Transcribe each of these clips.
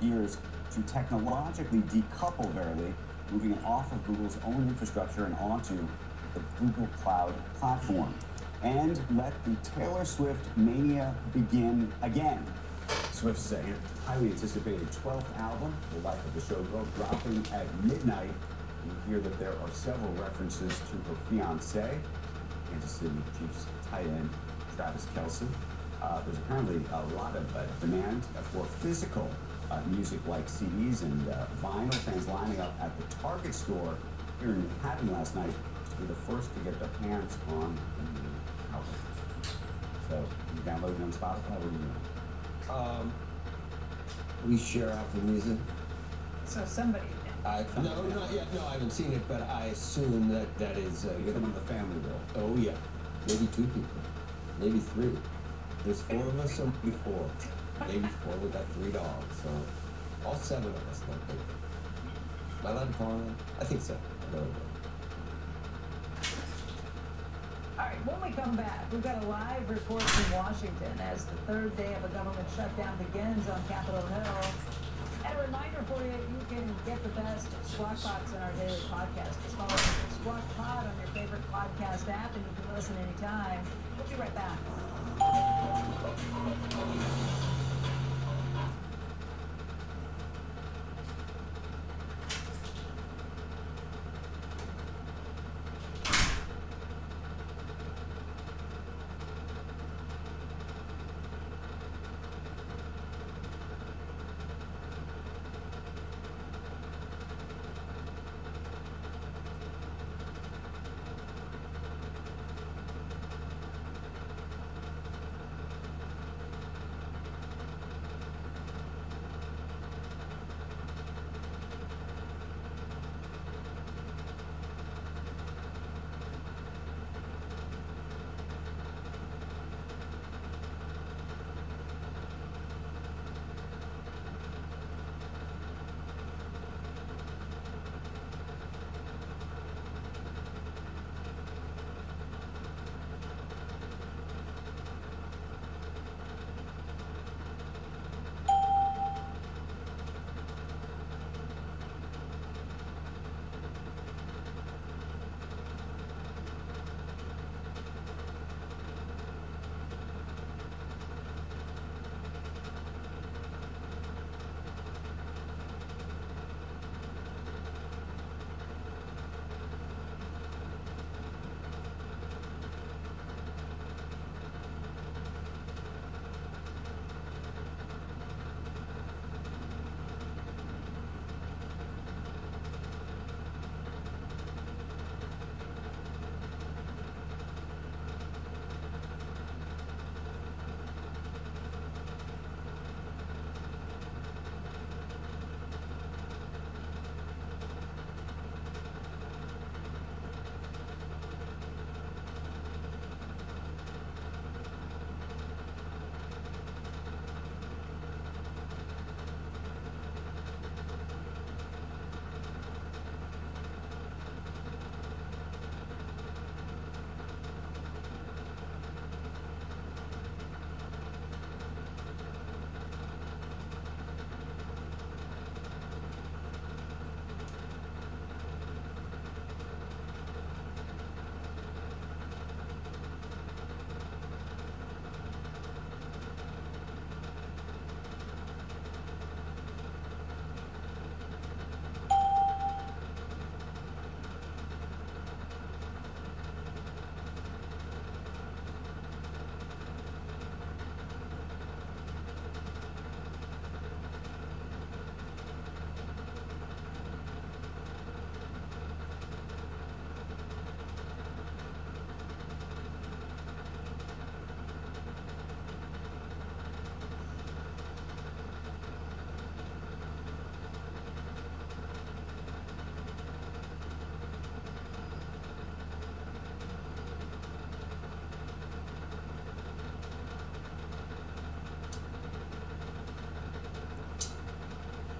years to technologically decouple Verily, moving it off of Google's own infrastructure and onto the Google Cloud platform. And let the Taylor Swift mania begin again. Swift's highly anticipated 12th album, The Life of the Showgirl, dropping at midnight. You hear that there are several references to her fiancé, Kansas City Chiefs tight end Travis Kelce. There's apparently a lot of demand for physical music like CDs and vinyl. Fans lining up at the Target store here in Manhattan last night to be the first to get their hands on the new album. So, you download it on Spotify? What do you know? We share Apple Music. So somebody did. No, not yet. No, I haven't seen it, but I assume that is Get them in the family roll. Oh yeah, maybe 2 people, maybe 3. There's 4 of us, so maybe 4. Maybe 4. We got 3 dogs, so all 7 of us. Don't think. Am I allowed to call them? I think so. I don't know. All right, when we come back, we've got a live report from Washington as the 3rd day of a government shutdown begins on Capitol Hill. And a reminder for you, you can get the best Squawk Box in our daily podcast. Just follow Squawk Pod on your favorite podcast app, and you can listen anytime. We'll be right back.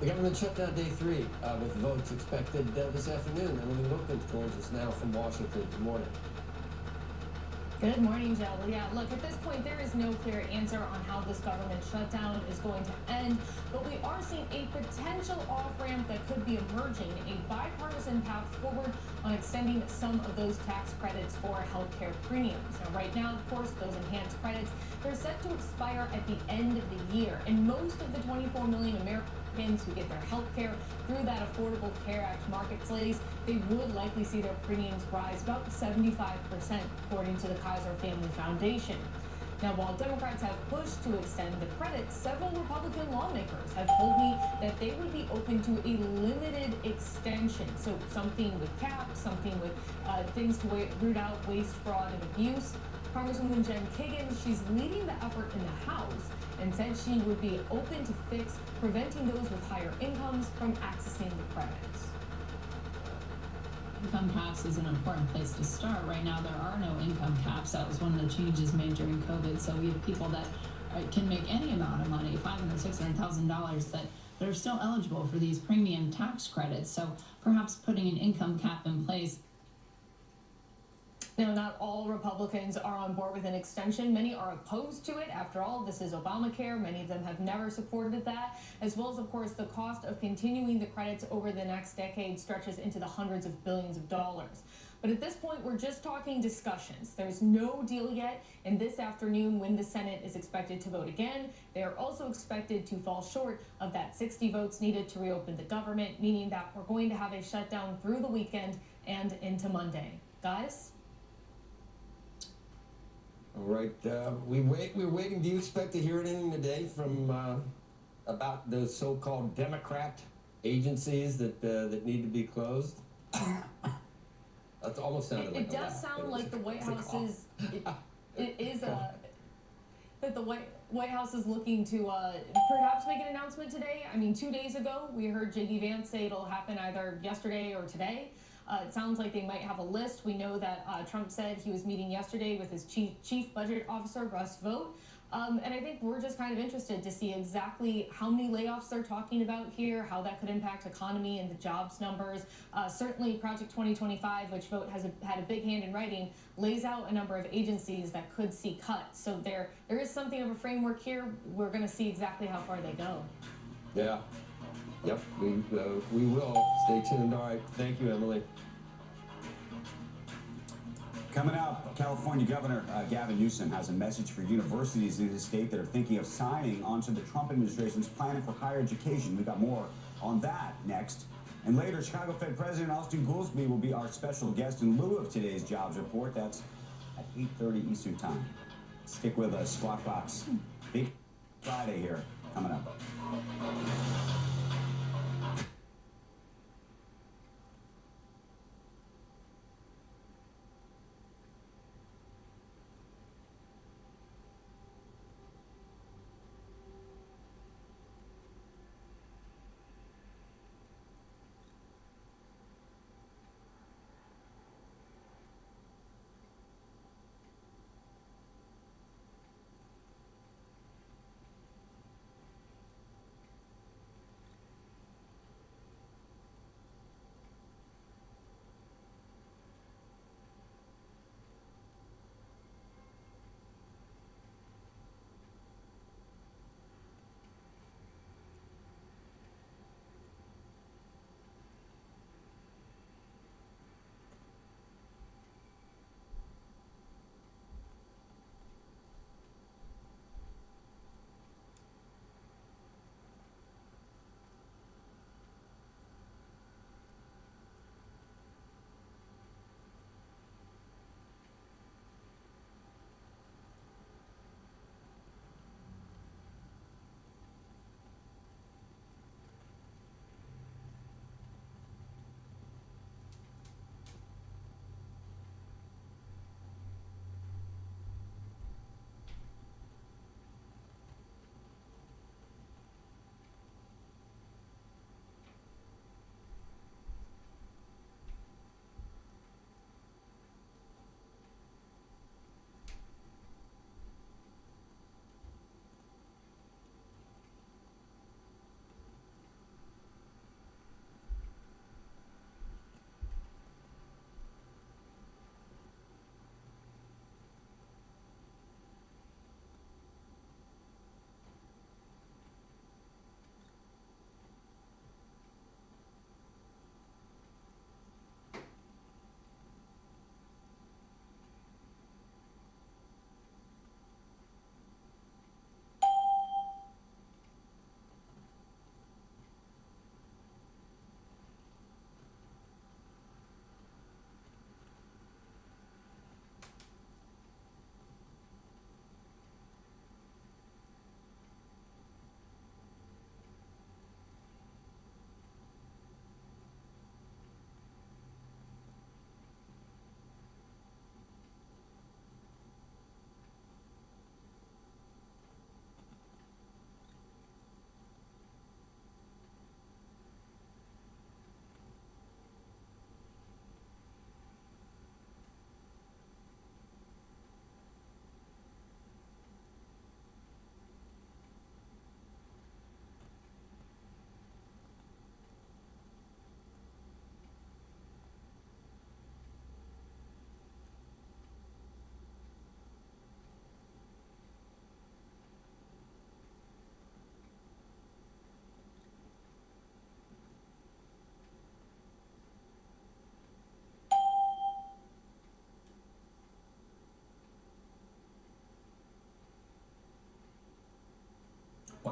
The government shutdown day 3, with votes expected this afternoon. Emily Wilkins joins us now from Washington. Good morning. Good morning, Joe. Well, yeah, look, at this point, there is no clear answer on how this government shutdown is going to end, but we are seeing a potential off-ramp that could be emerging, a bipartisan path forward on extending some of those tax credits for healthcare premiums. Now, right now, of course, those enhanced credits, they're set to expire at the end of the year, and most of the 24 million Americans who get their health care through that Affordable Care Act marketplace, they would likely see their premiums rise about 75%, according to the Kaiser Family Foundation. Now, while Democrats have pushed to extend the credits, several Republican lawmakers have told me that they would be open to a limited extension. So something with caps, something with things to root out waste, fraud, and abuse. Congresswoman Jen Kagan, she's leading the effort in the House and said she would be open to preventing those with higher incomes from accessing the credits. Income caps is an important place to start. Right now, there are no income caps. That was one of the changes made during COVID. So we have people that can make any amount of money, $500,000, $600,000, that are still eligible for these premium tax credits. So perhaps putting an income cap in place. Now, not all Republicans are on board with an extension. Many are opposed to it. After all, this is Obamacare. Many of them have never supported that, as well as, of course, the cost of continuing the credits over the next decade stretches into the hundreds of billions of dollars. But at this point, we're just talking discussions. There's no deal yet, and this afternoon, when the Senate is expected to vote again, they are also expected to fall short of that 60 votes needed to reopen the government, meaning that we're going to have a shutdown through the weekend and into Monday. Guys? All right, we're waiting. Do you expect to hear anything today from about those so-called Democrat agencies that need to be closed? That's almost sounded like it does sound like the White House is that the White House is looking to perhaps make an announcement today. I mean, 2 days ago we heard J.D. Vance say it'll happen either yesterday or today. It sounds like they might have a list. We know that Trump said he was meeting yesterday with his chief budget officer, Russ Vought. And I think we're just kind of interested to see exactly how many layoffs they're talking about here, how that could impact economy and the jobs numbers. Certainly Project 2025, which Vought has had a big hand in writing, lays out a number of agencies that could see cuts. So there is something of a framework here. We're going to see exactly how far they go. Yeah. Yep, we will. Stay tuned. All right. Thank you, Emily. Coming up, California Governor Gavin Newsom has a message for universities in his state that are thinking of signing onto the Trump administration's plan for higher education. We've got more on that next. And later, Chicago Fed President Austin Goolsbee will be our special guest in lieu of today's jobs report. That's at 8:30 Eastern Time. Stick with us. Squawk Box. Big Friday here coming up.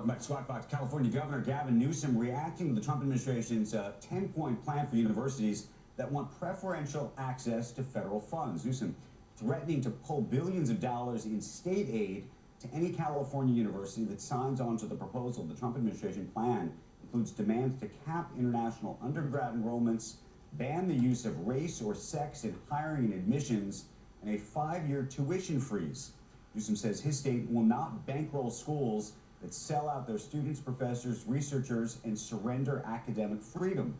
Welcome back to Squawk Box. California Governor Gavin Newsom reacting to the Trump administration's 10-point plan for universities that want preferential access to federal funds. Newsom threatening to pull billions of dollars in state aid to any California university that signs on to the proposal. The Trump administration plan includes demands to cap international undergrad enrollments, ban the use of race or sex in hiring and admissions, and a 5-year tuition freeze. Newsom says his state will not bankroll schools that sell out their students, professors, researchers, and surrender academic freedom.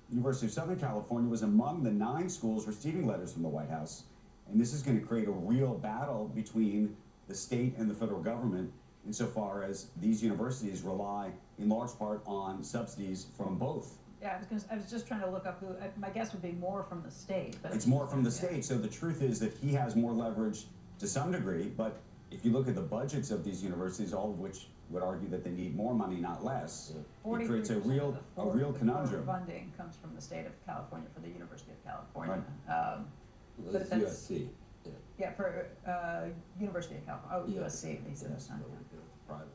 The University of Southern California was among the 9 schools receiving letters from the White House, and this is going to create a real battle between the state and the federal government insofar as these universities rely in large part on subsidies from both. Yeah, I was just trying to look up who, my guess would be more from the state. But It's more from the state, so the truth is that he has more leverage to some degree, but if you look at the budgets of these universities, all of which would argue that they need more money, not less, it creates a real conundrum. Funding comes from the state of California for the University of California. Right. Well, it's USC. Yeah. Yeah, for University of California. Oh, Yeah. USC. They said Yes, it's not. no, private.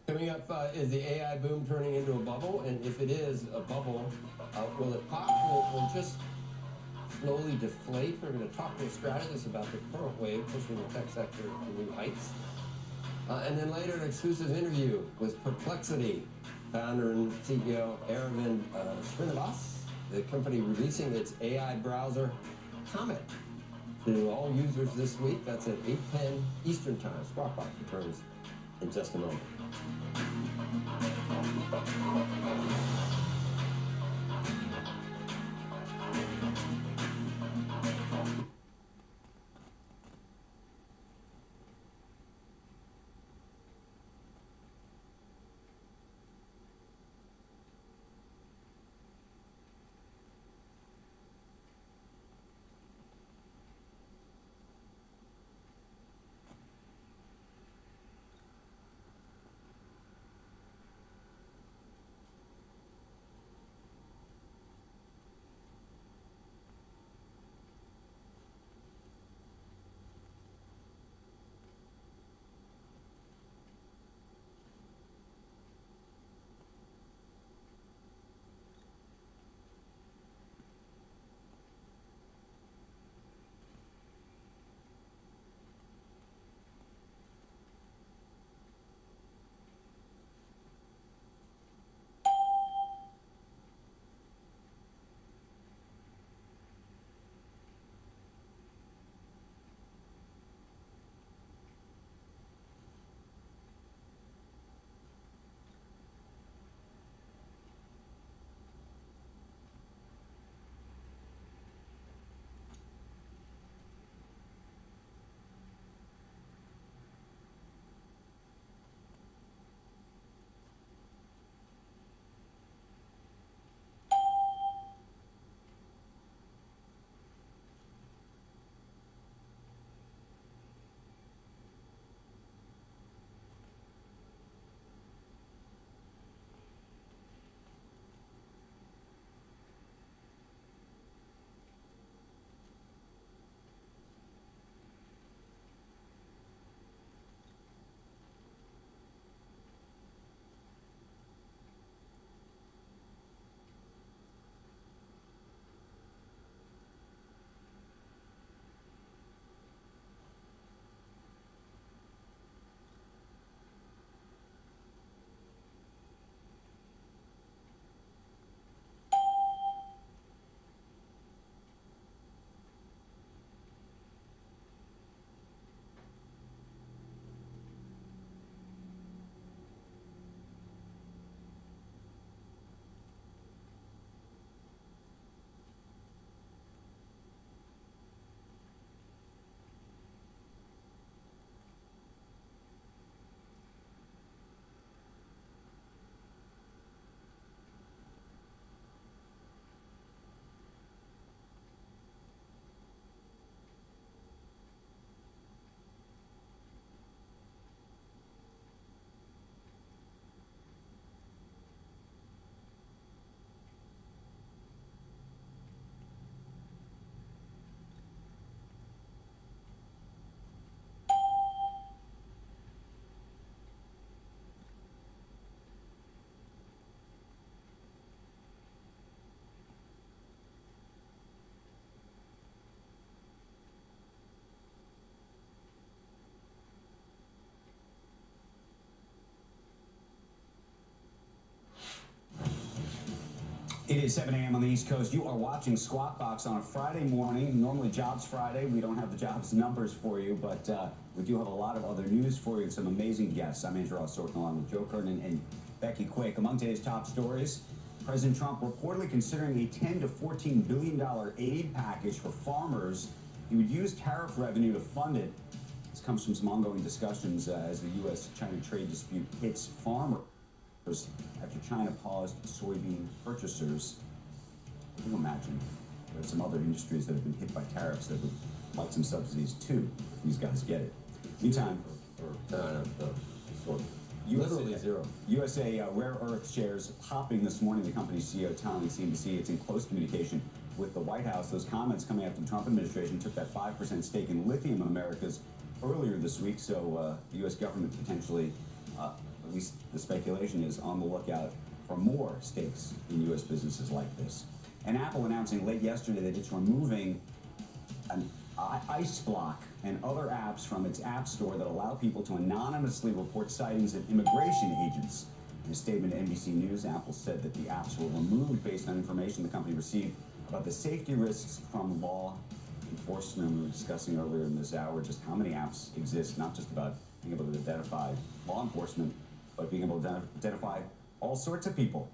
Coming up, is the AI boom turning into a bubble? And if it is a bubble, will it pop? Will just slowly deflate? We're going to talk to a strategist about the current wave pushing the tech sector to new heights. And then later, an exclusive interview with Perplexity founder and CEO Aravind Srinivas, the company releasing its AI browser Comet to all users this week. That's at 8:10 Eastern Time. Squawk Box returns in just a moment. It is 7 a.m. on the East Coast. You are watching Squawk Box on a Friday morning. Normally Jobs Friday. We don't have the jobs numbers for you, but we do have a lot of other news for you and some amazing guests. I'm Andrew Ross Sorkin along with Joe Curtin and Becky Quick. Among today's top stories, President Trump reportedly considering a $10 to $14 billion aid package for farmers. He would use tariff revenue to fund it. This comes from some ongoing discussions as the U.S.-China trade dispute hits farmers after China paused soybean purchasers. Can you imagine? There's some other industries that have been hit by tariffs that would like some subsidies too. These guys get it. Meantime, literally zero. USA Rare Earth shares popping this morning. The company's CEO telling CNBC it's in close communication with the White House. Those comments coming after the Trump administration took that 5% stake in lithium in Americas earlier this week. So the U.S. government potentially, at least the speculation is, on the lookout for more stakes in U.S. businesses like this. And Apple announcing late yesterday that it's removing an ice block and other apps from its app store that allow people to anonymously report sightings of immigration agents. In a statement to NBC News, Apple said that the apps were removed based on information the company received about the safety risks from law enforcement. We were discussing earlier in this hour just how many apps exist, not just about being able to identify law enforcement, but being able to identify all sorts of people,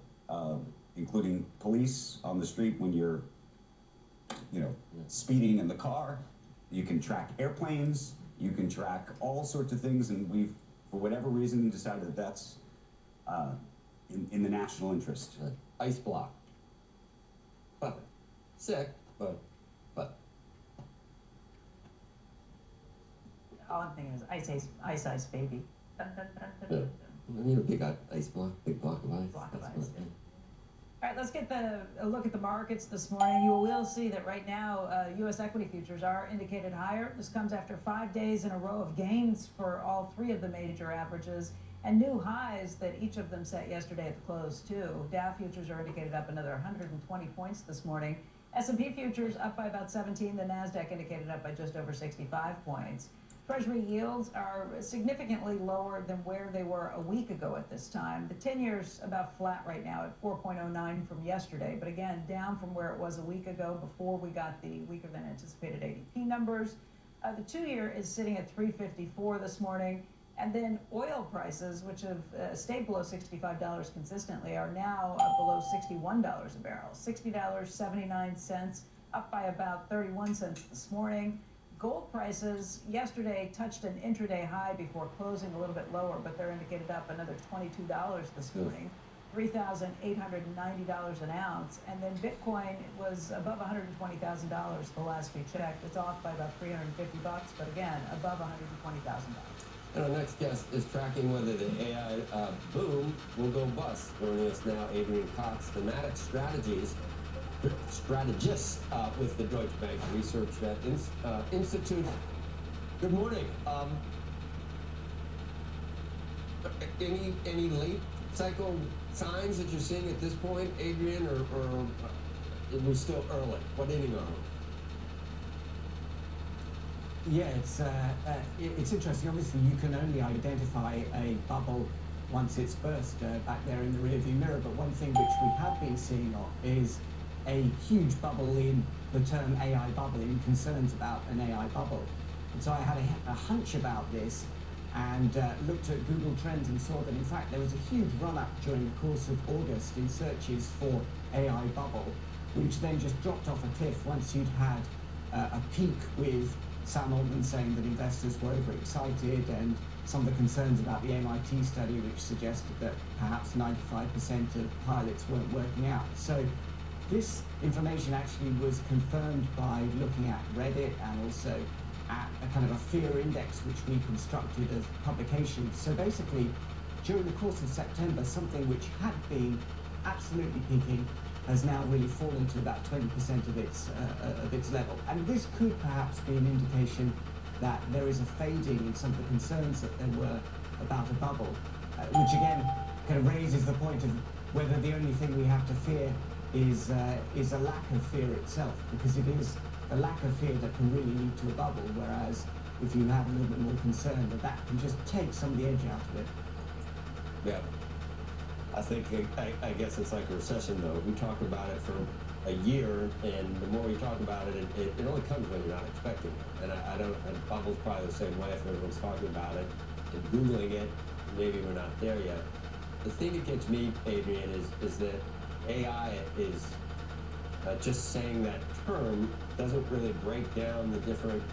including police on the street when you're, speeding in the car. You can track airplanes. You can track all sorts of things, and we've, for whatever reason, decided that that's in the national interest. Ice block. But sick, but. All I'm thinking is ice baby. Yeah. I need a big ice block, big block of ice. Block of That's ice, what- yeah. All right, let's get a look at the markets this morning. You will see that right now, U.S. equity futures are indicated higher. This comes after 5 days in a row of gains for all three of the major averages and new highs that each of them set yesterday at the close, too. Dow futures are indicated up another 120 points this morning. S&P futures up by about 17. The NASDAQ indicated up by just over 65 points. Treasury yields are significantly lower than where they were a week ago at this time. The 10-year's about flat right now at 4.09 from yesterday, but again, down from where it was a week ago before we got the weaker than anticipated ADP numbers. The 2-year is sitting at 3.54 this morning. And then oil prices, which have stayed below $65 consistently, are now below $61 a barrel. $60.79, up by about 31 cents this morning. Gold prices yesterday touched an intraday high before closing a little bit lower, but they're indicated up another $22 this morning, $3,890 an ounce. And then Bitcoin was above $120,000 the last we checked. It's off by about $350, but again, above $120,000. And our next guest is tracking whether the AI boom will go bust. Joining us now, Adrian Cox, thematic strategist with the Deutsche Bank Research Institute. Good morning. Any late cycle signs that you're seeing at this point, Adrian, or we're still early? What inning are we? Yeah, it's interesting. Obviously, you can only identify a bubble once it's burst back there in the rearview mirror. But one thing which we have been seeing is a huge bubble in the term AI bubble, in concerns about an AI bubble. And so I had a hunch about this and looked at Google Trends and saw that, in fact, there was a huge run-up during the course of August in searches for AI bubble, which then just dropped off a cliff once you'd had a peak with Sam Altman saying that investors were overexcited and some of the concerns about the MIT study, which suggested that perhaps 95% of pilots weren't working out. So this information actually was confirmed by looking at Reddit and also at a kind of a fear index which we constructed as publications. So basically, during the course of September, something which had been absolutely peaking has now really fallen to about 20% of its level. And this could perhaps be an indication that there is a fading in some of the concerns that there were about a bubble, which again kind of raises the point of whether the only thing we have to fear is a lack of fear itself, because it is a lack of fear that can really lead to a bubble, whereas if you have a little bit more concern, that can just take some of the edge out of it. Yeah. I think I guess it's like a recession though. We talk about it for a year, and the more we talk about it, it only comes when you're not expecting it. And I don't. And bubble's probably the same way. If everyone's talking about it and googling it, maybe we're not there yet. The thing that gets me, Adrian, is that AI is just saying that term doesn't really break down the different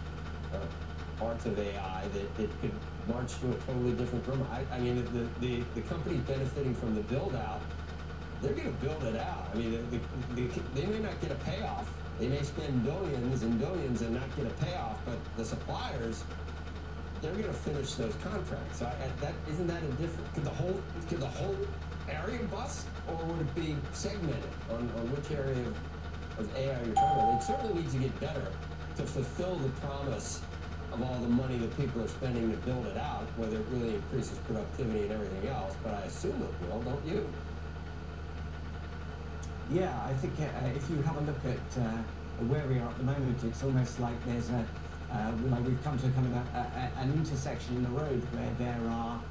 parts of AI that it could march to a totally different room. I mean, the company benefiting from the build out, they're going to build it out. I mean, they may not get a payoff. They may spend billions and billions and not get a payoff, but the suppliers, they're going to finish those contracts. So isn't that a different? Could the whole area bust, or would it be segmented on which area of AI you're talking about? It certainly needs to get better to fulfill the promise of all the money that people are spending to build it out, whether it really increases productivity and everything else, but I assume it will, don't you? Yeah, I think if you have a look at where we are at the moment, it's almost like there's like we've come to kind of an intersection in the road where there are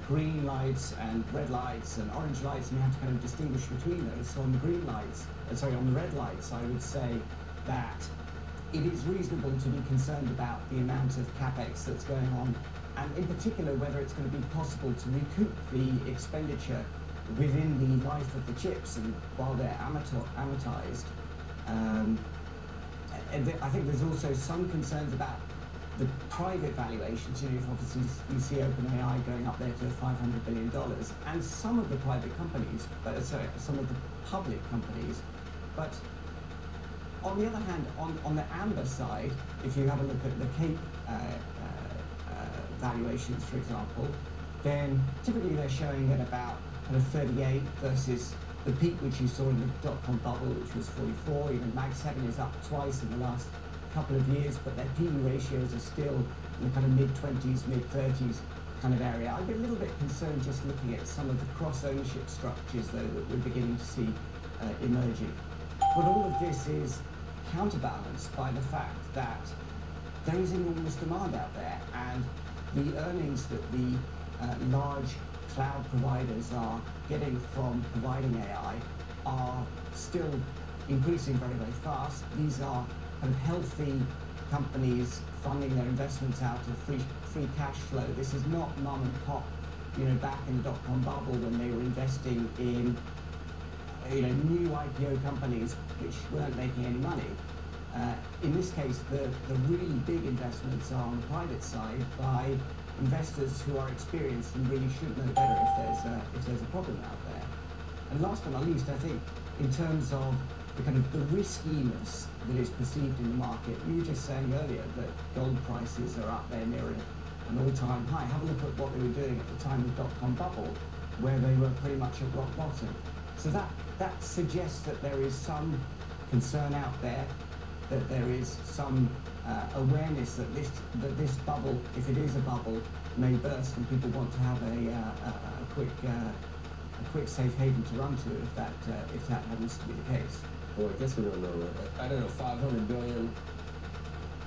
green lights and red lights and orange lights, and you have to kind of distinguish between those. So on the green lights, on the red lights, I would say that it is reasonable to be concerned about the amount of capex that's going on, and in particular whether it's going to be possible to recoup the expenditure within the life of the chips and while they're amortized. I think there's also some concerns about the private valuations. You know, obviously you see OpenAI going up there to $500 billion, and some of the private companies, some of the public companies, but on the other hand, on the amber side, if you have a look at the CAPE valuations, for example, then typically they're showing at about kind of 38 versus the peak which you saw in the dot-com bubble, which was 44. Even Mag 7 is up twice in the last couple of years, but their PE ratios are still in the kind of mid-20s, mid-30s kind of area. I'd be a little bit concerned just looking at some of the cross-ownership structures, though, that we're beginning to see emerging. But all of this is counterbalanced by the fact that there is enormous demand out there, and the earnings that the large cloud providers are getting from providing AI are still increasing very, very fast. These are kind of healthy companies funding their investments out of free cash flow. This is not mom and pop, back in the dot-com bubble when they were investing in new IPO companies which weren't making any money. In this case, the really big investments are on the private side by investors who are experienced and really should know better if there's a problem out there. And last but not least, I think in terms of the kind of the riskiness that is perceived in the market, you were just saying earlier that gold prices are up there near an all-time high. Have a look at what they were doing at the time of the dot-com bubble, where they were pretty much at rock bottom. So that suggests that there is some concern out there, that there is some awareness that this bubble, if it is a bubble, may burst, and people want to have a quick safe haven to run to if that happens to be the case. Well, I guess we don't know. I don't know. 500 billion.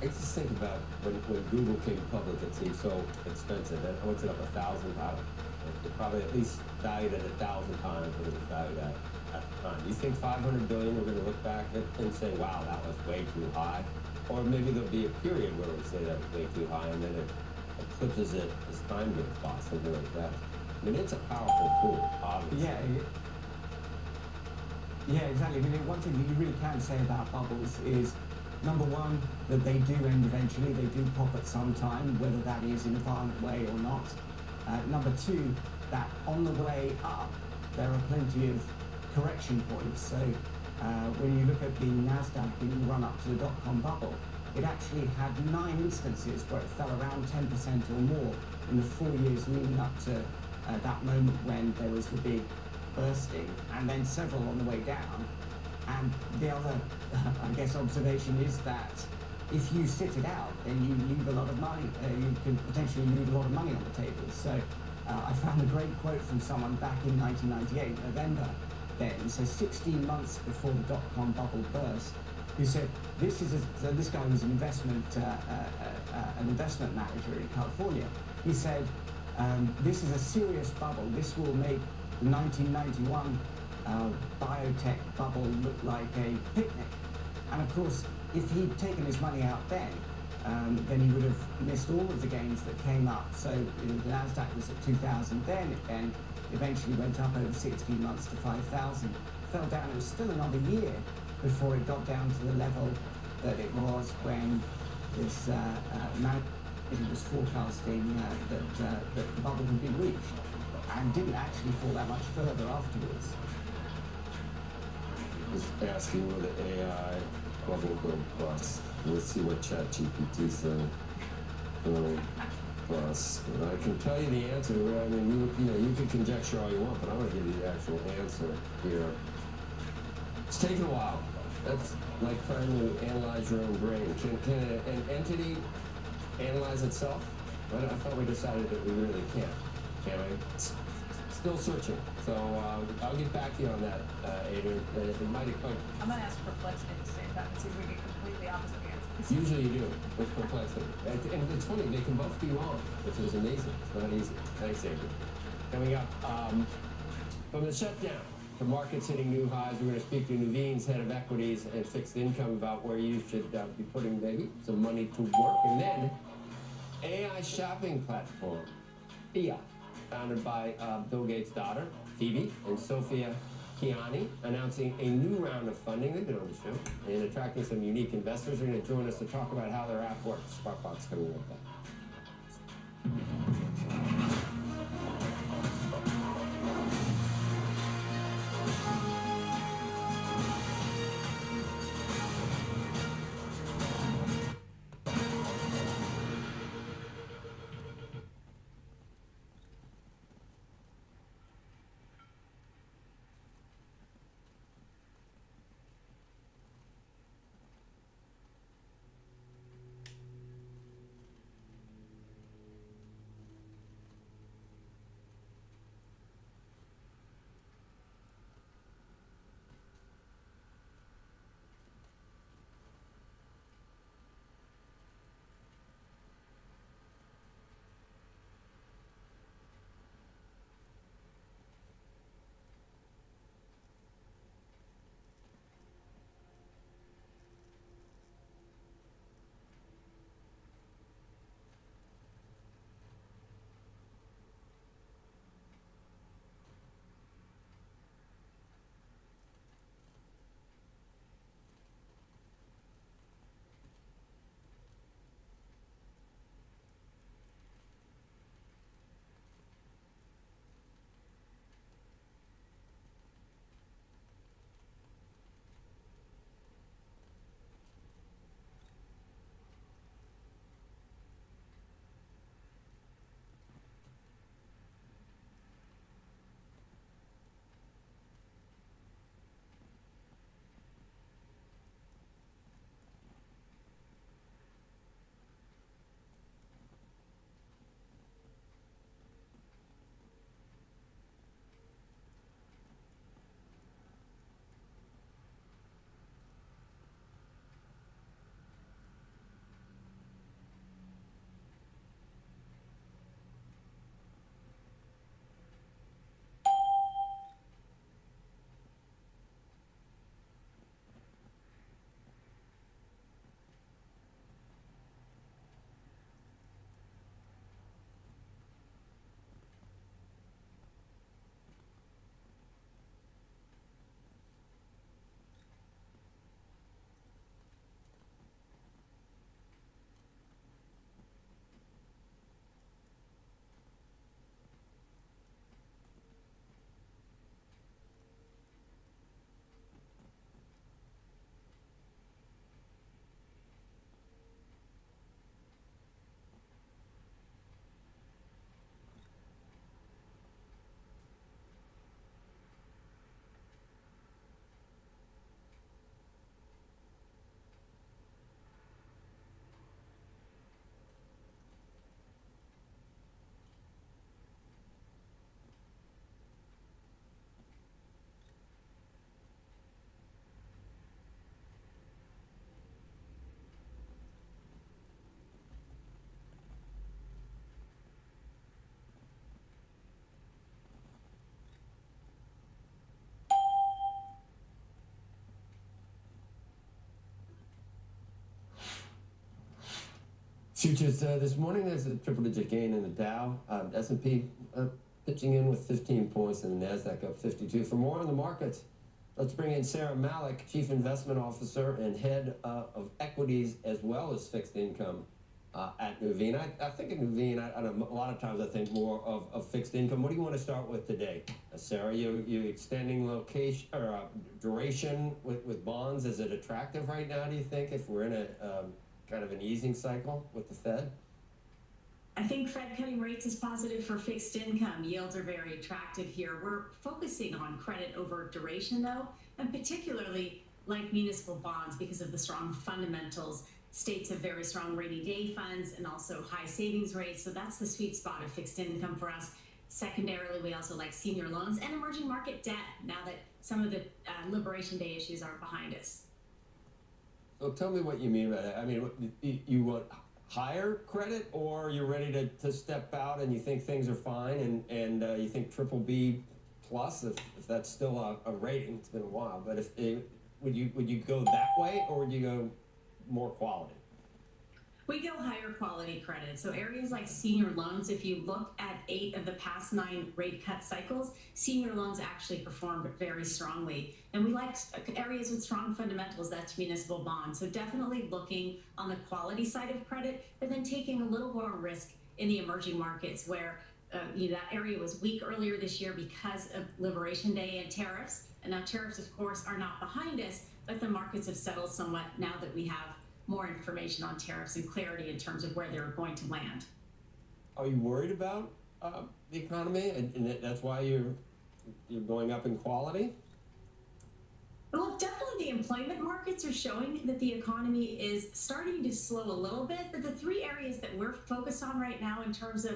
I just think about when Google came public, it seemed so expensive. I looked it up 1,000 times. It probably at least valued at 1,000 times what it was valued at the time. Do you think 500 billion we're going to look back and say, wow, that was way too high? Or maybe there'll be a period where we say that was way too high, and then it eclipses it as time goes by, something like that. I mean, it's a powerful tool, obviously. Yeah, exactly. I mean, one thing that you really can say about bubbles is, number one, that they do end eventually. They do pop at some time, whether that is in a violent way or not. Number two, that on the way up, there are plenty of correction points. So when you look at the NASDAQ in the run-up to the dot-com bubble, it actually had 9 instances where it fell around 10% or more in the 4 years leading up to that moment when there was the big bursting, and then several on the way down. And the other, observation is that if you sit it out, then you leave a lot of money. You can potentially leave a lot of money on the table. So I found a great quote from someone back in 1998, November. Then, so 16 months before the dot-com bubble burst, who said this guy was an investment manager in California. He said, this is a serious bubble. This will make The 1991 biotech bubble looked like a picnic. And of course, if he'd taken his money out then he would have missed all of the gains that came up. So the Nasdaq was at 2,000 then eventually went up over 16 months to 5,000. Fell down. It was still another year before it got down to the level that it was when this manager was forecasting that the bubble would be reached, and didn't actually fall that much further afterwards. Just asking will the AI bubble go bust? Let's see what ChatGPT said. Bust. And I can tell you the answer. I mean, you can conjecture all you want, but I'm going to give you the actual answer here. It's taken a while. That's like trying to analyze your own brain. Can an entity analyze itself? I thought we decided that we really can't. Can we? Still searching. So I'll get back to you on that, Adrian. It might explain. I'm going to ask Perplexity at the same time and see if we get completely opposite answers. Usually you do with Perplexity. And it's funny, they can both be wrong, which is amazing. It's not easy. Thanks, Adrian. Coming up, from the shutdown to markets hitting new highs, we're going to speak to Nuveen's head of equities and fixed income about where you should be putting maybe some money to work. And then AI shopping platform, Fiat, founded by Bill Gates' daughter, Phoebe, and Sophia Kiani, announcing a new round of funding. They've been on the show and attracting some unique investors. They're going to join us to talk about how their app works. Sparkbox coming with that. Futures this morning, there's a triple-digit gain in the Dow. S&P pitching in with 15 points, and the NASDAQ up 52. For more on the markets, let's bring in Sarah Malik, Chief Investment Officer and Head of Equities as well as Fixed Income at Nuveen. I think at Nuveen, a lot of times I think more of fixed income. What do you want to start with today? Sarah, you extending location or duration with bonds. Is it attractive right now, do you think, if we're in a kind of an easing cycle with the Fed? I think Fed cutting rates is positive for fixed income. Yields are very attractive here. We're focusing on credit over duration, though, and particularly like municipal bonds because of the strong fundamentals. States have very strong rainy day funds and also high savings rates. So that's the sweet spot of fixed income for us. Secondarily, we also like senior loans and emerging market debt now that some of the Liberation Day issues are behind us. So tell me what you mean by that. I mean, you want higher credit, or you're ready to step out and you think things are fine and you think triple B plus, if that's still a rating. It's been a while, but would you go that way, or would you go more quality? We go higher quality credit. So areas like senior loans, if you look at 8 of the past 9 rate cut cycles, senior loans actually performed very strongly. And we like areas with strong fundamentals, that's municipal bonds. So definitely looking on the quality side of credit, but then taking a little more risk in the emerging markets where that area was weak earlier this year because of Liberation Day and tariffs. And now tariffs, of course, are not behind us, but the markets have settled somewhat now that we have more information on tariffs and clarity in terms of where they're going to land. Are you worried about the economy, and that's why you're going up in quality? Well, definitely the employment markets are showing that the economy is starting to slow a little bit, but the 3 areas that we're focused on right now in terms of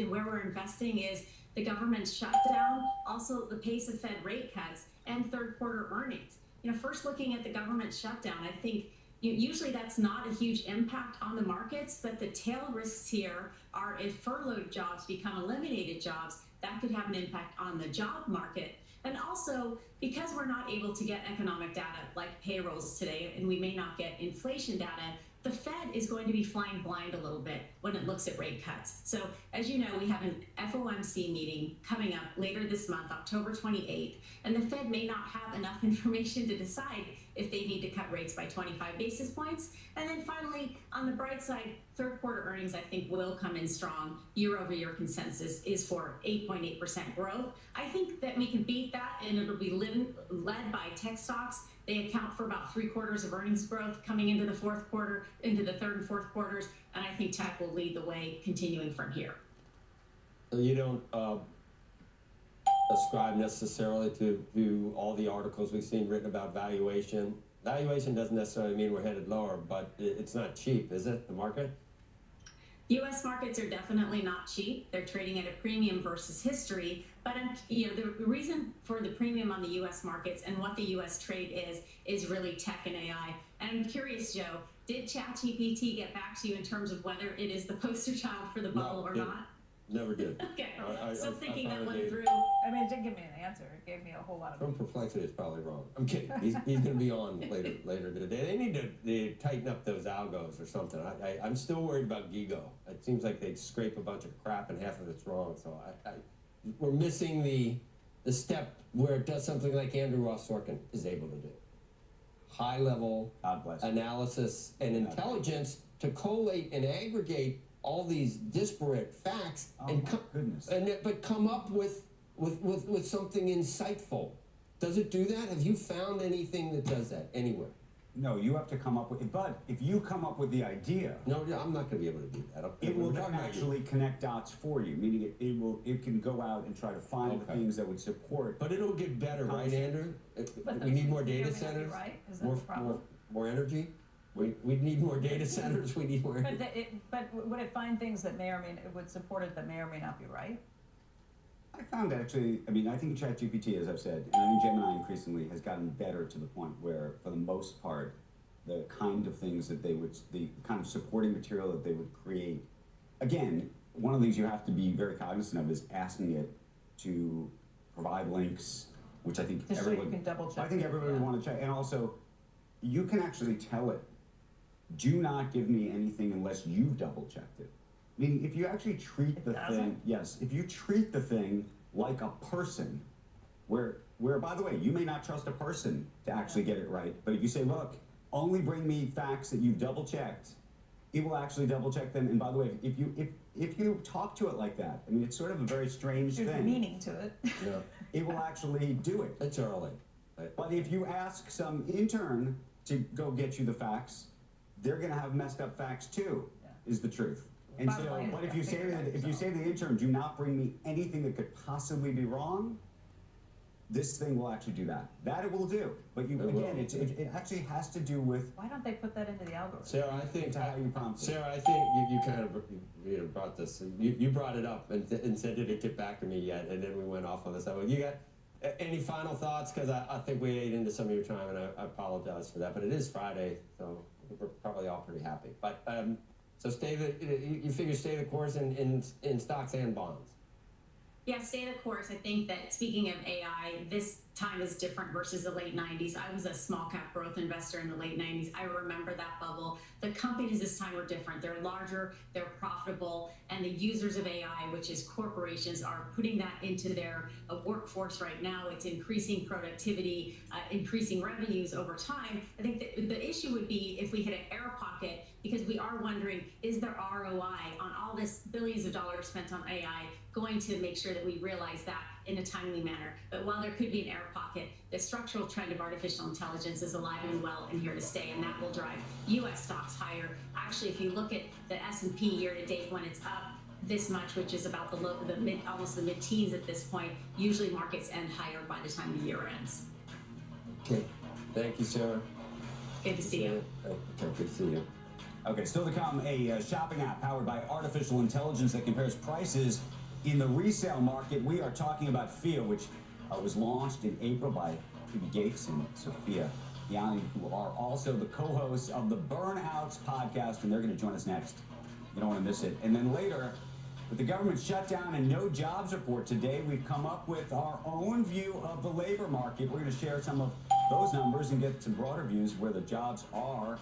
where we're investing is the government shutdown, also the pace of Fed rate cuts, and third quarter earnings. First looking at the government shutdown, I think usually that's not a huge impact on the markets, but the tail risks here are if furloughed jobs become eliminated jobs, that could have an impact on the job market. And also, because we're not able to get economic data like payrolls today, and we may not get inflation data, the Fed is going to be flying blind a little bit when it looks at rate cuts. So as you know, we have an FOMC meeting coming up later this month, October 28th, and the Fed may not have enough information to decide if they need to cut rates by 25 basis points. And then finally, on the bright side, third quarter earnings, I think, will come in strong. Year-over-year consensus is for 8.8% growth. I think that we can beat that, and it'll be led by tech stocks. They account for about 3/4 of earnings growth coming into the fourth quarter, into the third and fourth quarters, and I think tech will lead the way continuing from here. So you don't ascribe necessarily to all the articles we've seen written about valuation. Valuation doesn't necessarily mean we're headed lower, but it's not cheap, is it, the market? U.S. markets are definitely not cheap. They're trading at a premium versus history. But the reason for the premium on the U.S. markets and what the U.S. trade is really tech and AI. And I'm curious, Joe, did ChatGPT get back to you in terms of whether it is the poster child for the bubble or not? Never did. Okay, still thinking that one through. I mean, it didn't give me an answer. It gave me a whole lot of. From Perplexity, it's probably wrong. I'm kidding. He's going to be on later today. They need to tighten up those algos or something. I'm still worried about Gigo. It seems like they scrape a bunch of crap and half of it's wrong. So we're missing the step where it does something like Andrew Ross Sorkin is able to do. High level analysis and intelligence to collate and aggregate all these disparate facts but come up with something insightful. Does it do that? Have you found anything that does that anywhere? No, you have to come up with it. But if you come up with the idea, no, I'm not going to be able to do that. It will then actually connect dots for you, meaning it can go out and try to find the things that would support. But it'll get better, right, Andrew? We need more data centers, right? Is that the problem? More energy. We need more data centers. We need more. But would it find things that may or may it would support it that may or may not be right? I found actually, I mean, I think ChatGPT, as I've said, and I think Gemini increasingly has gotten better to the point where, for the most part, the kind of things that the kind of supporting material that they would create. Again, one of the things you have to be very cognizant of is asking it to provide links, which I think everyone can double check. I think everybody would want to check, and also, you can actually tell it do not give me anything unless you've double checked it. Meaning, if you actually treat the thing, yes, if you treat the thing like a person, where by the way, you may not trust a person to actually get it right, but if you say, look, only bring me facts that you've double checked, it will actually double check them. And by the way, if you talk to it like that, I mean, it's sort of a very strange There's thing. meaning to it. Yeah. It will actually do it. It's early. But if you ask some intern to go get you the facts, they're going to have messed up facts too, is the truth. And Bottom so, line, but yeah, if you say figure it out that, if you yourself. say to the intern, do not bring me anything that could possibly be wrong, this thing will actually do that. That it will do. But you, It will. again, it actually has to do with Why don't they put that into the algorithm? Sarah, I think how you prompt it. Sarah, I think you kind of brought this. You brought it up and said, did it get back to me yet? And then we went off on this. Well, you got any final thoughts? Because I think we ate into some of your time, and I apologize for that. But it is Friday, so we're probably all pretty happy. But so you figure stay the course in stocks and bonds. Yeah, stay the course. I think that speaking of AI, this time is different versus the late 90s. I was a small cap growth investor in the late 90s. I remember that bubble. The companies this time were different. They're larger, they're profitable, and the users of AI, which is corporations, are putting that into their workforce right now. It's increasing productivity, increasing revenues over time. I think that the issue would be if we hit an air pocket, because we are wondering, is there ROI on all this billions of dollars spent on AI going to make sure that we realize that in a timely manner? But while there could be an air pocket, the structural trend of artificial intelligence is alive and well and here to stay, and that will drive U.S. stocks higher. Actually, if you look at the S&P year to date, when it's up this much, which is about almost the mid-teens at this point, usually markets end higher by the time the year ends. Okay. Thank you, Sarah. Good to see you. Okay, good to see you. Okay, still to come, a shopping app powered by artificial intelligence that compares prices in the resale market. We are talking about FIA, which was launched in April by Phoebe Gates and Sophia Gianni, who are also the co-hosts of the Burnouts podcast, and they're going to join us next. You don't want to miss it. And then later, with the government shutdown and no jobs report today, we've come up with our own view of the labor market. We're going to share some of those numbers and get some broader views where the jobs are,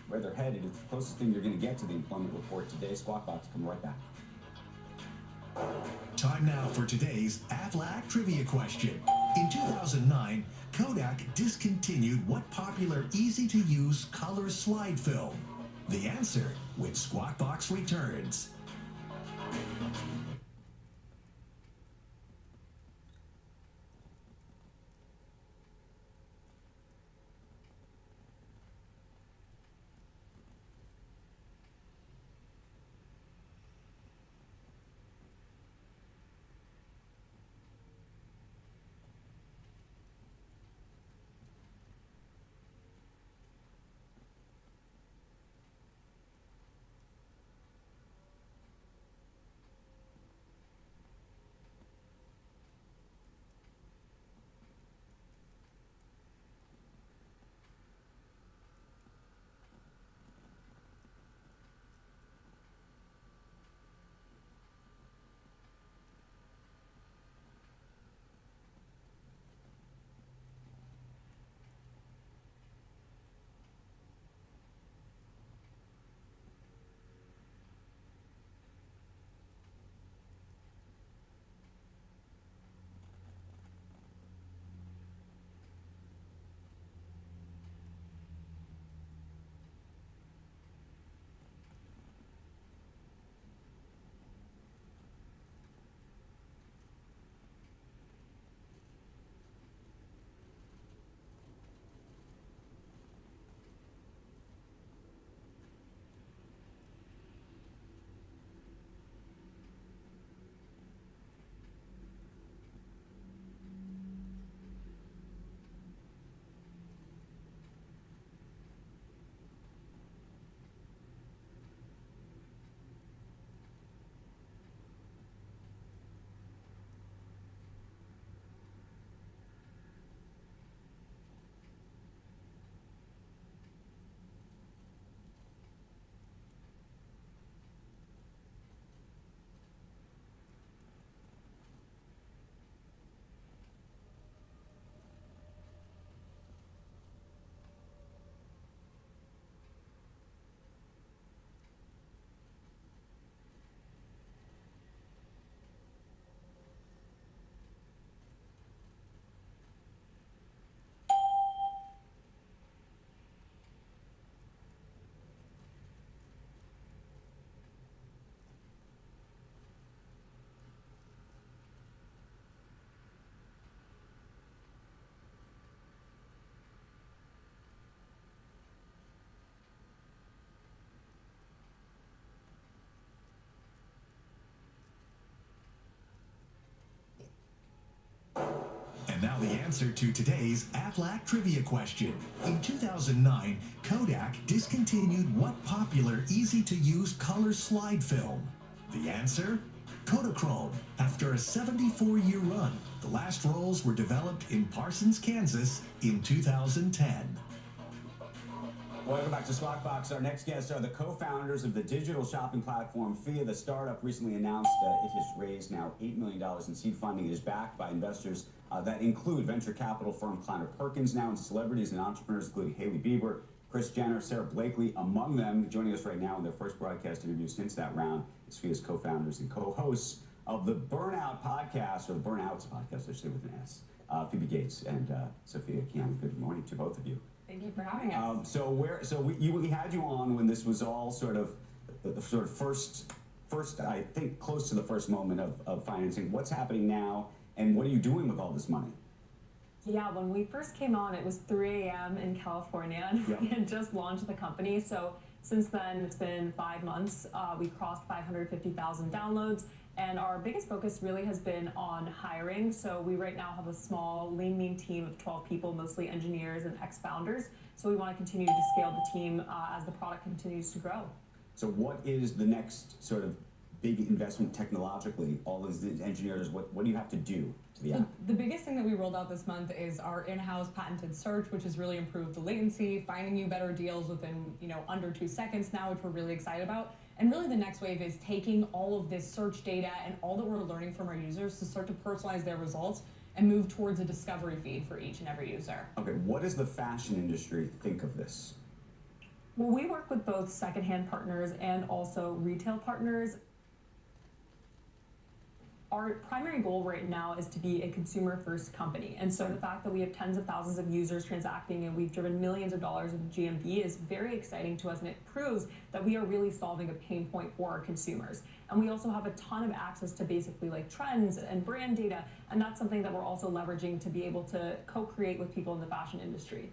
where they're headed. It's the closest thing you're going to get to the employment report today. Squawk Box, come right back. Time now for today's AFLAC trivia question. In 2009, Kodak discontinued what popular easy-to-use color slide film? The answer when Squawk Box returns. And now the answer to today's Aflac trivia question. In 2009, Kodak discontinued what popular, easy-to-use color slide film? The answer? Kodachrome. After a 74-year run, the last rolls were developed in Parsons, Kansas in 2010. Welcome back to Squawk Our next guests are the co-founders of the digital shopping platform FIA. The startup recently announced that it has raised now $8 million in seed funding. It is backed by investors that include venture capital firm Kleiner Perkins now, and celebrities and entrepreneurs including Hailey Bieber, Kris Jenner, Sarah Blakely, among them. Joining us right now in their first broadcast interview since that round is FIA's co-founders and co-hosts of the Burnout podcast, or the Burnouts podcast, I should say, with an S. Phoebe Gates and Sophia Kian. Good morning to both of you. Thank you for having us. We had you on when this was all sort of first, I think, close to the first moment of financing. What's happening now, and what are you doing with all this money? Yeah, when we first came on, it was 3 a.m. in California, and we had just launched the company. So since then, it's been 5 months. We crossed 550,000 downloads, and our biggest focus really has been on hiring. So we right now have a small, lean, mean team of 12 people, mostly engineers and ex-founders. So we want to continue to scale the team as the product continues to grow. So what is the next sort of big investment technologically? All these engineers, what do you have to do to the app? The biggest thing that we rolled out this month is our in-house patented search, which has really improved the latency, finding you better deals within under 2 seconds now, which we're really excited about. And really the next wave is taking all of this search data and all that we're learning from our users to start to personalize their results and move towards a discovery feed for each and every user. Okay, what does the fashion industry think of this? Well, we work with both secondhand partners and also retail partners. Our primary goal right now is to be a consumer-first company. And so the fact that we have tens of thousands of users transacting and we've driven millions of dollars of GMV is very exciting to us, and it proves that we are really solving a pain point for our consumers. And we also have a ton of access to basically like trends and brand data, and that's something that we're also leveraging to be able to co-create with people in the fashion industry.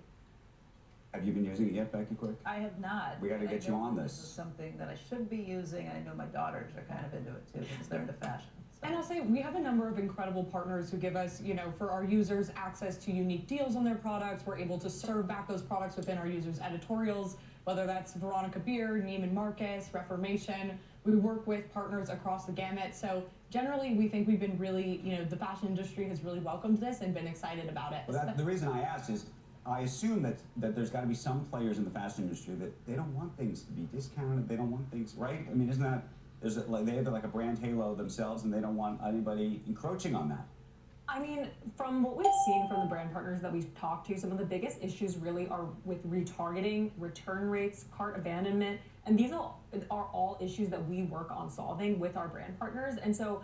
Have you been using it yet, Becky, quick? I have not. We got to get you on this. This is something that I should be using. I know my daughters are kind of into it too because they're into fashion. And I'll say we have a number of incredible partners who give us, for our users, access to unique deals on their products. We're able to serve back those products within our users' editorials, whether that's Veronica Beard, Neiman Marcus, Reformation. We work with partners across the gamut. So generally, we think we've been really, the fashion industry has really welcomed this and been excited about it. Well, the reason I asked is, I assume that there's got to be some players in the fashion industry that they don't want things to be discounted. They don't want things, right? I mean, isn't that... they have like a brand halo themselves, and they don't want anybody encroaching on that. I mean, from what we've seen from the brand partners that we've talked to, some of the biggest issues really are with retargeting, return rates, cart abandonment, and these are all issues that we work on solving with our brand partners. And so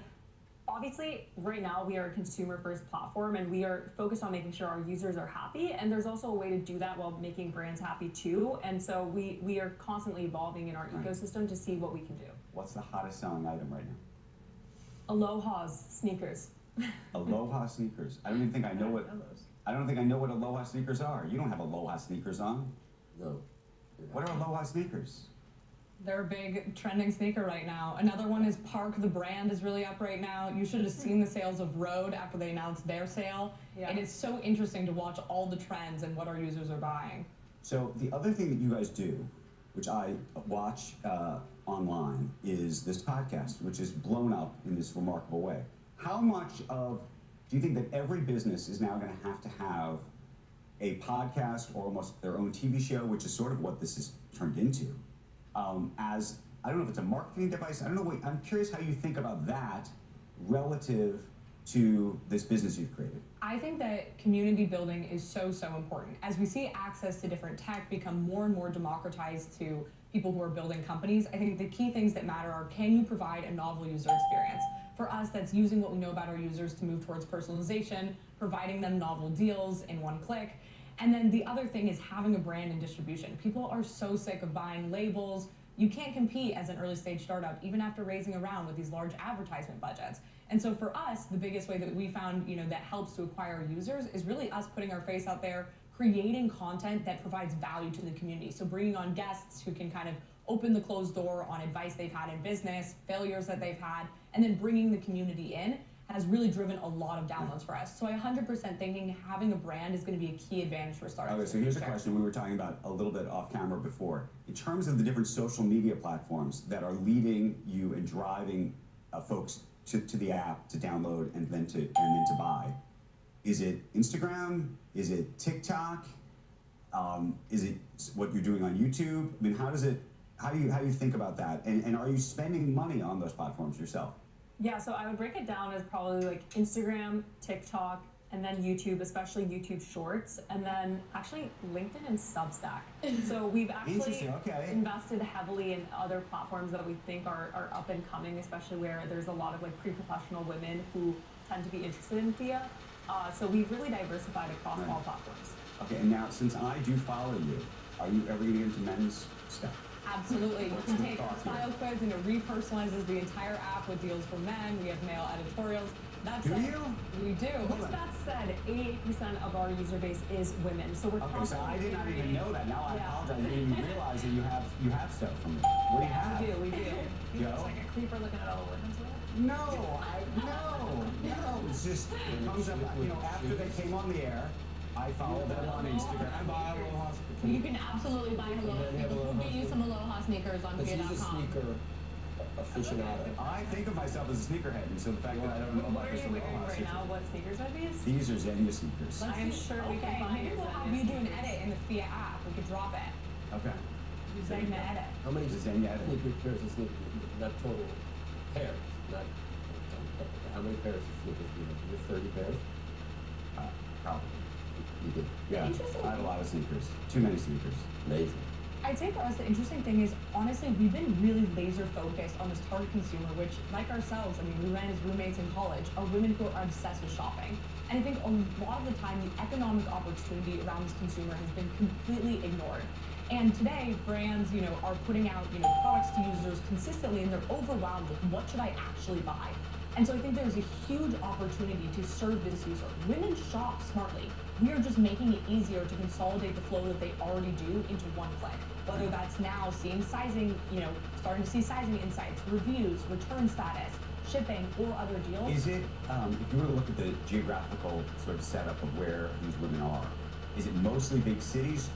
obviously right now we are a consumer first platform, and we are focused on making sure our users are happy, and there's also a way to do that while making brands happy too. And so we are constantly evolving in our ecosystem to see what we can do. What's the hottest selling item right now? Aloha's sneakers. Aloha sneakers. I don't even think I know what. I don't think I know what Aloha sneakers are. You don't have Aloha sneakers on. No. What are Aloha sneakers? They're a big trending sneaker right now. Another one is Park. The brand is really up right now. You should have seen the sales of Rode after they announced their sale. Yeah. It is so interesting to watch all the trends and what our users are buying. So the other thing that you guys do, which I watch online, is this podcast, which is blown up in this remarkable way. How much of, do you think that every business is now going to have a podcast or almost their own TV show, which is sort of what this has turned into? As, I don't know if it's a marketing device, I don't know, I'm curious how you think about that relative to this business you've created. I think that community building is so important. As we see access to different tech become more and more democratized to people who are building companies, I think the key things that matter are, can you provide a novel user experience? For us, that's using what we know about our users to move towards personalization, providing them novel deals in one click. And then the other thing is having a brand and distribution. People are so sick of buying labels. You can't compete as an early stage startup, even after raising a round with these large advertisement budgets. And so for us, the biggest way that we found, that helps to acquire users is really us putting our face out there, creating content that provides value to the community. So bringing on guests who can kind of open the closed door on advice they've had in business, failures that they've had, and then bringing the community in. has really driven a lot of downloads for us. So I 100% thinking having a brand is going to be a key advantage for startups. Okay, so here's a question we were talking about a little bit off camera before. In terms of the different social media platforms that are leading you and driving folks to the app to download and then to buy, is it Instagram? Is it TikTok? Is it what you're doing on YouTube? I mean, how do you think about that? And are you spending money on those platforms yourself? Yeah, so I would break it down as probably like Instagram, TikTok, and then YouTube, especially YouTube Shorts, and then actually LinkedIn and Substack. So we've actually invested heavily in other platforms that we think are up and coming, especially where there's a lot of like pre-professional women who tend to be interested in FIA. So we've really diversified across all platforms. Okay, and now since I do follow you, are you ever going to get into men's stuff? Absolutely. You can take a style quiz and it repersonalizes the entire app with deals for men. We have male editorials. Do you? We do. That said, 88% of our user base is women. So we're okay. So I did not even know that. Now I apologize. I didn't even realize that you have stuff from me. What do you have? We do. Yo? It's like a creeper looking at all the women's wear. No. It's just it comes up. You know, after they came on the air, I followed them on Instagram. You can absolutely buy Aloha sneakers. We'll get you some Aloha sneakers on He's a FIA.com. sneaker aficionado. I think of myself as a sneakerhead, and so the fact that I don't know What about are this you wearing Aloha right now? What sneakers are these? These are Xenia sneakers. I'm sure we can find maybe your we'll have Xenia you do an sneakers. edit in the FIA app. We could drop it. Okay. Xenia edit. How many Xenia edit? sneaker pairs of sneakers? Not total pairs. Not. How many pairs of sneakers do you have? You have 30 pairs? Probably. You did. Yeah. I have a lot of sneakers. Too many sneakers. Amazing. I'd say for us, the interesting thing is, honestly, we've been really laser focused on this target consumer, which, like ourselves, I mean, we ran as roommates in college, are women who are obsessed with shopping. And I think a lot of the time, the economic opportunity around this consumer has been completely ignored. And today, brands, are putting out, products to users consistently, and they're overwhelmed with what should I actually buy. And so I think there's a huge opportunity to serve this user. Women shop smartly. We are just making it easier to consolidate the flow that they already do into one click. Whether that's now seeing sizing, starting to see sizing insights, reviews, return status, shipping, or other deals. Is it, if you were to look at the geographical sort of setup of where these women are, is it mostly big cities,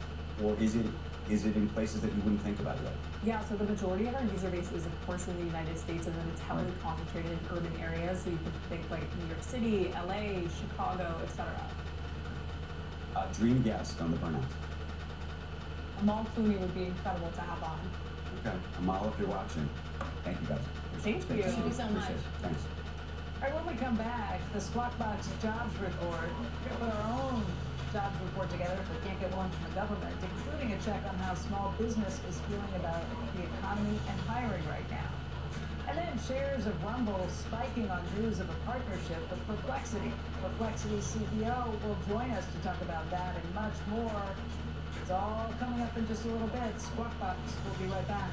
or is it in places that you wouldn't think about yet? Yeah, so the majority of our user base is, of course, in the United States, and then it's heavily concentrated in urban areas. So you could think like New York City, LA, Chicago, etc. Dream guest on the burnout. Amal Clooney would be incredible to have on. Okay, Amal, if you're watching, thank you guys. Thank you. Thank you so much. Appreciate it. Thanks. All right, when we come back, the Squawk Box Jobs Report. We're going to put our own jobs report together if we can't get one from the government, including a check on how small business is feeling about the economy and hiring right now. And then shares of Rumble spiking on news of a partnership with Perplexity. Perplexity's CEO will join us to talk about that and much more. It's all coming up in just a little bit. Squawk Box, we'll be right back.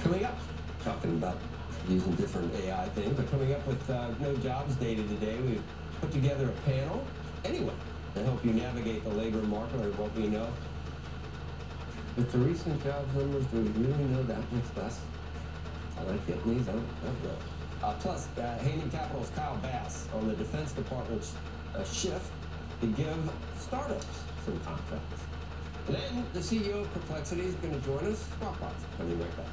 Coming up, talking about using different AI things, but coming up with no jobs data today, we've put together a panel, anyway, to help you navigate the labor market or what we know. With the recent jobs numbers, do we really know that much less? I like getting these, I don't know. Plus, Hayden Capital's Kyle Bass on the Defense Department's shift to give startups some contracts. And then the CEO of Perplexity is going to join us. Squawk Box, coming right back.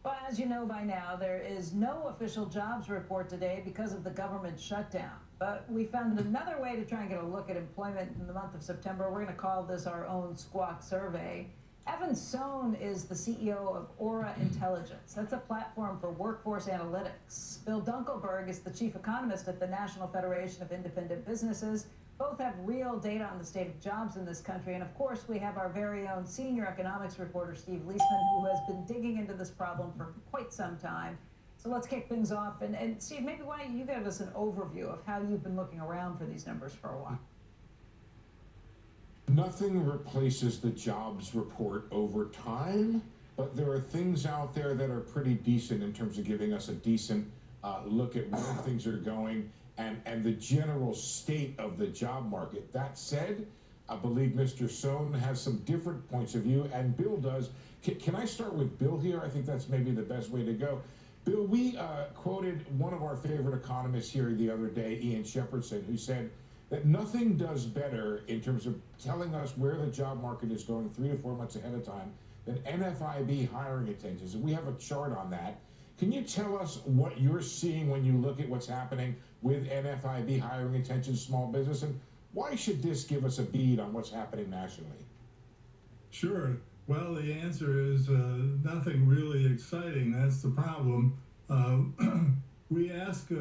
Well, as you know by now, there is no official jobs report today because of the government shutdown. But we found another way to try and get a look at employment in the month of September. We're going to call this our own Squawk Survey. Evan Sohn is the CEO of Aura Intelligence. That's a platform for workforce analytics. Bill Dunkelberg is the chief economist at the National Federation of Independent Businesses. Both have real data on the state of jobs in this country. And of course, we have our very own senior economics reporter, Steve Leisman, who has been digging into this problem for quite some time. So let's kick things off. And Steve, maybe why don't you give us an overview of how you've been looking around for these numbers for a while? Nothing replaces the jobs report over time, but there are things out there that are pretty decent in terms of giving us a decent look at where things are going and the general state of the job market. That said, I believe Mr. Sohn has some different points of view, and Bill does. Can I start with Bill here? I think that's maybe the best way to go. Bill, we quoted one of our favorite economists here the other day, Ian Shepherdson, who said that nothing does better in terms of telling us where the job market is going 3 to 4 months ahead of time than NFIB hiring intentions. And we have a chart on that. Can you tell us what you're seeing when you look at what's happening with NFIB hiring intentions, small business, and why should this give us a bead on what's happening nationally? Sure. Well, the answer is nothing really exciting. That's the problem. We ask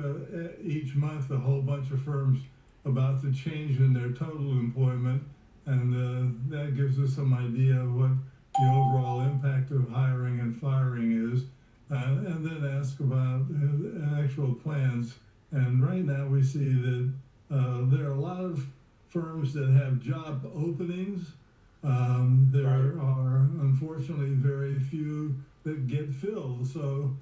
each month a whole bunch of firms about the change in their total employment, and that gives us some idea of what the overall impact of hiring and firing is, and then ask about actual plans. And right now we see that there are a lot of firms that have job openings. There are unfortunately very few that get filled. So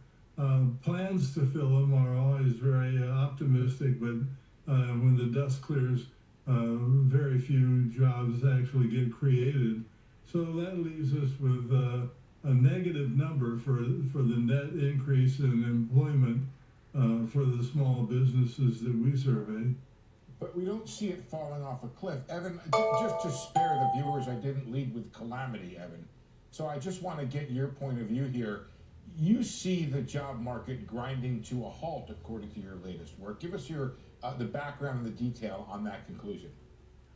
plans to fill them are always very optimistic, but when the dust clears, very few jobs actually get created. So that leaves us with a negative number for the net increase in employment for the small businesses that we survey. But we don't see it falling off a cliff. Evan, just to spare the viewers, I didn't lead with calamity, Evan. So I just want to get your point of view here. You see the job market grinding to a halt, according to your latest work. Give us your the background and the detail on that conclusion.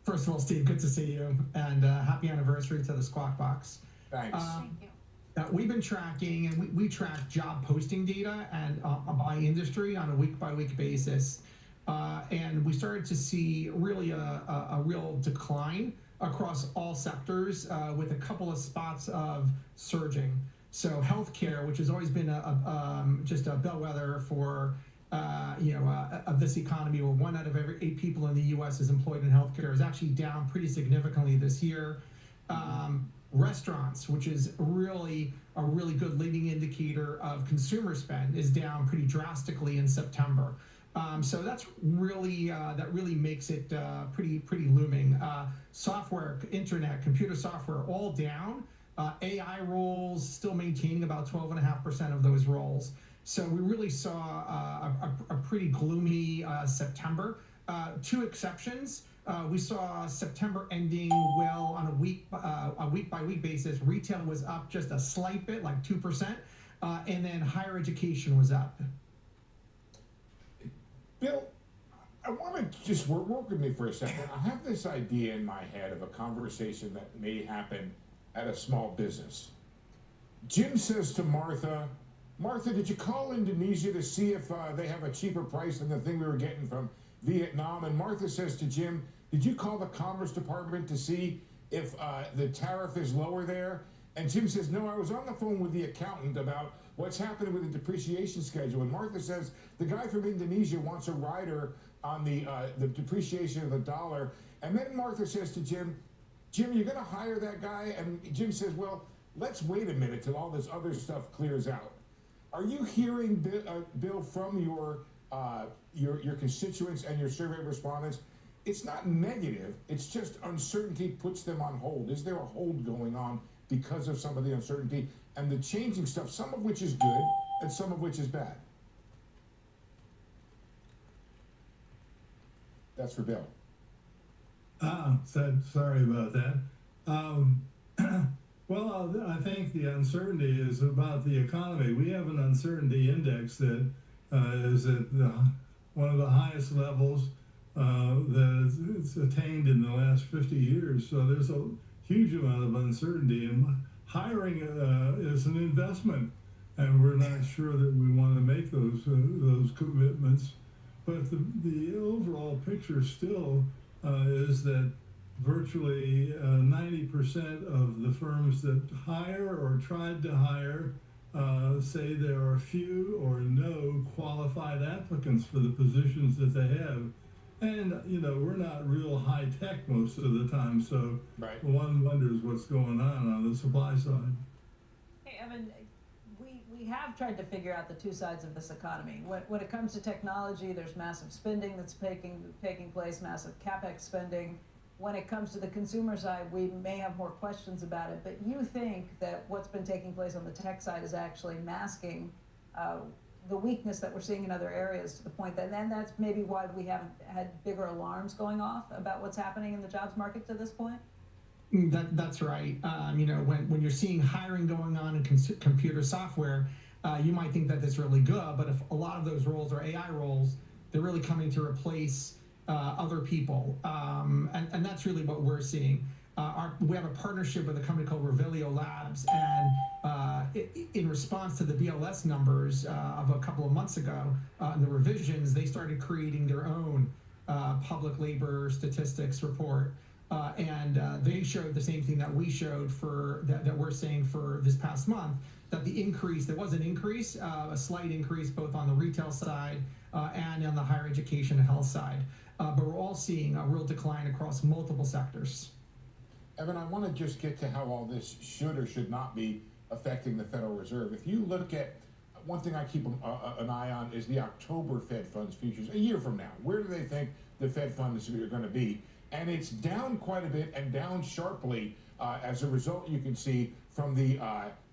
First of all, Steve, good to see you, and happy anniversary to the Squawk Box. Thanks. Thank you. We've been tracking, and we track job posting data and by industry on a week-by-week basis. And we started to see really a real decline across all sectors with a couple of spots of surging. So healthcare, which has always been just a bellwether for of this economy, where 1 out of every 8 people in the U.S. is employed in healthcare, is actually down pretty significantly this year. Restaurants, which is really a really good leading indicator of consumer spend, is down pretty drastically in September. So that's really that really makes it pretty looming. Software, internet, computer software, all down. AI roles still maintaining about 12.5% of those roles. So we really saw a pretty gloomy September. 2 exceptions. We saw September ending well on a week-by-week basis. Retail was up just a slight bit, like 2%, and then higher education was up. Bill, I want to just work with me for a second. I have this idea in my head of a conversation that may happen at a small business. Jim says to Martha, Martha, did you call Indonesia to see if they have a cheaper price than the thing we were getting from Vietnam? And Martha says to Jim, did you call the Commerce Department to see if the tariff is lower there? And Jim says, no, I was on the phone with the accountant about what's happening with the depreciation schedule. And Martha says, the guy from Indonesia wants a rider on the depreciation of the dollar. And then Martha says to Jim, Jim, you're going to hire that guy? And Jim says, well, let's wait a minute till all this other stuff clears out. Are you hearing, Bill, from your constituents and your survey respondents? It's not negative. It's just uncertainty puts them on hold. Is there a hold going on because of some of the uncertainty and the changing stuff, some of which is good and some of which is bad? That's for Bill. Sorry about that. Well, I think the uncertainty is about the economy. We have an uncertainty index that is at one of the highest levels that it's attained in the last 50 years. So there's a huge amount of uncertainty, and hiring is an investment, and we're not sure that we want to make those commitments. But the overall picture still is that virtually 90% of the firms that hire or tried to hire say there are few or no qualified applicants for the positions that they have. And, we're not real high tech most of the time, so right. One wonders what's going on the supply side. Hey, Evan, we have tried to figure out the 2 sides of this economy. When it comes to technology, there's massive spending that's taking place, massive CapEx spending. When it comes to the consumer side, we may have more questions about it, but you think that what's been taking place on the tech side is actually masking the weakness that we're seeing in other areas, to the point that then that's maybe why we haven't had bigger alarms going off about what's happening in the jobs market to this point? That's right. When you're seeing hiring going on in computer software, you might think that that's really good, but if a lot of those roles are AI roles, they're really coming to replace other people, and that's really what we're seeing. We have a partnership with a company called Revelio Labs, and in response to the BLS numbers of a couple of months ago, and the revisions, they started creating their own public labor statistics report. and they showed the same thing that we showed for that we're saying for this past month, that the increase, there was an increase, a slight increase both on the retail side and on the higher education and health side. But we're all seeing a real decline across multiple sectors. Evan, I want to just get to how all this should or should not be affecting the Federal Reserve. If you look at one thing I keep an eye on is the October Fed funds futures a year from now. Where do they think the Fed funds are going to be? And it's down quite a bit and down sharply as a result. You can see from the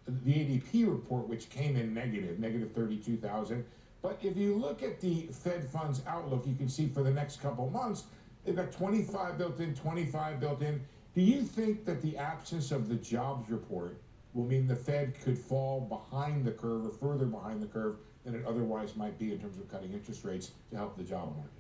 ADP report, which came in negative 32,000. But if you look at the Fed funds outlook, you can see for the next couple months, they've got 25 built in, 25 built in. Do you think that the absence of the jobs report will mean the Fed could fall behind the curve or further behind the curve than it otherwise might be in terms of cutting interest rates to help the job market?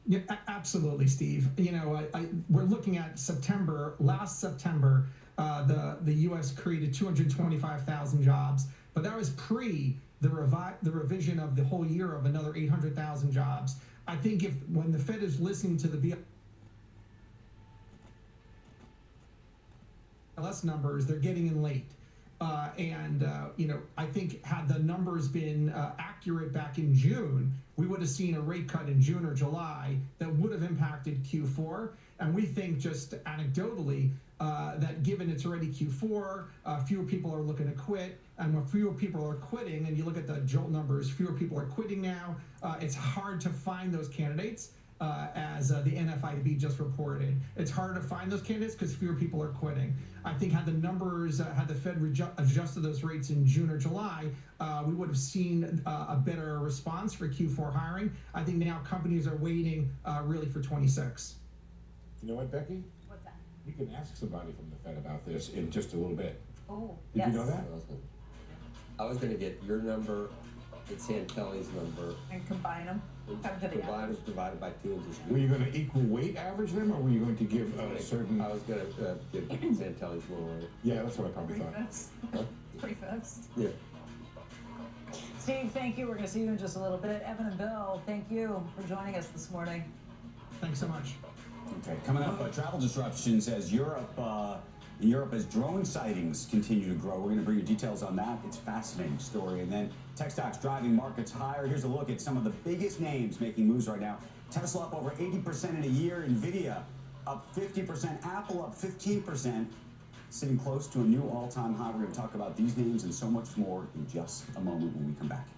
Yeah, absolutely, Steve. You know, we're looking at September. Last September, the U.S. created 225,000 jobs, but that was pre the revision of the whole year of another 800,000 jobs. I think when the Fed is listening to the BLS numbers, they're getting in late. You know, I think had the numbers been accurate back in June, we would have seen a rate cut in June or July that would have impacted Q4. And we think just anecdotally that given it's already Q4, fewer people are looking to quit. And when fewer people are quitting, and you look at the JOLT numbers, fewer people are quitting now. It's hard to find those candidates. As the NFIB just reported, it's harder to find those candidates because fewer people are quitting. I think had the numbers, had the Fed adjusted those rates in June or July, we would have seen a better response for Q4 hiring. I think now companies are waiting really for 26. You know what, Becky? What's that? You can ask somebody from the Fed about this in just a little bit. Oh, Did yes. you know that? I was going to get your number and Santelli's number. And combine them. Come to the Divided by 2 and just. Were you going to equal weight average them, or were you going to give a certain? I was going to give Santelli's more. Yeah, that's what I probably thought. 3/5. Huh? 3/5. Yeah. Steve, thank you. We're going to see you in just a little bit. Evan and Bill, thank you for joining us this morning. Thanks so much. Okay, coming up, travel disruptions as Europe, as drone sightings continue to grow. We're going to bring you details on that. It's a fascinating story. And then tech stocks driving markets higher. Here's a look at some of the biggest names making moves right now. Tesla up over 80% in a year. NVIDIA up 50%. Apple up 15%. Sitting close to a new all-time high. We're going to talk about these names and so much more in just a moment when we come back.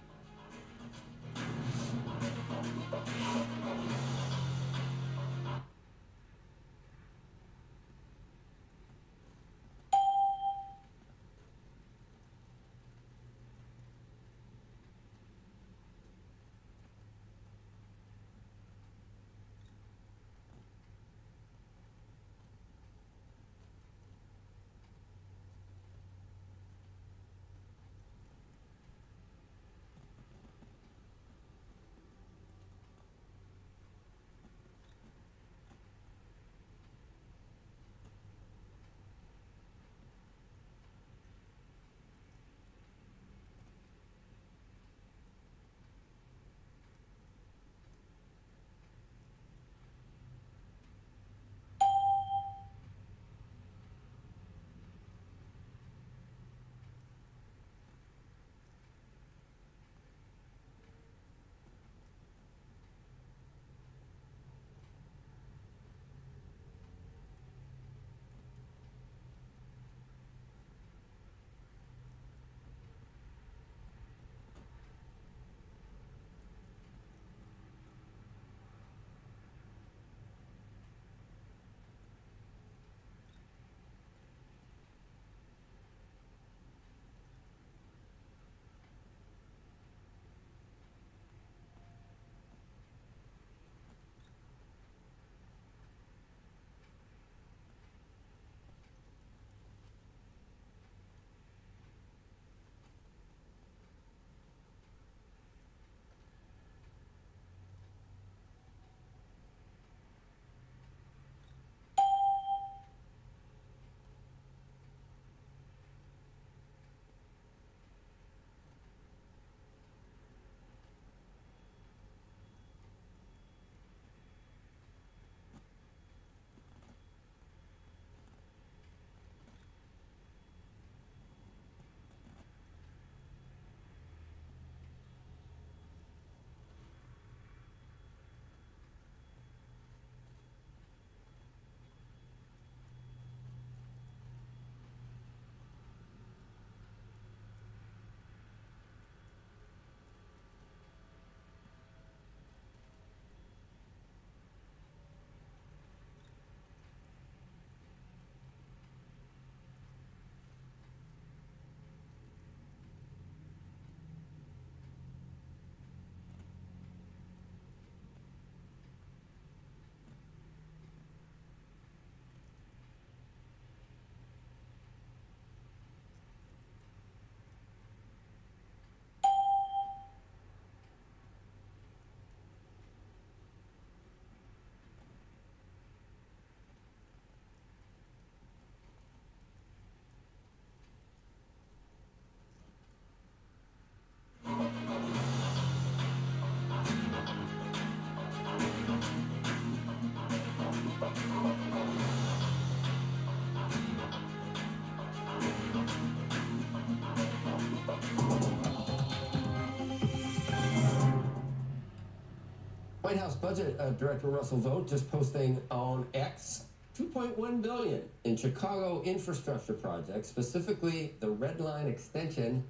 White House Budget Director Russell Vought just posting on X $2.1 billion in Chicago infrastructure projects, specifically the Red Line extension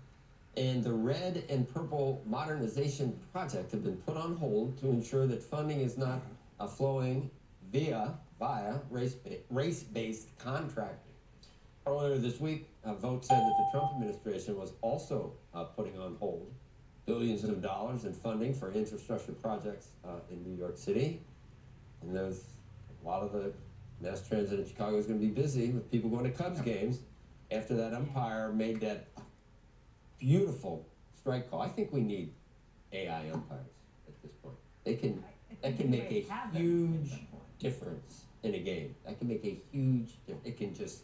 and the Red and Purple modernization project have been put on hold to ensure that funding is not flowing via race-based contracting. Earlier this week, Vought said that the Trump administration was also putting on hold billions of dollars in funding for infrastructure projects in New York City. And there's a lot of the mass transit in Chicago is going to be busy with people going to Cubs games after that umpire made that beautiful strike call. I think we need AI umpires at this point. That can make a huge difference in a game. That can make a huge difference. It can just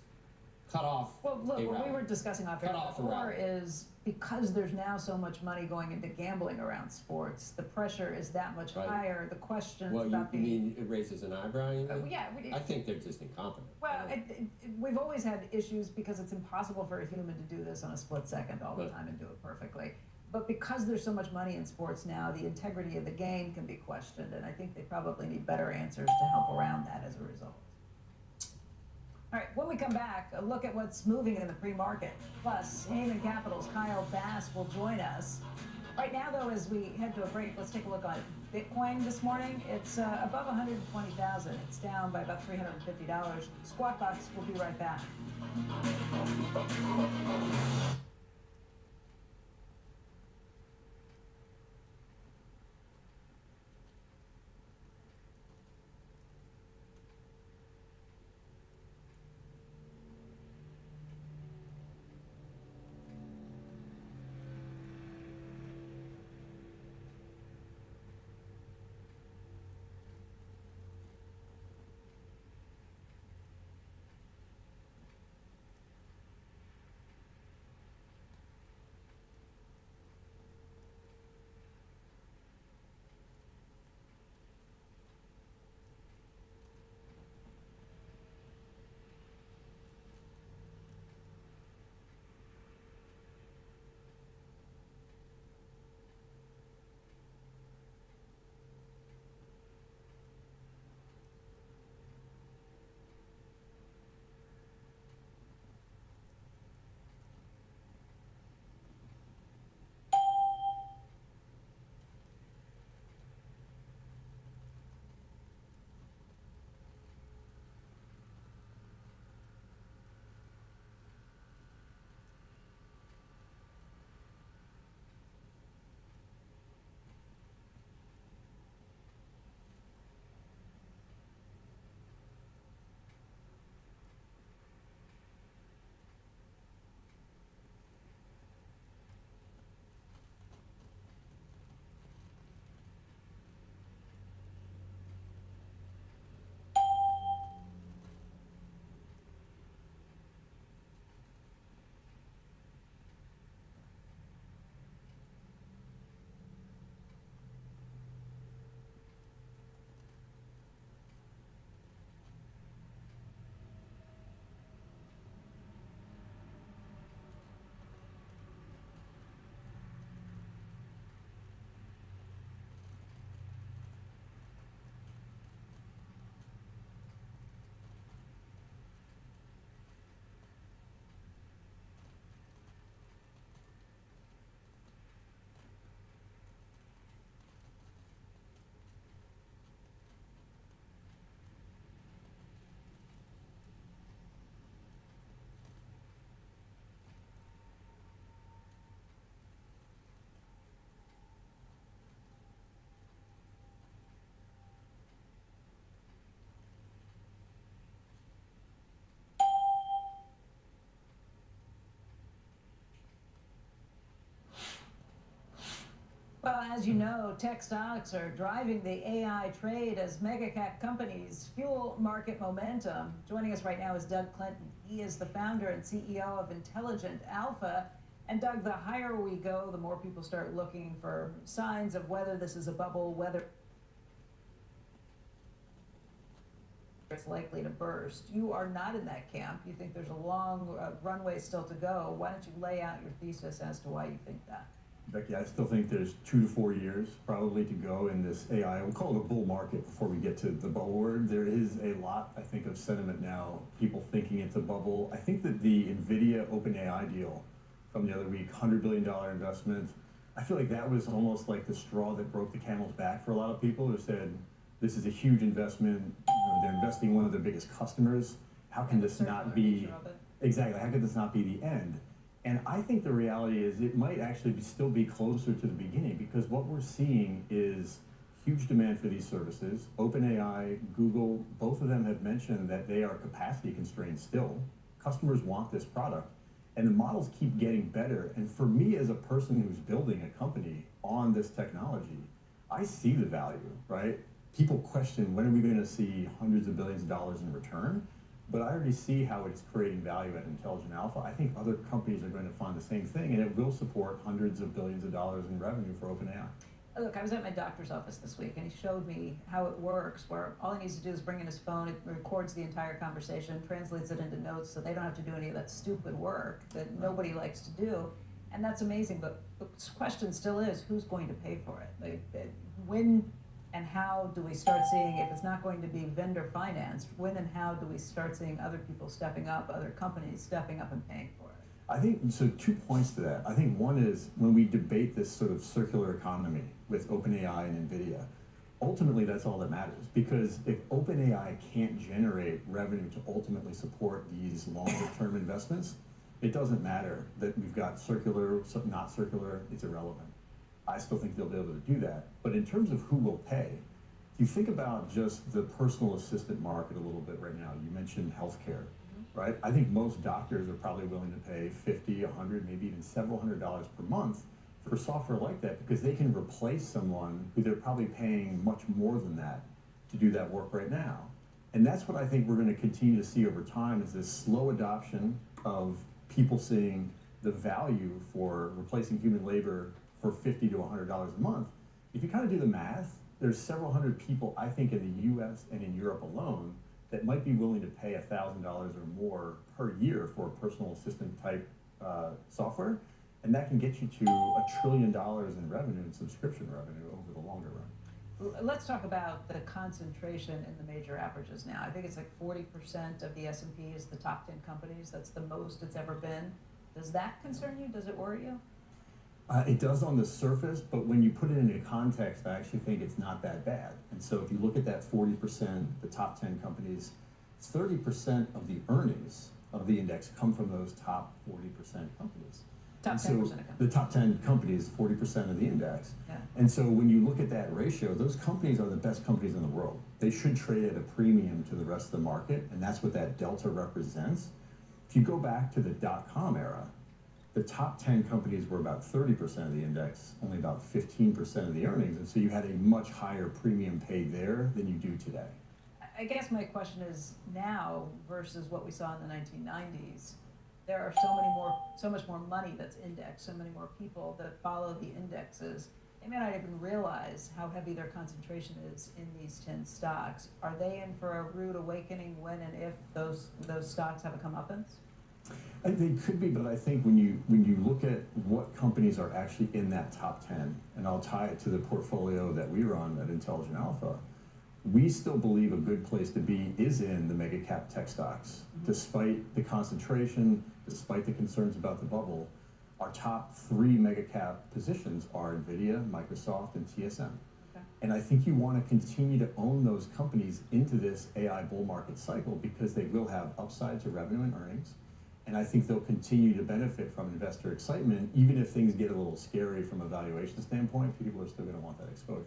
cut off. Well, look, what we were discussing off air before is because there's now so much money going into gambling around sports, the pressure is that much higher. The questions about you mean it raises an eyebrow? Yeah. I think they're just incompetent. Well, we've always had issues because it's impossible for a human to do this on a split second all the time and do it perfectly. But because there's so much money in sports now, the integrity of the game can be questioned, and I think they probably need better answers to help around that as a result. All right, when we come back, a look at what's moving in the pre-market. Plus, Heyman Capital's Kyle Bass will join us. Right now, though, as we head to a break, let's take a look on Bitcoin this morning. It's above 120,000. It's down by about $350. Squawk Box will be right back. Well, as you know, tech stocks are driving the AI trade as mega cap companies fuel market momentum. Joining us right now is Doug Clinton. He is the founder and CEO of Intelligent Alpha. And Doug, the higher we go, the more people start looking for signs of whether this is a bubble, whether it's likely to burst. You are not in that camp. You think there's a long runway still to go. Why don't you lay out your thesis as to why you think that? Becky, I still think there's 2 to 4 years probably to go in this AI. We'll call it a bull market before we get to the bubble word. There is a lot, I think, of sentiment now, people thinking it's a bubble. I think that the NVIDIA OpenAI deal from the other week, $100 billion investment, I feel like that was almost like the straw that broke the camel's back for a lot of people who said, this is a huge investment. They're investing in one of their biggest customers. How can this not be, exactly, how could this not be the end? And I think the reality is it might actually still be closer to the beginning, because what we're seeing is huge demand for these services. OpenAI, Google, both of them have mentioned that they are capacity constrained still. Customers want this product, and the models keep getting better. And for me, as a person who's building a company on this technology, I see the value, right? People question, when are we going to see hundreds of billions of dollars in return? But I already see how it's creating value at Intelligent Alpha. I think other companies are going to find the same thing, and it will support hundreds of billions of dollars in revenue for OpenAI. Look, I was at my doctor's office this week, and he showed me how it works, where all he needs to do is bring in his phone, it records the entire conversation, translates it into notes, so they don't have to do any of that stupid work that nobody likes to do. And that's amazing, but the question still is, who's going to pay for it? Like, when and how do we start seeing, if it's not going to be vendor financed, when and how do we start seeing other people stepping up, other companies stepping up and paying for it? I think, so 2 points to that. I think one is when we debate this sort of circular economy with OpenAI and NVIDIA, ultimately that's all that matters. Because if OpenAI can't generate revenue to ultimately support these longer term investments, it doesn't matter that we've got circular, not circular, it's irrelevant. I still think they'll be able to do that. But in terms of who will pay, if you think about just the personal assistant market a little bit right now, you mentioned healthcare, right? I think most doctors are probably willing to pay $50, $100, maybe even several $100s per month for software like that, because they can replace someone who they're probably paying much more than that to do that work right now. And that's what I think we're going to continue to see over time, is this slow adoption of people seeing the value for replacing human labor for $50 to $100 a month. If you kind of do the math, there's several hundred people, I think, in the US and in Europe alone that might be willing to pay $1,000 or more per year for a personal assistant type software. And that can get you to $1 trillion in revenue and subscription revenue over the longer run. Let's talk about the concentration in the major averages now. I think it's like 40% of the S&P is the top 10 companies. That's the most it's ever been. Does that concern you? Does it worry you? It does on the surface, but when you put it into context, I actually think it's not that bad. And so if you look at that 40%, the top 10 companies, 30% of the earnings of the index come from those top 40% companies. Top 10% so of companies. The top 10 companies, 40% of the index. Yeah. And so when you look at that ratio, those companies are the best companies in the world. They should trade at a premium to the rest of the market, and that's what that delta represents. If you go back to the dot-com era, the top 10 companies were about 30% of the index, only about 15% of the earnings, and so you had a much higher premium paid there than you do today. I guess my question is, now versus what we saw in the 1990s, there are so much more money that's indexed, so many more people that follow the indexes. They may not even realize how heavy their concentration is in these 10 stocks. Are they in for a rude awakening when and if those stocks have a comeuppance? They could be, but I think when you look at what companies are actually in that top 10, and I'll tie it to the portfolio that we run at Intelligent Alpha, we still believe a good place to be is in the mega cap tech stocks. Despite the concentration, despite the concerns about the bubble, our top 3 mega cap positions are NVIDIA, Microsoft, and TSM. Okay. And I think you want to continue to own those companies into this AI bull market cycle, because they will have upside to revenue and earnings. And I think they'll continue to benefit from investor excitement, even if things get a little scary from a valuation standpoint. People are still going to want that exposure.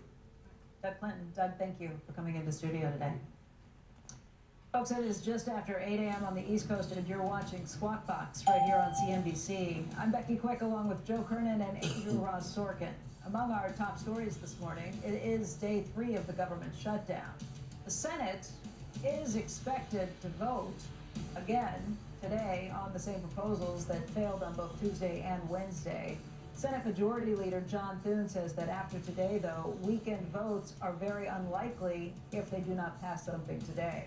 Doug Clinton. Doug, thank you for coming into studio today. Folks, it is just after 8 a.m. on the East Coast, and you're watching Squawk Box right here on CNBC. I'm Becky Quick, along with Joe Kernan and Andrew Ross Sorkin. Among our top stories this morning, it is day 3 of the government shutdown. The Senate is expected to vote again today on the same proposals that failed on both Tuesday and Wednesday. Senate Majority Leader John Thune says that after today, though, weekend votes are very unlikely if they do not pass something today.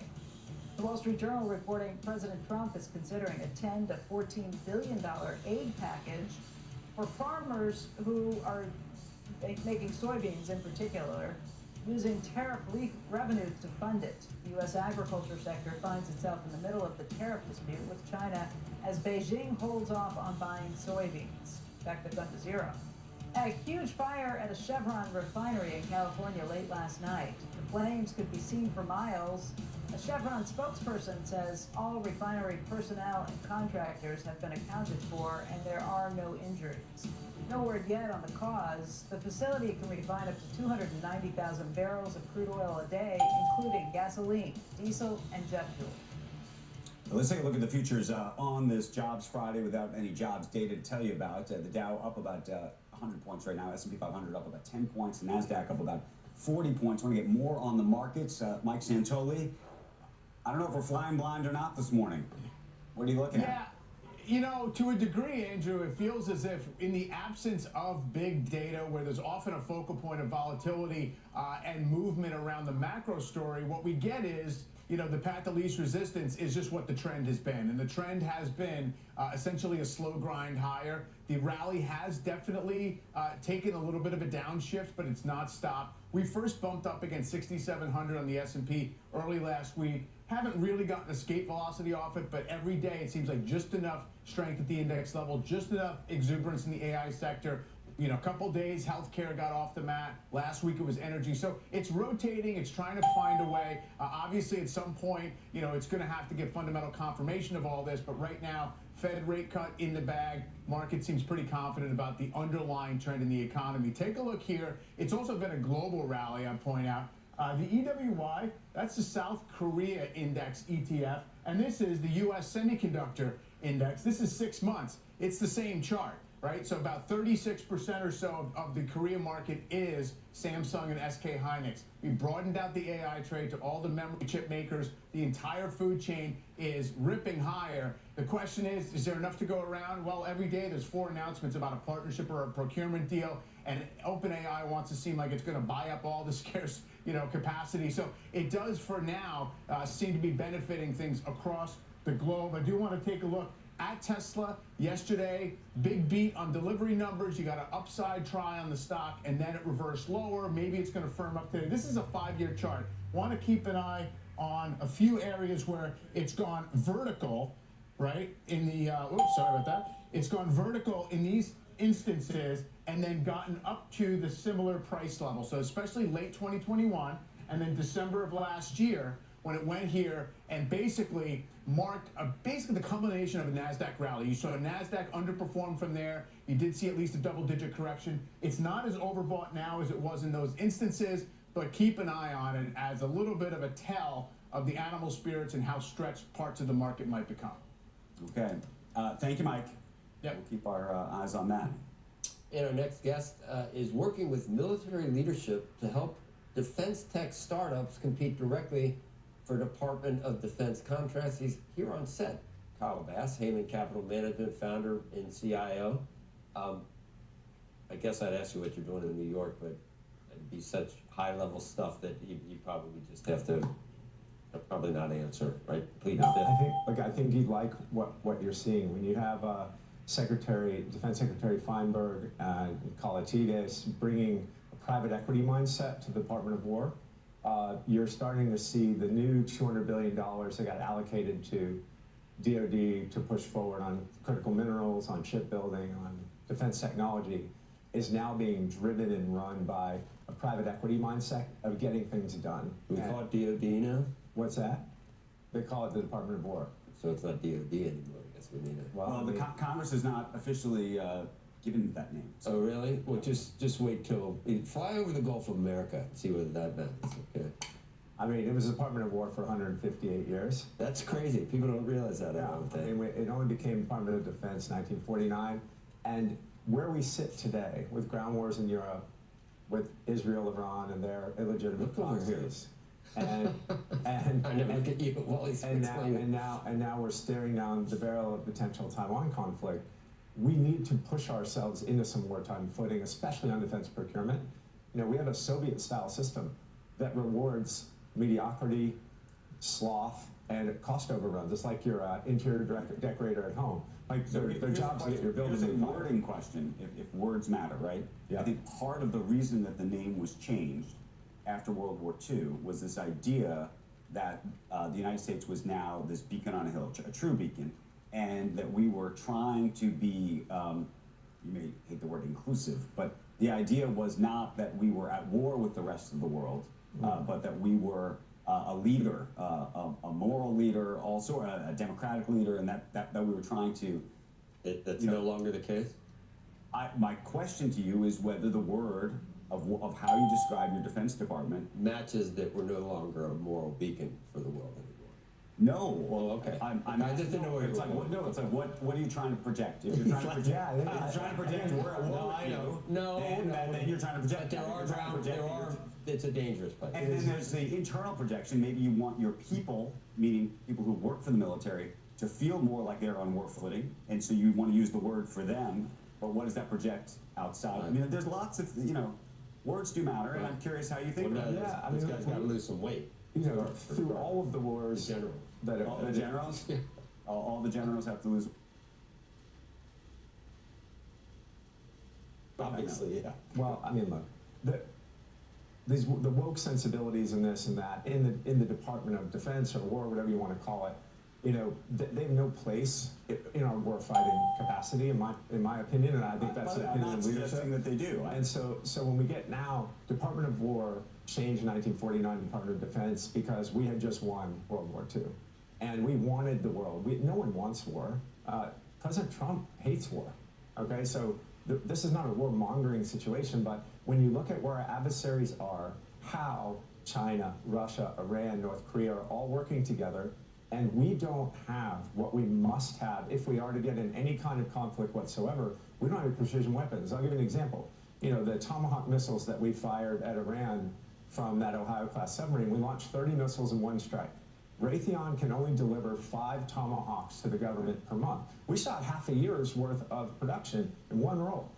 The Wall Street Journal reporting President Trump is considering a $10 to $14 billion aid package For farmers who are making soybeans in particular, using tariff revenue to fund it. The U.S. agriculture sector finds itself in the middle of the tariff dispute with China as Beijing holds off on buying soybeans. In fact, they've gone to zero. A huge fire at a Chevron refinery in California late last night. The flames could be seen for miles. A Chevron spokesperson says all refinery personnel and contractors have been accounted for and there are no injuries. No word yet on the cause. The facility can refine up to 290,000 barrels of crude oil a day, including gasoline, diesel, and jet fuel. Well, let's take a look at the futures on this Jobs Friday without any jobs data to tell you about. The Dow up about 100 points right now. S&P 500 up about 10 points. The NASDAQ up about 40 points. Want to get more on the markets? Mike Santoli, I don't know if we're flying blind or not this morning. What are you looking at? You know, to a degree, Andrew, it feels as if in the absence of big data, where there's often a focal point of volatility and movement around the macro story, what we get is, you know, the path of least resistance is just what the trend has been. And the trend has been essentially a slow grind higher. The rally has definitely taken a little bit of a downshift, but it's not stopped. We first bumped up against 6,700 on the S&P early last week. Haven't really gotten escape velocity off it, but every day it seems like just enough strength at the index level, just enough exuberance in the AI sector. You know, a couple days, healthcare got off the mat. Last week it was energy. So it's rotating. It's trying to find a way. Obviously, at some point, you know, it's going to have to get fundamental confirmation of all this. But right now, Fed rate cut in the bag. Market seems pretty confident about the underlying trend in the economy. Take a look here. It's also been a global rally, I point out. The EWY, that's the South Korea Index ETF, and this is the U.S. Semiconductor Index. This is 6 months. It's the same chart, right? So about 36% or so of the Korea market is Samsung and SK Hynix. We broadened out the AI trade to all the memory chip makers. The entire food chain is ripping higher. The question is there enough to go around? Well, every day there's 4 announcements about a partnership or a procurement deal, and OpenAI wants to seem like it's going to buy up all the scarce, you know, capacity. So it does, for now, seem to be benefiting things across the globe. I do want to take a look at Tesla yesterday. Big beat on delivery numbers. You got an upside try on the stock, and then it reversed lower. Maybe it's going to firm up today. This is a 5-year chart. Want to keep an eye on a few areas where it's gone vertical, right? In the, oops, sorry about that. It's gone vertical in these instances and then gotten up to the similar price level. So especially late 2021 and then December of last year, when it went here and basically marked basically the culmination of a NASDAQ rally. You saw NASDAQ underperform from there. You did see at least a double-digit correction. It's not as overbought now as it was in those instances, but keep an eye on it as a little bit of a tell of the animal spirits and how stretched parts of the market might become. Okay. Thank you, Mike. Yep. We'll keep our eyes on that. And our next guest is working with military leadership to help defense tech startups compete directly for Department of Defense contracts. He's here on set. Kyle Bass, Heyman Capital Management, founder and CIO. I guess I'd ask you what you're doing in New York, but it'd be such high-level stuff that you probably just have to probably not answer, right? Plead the fifth. I think you'd like what you're seeing when you have Defense Secretary Feinberg and Colatides bringing a private equity mindset to the Department of War. You're starting to see the new $200 billion that got allocated to DoD to push forward on critical minerals, on shipbuilding, on defense technology is now being driven and run by a private equity mindset of getting things done. We call it DoD now? What's that? They call it the Department of War. So it's not DoD anymore, I guess we need it. Well, the Congress has not officially given that name. So. Oh, really? Well, just wait till fly over the Gulf of America and see whether that matters. Okay. I mean, it was the Department of War for 158 years. That's crazy. People don't realize that. Yeah, I don't think. I mean, it only became Department of Defense 1949, and where we sit today with ground wars in Europe, with Israel, Iran, and their illegitimate proxies, and I never look at you while he's and now we're staring down the barrel of potential Taiwan conflict. We need to push ourselves into some wartime footing, especially on defense procurement. You know, we have a Soviet-style system that rewards mediocrity, sloth, and cost overruns. It's like your interior decorator at home. Like their jobs get your building. Here's a wording question, if words matter, right? Yeah. I think part of the reason that the name was changed after World War II was this idea that the United States was now this beacon on a hill, a true beacon, and that we were trying to be, you may hate the word inclusive, but the idea was not that we were at war with the rest of the world, but that we were a leader, a moral leader, also a democratic leader, and that we were trying to... That's no longer the case? My question to you is whether the word of how you describe your Defense Department matches that we're no longer a moral beacon for the world anymore. No. Well, okay. I just didn't know where it's like. It's like what are you trying to project? If you're trying to project, if you're trying to project we're at war with you, then you're trying to project. But it's a dangerous place. And then there's the internal projection. Maybe you want your people, meaning people who work for the military, to feel more like they're on war footing, and so you want to use the word for them. But what does that project outside? I mean, there's lots of words do matter, and I'm curious how you think about it. Yeah, this guy's got to lose some weight. Through all of the wars, all the generals, all the generals have to lose. Obviously, yeah. Well, I mean, look, the woke sensibilities and this and that in the Department of Defense or War, whatever you want to call it, they have no place in our warfighting capacity, in my opinion, and I think that's the opinion of leadership. That they do. And so when we get now, Department of War changed in 1949 Department of Defense because we had just won World War II, and we wanted the world. No one wants war. President Trump hates war. Okay, so this is not a warmongering situation, but when you look at where our adversaries are, how China, Russia, Iran, North Korea are all working together, and we don't have what we must have if we are to get in any kind of conflict whatsoever. We don't have precision weapons. I'll give you an example. The Tomahawk missiles that we fired at Iran from that Ohio-class submarine, we launched 30 missiles in one strike. Raytheon can only deliver 5 Tomahawks to the government per month. We shot half a year's worth of production in one roll.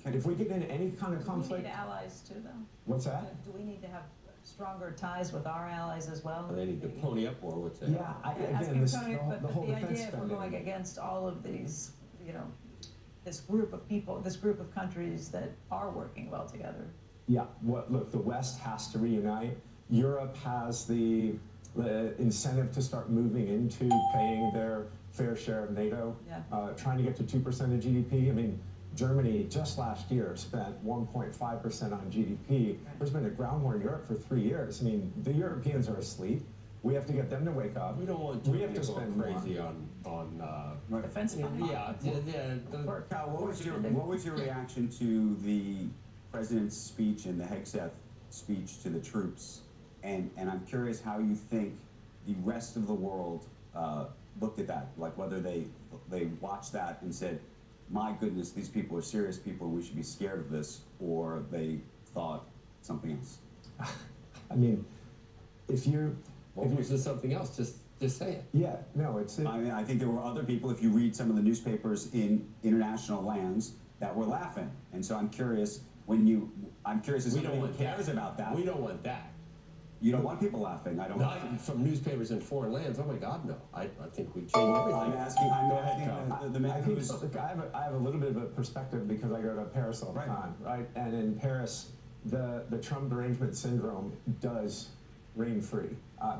If we get into any kind of conflict... Do we need allies too, though? What's that? Do we need to have stronger ties with our allies as well? They need to pony up more with that. Yeah, the whole idea if we're going against all of these, this group of people, this group of countries that are working well together. Yeah, look, the West has to reunite. Europe has the incentive to start moving into paying their fair share of NATO, trying to get to 2% of GDP. I mean, Germany just last year spent 1.5% on GDP. There's been a ground war in Europe for 3 years. I mean, the Europeans are asleep. We have to get them to wake up. We don't want we have to spend crazy on defense funding. Kyle, what was your reaction to the president's speech and the Hegseth speech to the troops? And I'm curious how you think the rest of the world looked at that, like whether they watched that and said, my goodness, these people are serious people, we should be scared of this, or they thought something else. I mean, if was this something else? Just say it. Yeah, no, it's. I mean, I think there were other people. If you read some of the newspapers in international lands, that were laughing, and so I'm curious as somebody who cares about that. We don't want that. You don't want people laughing. I don't. Not from newspapers in foreign lands. Oh my God, no! I think we change everything. I'm asking the man who's. I have a little bit of a perspective because I go to Paris all the time, right? And in Paris, the Trump derangement syndrome does reign free.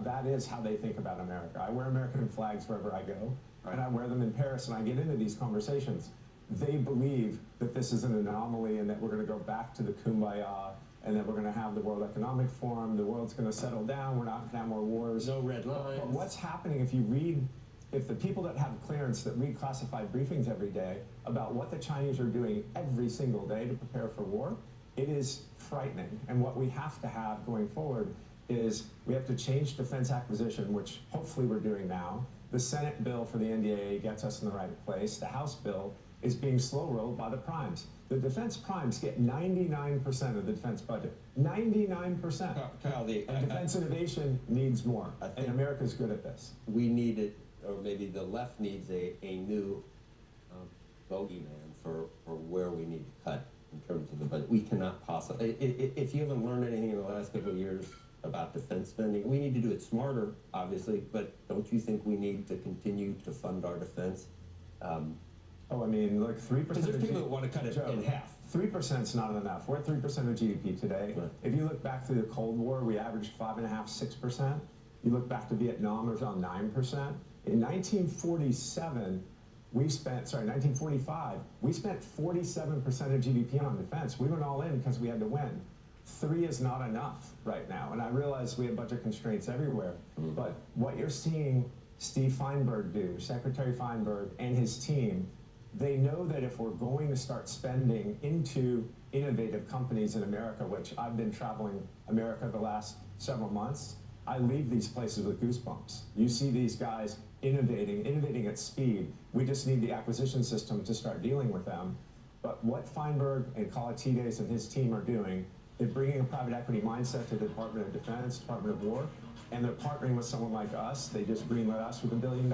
That is how they think about America. I wear American flags wherever I go, and I wear them in Paris, and I get into these conversations. They believe that this is an anomaly and that we're going to go back to the kumbaya and that we're going to have the World Economic Forum, the world's going to settle down, we're not going to have more wars. No red lines. But what's happening if the people that have clearance that read classified briefings every day about what the Chinese are doing every single day to prepare for war, it is frightening. And what we have to have going forward is we have to change defense acquisition, which hopefully we're doing now. The Senate bill for the NDAA gets us in the right place. The House bill is being slow-rolled by the primes. The defense primes get 99% of the defense budget. 99%. Kyle, and defense innovation needs more. And America's good at this. We need it, or maybe the left needs a new bogeyman for where we need to cut in terms of the budget. We cannot possibly, if you haven't learned anything in the last couple of years about about defense spending. We need to do it smarter, obviously, but don't you think we need to continue to fund our defense? Oh, I mean, look, 3%. Because there's people that want to cut it in half. 3% is not enough. We're at 3% of GDP today. Right. If you look back through the Cold War, we averaged 5.5%, 6%. You look back to Vietnam, it was around 9%. In 1947, 1945, we spent 47% of GDP on defense. We went all in because we had to win. 3 is not enough right now. And I realize we have budget constraints everywhere, but what you're seeing Steve Feinberg do, Secretary Feinberg and his team, they know that if we're going to start spending into innovative companies in America, which I've been traveling America the last several months, I leave these places with goosebumps. You see these guys innovating at speed. We just need the acquisition system to start dealing with them. But what Feinberg and Colatides and his team are doing, they're bringing a private equity mindset to the Department of Defense, Department of War, and they're partnering with someone like us. They just greenlit us with $1 billion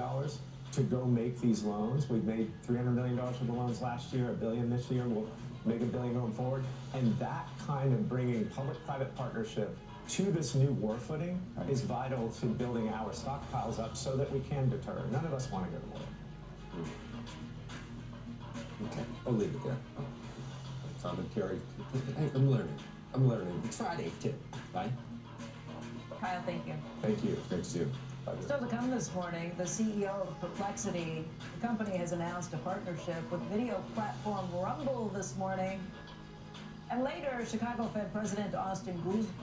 to go make these loans. We've made $300 million for the loans last year, $1 billion this year. We'll make $1 billion going forward. And that kind of bringing public-private partnership to this new war footing is vital to building our stockpiles up so that we can deter. None of us want to go to war. Okay, I'll leave it there. Commentary. I'm learning. It's Friday, too. Bye. Kyle, thank you. Thank you. Great to see you. Still to come this morning, the CEO of Perplexity, the company has announced a partnership with video platform Rumble this morning. And later, Chicago Fed President Austin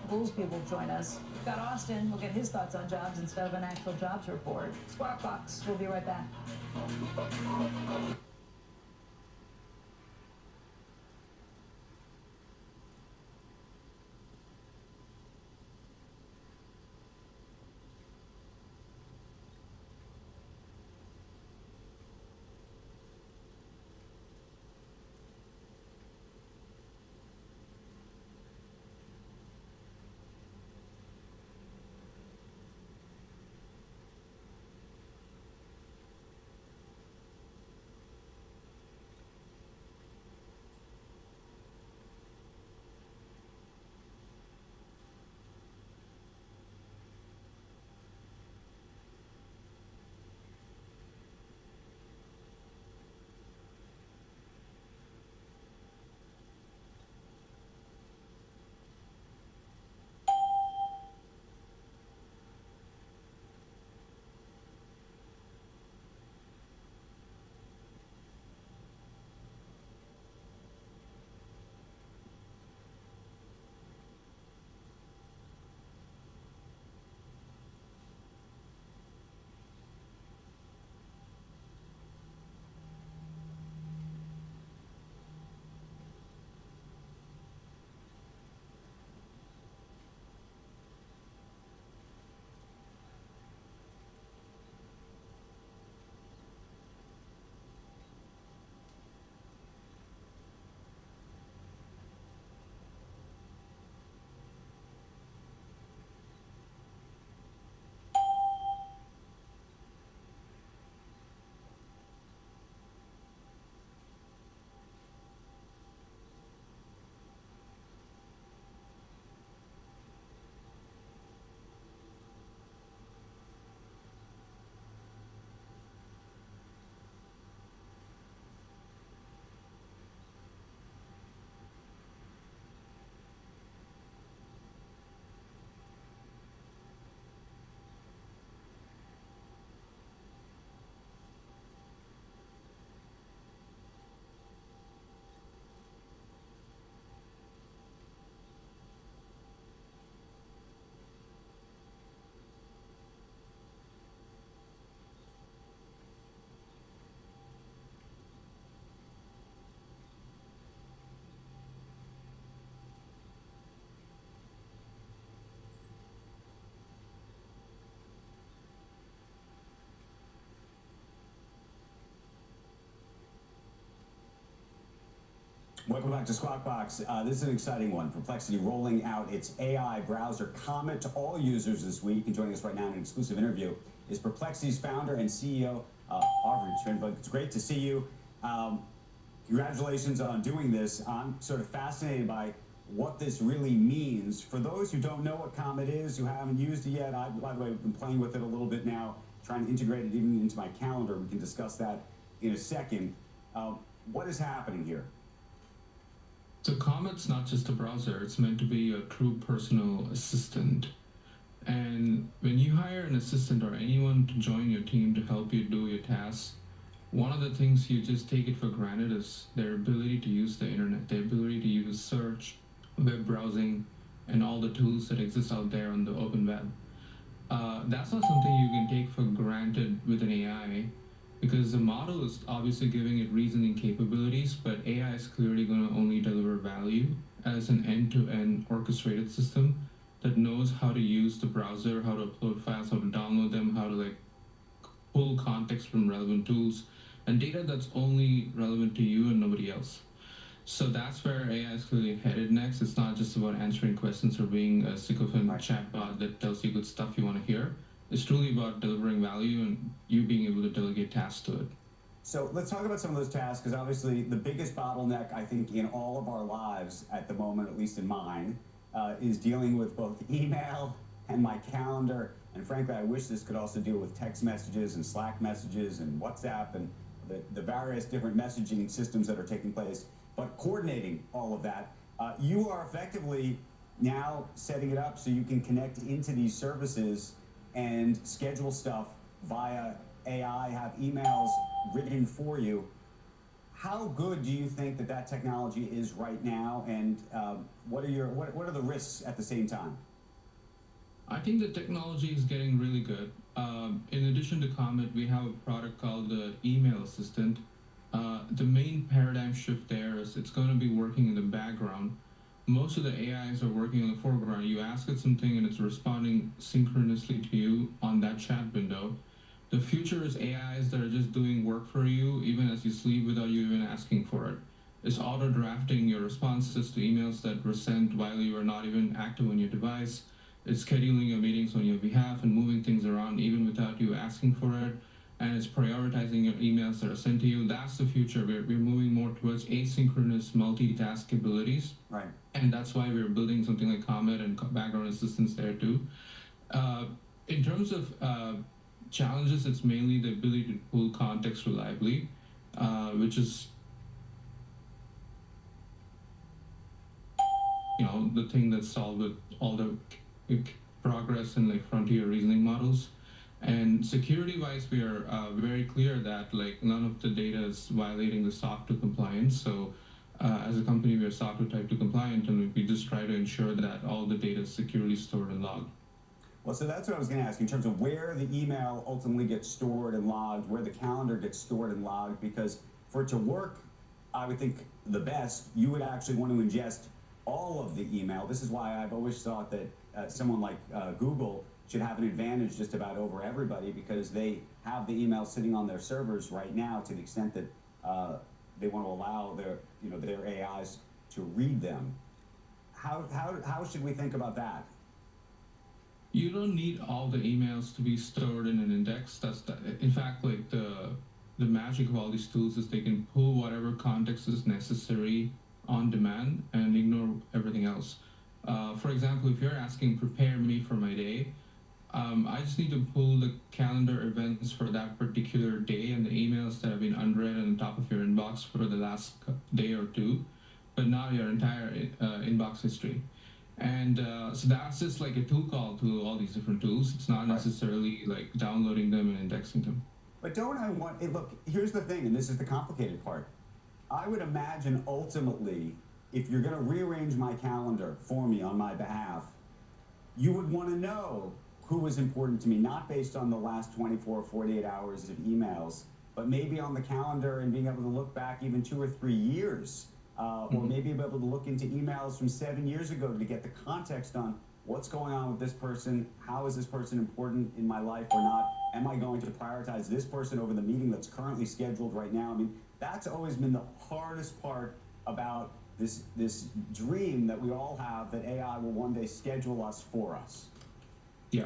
Goolsbee will join us. We've got Austin. We'll get his thoughts on jobs instead of an actual jobs report. Squawk Box. We'll be right back. Welcome back to Squawk Box. This is an exciting one. Perplexity rolling out its AI browser Comet to all users this week. And joining us right now in an exclusive interview is Perplexity's founder and CEO, Aubrey Trinbug. It's great to see you. Congratulations on doing this. I'm sort of fascinated by what this really means. For those who don't know what Comet is, who haven't used it yet, I, by the way, I've been playing with it a little bit now, trying to integrate it even into my calendar. We can discuss that in a second. What is happening here? So Comet's not just a browser, it's meant to be a true personal assistant. And when you hire an assistant or anyone to join your team to help you do your tasks, one of the things you just take it for granted is their ability to use the internet, their ability to use search, web browsing, and all the tools that exist out there on the open web. That's not something you can take for granted with an AI, because the model is obviously giving it reasoning capabilities, but AI is clearly going to only deliver value as an end-to-end orchestrated system that knows how to use the browser, how to upload files, how to download them, how to like pull context from relevant tools, and data that's only relevant to you and nobody else. So that's where AI is clearly headed next. It's not just about answering questions or being a sycophant chatbot that tells you good stuff you want to hear. It's truly about delivering value and you being able to delegate tasks to it. So let's talk about some of those tasks, because obviously the biggest bottleneck, I think, in all of our lives at the moment, at least in mine, is dealing with both email and my calendar. And frankly, I wish this could also deal with text messages and Slack messages and WhatsApp and the various different messaging systems that are taking place. But coordinating all of that, you are effectively now setting it up so you can connect into these services and schedule stuff via AI, have emails written for you. How good do you think that that technology is right now, and what are the risks at the same time? I think the technology is getting really good. In addition to Comet, we have a product called the Email Assistant. The main paradigm shift there is it's going to be working in the background. Most of the AIs are working in the foreground. You ask it something and it's responding synchronously to you on that chat window. The future is AIs that are just doing work for you even as you sleep without you even asking for it. It's auto-drafting your responses to emails that were sent while you were not even active on your device. It's scheduling your meetings on your behalf and moving things around even without you asking for it. And it's prioritizing your emails that are sent to you. That's the future. We're moving more towards asynchronous multitask abilities. Right. And that's why we're building something like Comet and background assistance there too. In terms of challenges, it's mainly the ability to pull context reliably, which is, the thing that's solved with all the progress in like frontier reasoning models. And security-wise, we are very clear that like none of the data is violating the SOC 2 compliance. So as a company, we are SOC 2 Type 2 compliant, and we just try to ensure that all the data is securely stored and logged. Well, so that's what I was going to ask in terms of where the email ultimately gets stored and logged, where the calendar gets stored and logged, because for it to work, I would think the best, you would actually want to ingest all of the email. This is why I've always thought that someone like Google should have an advantage just about over everybody, because they have the email sitting on their servers right now to the extent that they want to allow their AIs to read them. How should we think about that? You don't need all the emails to be stored in an index. In fact, like the magic of all these tools is they can pull whatever context is necessary on demand and ignore everything else. For example, if you're asking prepare me for my day, I just need to pull the calendar events for that particular day and the emails that have been unread on the top of your inbox for the last day or two, but not your entire inbox history. And so that's just like a tool call to all these different tools. It's not necessarily like downloading them and indexing them. But don't I want it? Look, here's the thing, and this is the complicated part. I would imagine ultimately, if you're going to rearrange my calendar for me on my behalf, you would want to know who was important to me, not based on the last 24 or 48 hours of emails, but maybe on the calendar and being able to look back even 2 or 3 years, or maybe be able to look into emails from 7 years ago to get the context on what's going on with this person, how is this person important in my life or not, am I going to prioritize this person over the meeting that's currently scheduled right now? I mean, that's always been the hardest part about this dream that we all have, that AI will one day schedule us for us. Yeah,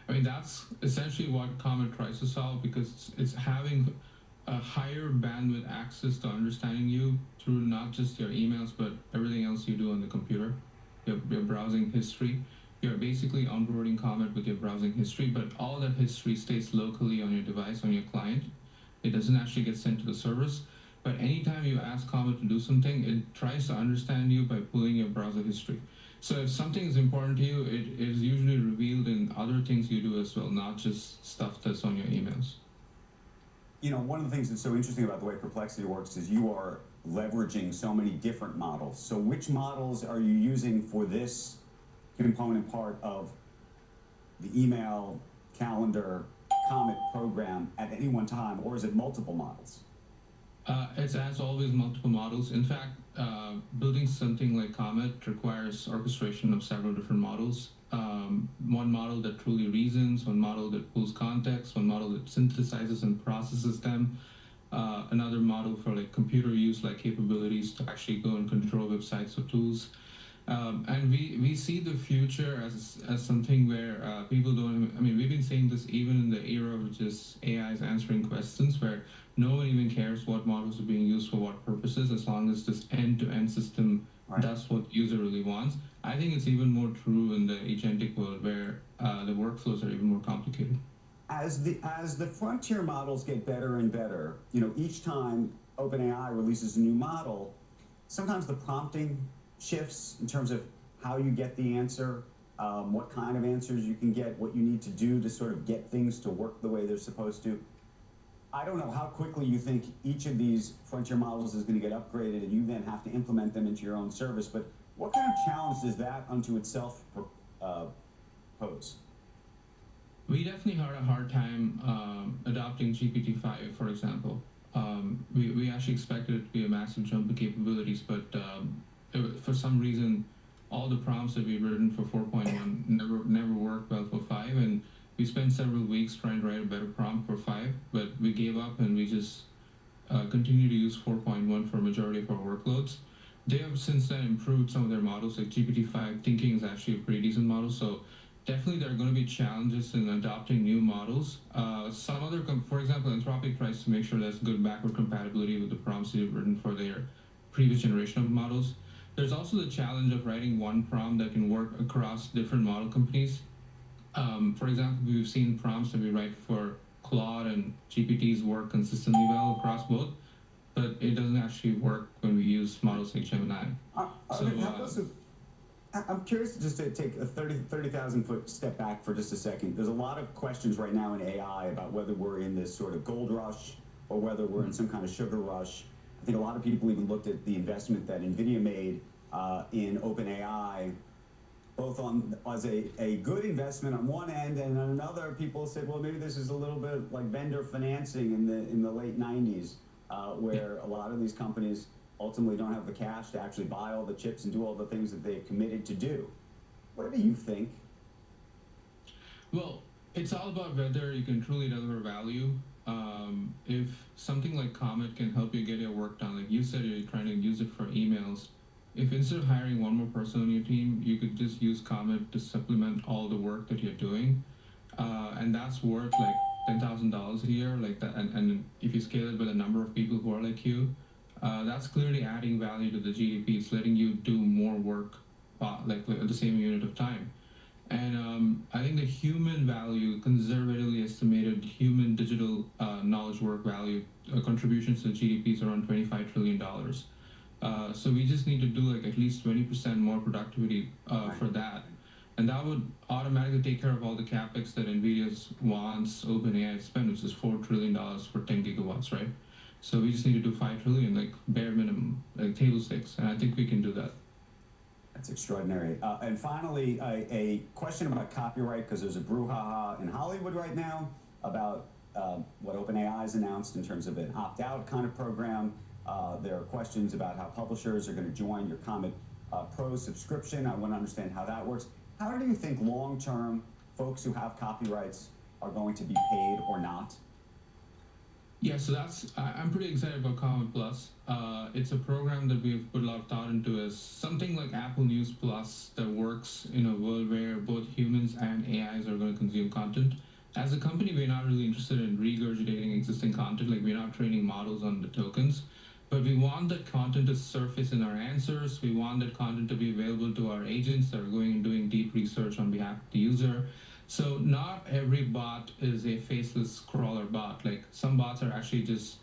I mean, that's essentially what Comet tries to solve, because it's having a higher bandwidth access to understanding you through not just your emails, but everything else you do on the computer, your browsing history. You're basically onboarding Comet with your browsing history, but all that history stays locally on your device, on your client. It doesn't actually get sent to the servers. But anytime you ask Comet to do something, it tries to understand you by pulling your browser history. So if something is important to you, it is usually revealed in other things you do as well, not just stuff that's on your emails. You know, one of the things that's so interesting about the way Perplexity works is you are leveraging so many different models. So which models are you using for this component part of the email, calendar, Comet program at any one time, or is it multiple models? It's as always multiple models. In fact, building something like Comet requires orchestration of several different models. One model that truly reasons, one model that pulls context, one model that synthesizes and processes them, another model for like computer use, like capabilities to actually go and control websites or tools. And we see the future as something where people don't, I mean, we've been saying this even in the era of just AIs answering questions, where no one even cares what models are being used for what purposes, as long as this end-to-end system does what the user really wants. I think it's even more true in the agentic world, where the workflows are even more complicated. As the frontier models get better and better, you know, each time OpenAI releases a new model, sometimes the prompting shifts in terms of how you get the answer, what kind of answers you can get, what you need to do to sort of get things to work the way they're supposed to. I don't know how quickly you think each of these frontier models is going to get upgraded and you then have to implement them into your own service, but what kind of challenge does that unto itself pose? We definitely had a hard time adopting GPT-5, for example. We actually expected it to be a massive jump in capabilities, but for some reason, all the prompts that we've written for 4.1 never worked well for 5, and we spent several weeks trying to write a better prompt for 5, but we gave up and we just continue to use 4.1 for a majority of our workloads. They have since then improved some of their models, like GPT-5 thinking is actually a pretty decent model, so definitely there are going to be challenges in adopting new models. Some other, for example, Anthropic tries to make sure there's good backward compatibility with the prompts they've written for their previous generation of models. There's also the challenge of writing one prompt that can work across different model companies. For example, we've seen prompts that we write for Claude and GPTs work consistently well across both, but it doesn't actually work when we use models like Gemini. I'm curious just to take a 30,000 foot step back for just a second. There's a lot of questions right now in AI about whether we're in this sort of gold rush or whether we're in some kind of sugar rush. I think a lot of people even looked at the investment that NVIDIA made in OpenAI, both as a good investment on one end, and on another, people said, well, maybe this is a little bit like vendor financing in the late 90s, where a lot of these companies ultimately don't have the cash to actually buy all the chips and do all the things that they've committed to do. What do you think? Well, it's all about whether you can truly deliver value. If something like Comet can help you get your work done, like you said, you're trying to use it for emails. If instead of hiring one more person on your team, you could just use Comet to supplement all the work that you're doing, and that's worth like $10,000 a year, like that. And if you scale it by the number of people who are like you, that's clearly adding value to the GDP. It's letting you do more work, like at the same unit of time. And I think the human value, conservatively estimated human digital knowledge work value contributions to the GDP is around $25 trillion. So we just need to do like at least 20% more productivity for that. And that would automatically take care of all the capex that NVIDIA wants OpenAI to spend, which is $4 trillion for 10 gigawatts, right? So we just need to do 5 trillion, like bare minimum, like table stakes, and I think we can do that. That's extraordinary. And finally, a question about copyright, because there's a brouhaha in Hollywood right now about what OpenAI has announced in terms of an opt-out kind of program. There are questions about how publishers are going to join your Comet Pro subscription. I want to understand how that works. How do you think long-term folks who have copyrights are going to be paid or not? Yeah, so I'm pretty excited about Comet Plus. It's a program that we've put a lot of thought into as something like Apple News Plus that works in a world where both humans and AIs are going to consume content. As a company, we're not really interested in regurgitating existing content. Like, we're not training models on the tokens, but we want that content to surface in our answers. We want that content to be available to our agents that are going and doing deep research on behalf of the user. So not every bot is a faceless crawler bot. Like, some bots are actually just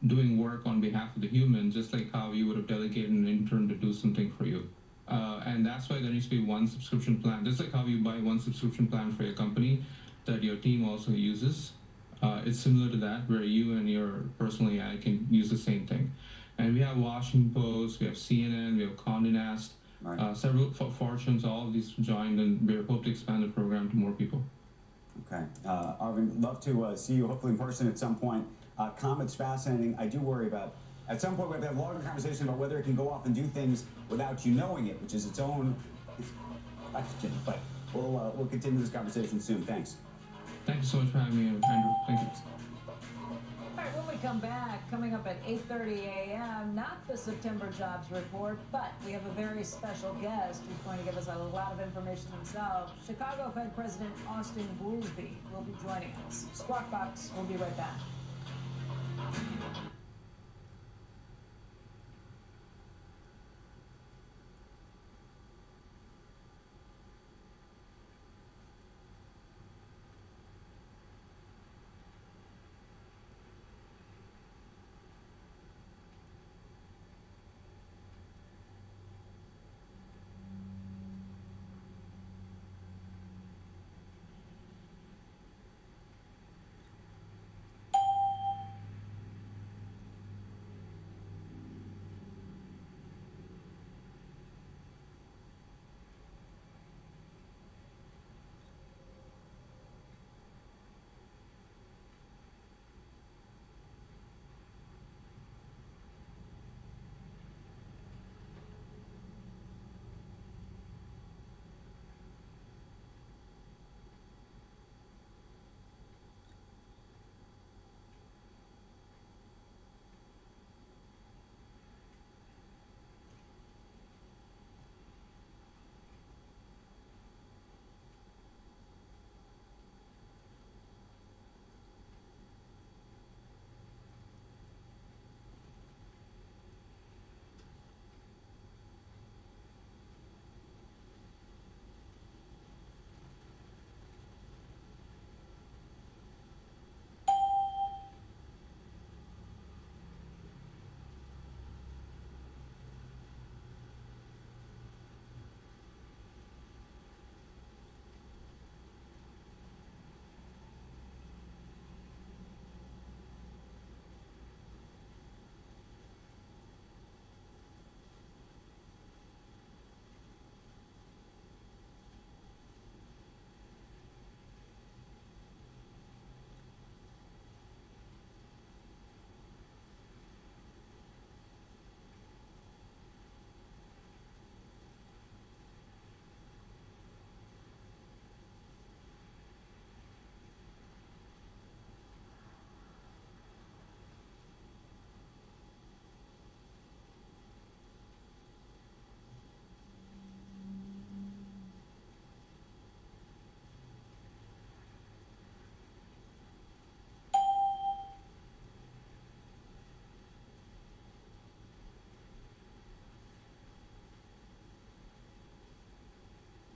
doing work on behalf of the human, just like how you would have delegated an intern to do something for you. And that's why there needs to be one subscription plan. Just like how you buy one subscription plan for your company that your team also uses. It's similar to that, where you and your personal AI can use the same thing. And we have Washington Post, we have CNN, we have Condé Nast, several Fortunes, all of these joined, and we hope to expand the program to more people. Okay. Arvind, love to see you hopefully in person at some point. Comet's fascinating. I do worry about, at some point we have to have a longer conversation about whether it can go off and do things without you knowing it, which is its own question. But we'll continue this conversation soon. Thanks. Thank you so much for having me, Andrew. Thank you. All right, when we come back, coming up at 8:30 a.m., not the September jobs report, but we have a very special guest who's going to give us a lot of information himself. Chicago Fed President Austin Goolsbee will be joining us. Squawk Box, we'll be right back.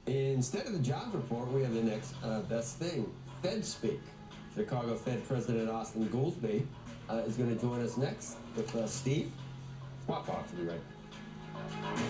Instead of the jobs report, we have the next best thing, Fed Speak. Chicago Fed President Austin Goolsbee is going to join us next with Steve. Squawk Box will be right back.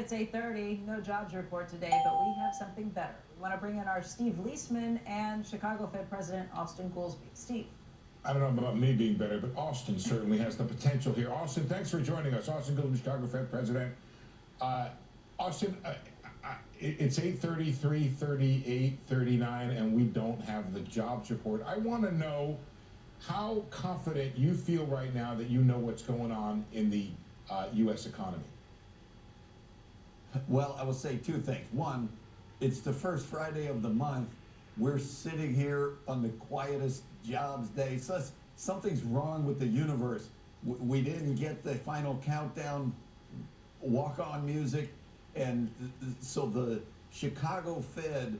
it's 8:30. No jobs report today, but we have something better. We want to bring in our Steve Leisman and Chicago Fed President Austin Goolsbee. Steve. I don't know about me being better, but Austin certainly has the potential here. Austin, thanks for joining us. Austin Goolsbee, Chicago Fed President. Austin, it's 8:33, 38, 39, and we don't have the jobs report. I want to know how confident you feel right now that you know what's going on in the U.S. economy. Well, I will say two things. One, it's the first Friday of the month. We're sitting here on the quietest jobs day. So something's wrong with the universe. We didn't get the final countdown walk-on music. And so the Chicago Fed,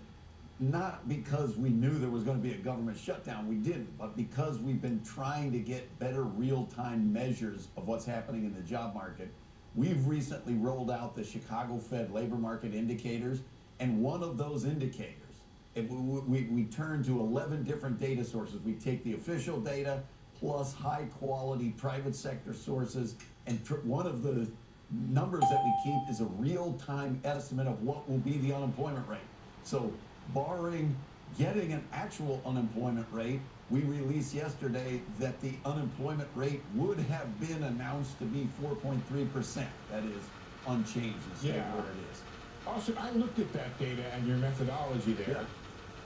not because we knew there was going to be a government shutdown, we didn't, but because we've been trying to get better real-time measures of what's happening in the job market, we've recently rolled out the Chicago Fed labor market indicators, and one of those indicators, we turn to 11 different data sources. We take the official data plus high-quality private sector sources, and one of the numbers that we keep is a real-time estimate of what will be the unemployment rate. So barring getting an actual unemployment rate, we released yesterday that the unemployment rate would have been announced to be 4.3%. That is unchanged and stay where it is. Austin, I looked at that data and your methodology there,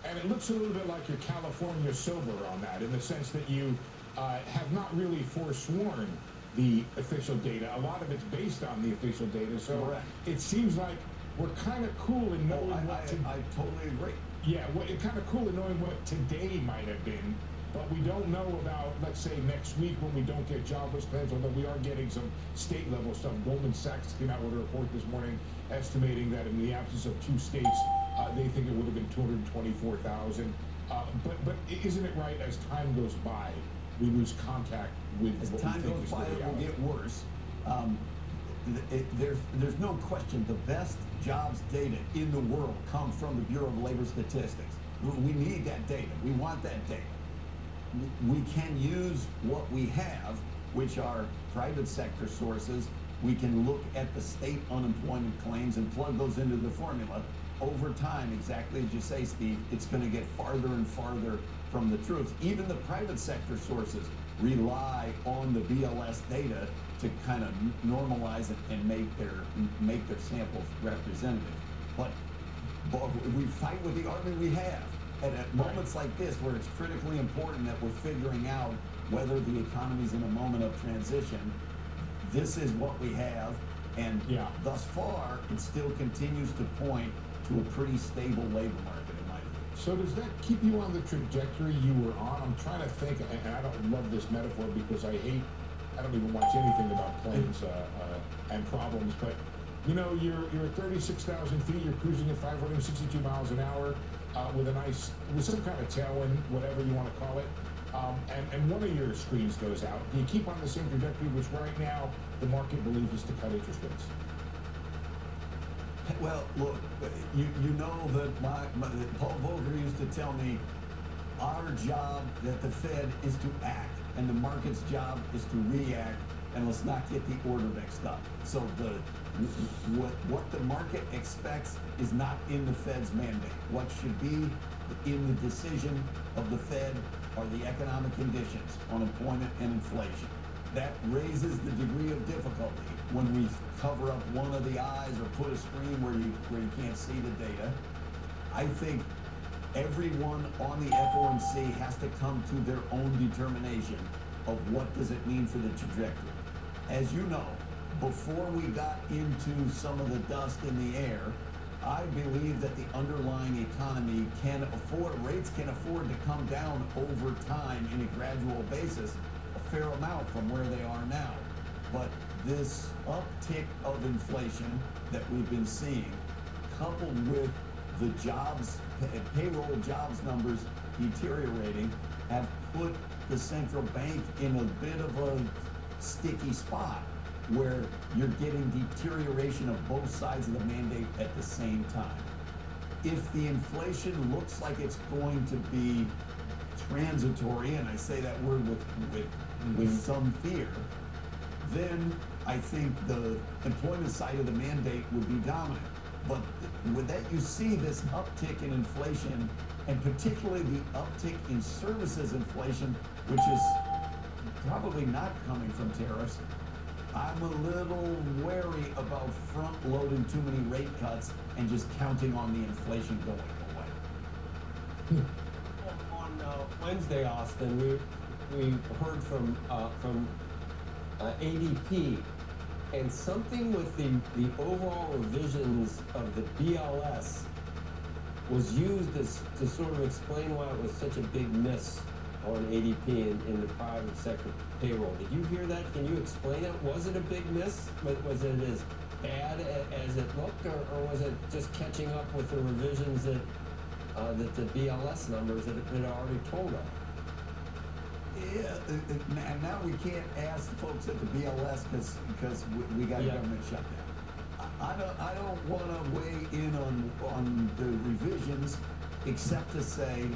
and it looks a little bit like you're California sober on that, in the sense that you have not really forsworn the official data. A lot of it's based on the official data, so it seems like we're kind of cool in knowing I totally agree. Yeah, it's kind of cool in knowing what today might have been, but we don't know about, let's say, next week when we don't get jobless claims, although we are getting some state-level stuff. Goldman Sachs came out with a report this morning estimating that in the absence of two states, they think it would have been 224,000. But isn't it right, as time goes by, we lose contact with as what time we think goes is by, the it will reality? get worse. There's no question the best jobs data in the world come from the Bureau of Labor Statistics. We need that data. We want that data. We can use what we have, which are private sector sources. We can look at the state unemployment claims and plug those into the formula. Over time, exactly as you say, Steve, it's going to get farther and farther from the truth. Even the private sector sources rely on the BLS data to kind of normalize it and make their samples representative. But we fight with the army we have. And at moments like this, where it's critically important that we're figuring out whether the economy's in a moment of transition, this is what we have. And thus far, it still continues to point to a pretty stable labor market, in my view. So does that keep you on the trajectory you were on? I'm trying to think, and I don't love this metaphor because I don't even watch anything about planes and problems, but you know, you're at 36,000 feet, you're cruising at 562 miles an hour with some kind of tailwind, whatever you want to call it, and one of your screens goes out. Do you keep on the same trajectory, which right now the market believes is to cut interest rates? Well, look, you know that Paul Volcker used to tell me our job at the Fed is to act, and the market's job is to react, and let's not get the order mixed up. So what the market expects is not in the Fed's mandate. What should be in the decision of the Fed are the economic conditions, unemployment and inflation. That raises the degree of difficulty when we cover up one of the eyes or put a screen where you can't see the data. I think everyone on the FOMC has to come to their own determination of what does it mean for the trajectory. As you know, before we got into some of the dust in the air, I believe that the underlying economy rates can afford to come down over time in a gradual basis, a fair amount from where they are now. But this uptick of inflation that we've been seeing, coupled with the payroll jobs numbers deteriorating, have put the central bank in a bit of a sticky spot where you're getting deterioration of both sides of the mandate at the same time. If the inflation looks like it's going to be transitory, and I say that word with some fear, then I think the employment side of the mandate would be dominant. But with that, you see this uptick in inflation, and particularly the uptick in services inflation, which is probably not coming from tariffs. I'm a little wary about front-loading too many rate cuts and just counting on the inflation going away. On Wednesday, Austin, we heard from ADP, and something with the overall revisions of the BLS was used to sort of explain why it was such a big miss on ADP in the private sector payroll. Did you hear that? Can you explain it? Was it a big miss? Was it as bad as it looked, or was it just catching up with the revisions that the BLS numbers that had already told us? Yeah, and now we can't ask folks at the BLS because we got a government shutdown. I don't want to weigh in on the revisions, except to say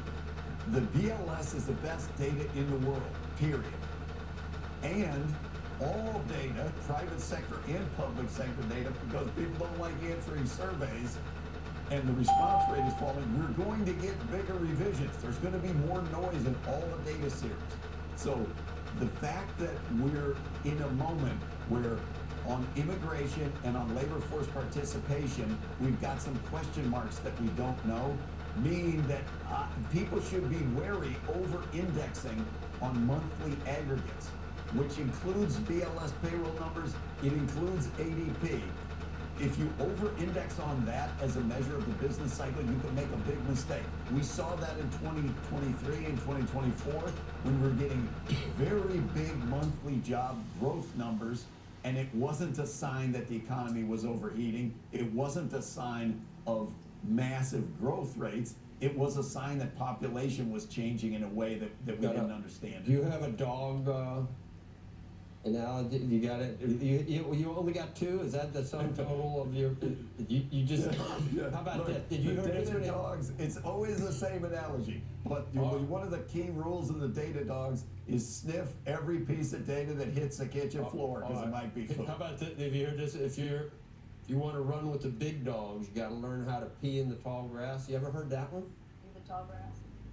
the BLS is the best data in the world, period. And all data, private sector and public sector data, because people don't like answering surveys and the response rate is falling, we're going to get bigger revisions. There's going to be more noise in all the data series. So the fact that we're in a moment where on immigration and on labor force participation, we've got some question marks that we don't know, mean that people should be wary over-indexing on monthly aggregates, which includes BLS payroll numbers, it includes ADP. If you over-index on that as a measure of the business cycle, you can make a big mistake. We saw that in 2023 and 2024 when we were getting very big monthly job growth numbers, and it wasn't a sign that the economy was overheating. It wasn't a sign of massive growth rates. It was a sign that population was changing in a way that we didn't understand. Do you have a dog analogy? You got it? You only got two? Is that the sum total of your... You just... How about that? Did you hear data dogs? It's always the same analogy. But one of the key rules of the data dogs is sniff every piece of data that hits the kitchen floor, because it might be food. How about that? Have you heard this? If you want to run with the big dogs, you got to learn how to pee in the tall grass. You ever heard that one? In the tall grass.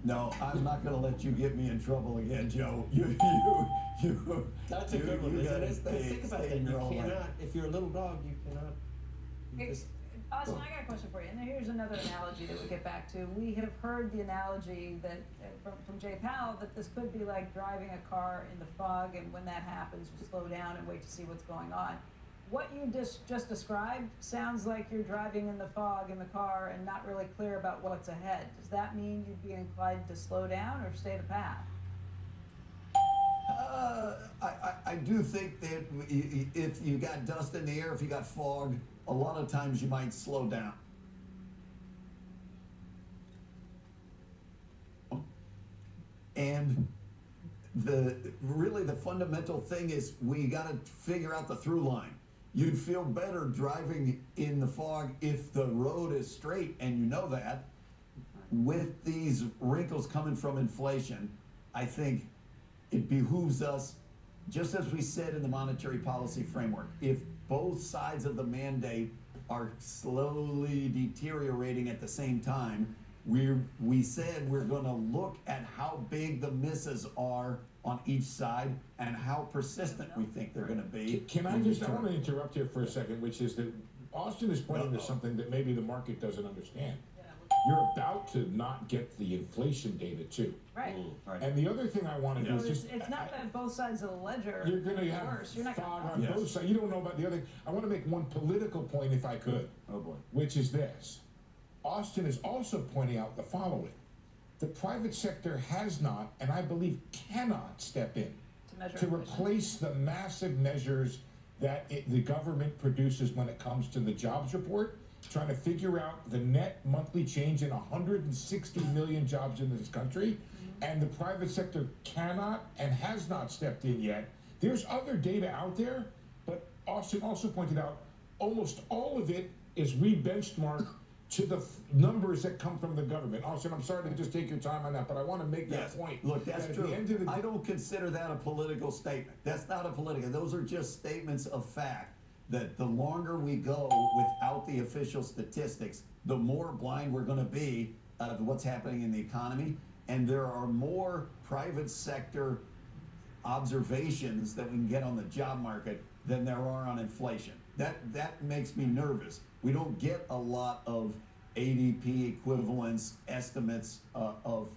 No, I'm not going to let you get me in trouble again, Joe. You. That's a good one, isn't it? Think about that. You cannot. If you're a little dog, you cannot. Austin, I got a question for you. And here's another analogy that we get back to. We have heard the analogy that from Jay Powell that this could be like driving a car in the fog, and when that happens, you slow down and wait to see what's going on. What you just described sounds like you're driving in the fog in the car and not really clear about what's ahead. Does that mean you'd be inclined to slow down or stay the path? I do think that if you got dust in the air, if you got fog, a lot of times you might slow down. And really the fundamental thing is we got to figure out the through line. You'd feel better driving in the fog if the road is straight, and you know that. With these wrinkles coming from inflation, I think it behooves us, just as we said in the monetary policy framework, if both sides of the mandate are slowly deteriorating at the same time, we said we're going to look at how big the misses are on each side and how persistent we think they're going to be. Can I want to interrupt here for a second, which is that Austin is pointing to something that maybe the market doesn't understand. You're about to not get the inflation data too. Right. And the other thing I want to do is just... It's not that both sides of the ledger you're going to have worse. You're not fog on both sides. You don't know about the other. I want to make one political point, if I could. Oh boy. Which is this. Austin is also pointing out the following. The private sector has not, and I believe cannot, step in to replace the massive measures that the government produces when it comes to the jobs report, trying to figure out the net monthly change in 160 million jobs in this country, and the private sector cannot and has not stepped in yet. There's other data out there, but Austin also pointed out almost all of it is re-benchmarked to the numbers that come from the government. Austin, I'm sorry to just take your time on that, but I want to make that point. Look, that's that true. At the end of the I don't consider that a political statement. That's not a political. Those are just statements of fact that the longer we go without the official statistics, the more blind we're going to be out of what's happening in the economy. And there are more private sector observations that we can get on the job market than there are on inflation. That makes me nervous. We don't get a lot of ADP equivalence estimates of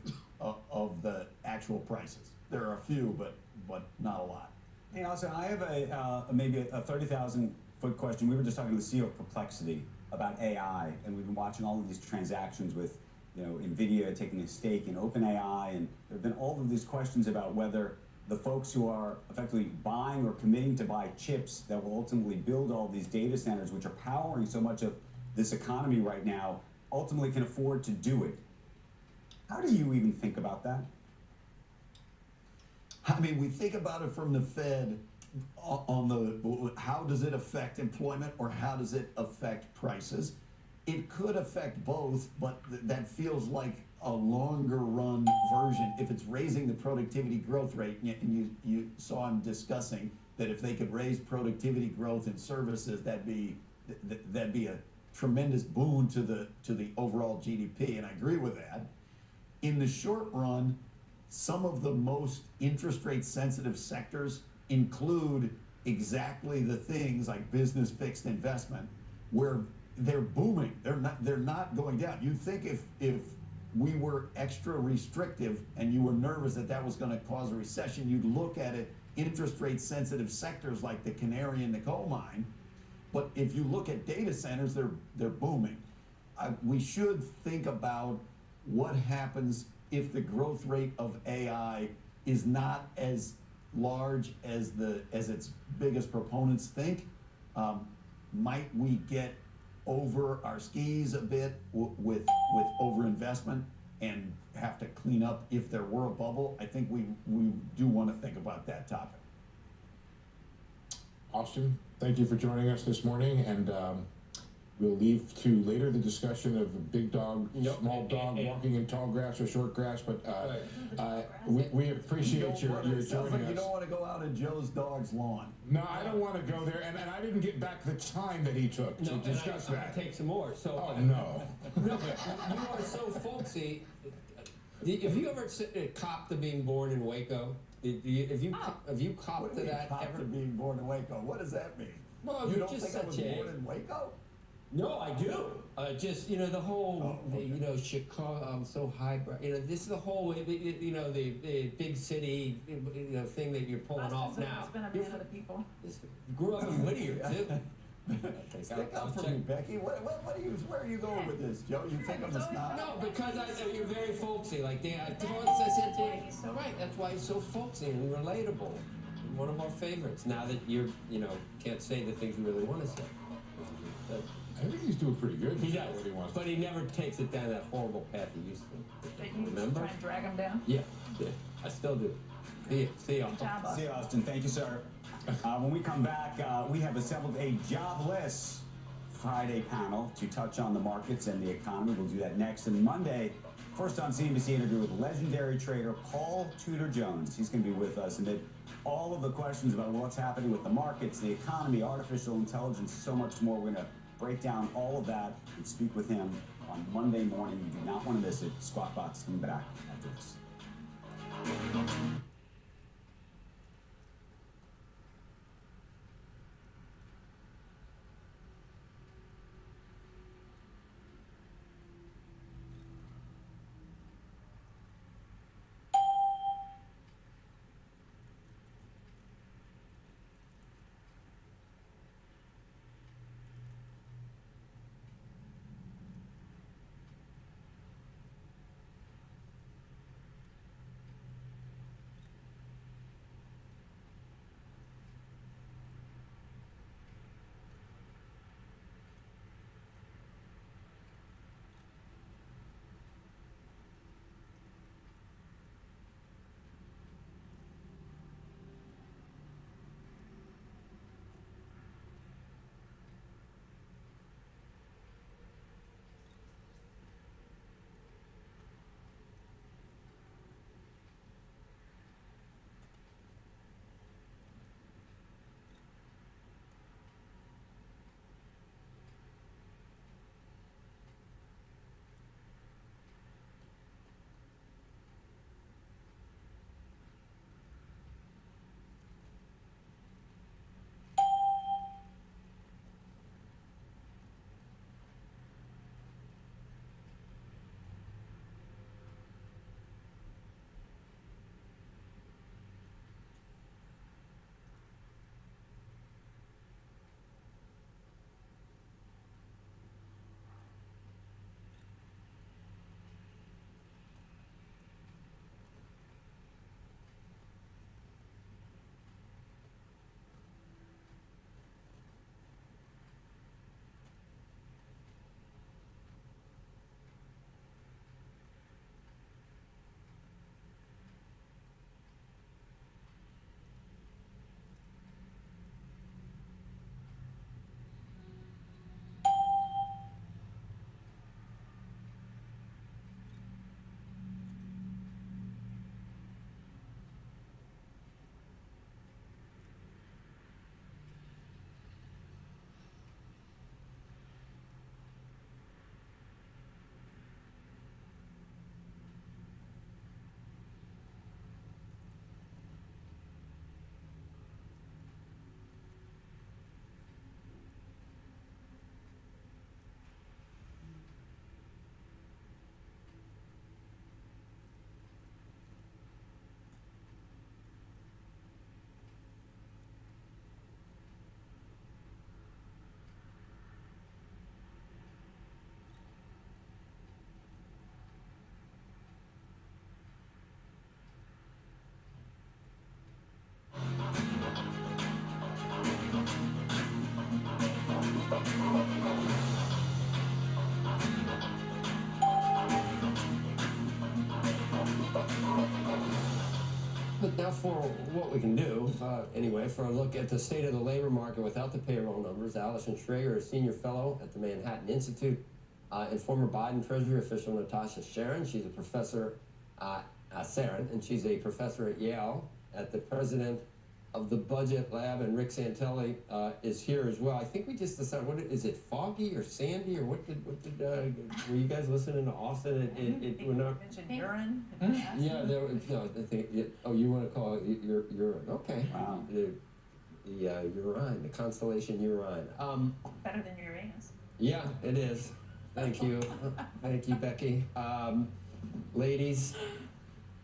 the actual prices. There are a few, but not a lot. Hey, Austin, I have maybe a 30,000-foot question. We were just talking to the CEO of Perplexity about AI, and we've been watching all of these transactions with, NVIDIA taking a stake in OpenAI, and there have been all of these questions about whether the folks who are effectively buying or committing to buy chips that will ultimately build all these data centers, which are powering so much of this economy right now, ultimately can afford to do it. How do you even think about that? I mean, we think about it from the Fed on the how does it affect employment or how does it affect prices? It could affect both, but that feels like a longer run version. If it's raising the productivity growth rate, and you saw him discussing that if they could raise productivity growth in services, that'd be a tremendous boon to the overall GDP, and I agree with that. In the short run, some of the most interest rate sensitive sectors include exactly the things like business fixed investment, where they're booming. They're not going down. You'd think if we were extra restrictive and you were nervous that was going to cause a recession, you'd look at it, interest rate sensitive sectors like the canary in the coal mine. But if you look at data centers, they're booming. We should think about what happens if the growth rate of AI is not as large as its biggest proponents think. Might we get over our skis a bit with overinvestment and have to clean up if there were a bubble? I think we do want to think about that topic. Austin, thank you for joining us this morning, and we'll leave to later the discussion of the big dog, small dog, walking in tall grass or short grass, but we appreciate your joining us. You don't want to go out in Joe's dog's lawn. No, I don't want to go there, and I didn't get back the time that he took to discuss that. I'm gonna take some more. So, oh, no. No, but you are so folksy. Have you ever copped to being born in Waco? Have you copped to that ever? To being born in Waco? What does that mean? Well, you you're don't just think I was such born in Waco? No, I do. Just the whole, Chicago. I'm so highbrow. This is the whole, the big city, thing that you're pulling off now. Been a man of the people. Grew up in Whittier too. Stick up for me, Becky. Where are you going with this, Joe? You think I'm a snob? No, because you're very folksy. Like I said to you, right? That's why he's so folksy and relatable. One of our favorites. Now that you're, can't say the things you really want to say. I think he's doing pretty good. He does, but he never takes it down that horrible path he used to. That you remember? try and drag him down? Yeah, I still do. See you, Austin. See you, Austin. Thank you, sir. When we come back, we have assembled a jobless Friday panel to touch on the markets and the economy. We'll do that next. And Monday, first on CNBC interview with legendary trader Paul Tudor Jones. He's going to be with us amid all of the questions about what's happening with the markets, the economy, artificial intelligence, so much more. We're going to break down all of that and speak with him on Monday morning. You do not want to miss it. Squawk Box coming back after this. But now for what we can do, anyway, for a look at the state of the labor market without the payroll numbers, Allison Schrager, a senior fellow at the Manhattan Institute, and former Biden Treasury official Natasha Sharon. She's a professor, Sharon, and she's a professor at Yale, at the president of the Budget Lab, and Rick Santelli is here as well. I think we just decided, is it foggy or sandy, or what did were you guys listening to Austin? We're not. Mentioned urine. Yeah, there was, no, I think, oh, you want to call it urine, okay. Wow. The Urine, the constellation Urine. Better than Uranus. Yeah, it is. Thank you. Thank you, Becky. Ladies,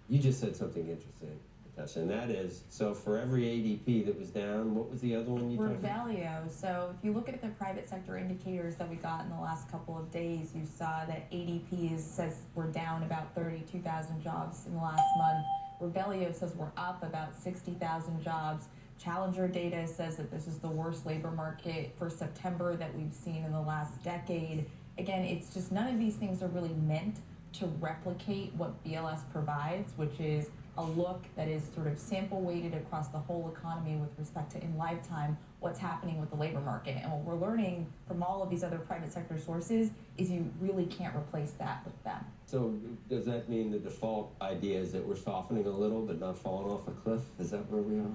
you just said something interesting, Natasha, and that is, so for every ADP that was down, what was the other one you talked about? Revelio. So if you look at the private sector indicators that we got in the last couple of days, you saw that ADP says we're down about 32,000 jobs in the last month. Revelio says we're up about 60,000 jobs. Challenger data says that this is the worst labor market for September that we've seen in the last decade. Again, it's just none of these things are really meant to replicate what BLS provides, which is a look that is sort of sample weighted across the whole economy with respect to in lifetime what's happening with the labor market. And what we're learning from all of these other private sector sources is you really can't replace that with them. So does that mean the default idea is that we're softening a little but not falling off a cliff? Is that where we are?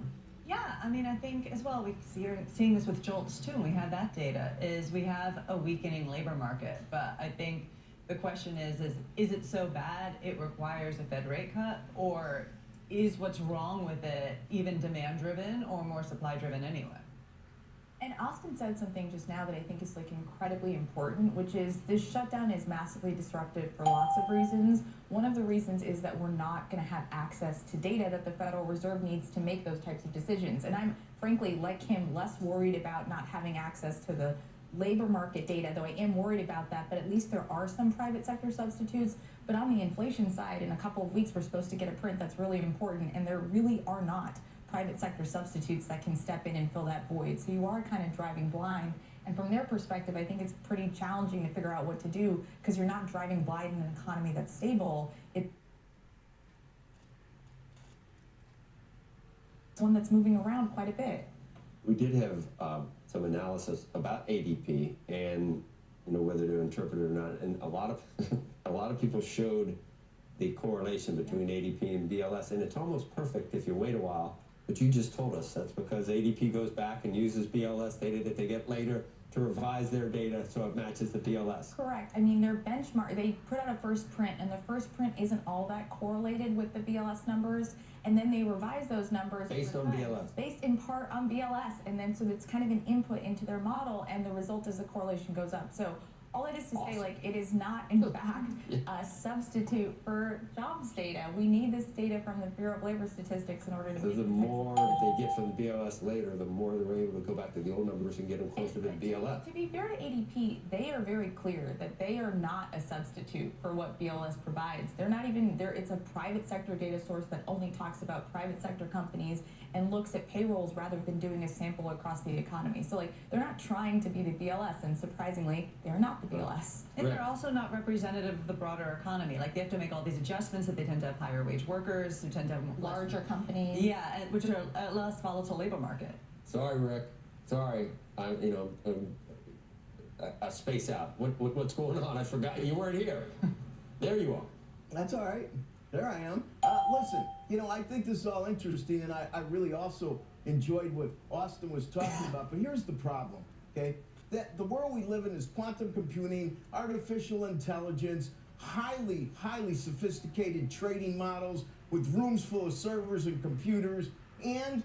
Yeah, I mean, I think as well, we're seeing this with JOLTS too, and we had that data, is we have a weakening labor market. But I think the question is it so bad it requires a Fed rate cut, or is what's wrong with it even demand driven or more supply driven anyway? And Austin said something just now that I think is like incredibly important, which is this shutdown is massively disruptive for lots of reasons. One of the reasons is that we're not going to have access to data that the Federal Reserve needs to make those types of decisions. And I'm frankly, like him, less worried about not having access to the labor market data, though I am worried about that, but at least there are some private sector substitutes. But on the inflation side, in a couple of weeks, we're supposed to get a print that's really important, and there really are not private sector substitutes that can step in and fill that void. So you are kind of driving blind. And from their perspective, I think it's pretty challenging to figure out what to do because you're not driving blind in an economy that's stable. It's one that's moving around quite a bit. We did have some analysis about ADP and whether to interpret it or not, and a lot of people showed the correlation between ADP and BLS, and it's almost perfect if you wait a while. But you just told us that's because ADP goes back and uses BLS data that they get later to revise their data so it matches the BLS. Correct. I mean, their benchmark, they put out a first print, and the first print isn't all that correlated with the BLS numbers, and then they revise those numbers based on BLS. Based in part on BLS, and then so it's kind of an input into their model, and the result is the correlation goes up. So all it is to say, like, it is not, in fact, a substitute for jobs data. We need this data from the Bureau of Labor Statistics in order to... So the more they get from the BLS later, the more they're able to go back to the old numbers and get them closer to the BLS. To be fair to ADP, they are very clear that they are not a substitute for what BLS provides. They're not even there. It's a private sector data source that only talks about private sector companies and looks at payrolls rather than doing a sample across the economy. So, like, they're not trying to be the BLS, and surprisingly, they're not the BLS. And they're also not representative of the broader economy. Like, they have to make all these adjustments that they tend to have higher wage workers, who tend to have larger companies. Yeah, which are a less volatile labor market. Sorry, Rick. Sorry. I space out. What's going on? I forgot you weren't here. There you are. That's all right. There I am. Listen, I think this is all interesting, and I really also enjoyed what Austin was talking about, but here's the problem, okay? That the world we live in is quantum computing, artificial intelligence, highly, highly sophisticated trading models with rooms full of servers and computers, and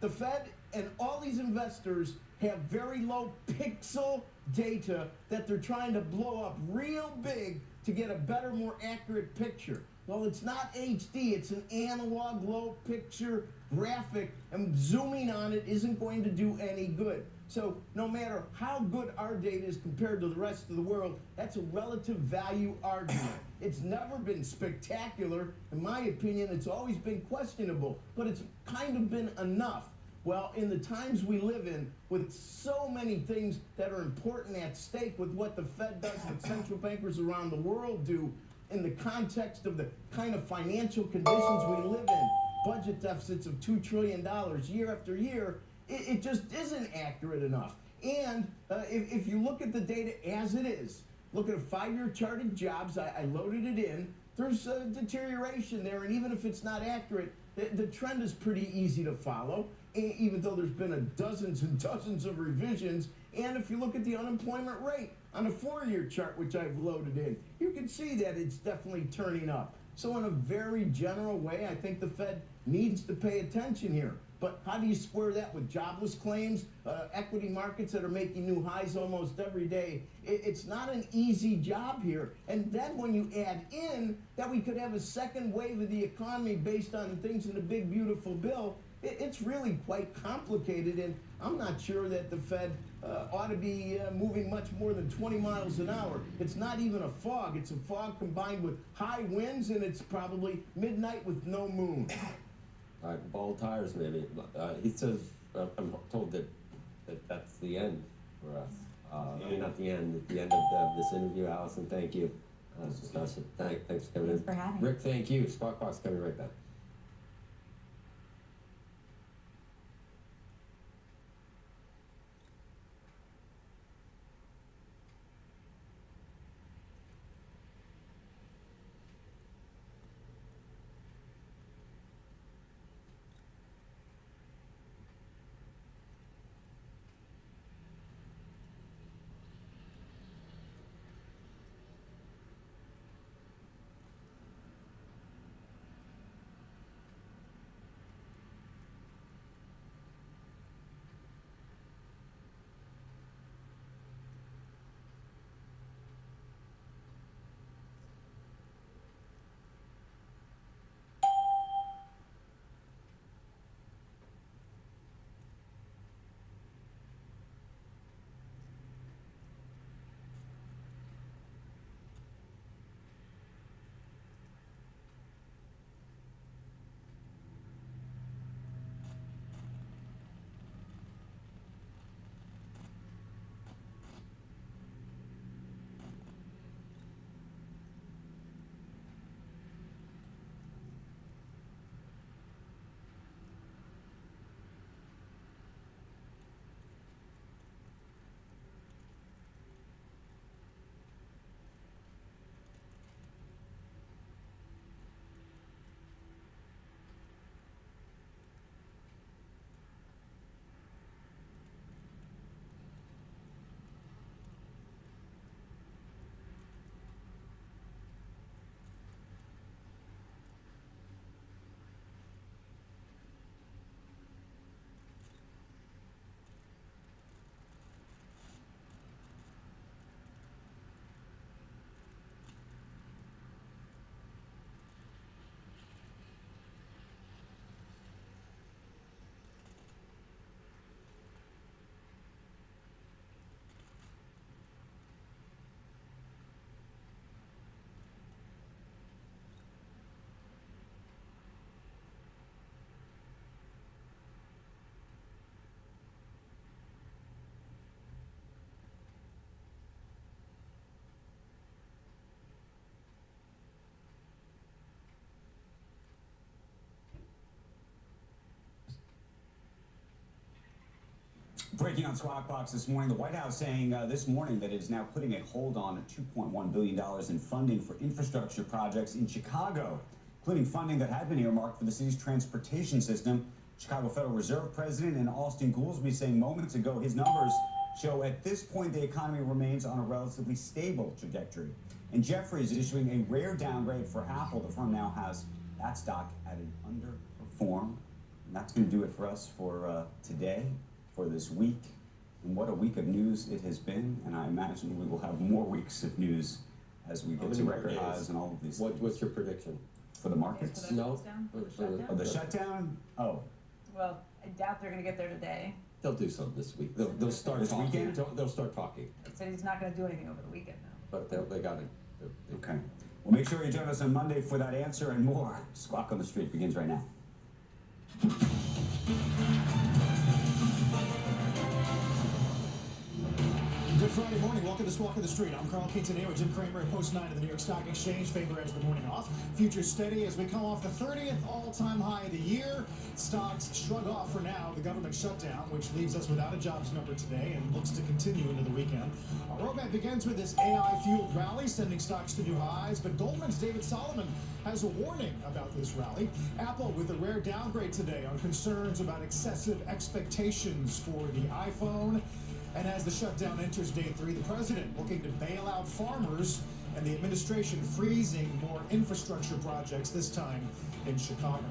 the Fed and all these investors have very low pixel data that they're trying to blow up real big to get a better, more accurate picture. Well, it's not HD, it's an analog low picture graphic, and zooming on it isn't going to do any good. So no matter how good our data is compared to the rest of the world, that's a relative value argument. It's never been spectacular. In my opinion, it's always been questionable, but it's kind of been enough. Well, in the times we live in, with so many things that are important at stake with what the Fed does, what central bankers around the world do, in the context of the kind of financial conditions we live in, budget deficits of $2 trillion year after year, it just isn't accurate enough. And if you look at the data as it is, look at a 5-year chart of jobs, I loaded it in, there's a deterioration there, and even if it's not accurate, the trend is pretty easy to follow, even though there's been dozens and dozens of revisions. And if you look at the unemployment rate on a 4-year chart, which I've loaded in, you can see that it's definitely turning up. So in a very general way, I think the Fed needs to pay attention here. But how do you square that with jobless claims, equity markets that are making new highs almost every day? It's not an easy job here. And then when you add in that we could have a second wave of the economy based on things in the big, beautiful bill, it's really quite complicated. And I'm not sure that the Fed ought to be moving much more than 20 miles an hour. It's not even a fog. It's a fog combined with high winds, and it's probably midnight with no moon. All right, bald tires, maybe. He says, I'm told that that's the end for us. I mean, not the end, at the end of this interview. Allison, thank you. Thanks for coming in. Thanks for having Rick, thank you. Squawk Box coming right back. Breaking on Squawk Box this morning, the White House saying this morning that it is now putting a hold on $2.1 billion in funding for infrastructure projects in Chicago, including funding that had been earmarked for the city's transportation system. Chicago Federal Reserve President and Austin Goolsbee saying moments ago his numbers show at this point the economy remains on a relatively stable trajectory. And Jefferies is issuing a rare downgrade for Apple. The firm now has that stock at an underperform. And that's going to do it for us for today, for this week. And what a week of news it has been. And I imagine we will have more weeks of news as we get to record highs and all of these things. What's your prediction? For the markets? No. The shutdown? Oh. Well, I doubt they're going to get there today. They'll do something this week. They'll start this talking. weekend? They'll start talking. He said he's not going to do anything over the weekend now. But they got it. Okay. Well, make sure you join us on Monday for that answer and more. Squawk on the Street begins right now. Good Friday morning. Welcome to Squawk of the Street. I'm Carl Quintanilla with Jim Cramer at Post 9 of the New York Stock Exchange. Favor as the morning off. Futures steady as we come off the 30th all-time high of the year. Stocks shrug off for now the government shutdown, which leaves us without a jobs number today and looks to continue into the weekend. Our roadmap begins with this AI-fueled rally, sending stocks to new highs, but Goldman's David Solomon has a warning about this rally. Apple with a rare downgrade today on concerns about excessive expectations for the iPhone. And as the shutdown enters day 3, the president looking to bail out farmers and the administration freezing more infrastructure projects, this time in Chicago.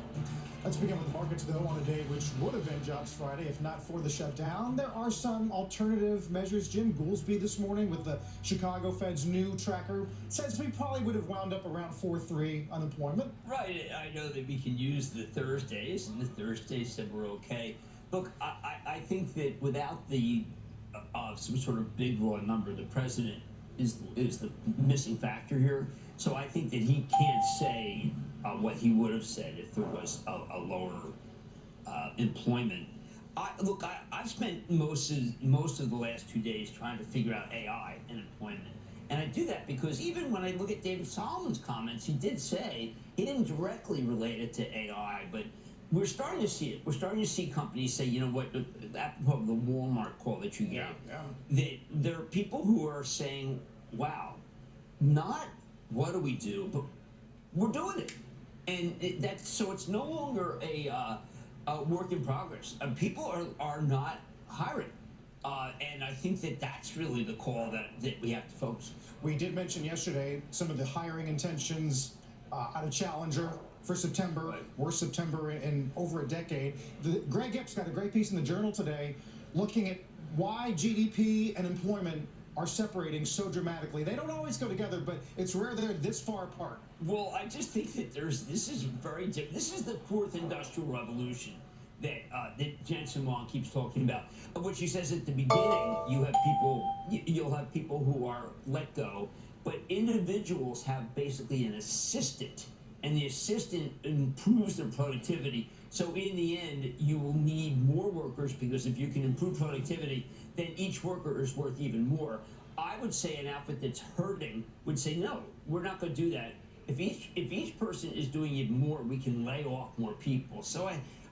Let's begin with the markets, though, on a day which would have been Jobs Friday if not for the shutdown. There are some alternative measures. Jim Goolsbee this morning with the Chicago Fed's new tracker says we probably would have wound up around 4.3 unemployment. Right. I know that we can use the Thursdays, and the Thursdays said we're okay. Look, I think that without the some sort of big raw number, the president is the missing factor here. So I think that he can't say what he would have said if there was a lower employment. I've spent most of the last 2 days trying to figure out AI and employment. And I do that because even when I look at David Solomon's comments, he did say he didn't directly relate it to AI, but we're starting to see it. We're starting to see companies say, you know what, apropos of the Walmart call that you gave, that there are people who are saying, wow, not what do we do, but we're doing it. And so it's no longer a work in progress. People are not hiring. And I think that that's really the call that we have to focus on. We did mention yesterday some of the hiring intentions out of Challenger for September, worst September in over a decade. Greg Ipps got a great piece in the Journal today looking at why GDP and employment are separating so dramatically. They don't always go together, but it's rare they're this far apart. Well, I just think that this is very different. This is the fourth industrial revolution that Jensen Huang keeps talking about, of which he says at the beginning you'll have people who are let go, but individuals have basically an assistant, and the assistant improves their productivity. So in the end, you will need more workers, because if you can improve productivity, then each worker is worth even more. I would say an outfit that's hurting would say, no, we're not going to do that. If each person is doing it more, we can lay off more people. So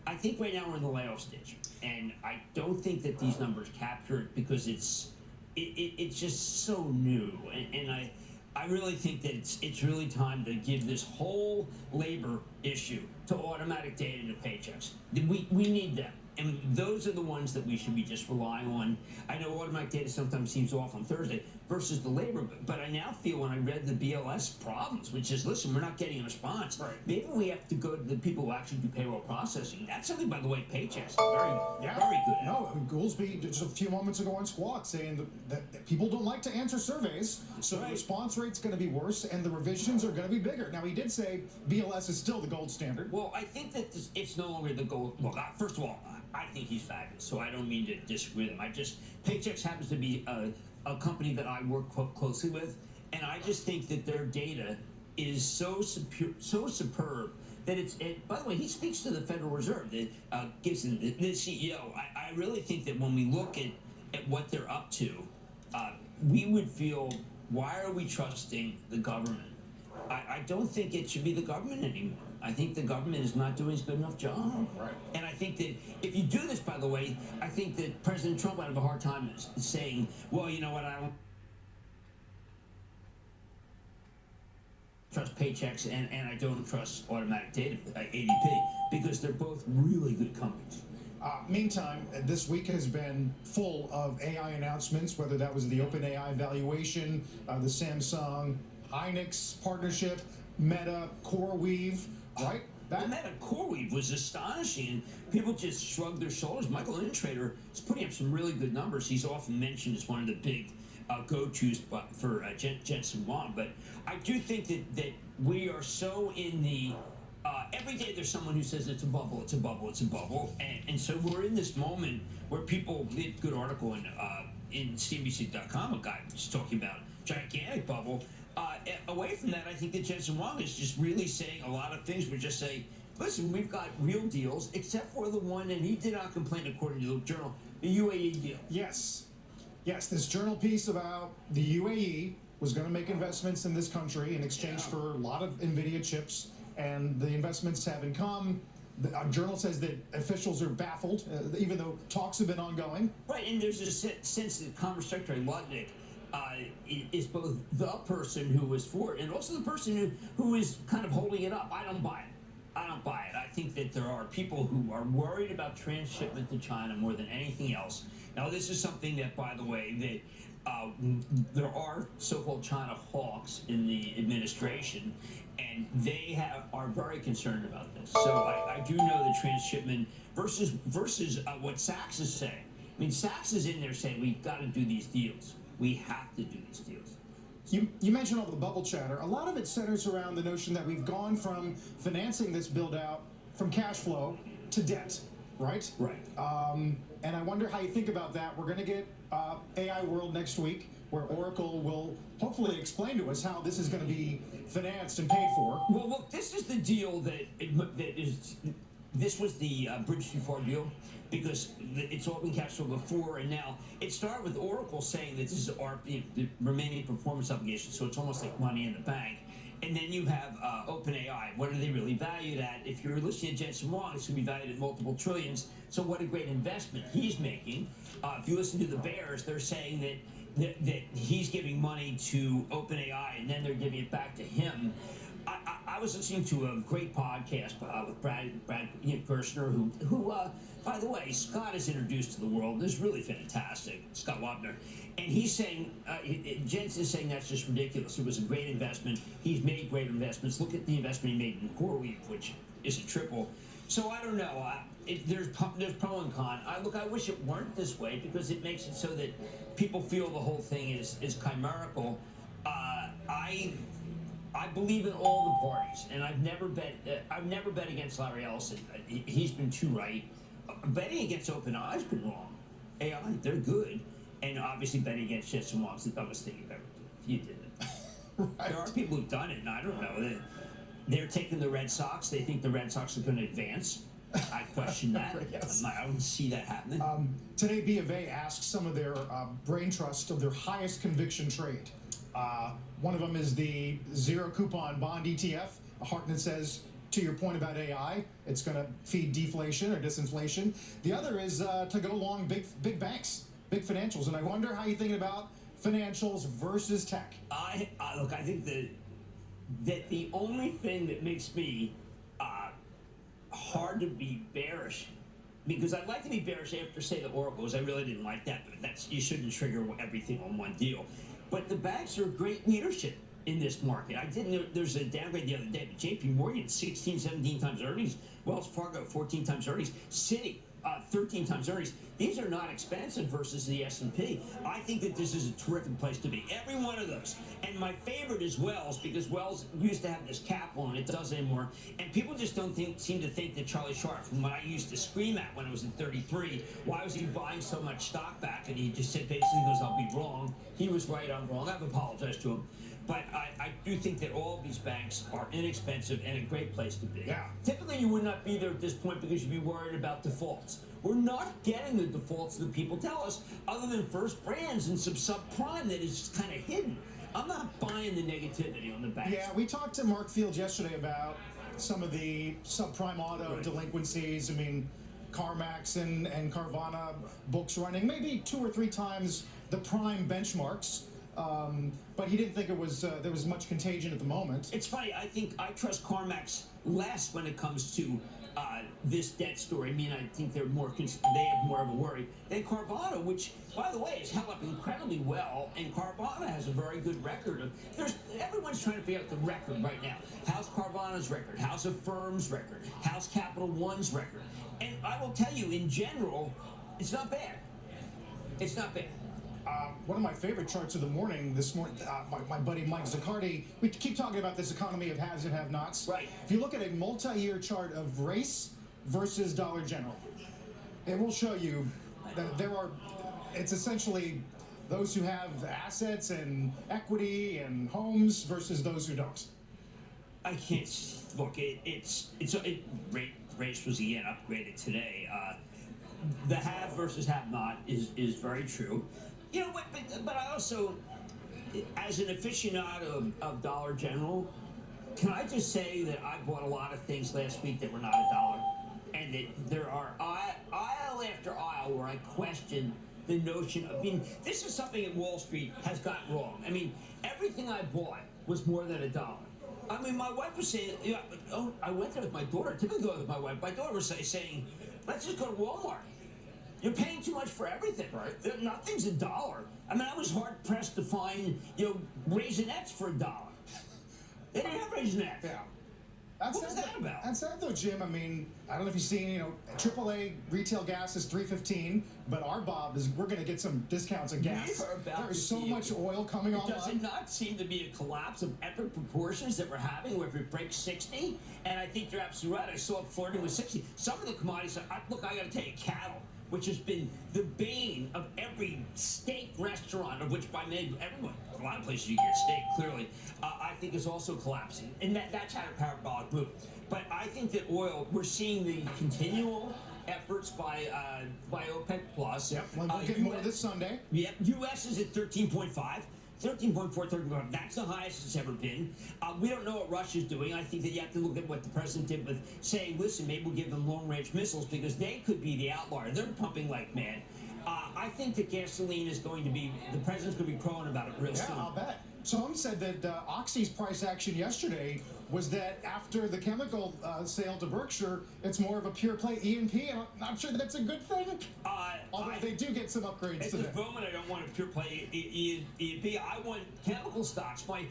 I think right now we're in the layoff stage, and I don't think that these numbers capture it because it's just so new, and I really think that it's really time to give this whole labor issue to automatic data to paychecks. We need them. And those are the ones that we should be just relying on. I know automatic data sometimes seems off on Thursday versus the labor, but I now feel when I read the BLS problems, which is, listen, we're not getting a response. Right. Maybe we have to go to the people who actually do payroll processing. That's something, by the way, paychecks are very good at. No, Goolsbee just a few moments ago on Squawk saying that people don't like to answer surveys, so the response rate's going to be worse and the revisions are going to be bigger. Now, he did say BLS is still the gold standard. Well, I think that it's no longer the gold. Look, first of all, I think he's fabulous, so I don't mean to disagree with him. Paychecks happens to be a company that I work closely with, and I just think that their data is so superb that by the way, he speaks to the Federal Reserve, Gibson, the CEO. I really think that when we look at what they're up to, we would feel, why are we trusting the government? I don't think it should be the government anymore. I think the government is not doing a good enough job. Right. And I think that if you do this, by the way, I think that President Trump would have a hard time saying, well, you know what, I don't trust paychecks and I don't trust automatic data, ADP, because they're both really good companies. Meantime, this week has been full of AI announcements, whether that was the OpenAI valuation, the Samsung Hynix partnership, Meta CoreWeave, right? The Meta CoreWeave was astonishing. People just shrugged their shoulders. Michael Intrater is putting up some really good numbers. He's often mentioned as one of the big go-tos for Jensen Huang. But I do think that we are so in the every day there's someone who says it's a bubble, it's a bubble, it's a bubble, and so we're in this moment where people did a good article in CNBC.com. A guy was talking about gigantic bubble. Away from that, I think that Jensen Huang is just really saying a lot of things. We just say, listen, we've got real deals, except for the one, and he did not complain according to the Journal, the UAE deal. Yes. Yes, this journal piece about the UAE was going to make investments in this country in exchange for a lot of NVIDIA chips, and the investments haven't come. The journal says that officials are baffled, even though talks have been ongoing. Right, and there's a sense that Commerce Secretary Lutnick is both the person who was for it and also the person who is kind of holding it up. I don't buy it. I don't buy it. I think that there are people who are worried about transshipment to China more than anything else. Now, this is something that, by the way, that there are so-called China hawks in the administration, and they are very concerned about this. So I do know the transshipment versus what Sachs is saying. I mean, Sachs is in there saying we've got to do these deals. We have to do these deals. You mentioned all the bubble chatter. A lot of it centers around the notion that we've gone from financing this build-out from cash flow to debt, right? Right. And I wonder how you think about that. We're going to get AI World next week, where Oracle will hopefully explain to us how this is going to be financed and paid for. Well, look, this is the deal this was the bridge too far deal, because it's all been cash flow before, and now it started with Oracle saying that this is the remaining performance obligation, so it's almost like money in the bank. And then you have OpenAI. What are they really valued at? If you're listening to Jensen Huang, it's going to be valued at multiple trillions. So what a great investment he's making. If you listen to the Bears, they're saying that he's giving money to OpenAI, and then they're giving it back to him. I was listening to a great podcast with Brad Gerstner, who by the way, Scott is introduced to the world. This is really fantastic, Scott Wapner. And he's saying, Jensen's saying that's just ridiculous. It was a great investment. He's made great investments. Look at the investment he made in CoreWeave, which is a triple. So I don't know. There's pro and con. I wish it weren't this way, because it makes it so that people feel the whole thing is chimerical. I believe in all the parties, and I've never bet against Larry Ellison. He's been too right. Betting against OpenAI's been wrong. AI, they're good, and obviously betting against Jensen Huang's the dumbest thing you've ever done. If you did it, right. There are people who've done it, and I don't know. They're taking the Red Sox. They think the Red Sox are going to advance. I question that. Yes. I don't see that happening. Today, B of A asked some of their brain trust of their highest conviction trade. One of them is the zero coupon bond ETF. Hartnett says, to your point about AI, it's going to feed deflation or disinflation. The other is to go long big banks, big financials. And I wonder how you're thinking about financials versus tech. Look, I think that the only thing that makes me hard to be bearish, because I'd like to be bearish after, say, the Oracles. I really didn't like that, but you shouldn't trigger everything on one deal. But the banks are great leadership in this market. I didn't know there's a downgrade the other day, but JP Morgan, 16, 17 times earnings. Wells Fargo, 14 times earnings. Citi, 13 times earnings. These are not expensive versus the S&P. I think that this is a terrific place to be. Every one of those. And my favorite is Wells, because Wells used to have this cap on. It doesn't anymore. And people just don't seem to think that Charlie Sharp, from what I used to scream at when I was in 33, why was he buying so much stock back? And he just said, basically goes, I'll be wrong. He was right, I'm wrong. I've apologized to him. But I do think that all of these banks are inexpensive and a great place to be. Yeah. Typically, you would not be there at this point because you'd be worried about defaults. We're not getting the defaults that people tell us, other than First Brands and some subprime that is just kind of hidden. I'm not buying the negativity on the banks. Yeah, we talked to Mark Fields yesterday about some of the subprime auto delinquencies. I mean, CarMax and Carvana books running maybe 2 or 3 times the prime benchmarks. But he didn't think it was there was much contagion at the moment. It's funny. I think I trust CarMax less when it comes to this debt story. I mean, I think they have more of a worry than Carvana, which, by the way, has held up incredibly well. And Carvana has a very good record. Everyone's trying to figure out the record right now. How's Carvana's record? How's Affirm's record? How's Capital One's record? And I will tell you, in general, it's not bad. It's not bad. One of my favorite charts of the morning this morning, my buddy Mike Zaccardi, we keep talking about this economy of haves and have-nots. Right. If you look at a multi-year chart of race versus Dollar General, it will show you that it's essentially those who have assets and equity and homes versus those who don't. I can't look. Race was again upgraded today. The have versus have not is very true. You know, but I also, as an aficionado of Dollar General, can I just say that I bought a lot of things last week that were not $1, and that there are aisle after aisle where I question the notion of, I mean, this is something that Wall Street has gotten wrong. I mean, everything I bought was more than $1. I mean, my wife was saying, you know, oh, I went there with my daughter. Typically go with my wife. My daughter was saying, let's just go to Walmart. You're paying too much for everything. Right. Nothing's $1. I mean, I was hard pressed to find, you know, Raisinets for $1. They didn't have Raisinets. Yeah. What was that about? That's sad though, Jim. I mean, I don't know if you've seen, you know, AAA retail gas is $3.15, but our Bob is, we're going to get some discounts on gas. There is so much oil coming online. Does it not seem to be a collapse of epic proportions that we're having where if it breaks 60? And I think you're absolutely right. I saw it flirting with 60. Some of the commodities, look, I got to tell you, cattle, which has been the bane of every steak restaurant, of which by many, everyone, a lot of places you get steak, clearly, I think is also collapsing. And that's had a parabolic move. But I think that oil, we're seeing the continual efforts by OPEC Plus. Yep, we'll get more this Sunday. Yep, U.S. is at 13.5. 13.4, 13.5. That's the highest it's ever been. We don't know what Russia's doing. I think that you have to look at what the president did with saying, listen, maybe we'll give them long-range missiles because they could be the outlier. They're pumping like mad. I think that gasoline is going to be, the president's going to be crowing about it real soon. Yeah, I'll bet. Tom said that Oxy's price action yesterday was that after the chemical sale to Berkshire, it's more of a pure play E&P, and I'm not sure that's a good thing. Although they do get some upgrades At today. this moment, I don't want a pure play E&P. I want chemical stocks. My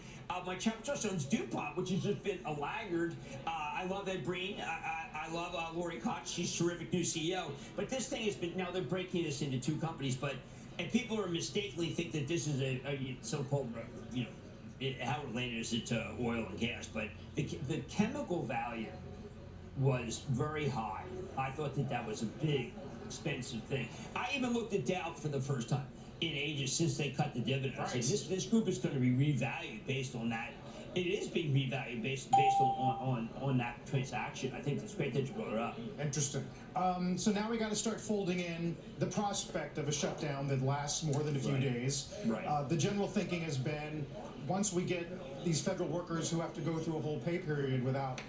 Chapter Trust owns DuPont, which has just been a laggard. I love Ed Breen. I love Lori Koch. She's terrific new CEO. But this thing has been, now they're breaking this into two companies, and people are mistakenly think that this is a so-called, you know, how related is it to oil and gas? But the chemical value was very high. I thought that was a big, expensive thing. I even looked at Dow for the first time in ages since they cut the dividend. I said, this group is going to be revalued based on that. It is being revalued based on that transaction. I think it's great that you brought it up. Interesting. So now we got to start folding in the prospect of a shutdown that lasts more than a few days. Right. The general thinking has been, once we get these federal workers who have to go through a whole pay period without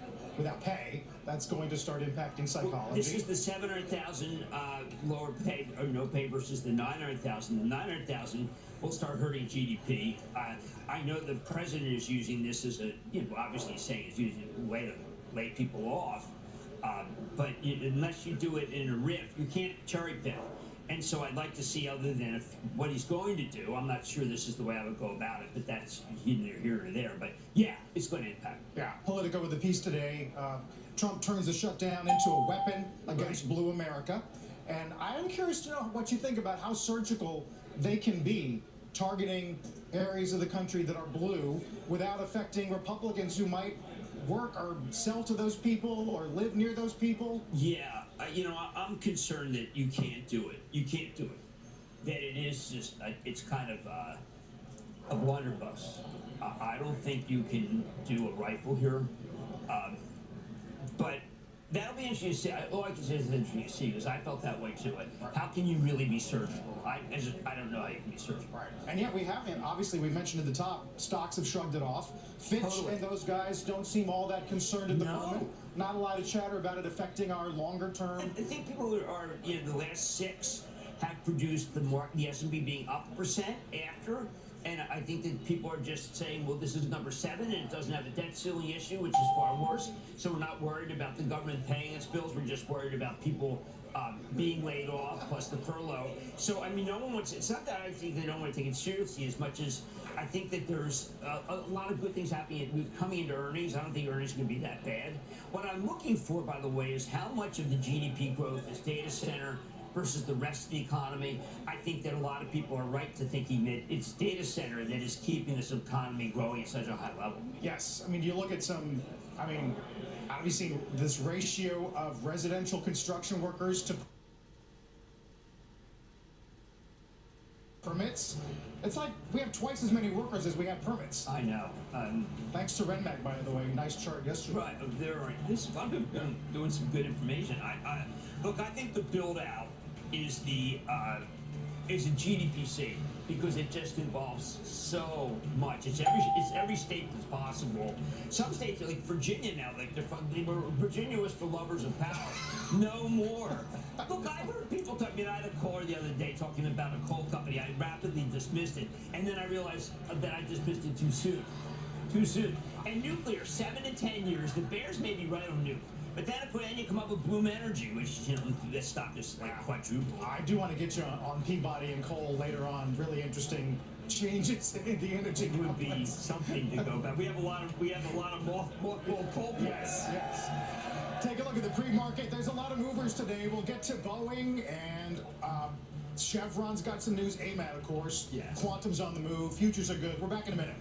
pay, that's going to start impacting psychology. This is the 700,000 lower pay or no pay versus the 900,000. The 900,000 will start hurting GDP. I know the president is using this as a, you know, obviously saying he's using a way to lay people off. But unless you do it in a riff, you can't cherry pick. And so I'd like to see, other than what he's going to do, I'm not sure this is the way I would go about it, but that's neither here nor there. But yeah, it's going to impact. Yeah, Politico with the piece today. Trump turns the shutdown into a weapon against Blue America. And I am curious to know what you think about how surgical they can be targeting areas of the country that are blue without affecting Republicans who might work or sell to those people or live near those people. Yeah, you know, I'm concerned that you can't do it. You can't do it. That it is just, it's kind of a blunderbuss. I don't think you can do a rifle here. But that'll be interesting to see. All I can say is it's interesting to see, because I felt that way too. How can you really be surgical? I don't know how you can be surgical. Right. And yet we haven't. Obviously, we mentioned at the top, stocks have shrugged it off. Fitch and those guys don't seem all that concerned at the moment. Not a lot of chatter about it affecting our longer term. I think people are, you know, the last 6 have produced the S&P being up 1% after. And I think that people are just saying, well, this is number 7 and it doesn't have a debt ceiling issue, which is far worse. So we're not worried about the government paying its bills. We're just worried about people being laid off, plus the furlough. So, I mean, no one wants, it's not that I think they don't want to take it seriously as much as I think that there's a lot of good things happening coming into earnings. I don't think earnings are going to be that bad. What I'm looking for, by the way, is how much of the GDP growth is data center versus the rest of the economy. I think that a lot of people are right to thinking that it's data center that is keeping this economy growing at such a high level. Yes, I mean, you look at some, I mean, obviously this ratio of residential construction workers to permits, it's like we have twice as many workers as we have permits. I know. Thanks to Renmac, by the way, nice chart yesterday. Right, a lot of people doing some good information. Look, I think the build out is a GDP save. because it just involves so much. It's every state that's possible. Some states, like Virginia now, Virginia was for lovers of power. No more. Look, I've heard people talk. I had a caller the other day talking about a coal company. I rapidly dismissed it, and then I realized that I dismissed it too soon. Too soon. And nuclear, 7 to 10 years. The Bears may be right on nuclear. But then you come up with Bloom Energy, which, the stock is like quadruple. I do want to get you on Peabody and coal later on. Really interesting changes in the energy. It would be something to go back. We have a lot of mothballed coal plants. Yes. Take a look at the pre-market. There's a lot of movers today. We'll get to Boeing and Chevron's got some news. AMAT, of course. Yes. Quantum's on the move. Futures are good. We're back in a minute.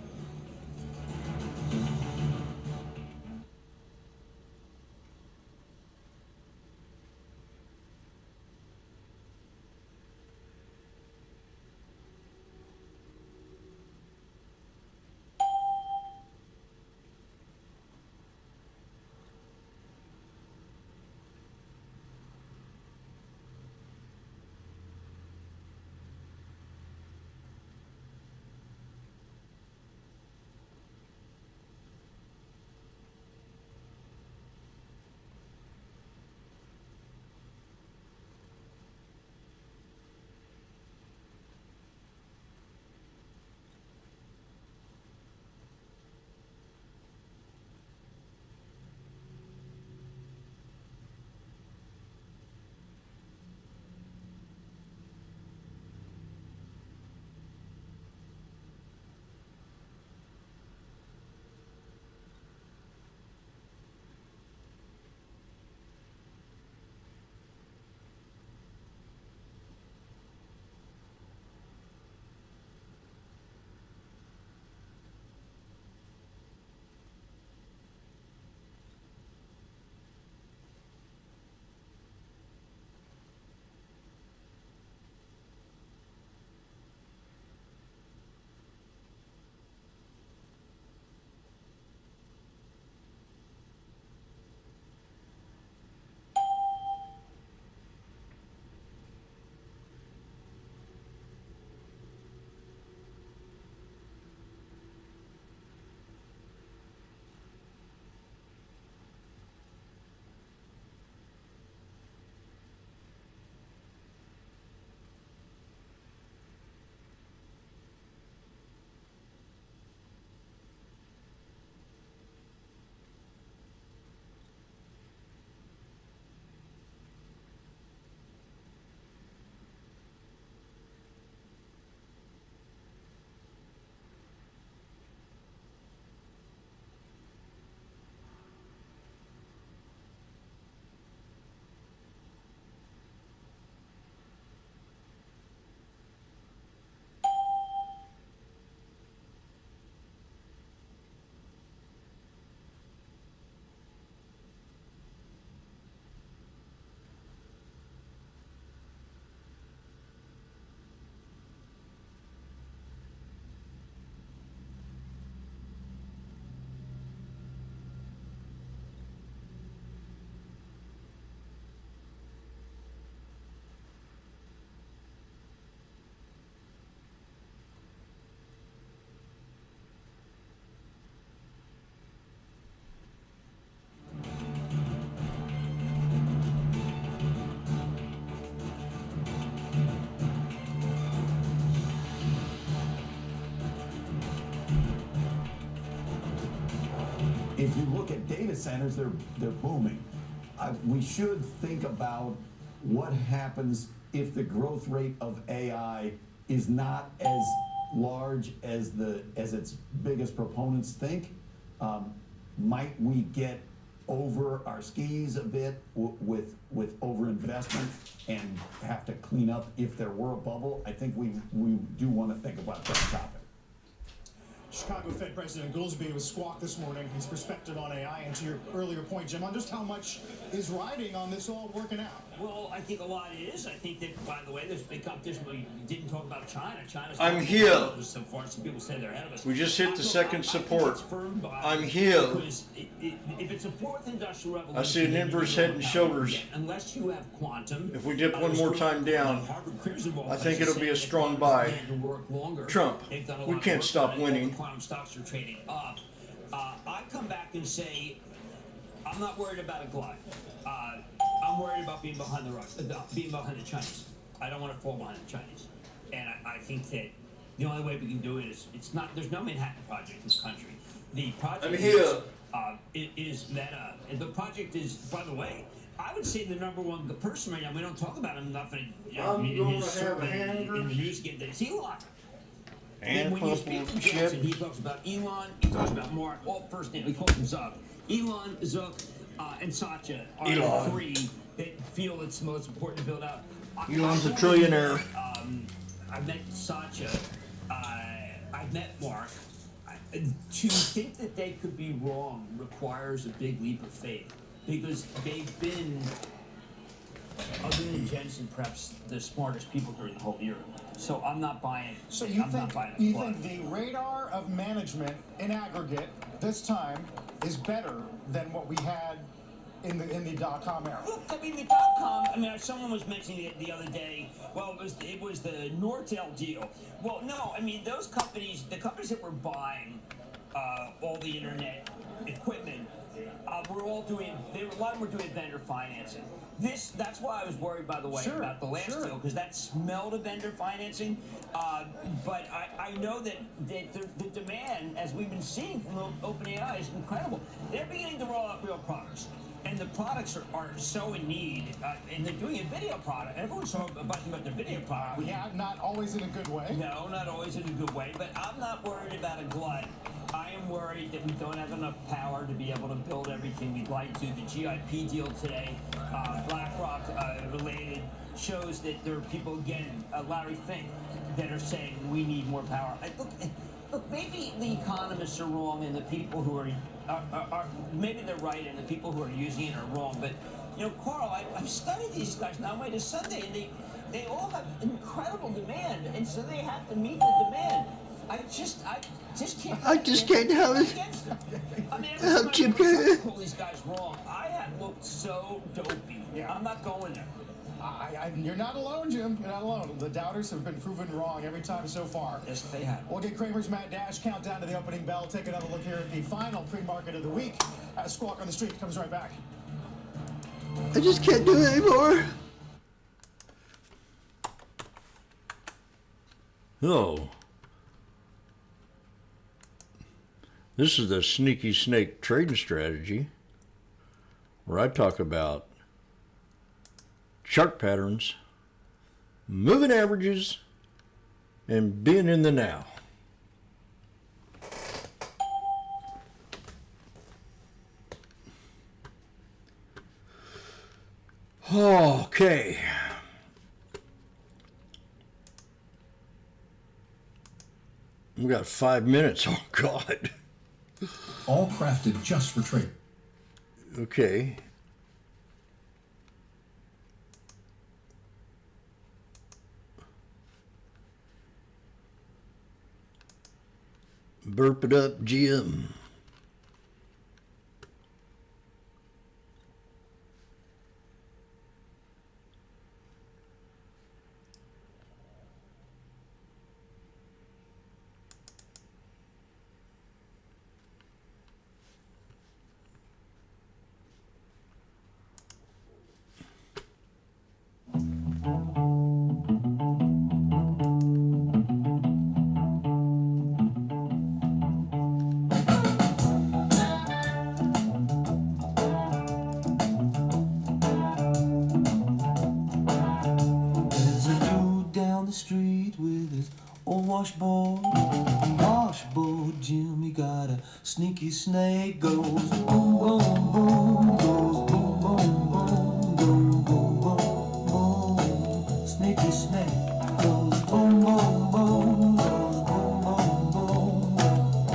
If you look at data centers, they're booming. We should think about what happens if the growth rate of AI is not as large as its biggest proponents think. Might we get over our skis a bit with overinvestment and have to clean up if there were a bubble? I think we do want to think about that topic. Chicago Fed President Goolsbee was squawked this morning, his perspective on AI, and to your earlier point, Jim, on just how much is riding on this all working out. Well, I think a lot is. I think that, by the way, there's big competition. We didn't talk about China. China's I'm here. So far, some people say they're ahead of us. We just hit the second support. I'm here. If it's a fourth industrial revolution, I see an inverse head and shoulders. Unless you have quantum. If we dip one more time down, I think it'll be a strong buy. Trump, we can't stop winning. Quantum stocks are trading up. I come back and say, I'm not worried about a glut. I'm worried about being behind the rocks, being behind the Chinese. I don't want to fall behind the Chinese. And I think that the only way we can do it is, there's no Manhattan Project in this country. The project I'm here. Is Meta. And the project is, by the way, I would say the number one person right now, we don't talk about him enough in his survey in the news again, it's Elon. And when you speak to Johnson, he talks about Elon, he talks about Mark, all first name, he calls him Zuck. Elon, Zuck, and Satya are the three that feel it's most important to build out. Elon's a trillionaire. I've met Satya, I've met Mark. To think that they could be wrong requires a big leap of faith, because they've been, other than Jensen, perhaps the smartest people during the whole year. So I'm not buying. So you think the radar of management in aggregate this time is better than what we had in the dot-com era? Look, I mean, the dot-com, someone was mentioning it the other day, well, it was the Nortel deal. Well, no, I mean, those companies, the companies that were buying all the internet equipment, were all doing, a lot of them were doing vendor financing. That's why I was worried, by the way, about the last deal, because that smelled of vendor financing. But I know that the demand, as we've been seeing from OpenAI, is incredible. They're beginning to roll out real products. And the products are so in need, and they're doing a video product. Everyone's talking about the video product. Yeah, not always in a good way. No, not always in a good way, but I'm not worried about a glut. I am worried that we don't have enough power to be able to build everything we'd like to. The GIP deal today, BlackRock related, shows that there are people, again, Larry Fink, that are saying we need more power. Look, maybe the economists are wrong and the people who are maybe they're right and the people who are using it are wrong. But, Carl, I've studied these guys now Monday to Sunday, and they all have incredible demand, and so they have to meet the demand. I just can't. I just can't have it. I mean, every time I call these guys wrong, I have looked so dopey. Yeah. I'm not going there. You're not alone, Jim. You're not alone. The doubters have been proven wrong every time so far. Yes, they have. We'll get Kramer's Mad Dash countdown to the opening bell. Take another look here at the final pre-market of the week. Squawk on the Street comes right back. I just can't do it anymore. Oh. This is the sneaky snake trading strategy, where I talk about chart patterns, moving averages, and being in the now. Okay. We got 5 minutes. Oh, God. All crafted just for trade. Okay. Burp it up, Jim. Washboardjim, he got a sneaky snake, goes boom, boom, boom, goes boom, boom, boom, boom, boom, boom, boom. Sneaky snake goes boom, boom, boom, goes boom, boom, boom.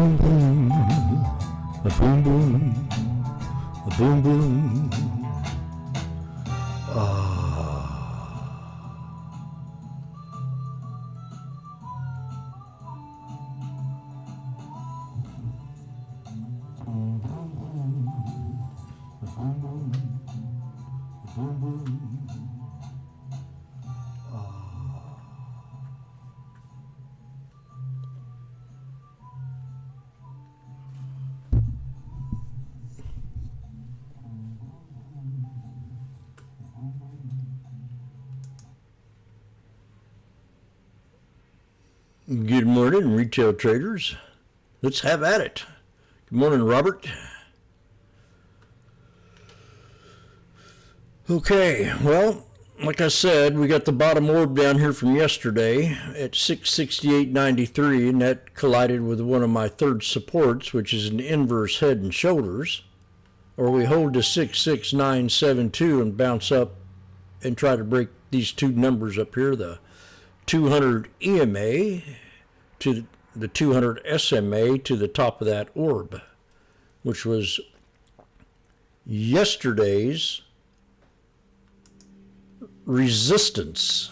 boom boom, a boom boom, a boom boom. Good morning, retail traders. Let's have at it. Good morning, Robert. Okay, well, like I said, we got the bottom orb down here from yesterday at 668.93, and that collided with one of my third supports, which is an inverse head and shoulders. Or we hold to 66972 and bounce up and try to break these two numbers up here, the 200 EMA to the 200 SMA to the top of that orb, which was yesterday's resistance.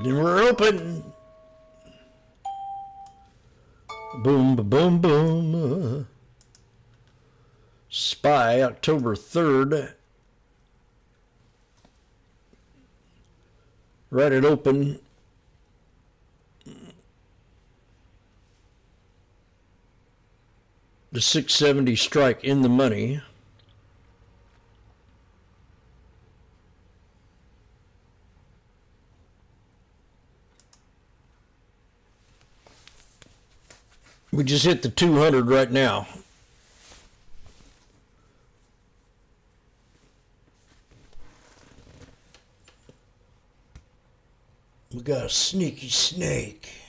Then we're open. Boom, boom, boom. SPY, October 3rd. Right at open. The 670 strike in the money. We just hit the 200 right now. We got a sneaky snake.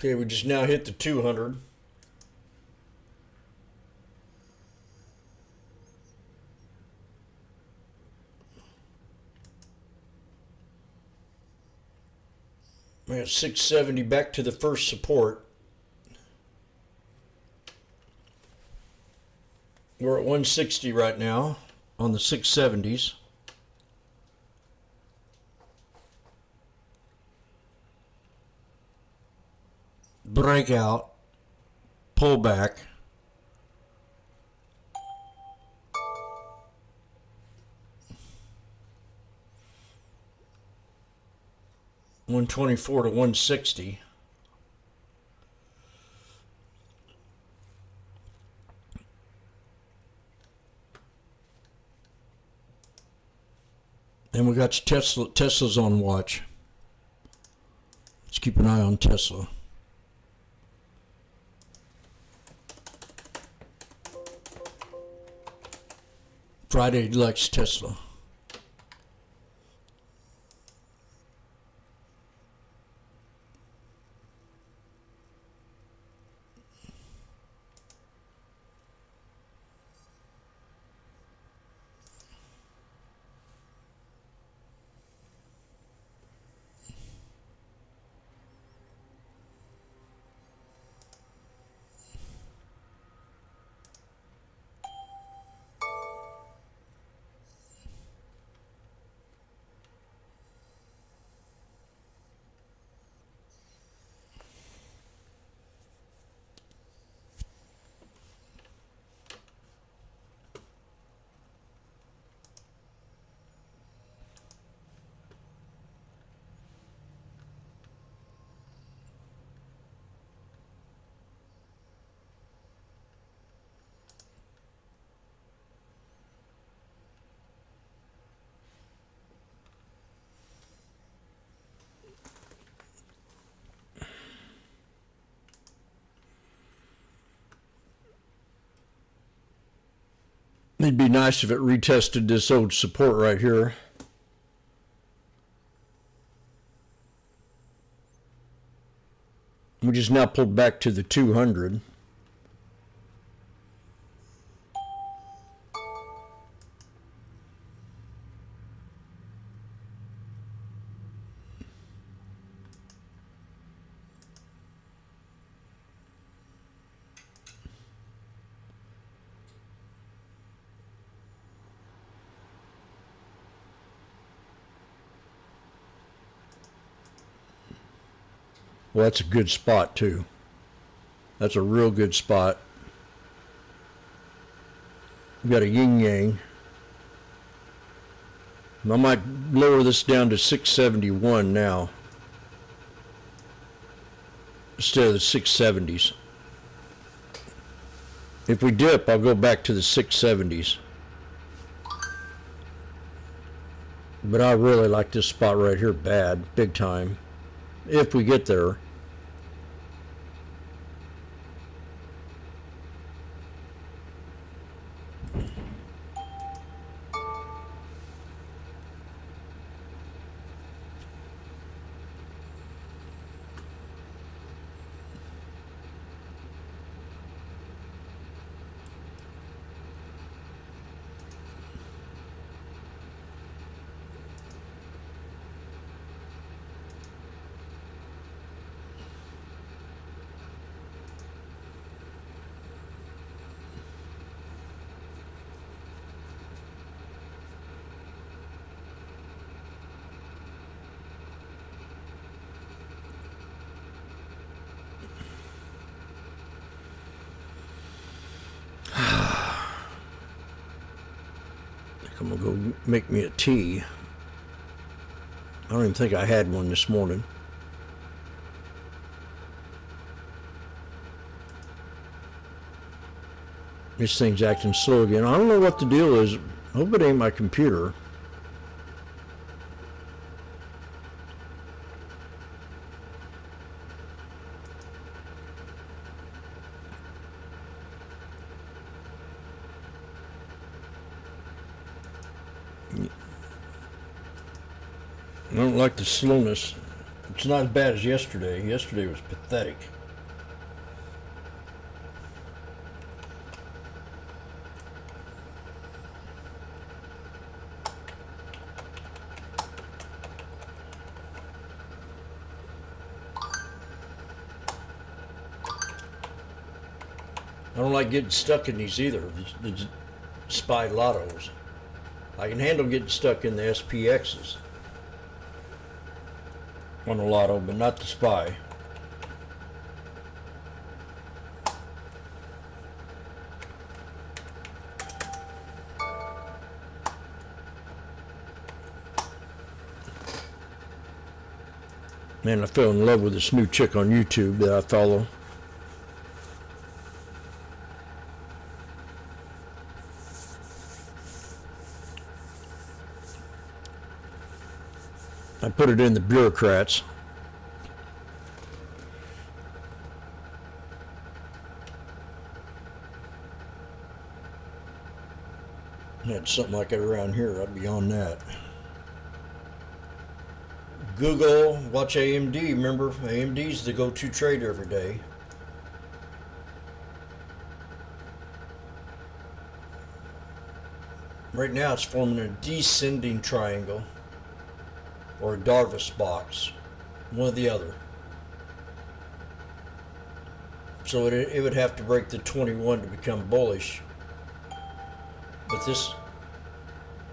Okay, we just now hit the 200. We're at 670 back to the first support. We're at 160 right now on the 670s. Breakout, pullback. $124 to 160. And we got Tesla's on watch. Let's keep an eye on Tesla. Friday likes Tesla. It'd be nice if it retested this old support right here. We just now pulled back to the 200. Well, that's a good spot too. That's a real good spot. We got a yin yang. I might lower this down to 671 now instead of the 670s. If we dip, I'll go back to the 670s. But I really like this spot right here bad, big time. If we get there. I'm gonna go make me a tea. I don't even think I had one this morning. This thing's acting slow again. I don't know what the deal is. I hope it ain't my computer. I don't like the slowness. It's not as bad as yesterday. Yesterday was pathetic. I don't like getting stuck in these either, the SPY lottos. I can handle getting stuck in the SPXs on the lotto, but not the SPY. Man, I fell in love with this new chick on YouTube that I follow. I put it in the bureaucrats. Had something like it around here, I'd be on that. Google, watch AMD. Remember, AMD's the go-to trade every day. Right now it's forming a descending triangle or a Darvas box, one or the other. So it would have to break the 21 to become bullish. But this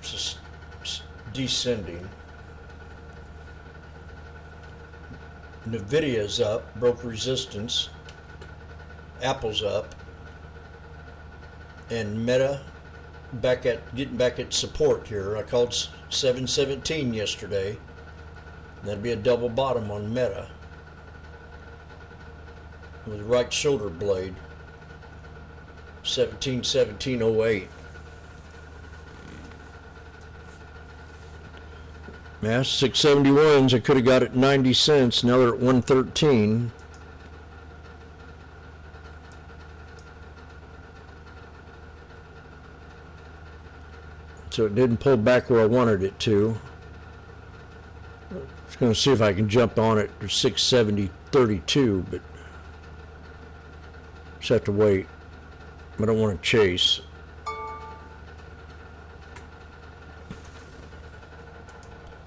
is descending. Nvidia's up, broke resistance. Apple's up. And Meta getting back at support here. I called 717 yesterday. That'd be a double bottom on Meta with right shoulder blade. 1717.08. Yeah, 671s. I could have got it 90 cents. Now they're at 113. So it didn't pull back where I wanted it to. Just going to see if I can jump on it to 670.32, but just have to wait. I don't want to chase.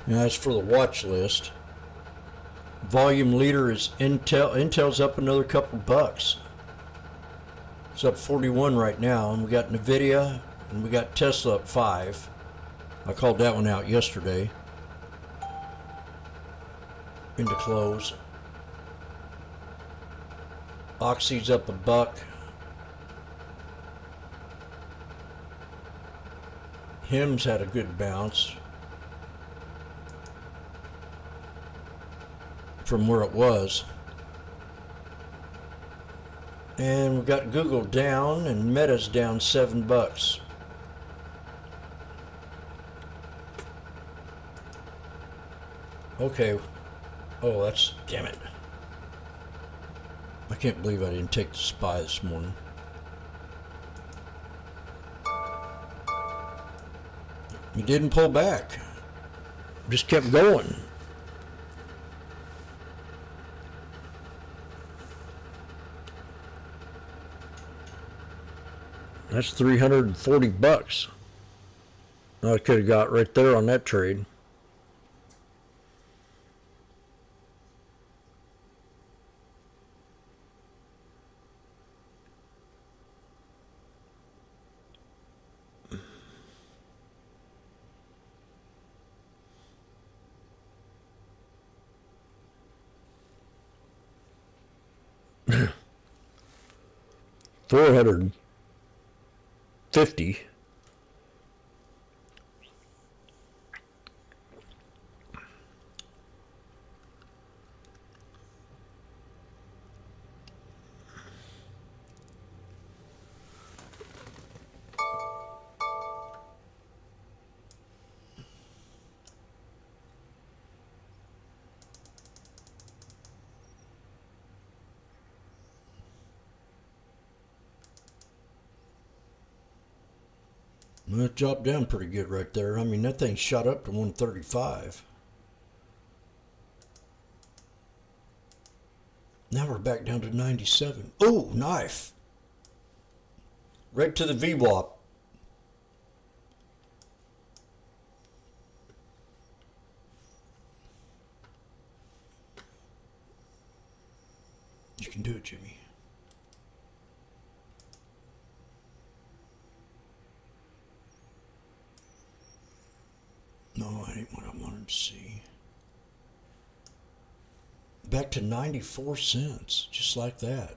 Now that's for the watch list. Volume leader is Intel. Intel's up another couple bucks. It's up 41 right now, and we got Nvidia and we got Tesla up 5. I called that one out yesterday. Into close. Oxy's up $1. HIM's had a good bounce from where it was. And we've got Google down and Meta's down $7. Okay. Oh, that's, damn it. I can't believe I didn't take the SPY this morning. He didn't pull back. Just kept going. That's $340. I could have got right there on that trade. $450. Well, it dropped down pretty good right there. I mean, that thing shot up to 135. Now we're back down to 97. Oh, knife. Right to the VWAP. You can do it, Jimmy. No, I ain't what I wanted to see. Back to 94 cents, just like that.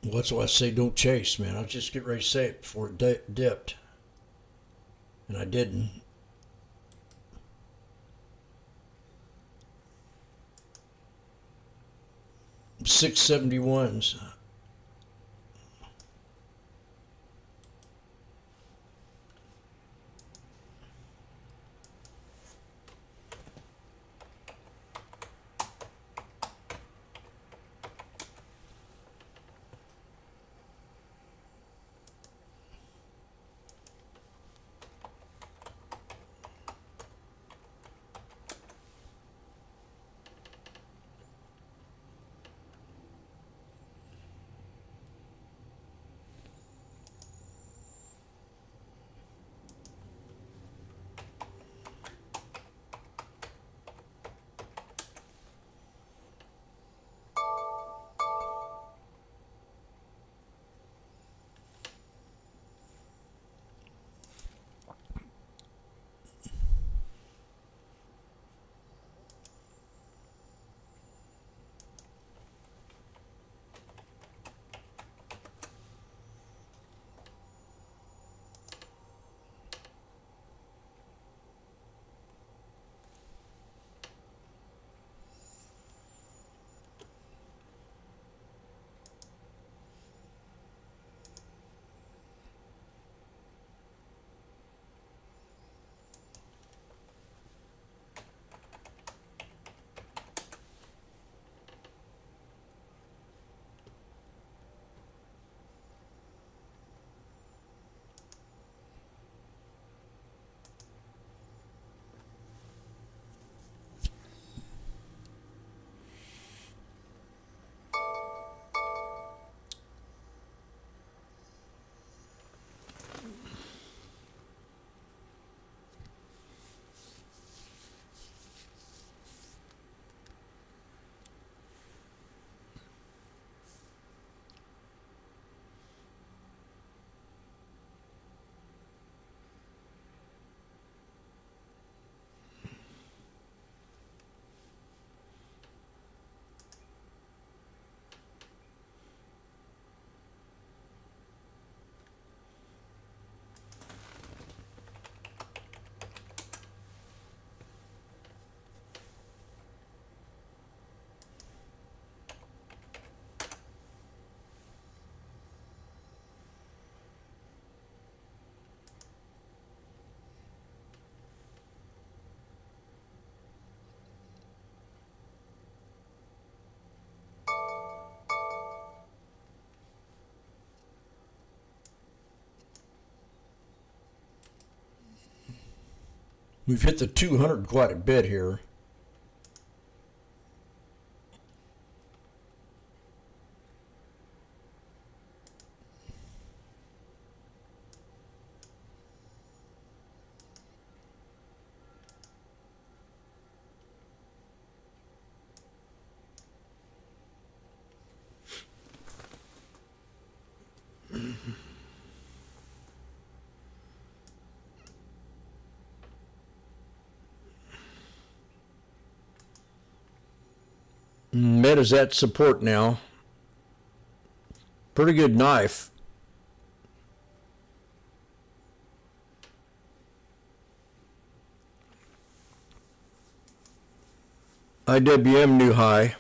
Well, that's why I say don't chase, man. I'll just get ready to say it before it dipped. And I didn't. $671s. We've hit the 200 quite a bit here. Meta's at support now. Pretty good knife. IWM new high.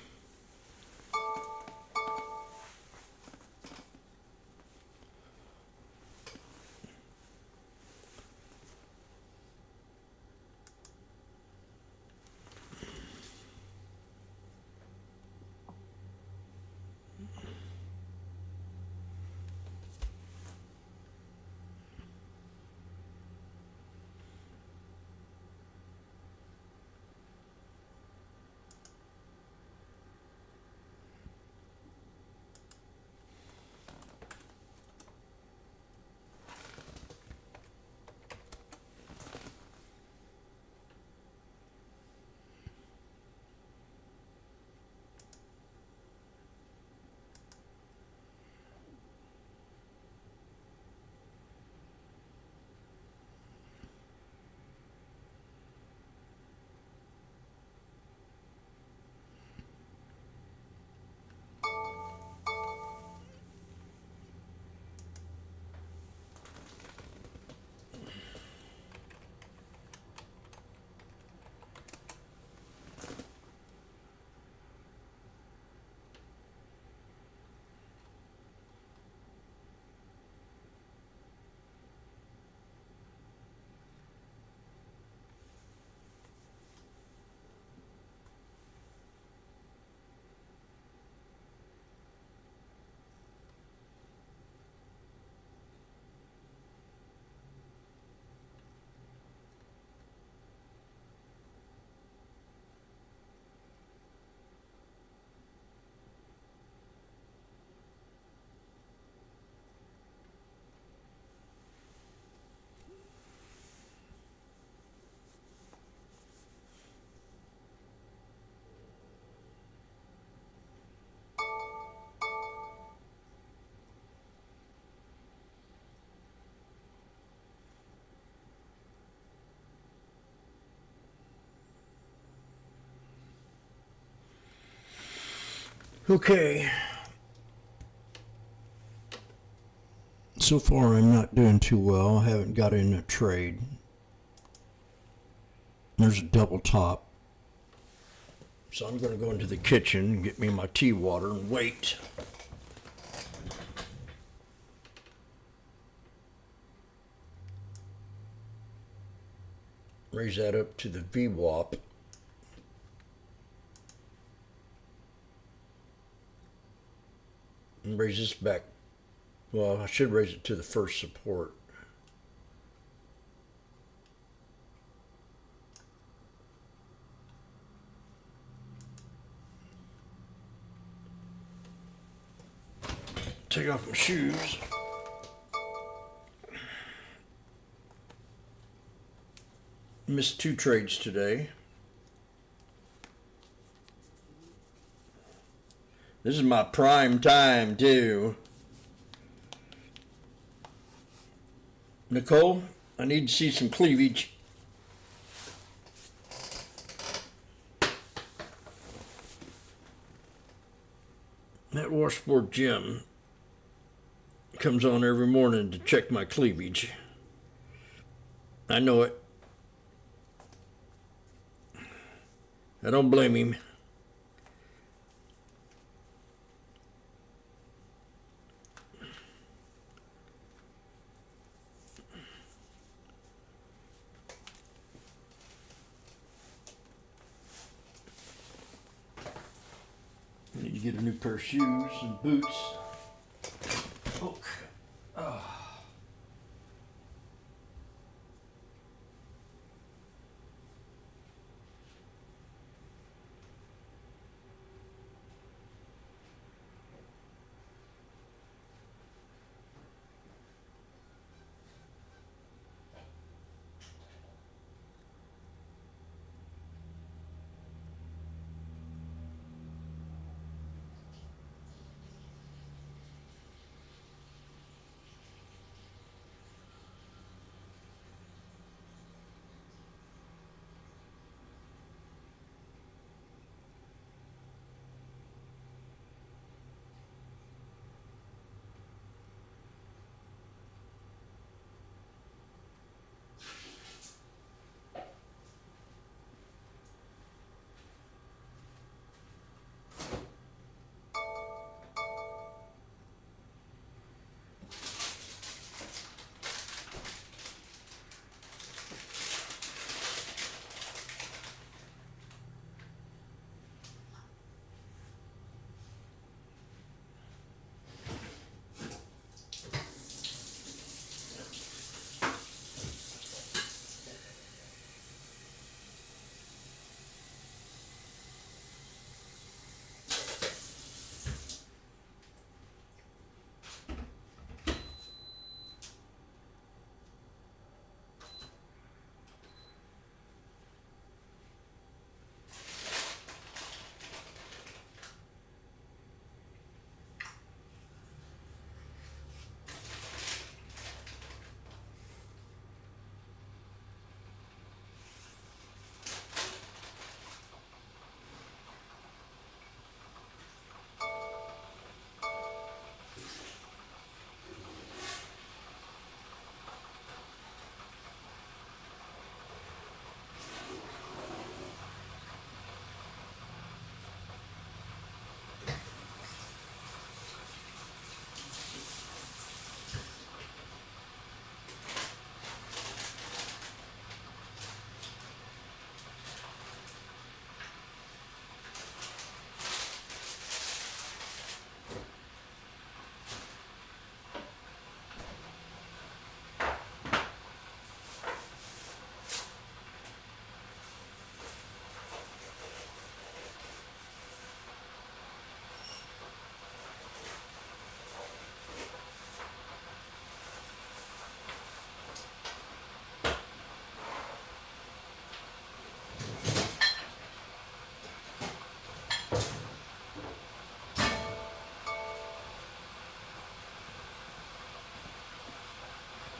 Okay. So far, I'm not doing too well. I haven't got in a trade. There's a double top. So I'm going to go into the kitchen and get me my tea water and wait. Raise that up to the VWAP. And raise this back. Well, I should raise it to the first support. Take off my shoes. Missed 2 trades today. This is my prime time too. Nicole, I need to see some cleavage. That Washboardjim comes on every morning to check my cleavage. I know it. I don't blame him. I need to get a new pair of shoes and boots. Okay. Oh.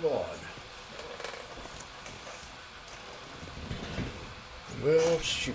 God. Well, shoot.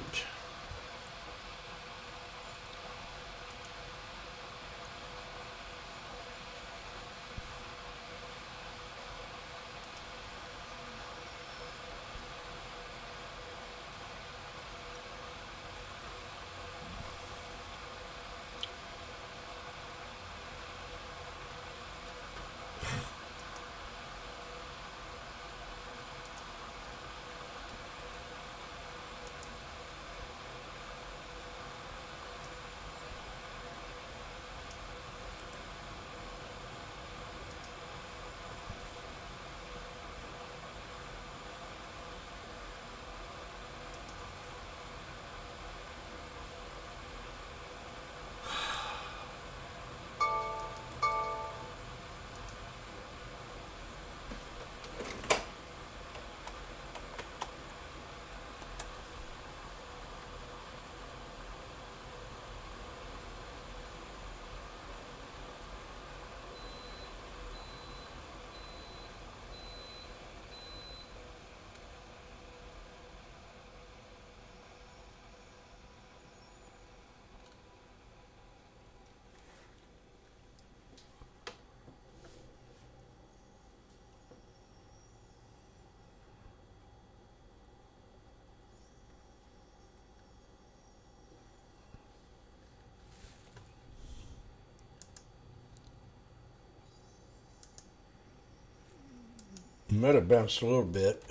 Might have bounced a little bit.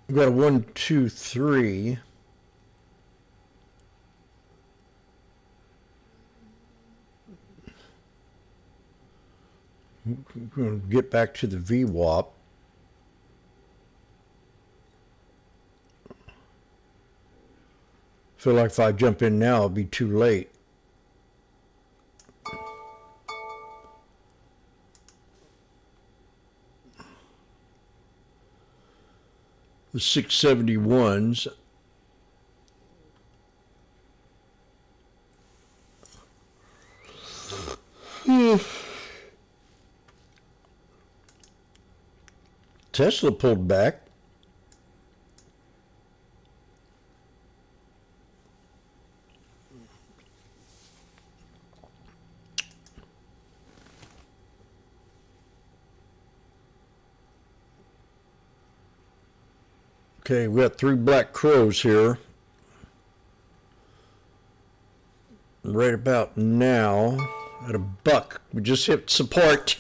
We've got a 1, 2, 3. We're going to get back to the VWAP. Feel like if I jump in now, it'll be too late. The 671s. Tesla pulled back. Okay, we got 3 black crows here. Right about now, at $1, we just hit support.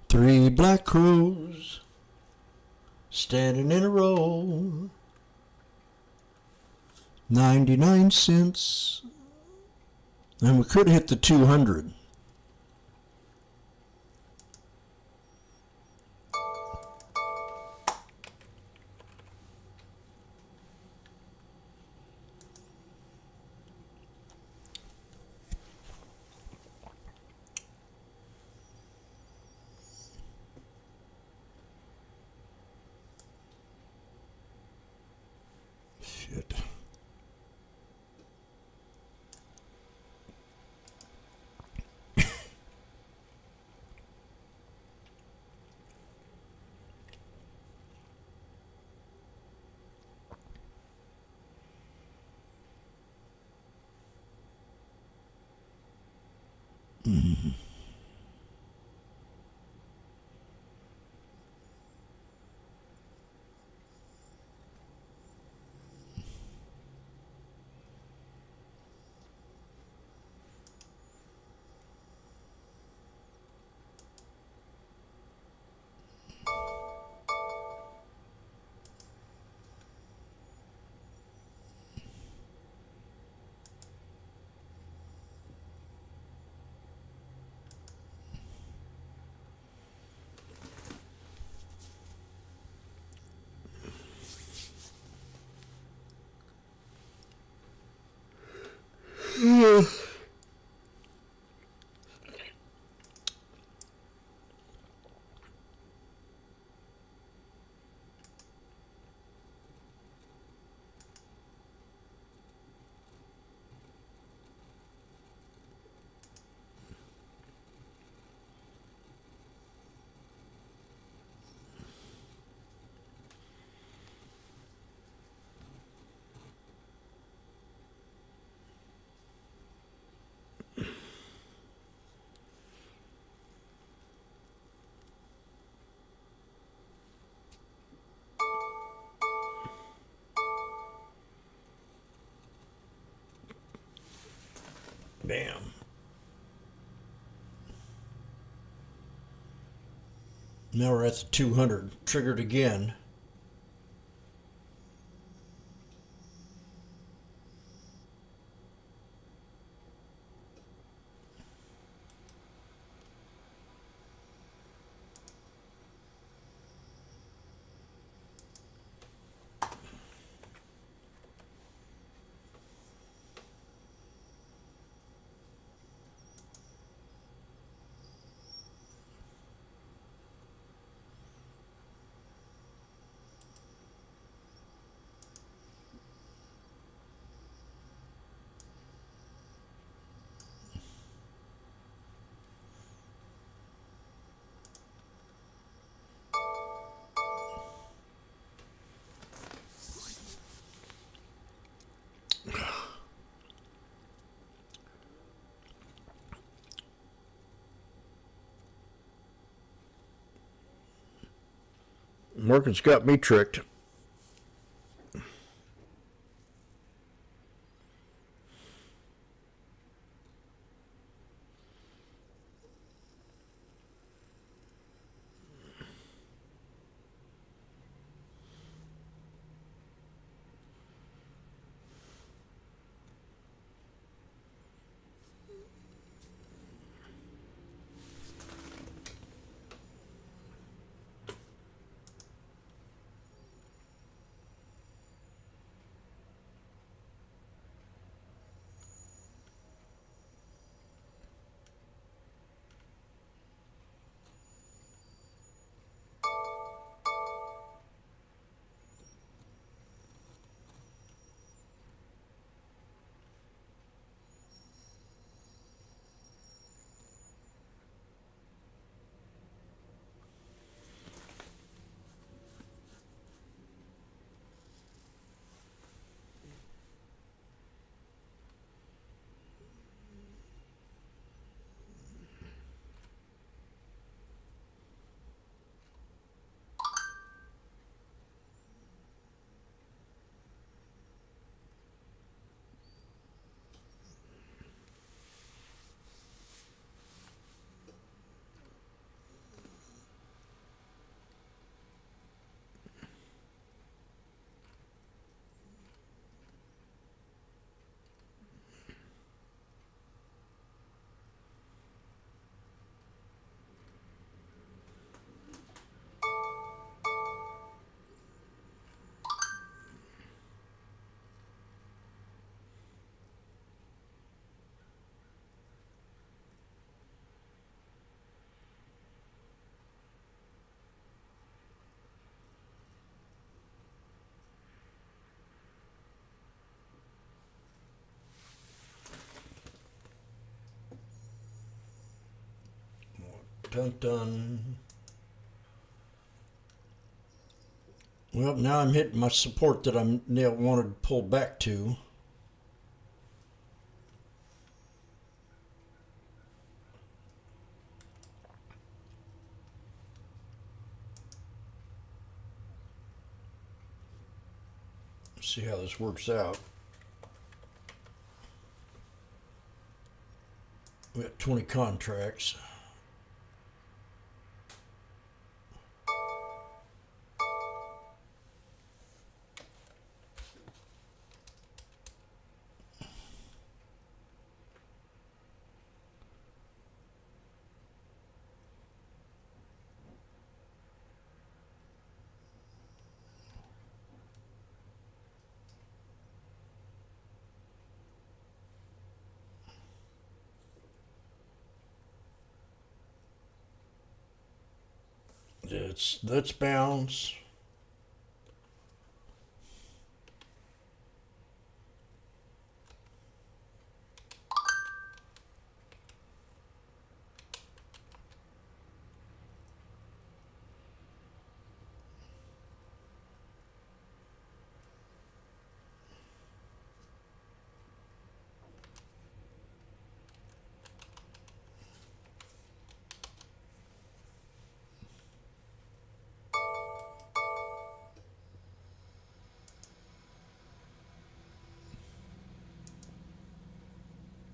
Three black crows standing in a row. 99 cents. And we could hit the 200. Bam. Now we're at the 200. Triggered again. Market's got me tricked. Dun dun. Well, now I'm hitting my support that I wanted to pull back to. See how this works out. We got 20 contracts. Let's bounce.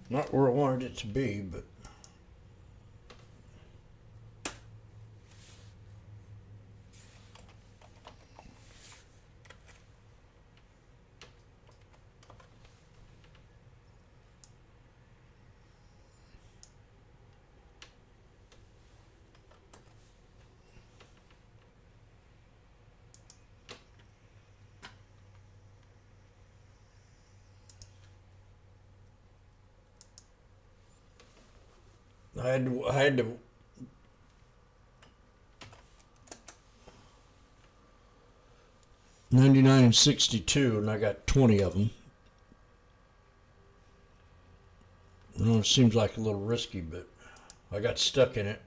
Not where I wanted it to be, but I had to 99 and 62, and I got 20 of them. I know it seems like a little risky, but I got stuck in it.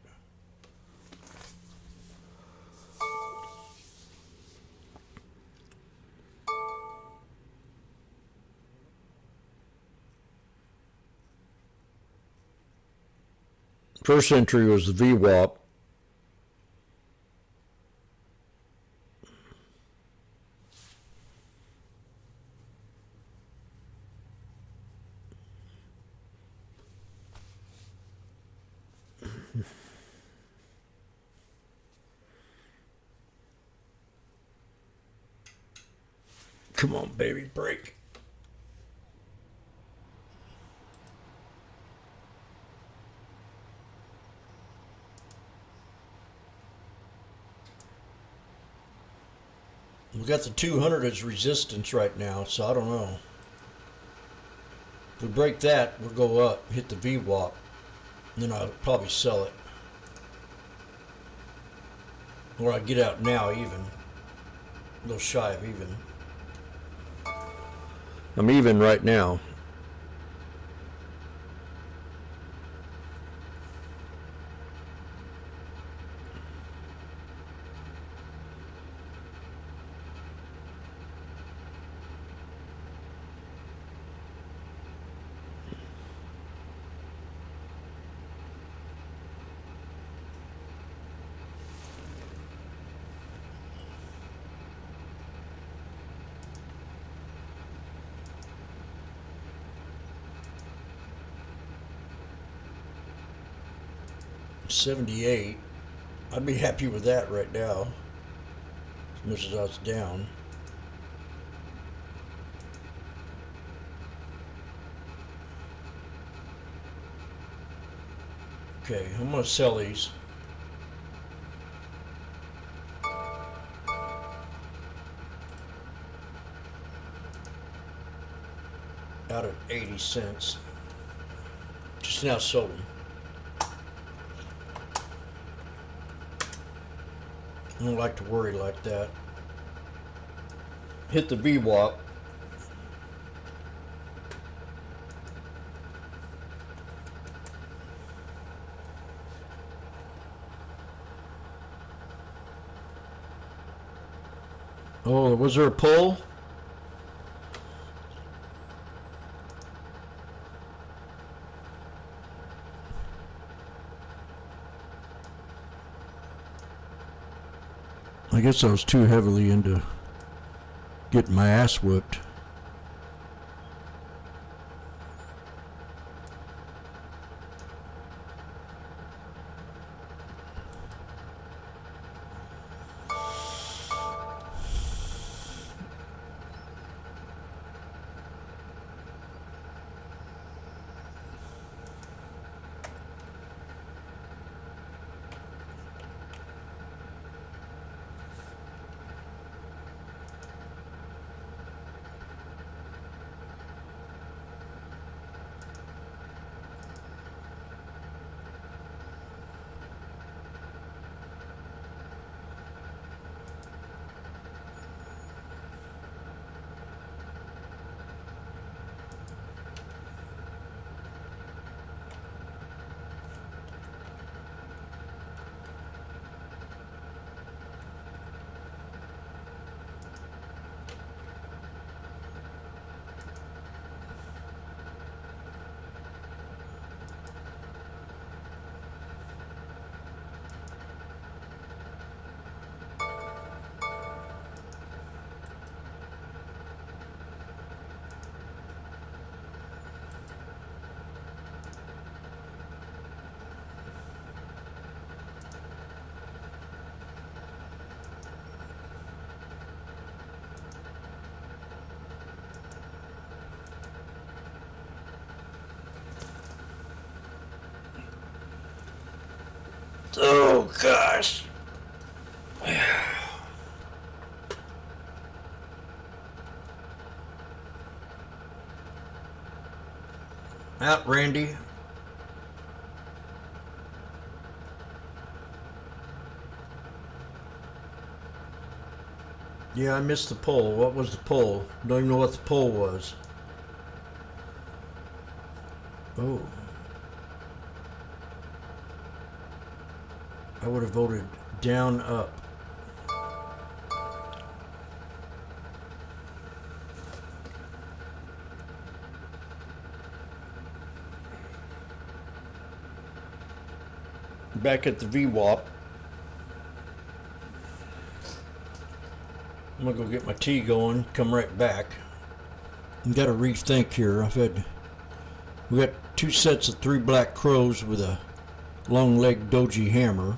First entry was the VWAP. Come on, baby, break. We got the 200 as resistance right now, so I don't know. If we break that, we'll go up, hit the VWAP, and then I'll probably sell it. Or I get out now even. A little shy of even. I'm even right now. $78. I'd be happy with that right now, as much as I was down. Okay, I'm gonna sell these. Out at 80 cents. Just now sold them. I don't like to worry like that. Hit the VWAP. Oh, was there a pull? I guess I was too heavily into getting my ass whipped. Oh gosh. Out, Randy. Yeah, I missed the poll. What was the poll? Don't even know what the poll was. Oh. I would have voted down, up. Back at the VWAP. I'm gonna go get my tea going, come right back. I've got to rethink here. We got 2 sets of 3 black crows with a long leg doji hammer.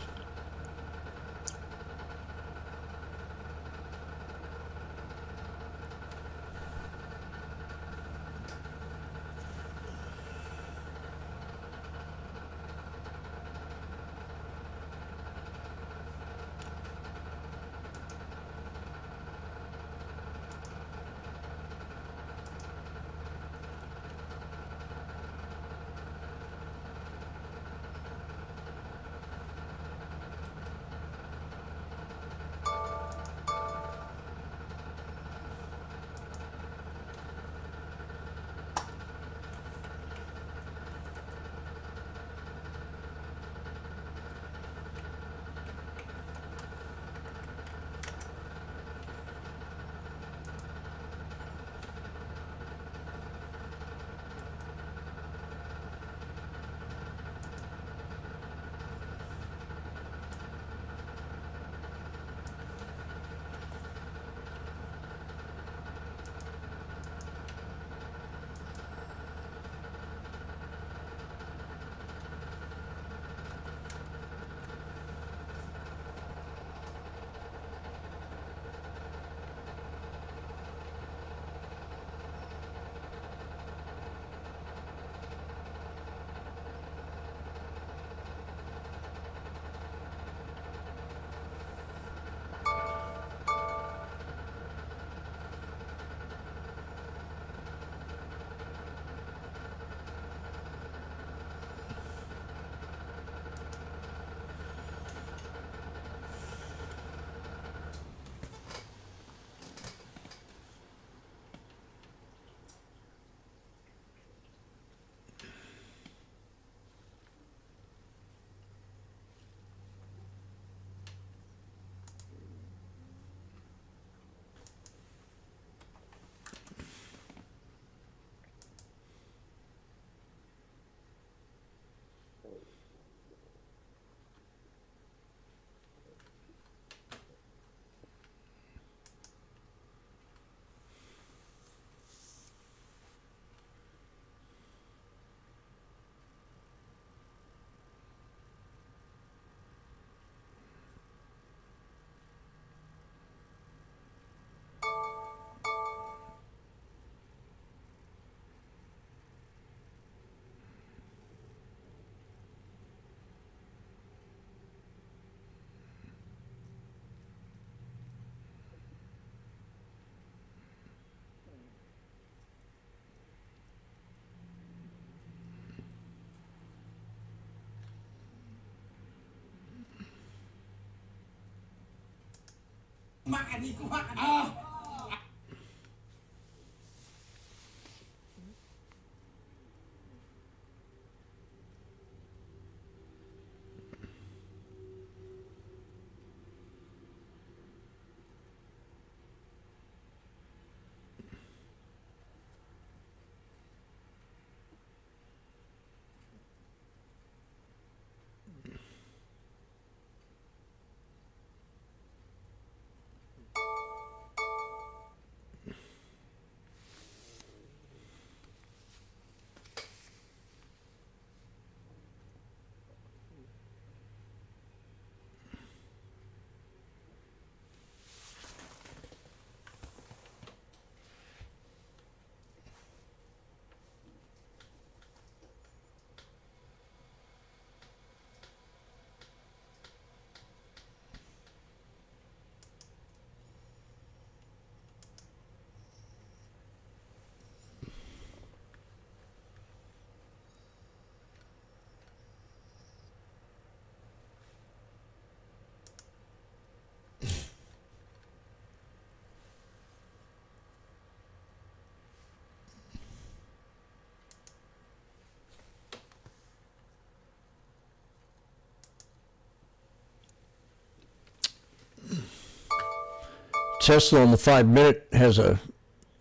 Tesla on the 5-minute has a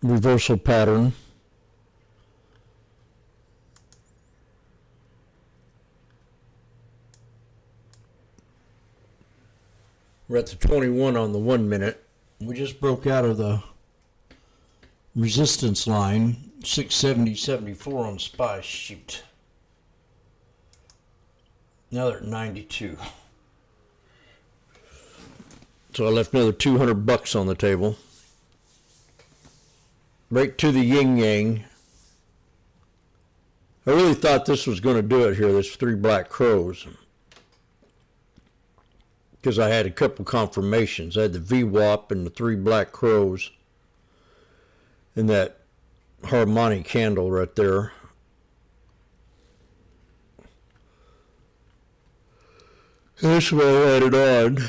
reversal pattern. We're at the 21 on the 1 minute. We just broke out of the resistance line, 670.74 on SPY. Shoot. Now they're at 92. So I left another $200 on the table. Break to the yin yang. I really thought this was going to do it here, this 3 black crows. Because I had a couple confirmations. I had the VWAP and the 3 black crows. And that harmonic candle right there. That's why I had it on.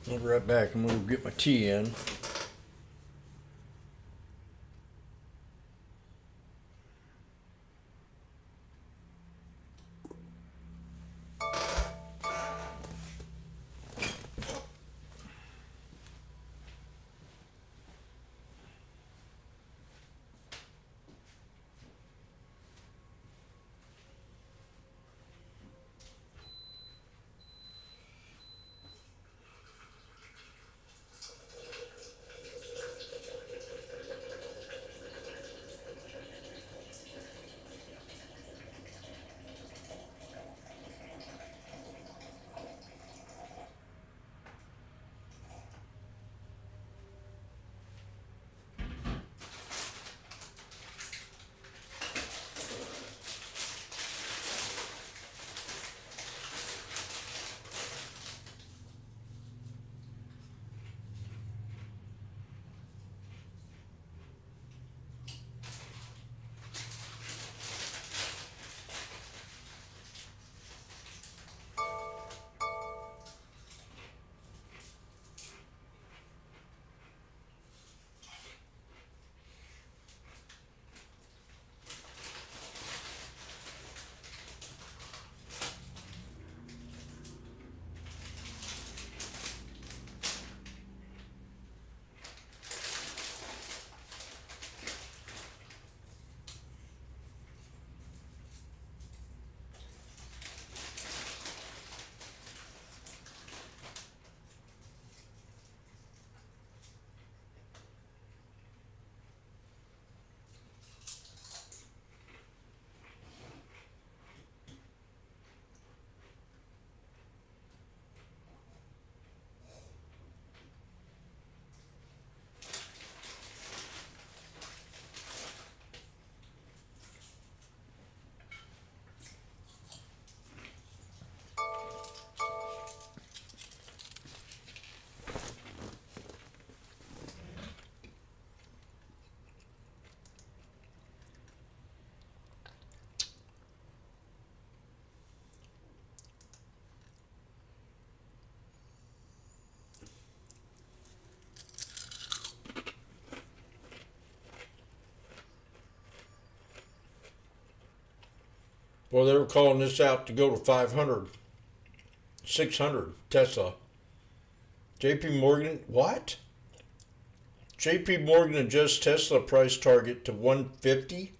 I'll be right back. I'm going to get my tea in. Well, they were calling this out to go to 500, 600 Tesla. JP Morgan, what? JP Morgan adjusts Tesla price target to 150?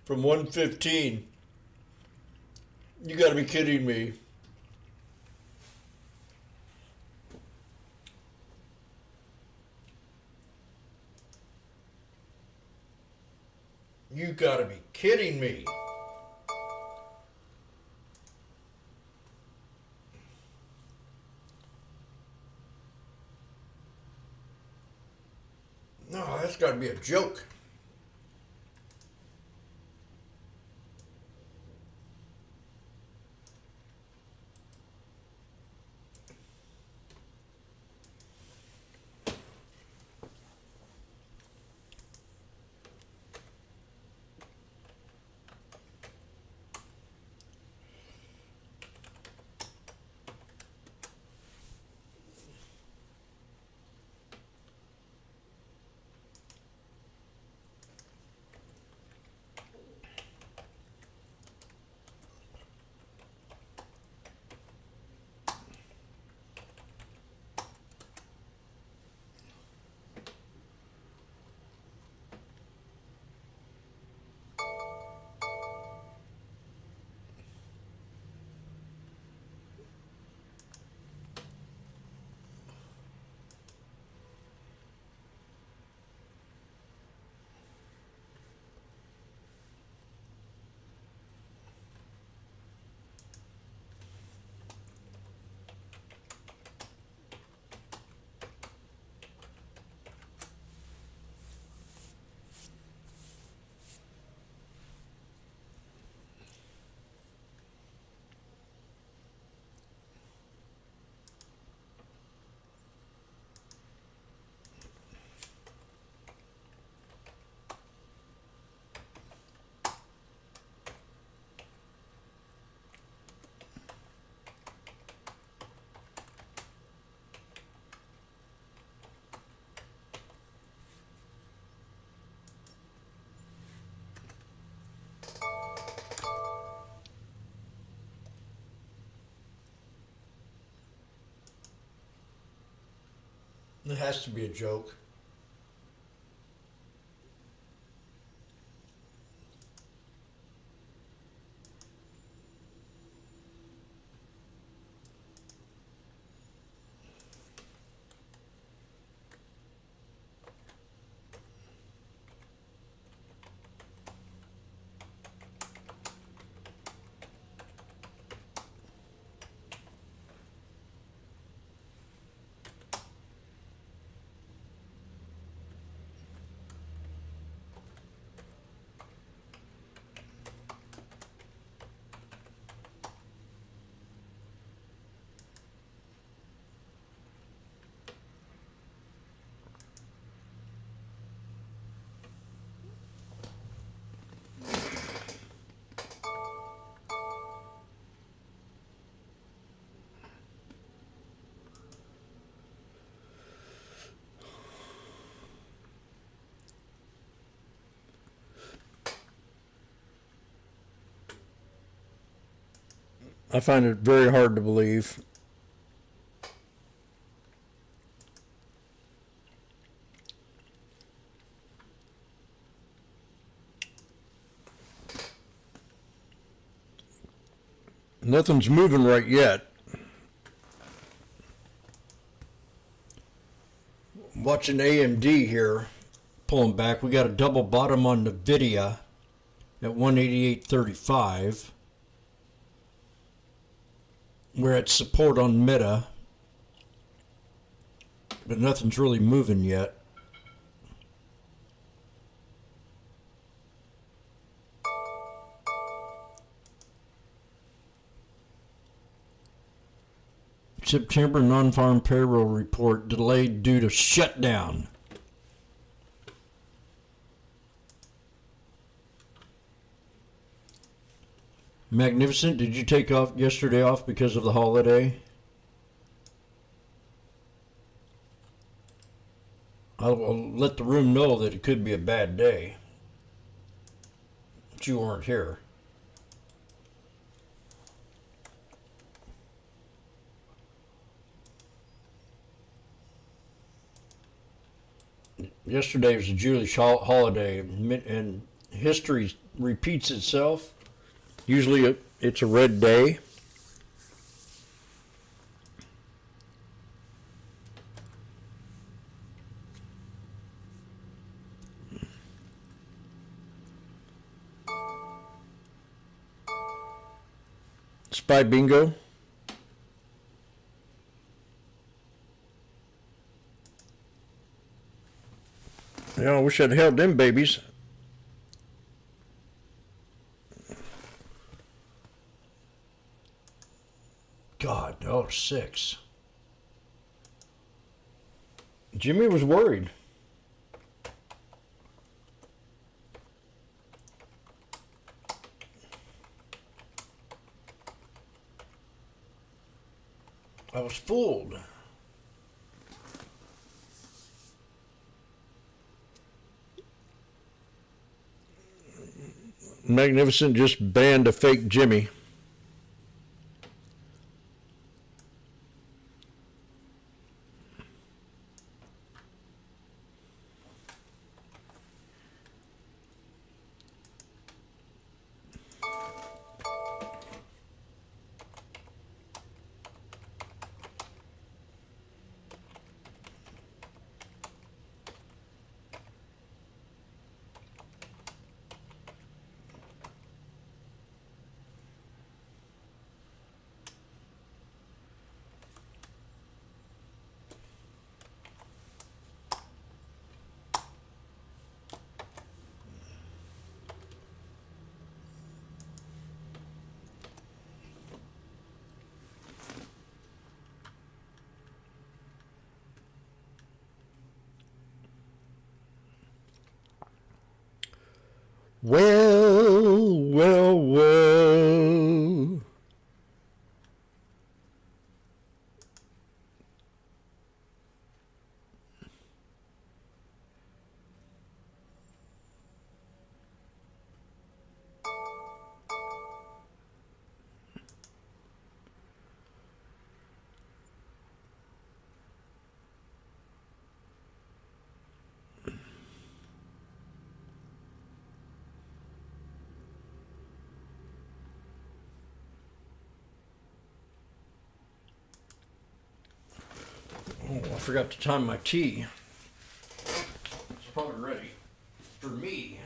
From 115. You gotta be kidding me. You gotta be kidding me. No, that's gotta be a joke. It has to be a joke. I find it very hard to believe. Nothing's moving right yet. Watching AMD here, pulling back. We got a double bottom on NVIDIA at 188.35. We're at support on Meta, but nothing's really moving yet. September non-farm payroll report delayed due to shutdown. Magnificent, did you take off yesterday off because of the holiday? I'll let the room know that it could be a bad day. But you weren't here. Yesterday was a Jewish holiday, and history repeats itself. Usually it's a red day. Spy bingo. Yeah, I wish I'd held them babies. God, oh, 6. Jimmy was worried. I was fooled. Magnificent just banned a fake Jimmy. Well, well, well. Oh, I forgot to time my tea. It's probably ready for me.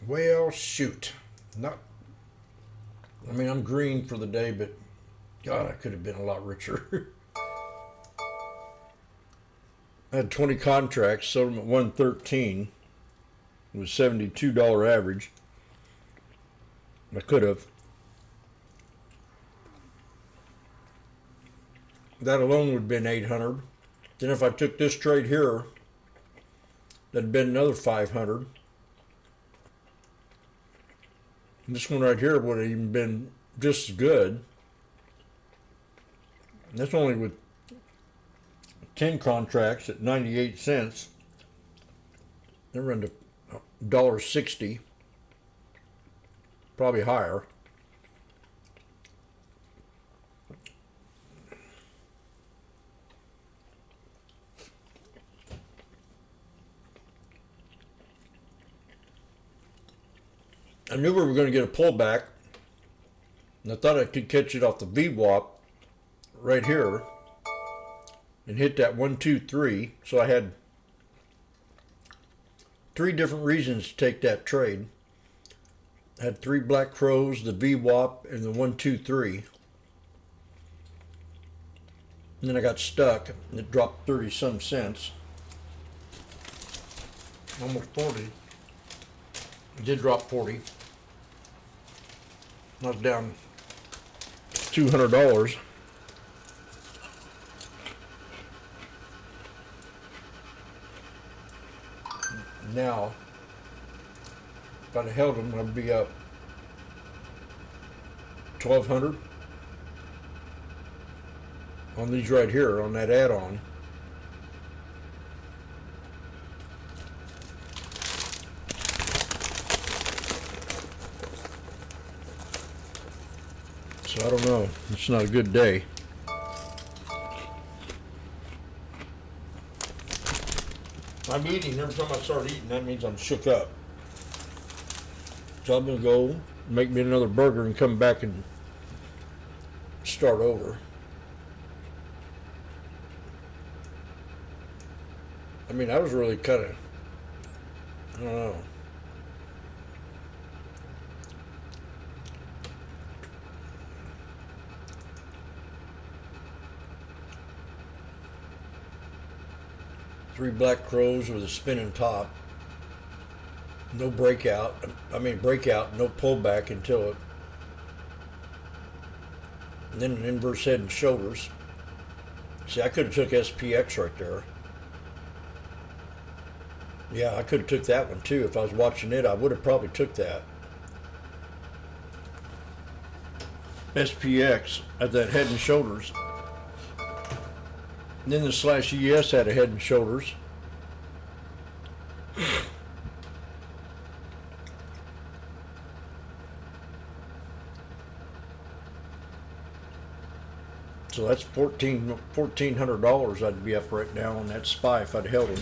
Well, shoot. Not. I mean, I'm green for the day, but God, I could have been a lot richer. I had 20 contracts, sold them at 113. It was $72 average. I could have. That alone would have been 800. Then if I took this trade here, that'd been another 500. And this one right here would have even been just as good. And that's only with 10 contracts at 98 cents. They're into $1.60, probably higher. I knew we were going to get a pullback, and I thought I could catch it off the VWAP right here and hit that 1, 2, 3. So I had 3 different reasons to take that trade. I had 3 black crows, the VWAP, and the 1, 2, 3. And then I got stuck, and it dropped 30 some cents, almost 40. It did drop 40. I was down $200. Now, if I'd held them, I'd be up 1,200 on these right here on that add-on. So I don't know. It's not a good day. I'm eating. Every time I start eating, that means I'm shook up. So I'm going to go make me another burger and come back and start over. I mean, I was really kind of, I don't know. Three black crows with a spinning top. No breakout. I mean breakout, no pullback until it. And then an inverse head and shoulders. See, I could have took SPX right there. Yeah, I could have took that one too. If I was watching it, I would have probably took that. SPX at that head and shoulders. And then the slash ES had a head and shoulders. So that's $1,400 I'd be up right now on that SPY if I'd held him.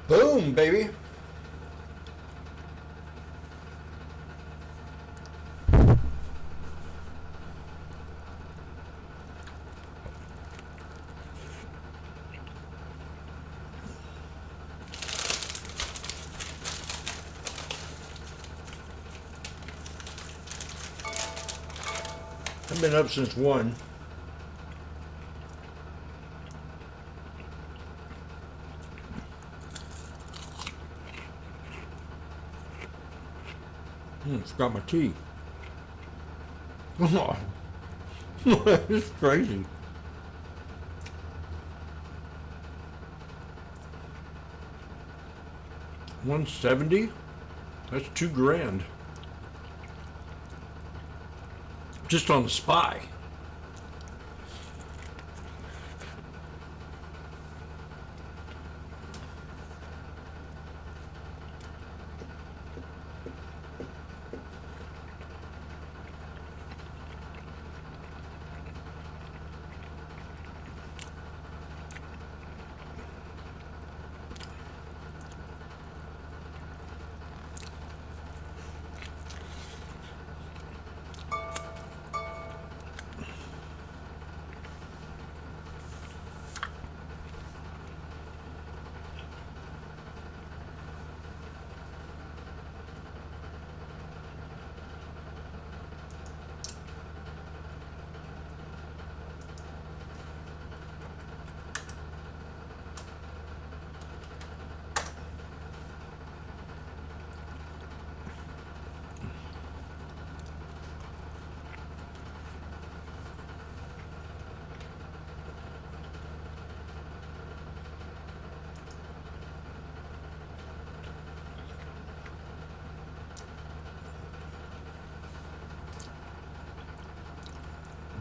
Boom, baby. I've been up since 1. Forgot my tea. It's crazy. $170? That's $2,000. Just on the SPY.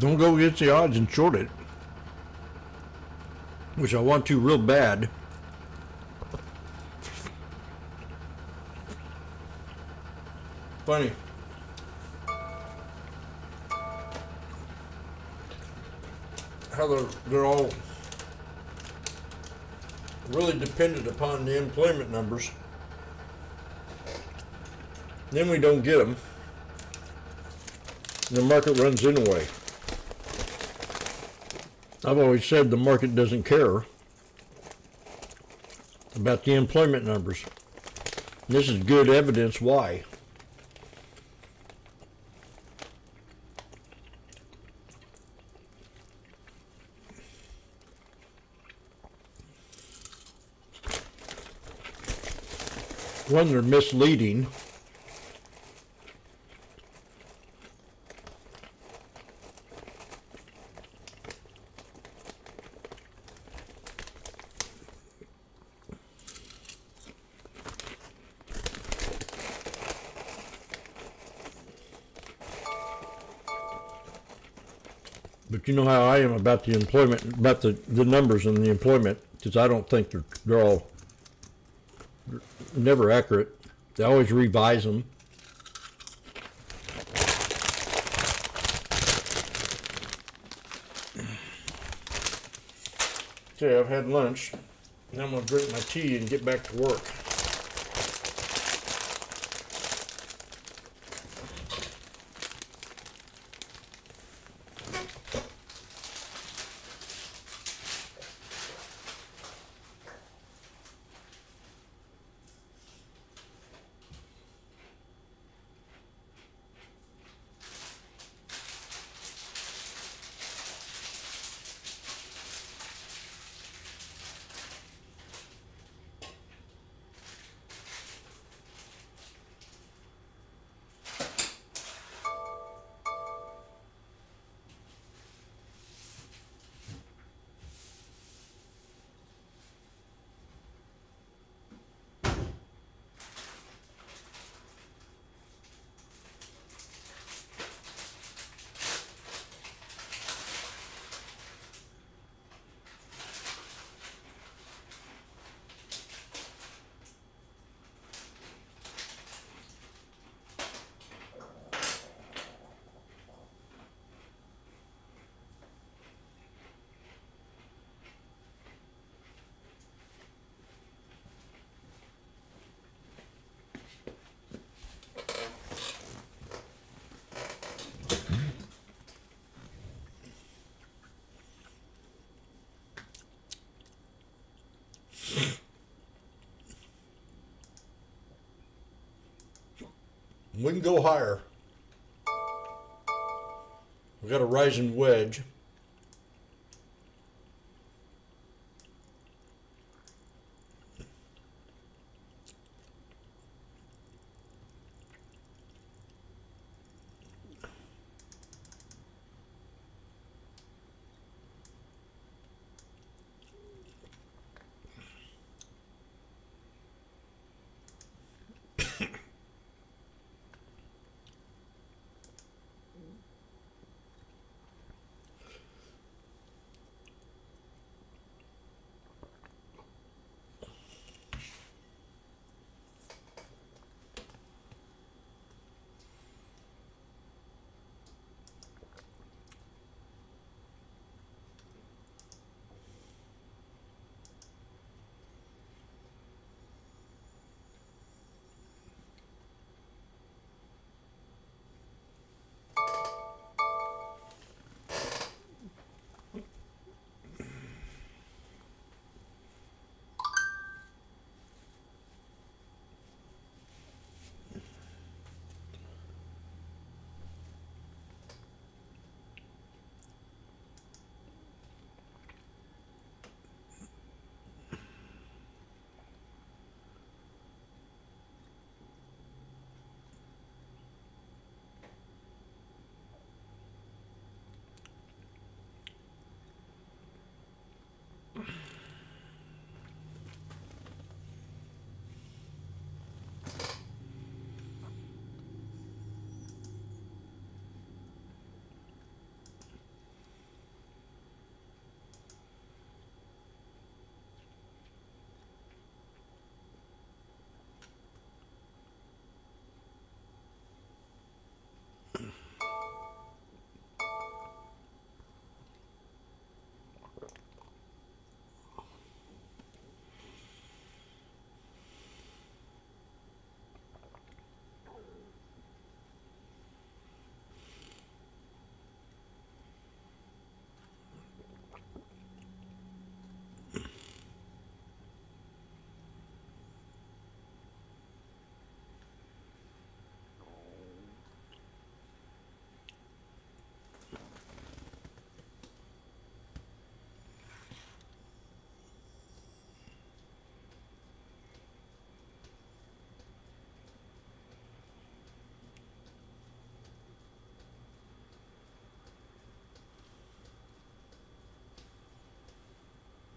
Don't go against the odds and short it, which I want to real bad. Funny. How they're all really dependent upon the employment numbers. Then we don't get them. The market runs anyway. I've always said the market doesn't care about the employment numbers. This is good evidence why. One, they're misleading. But you know how I am about the employment, about the numbers and the employment, because I don't think they're all never accurate. They always revise them. Okay, I've had lunch. Now I'm going to drink my tea and get back to work. We can go higher. We got a rising wedge.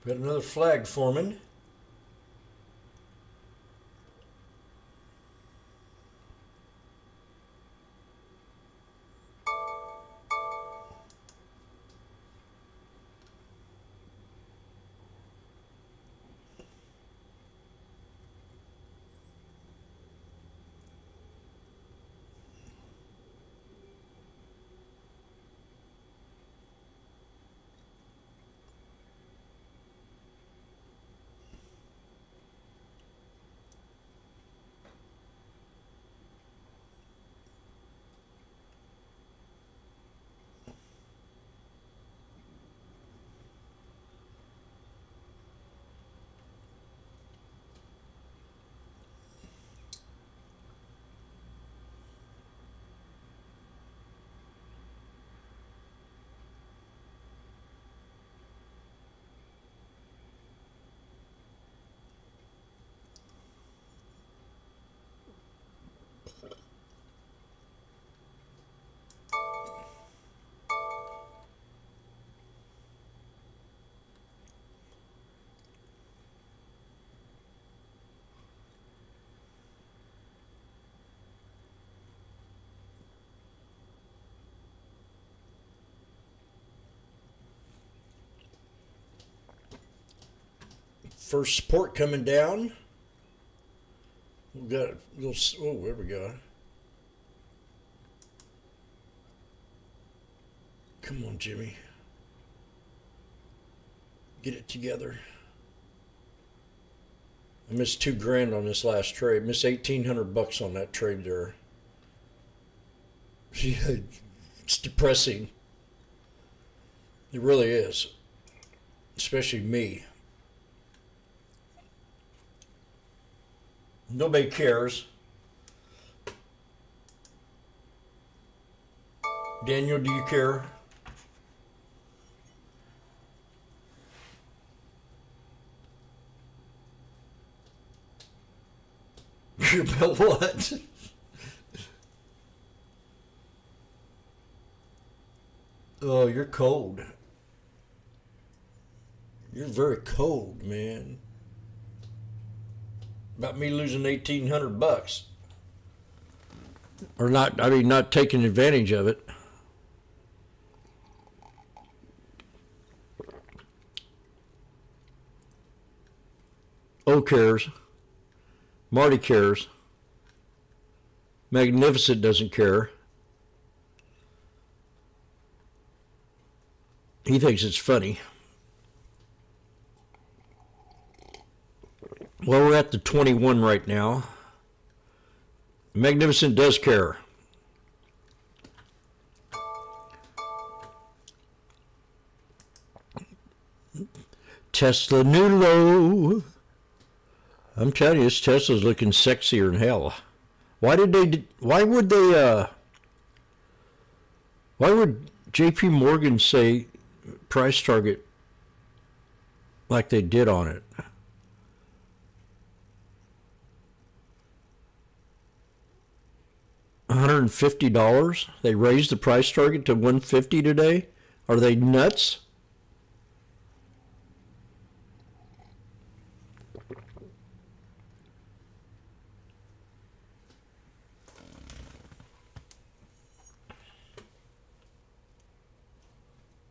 Got another flag forming. First support coming down. We got a little, oh, there we go. Come on, Jimmy. Get it together. I missed $2,000 on this last trade. Missed $1,800 on that trade there. It's depressing. It really is. Especially me. Nobody cares. Daniel, do you care? About what? Oh, you're cold. You're very cold, man. About me losing $1,800. Or not, I mean, not taking advantage of it. O cares. Marty cares. Magnificent doesn't care. He thinks it's funny. Well, we're at the 21 right now. Magnificent does care. Tesla new low. I'm telling you, this Tesla's looking sexier than hell. Why would JP Morgan say price target like they did on it? $150? They raised the price target to $150 today? Are they nuts?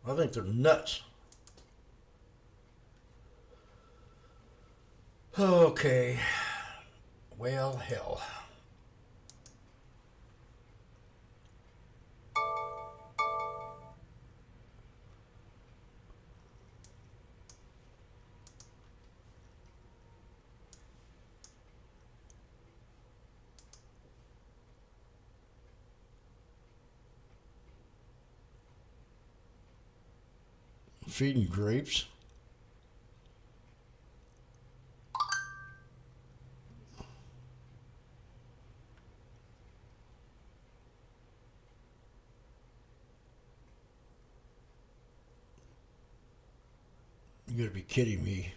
I think they're nuts. Okay. Well, hell. Feeding grapes. You gotta be kidding me.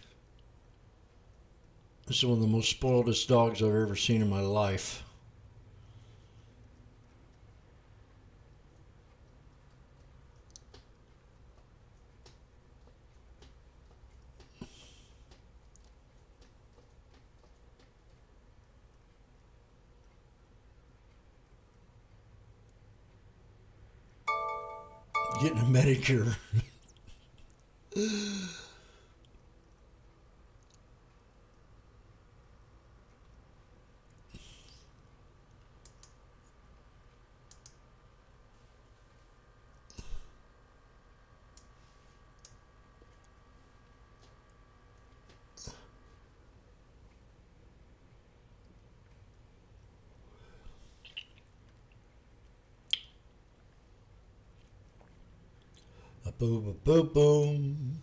This is one of the most spoiledest dogs I've ever seen in my life. Getting a Medicare. Boom, boom, boom.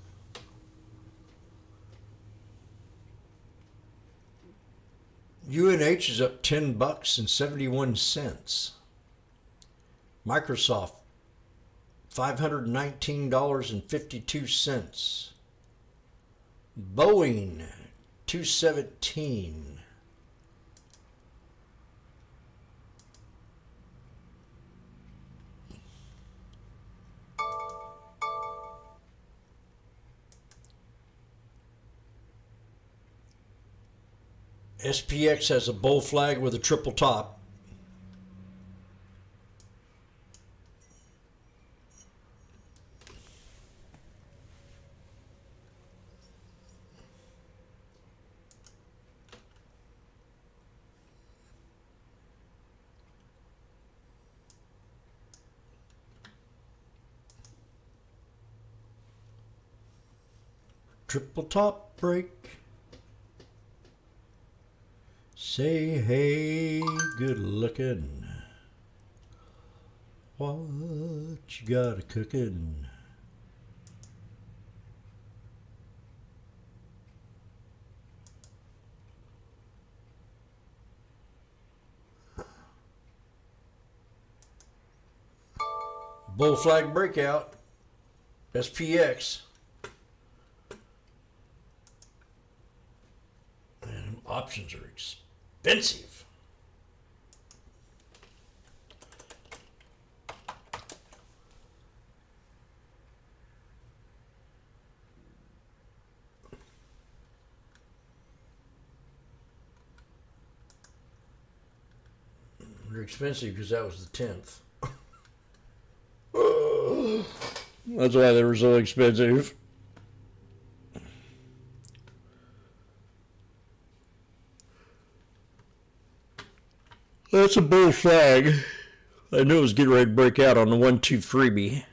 UNH is up $10.71. Microsoft $519.52. Boeing $217. SPX has a bull flag with a triple top. Triple top break. Say hey, good looking. What you got a cooking? Bull flag breakout. SPX. And options are expensive. They're expensive because that was the 10th. That's why they were so expensive. That's a bull flag. I knew it was getting ready to break out on the 1-2 freebie.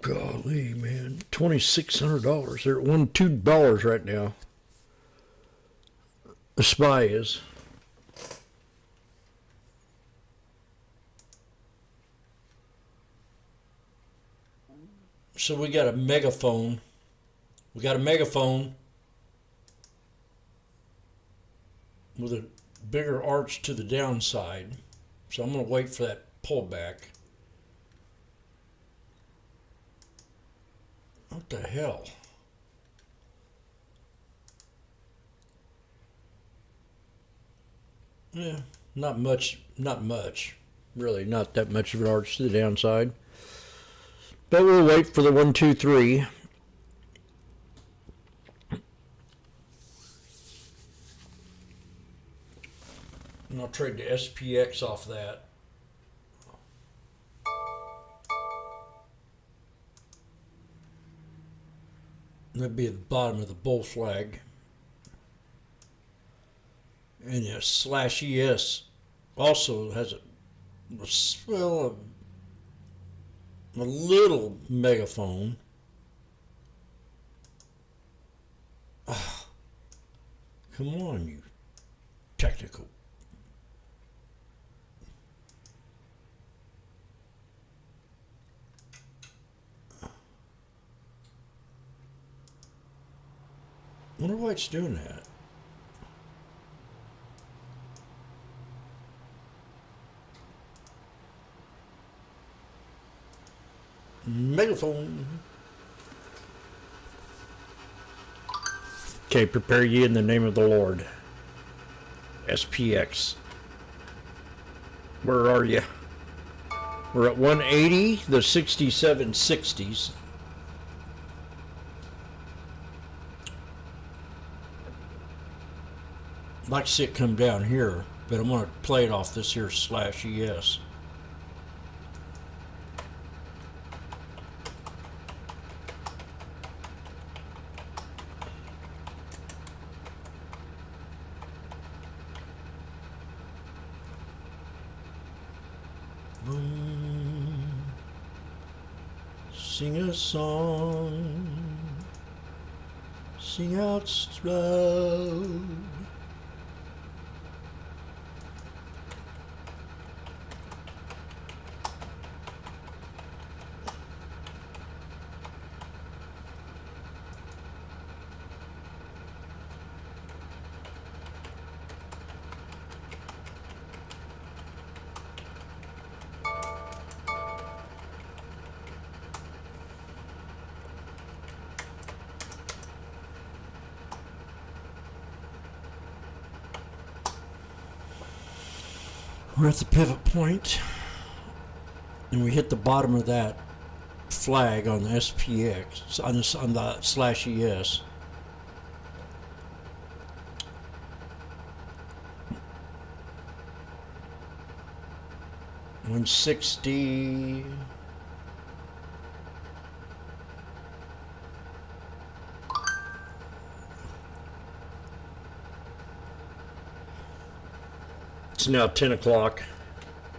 Golly, man. $2,600. They're at $2 right now. The SPY is. So we got a megaphone. We got a megaphone with a bigger arch to the downside. So I'm going to wait for that pullback. What the hell? Yeah, not much, really, not that much of an arch to the downside. But we'll wait for the 1, 2, 3. And I'll trade the SPX off that. That'd be at the bottom of the bull flag. And the /ES also has a little megaphone. Oh, come on, you technical. I wonder why it's doing that. Megaphone. Okay, prepare ye in the name of the Lord. SPX. Where are you? We're at 180, the 6760s. I'd like to see it come down here, but I'm going to play it off this here /ES. Sing a song, sing out loud. We're at the pivot point, and we hit the bottom of that flag on the SPX, on the /ES. $160. It's now 10 o'clock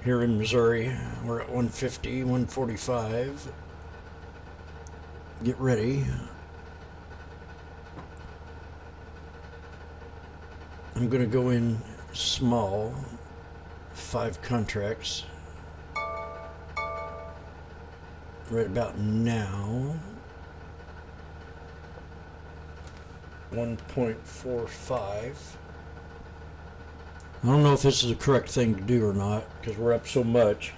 here in Missouri. We're at 150, 145. Get ready. I'm going to go in small, 5 contracts. Right about now. 1.45. I don't know if this is the correct thing to do or not, because we're up so much.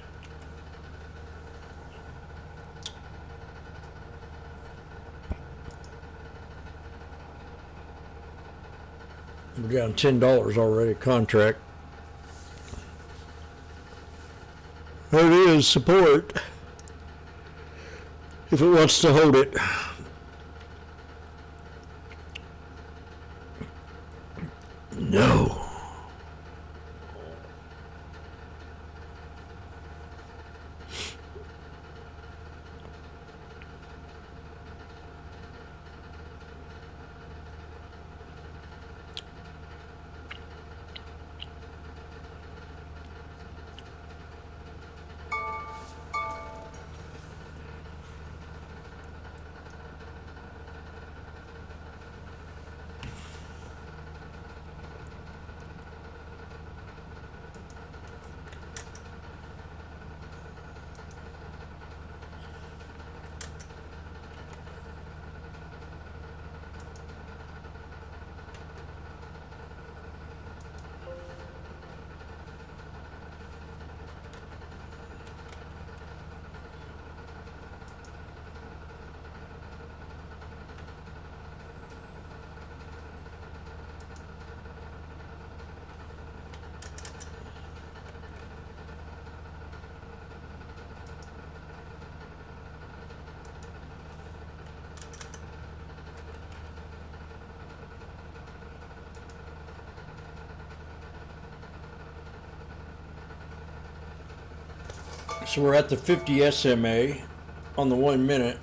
We're down $10 already a contract. There it is, support. If it wants to hold it. No. So we're at the 50 SMA on the 1 minute.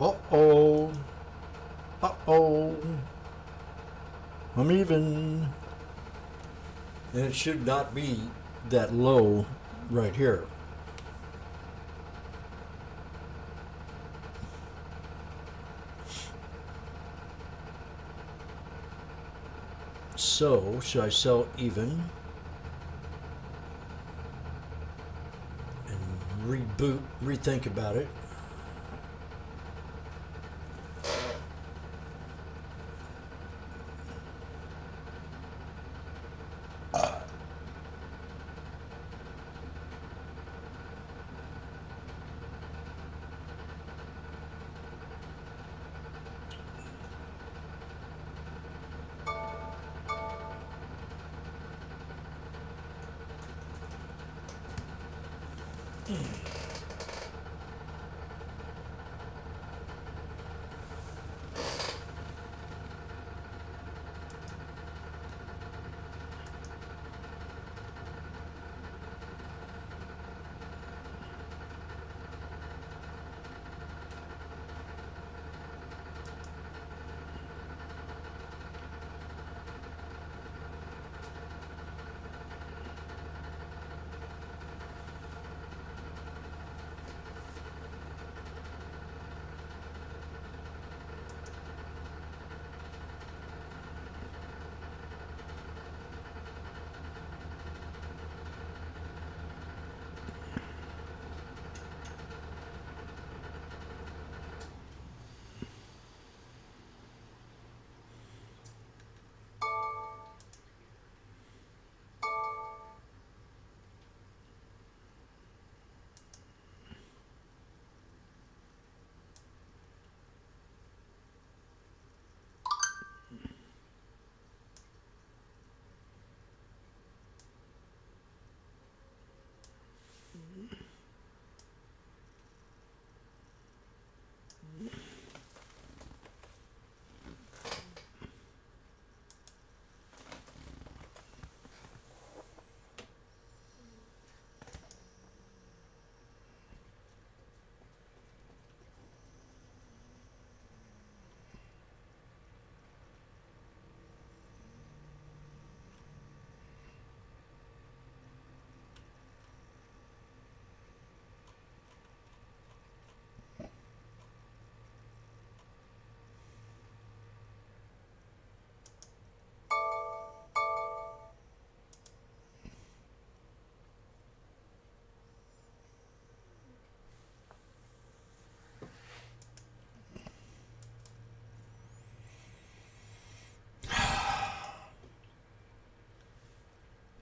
Uh-oh. Uh-oh. I'm even. And it should not be that low right here. So, should I sell even? And reboot, rethink about it.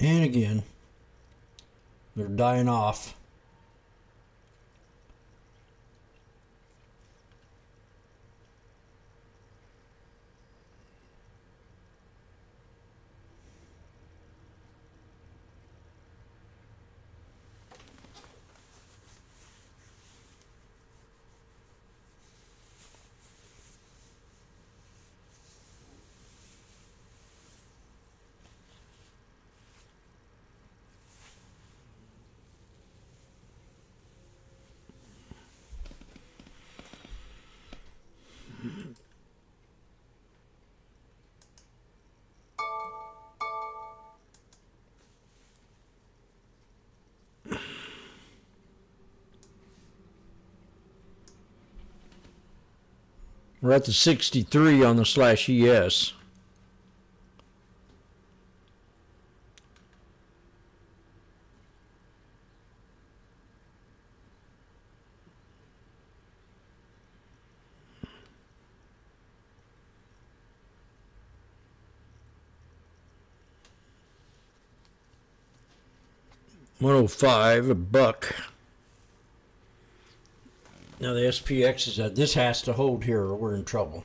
And again, they're dying off. We're at the 63 on the /ES. $105, a buck. Now the SPX is at, this has to hold here or we're in trouble.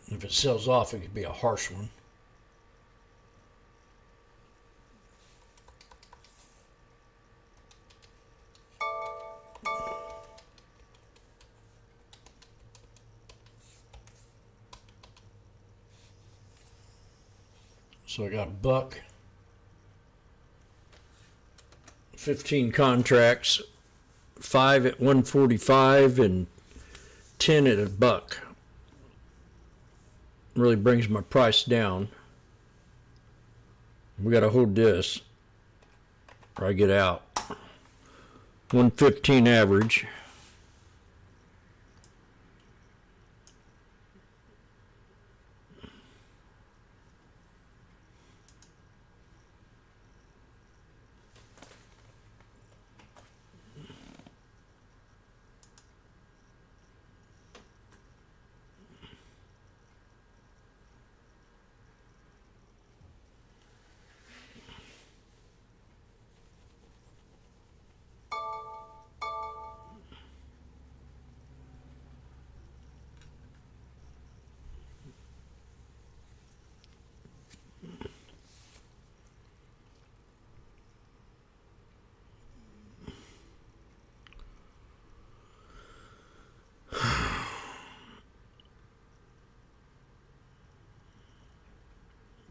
If it sells off, it could be a harsh one. So I got a buck, 15 contracts, 5 at 145 and 10 at a buck. Really brings my price down. We got to hold this or I get out. 115 average.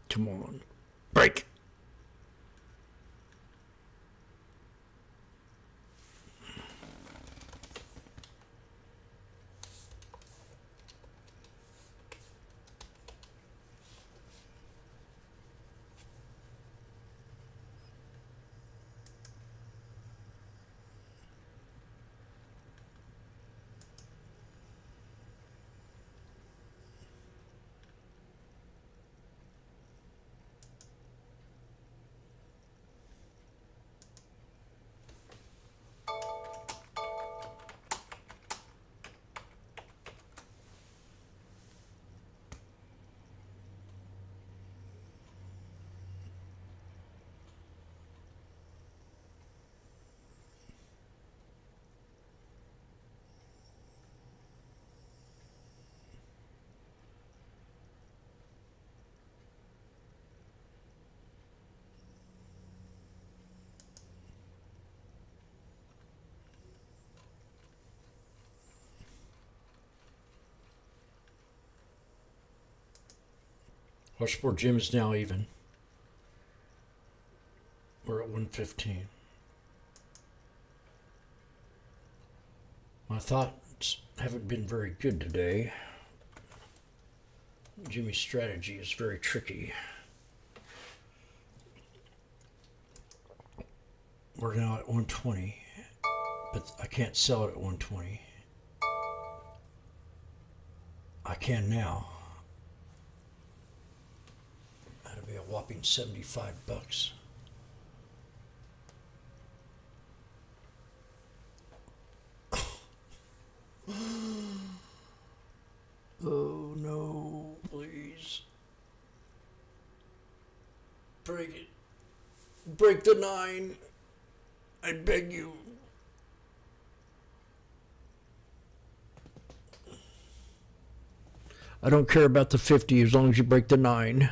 Come on, break. Washboardjim is now even. We're at 115. My thoughts haven't been very good today. Jimmy's strategy is very tricky. We're now at 120, but I can't sell it at 120. I can now. That'll be a whopping 75 bucks. Oh no, please. Break it. Break the 9. I beg you. I don't care about the 50 as long as you break the 9.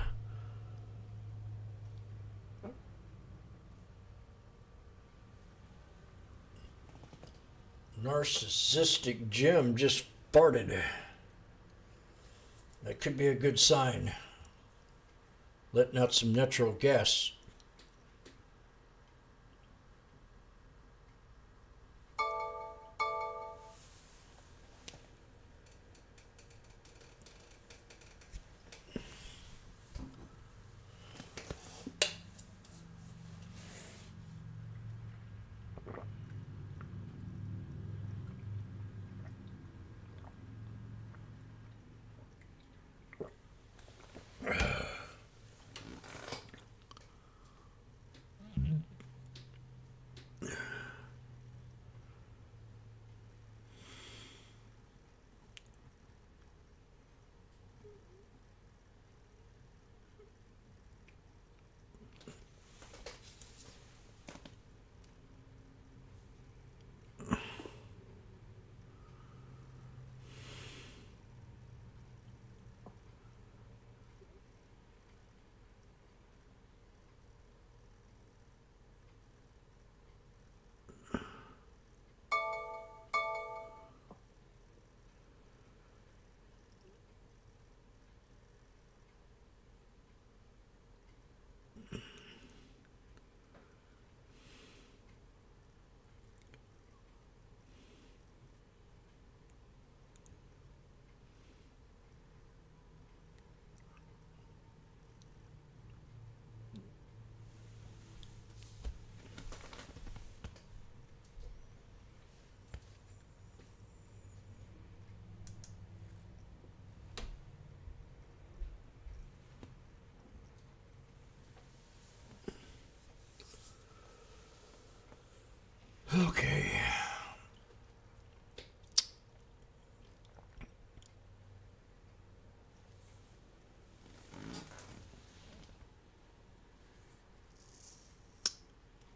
Narcissistic Jim just farted. That could be a good sign. Letting out some natural gas.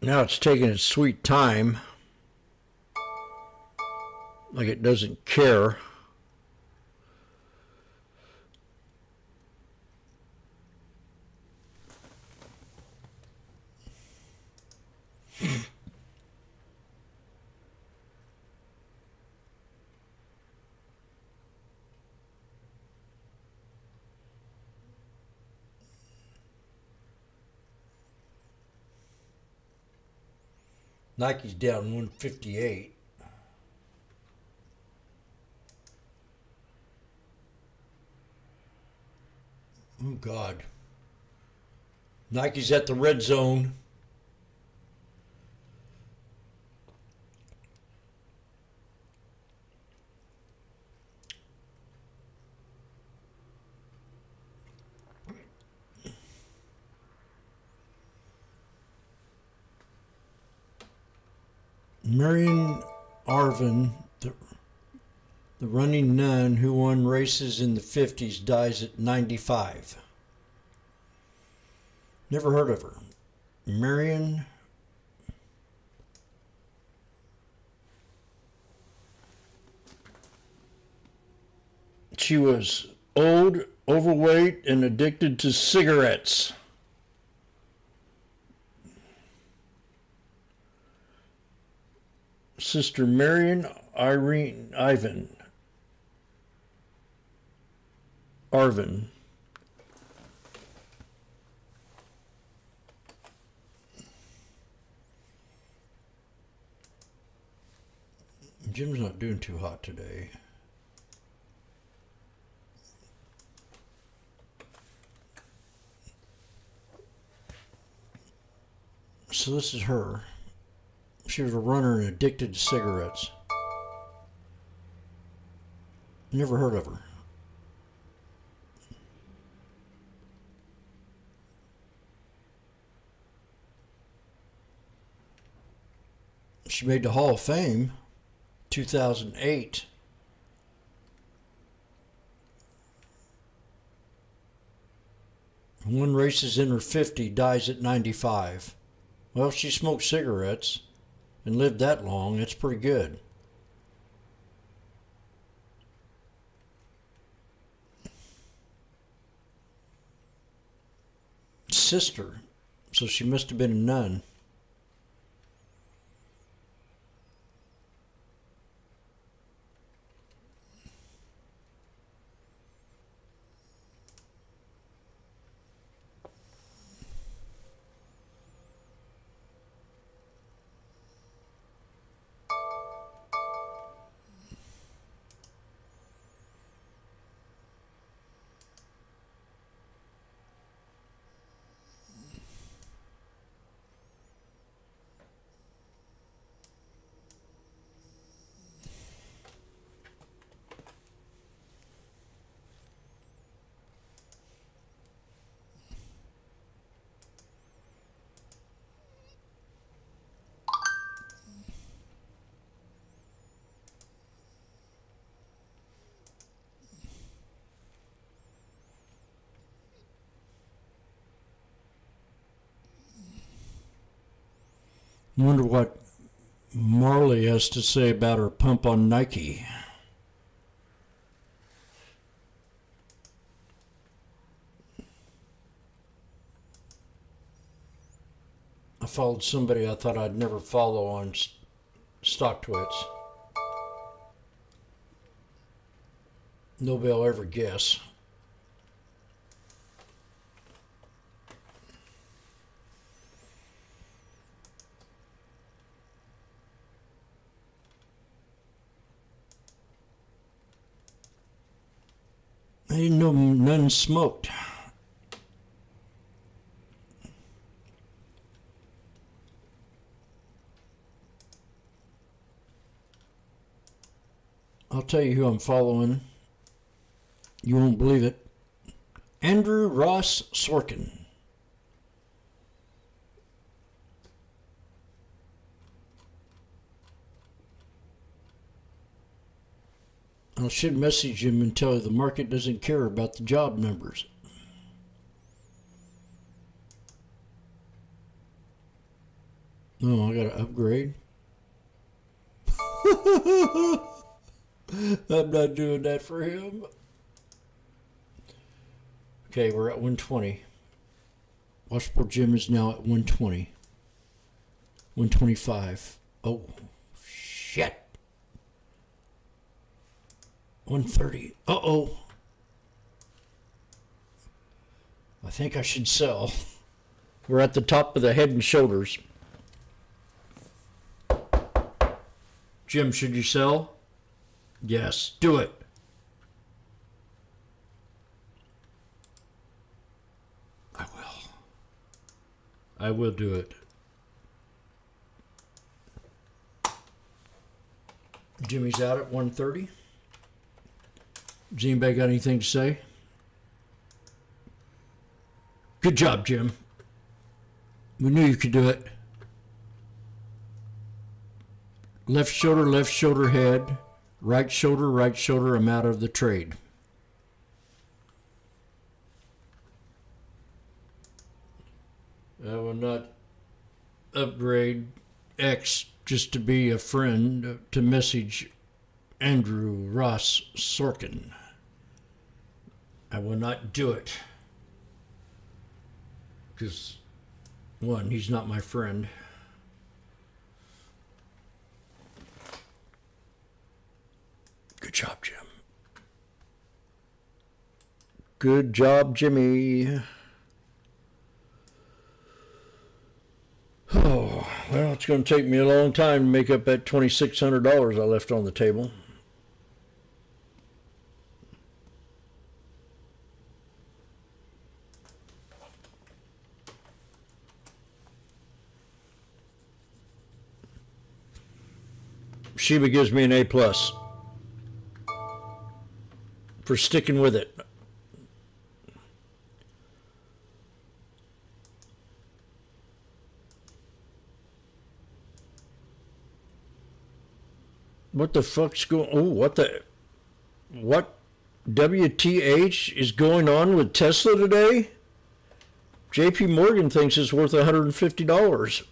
Now it's taking its sweet time, like it doesn't care. Nike's down 158. Oh, God. Nike's at the red zone. Marion Arvin, the running nun who won races in the 50s, dies at 95. Never heard of her. Marion. She was old, overweight, and addicted to cigarettes. Sister Marion Irene Arvin. Jim's not doing too hot today. So this is her. She was a runner and addicted to cigarettes. Never heard of her. She made the Hall of Fame, 2008. Won races in her 50, dies at 95. Well, she smoked cigarettes and lived that long. It's pretty good. Sister, so she must have been a nun. I wonder what Marley has to say about her pump on Nike. I followed somebody I thought I'd never follow on StockTwits. Nobody will ever guess. I didn't know none smoked. I'll tell you who I'm following. You won't believe it. Andrew Ross Sorkin. I should message him and tell you the market doesn't care about the job numbers. Oh, I got to upgrade. I'm not doing that for him. Okay, we're at 120. Washboardjim is now at 120. 125. Oh, shit. 130. Uh-oh. I think I should sell. We're at the top of the Head and Shoulders. Jim, should you sell? Yes, do it. I will. I will do it. Jimmy's out at 130. Does anybody got anything to say? Good job, Jim. We knew you could do it. Left shoulder, head. Right shoulder, I'm out of the trade. I will not upgrade X just to be a friend to message Andrew Ross Sorkin. I will not do it. Because, one, he's not my friend. Good job, Jim. Good job, Jimmy. Oh, well, it's going to take me a long time to make up that $2,600 I left on the table. Sheba gives me an A+ for sticking with it. What the fuck's going? Oh, what WTH is going on with Tesla today? JP Morgan thinks it's worth $150.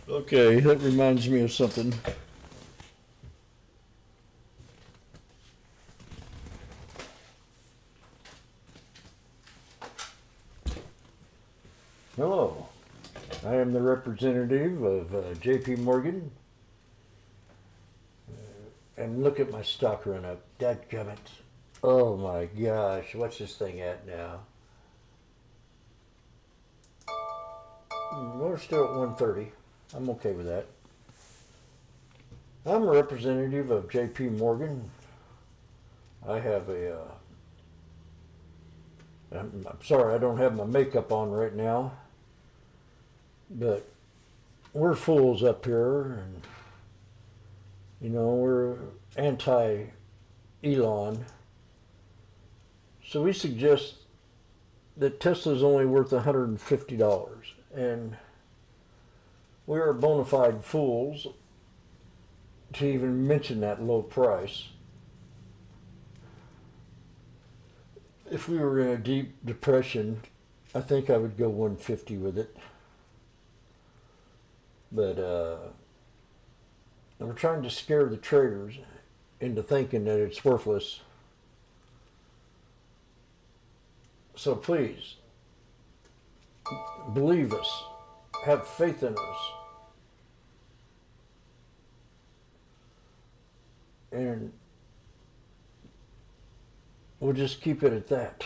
Okay, that reminds me of something. Hello, I am the representative of JP Morgan. And look at my stock run up. Dadgummit. Oh my gosh, what's this thing at now? We're still at 130. I'm okay with that. I'm a representative of JP Morgan. I have a, I'm sorry I don't have my makeup on right now, but we're fools up here, and you know, we're anti-Elon. So we suggest that Tesla's only worth $150, and we are bona fide fools to even mention that low price. If we were in a deep depression, I think I would go 150 with it. But we're trying to scare the traders into thinking that it's worthless. So please, believe us, have faith in us, and we'll just keep it at that.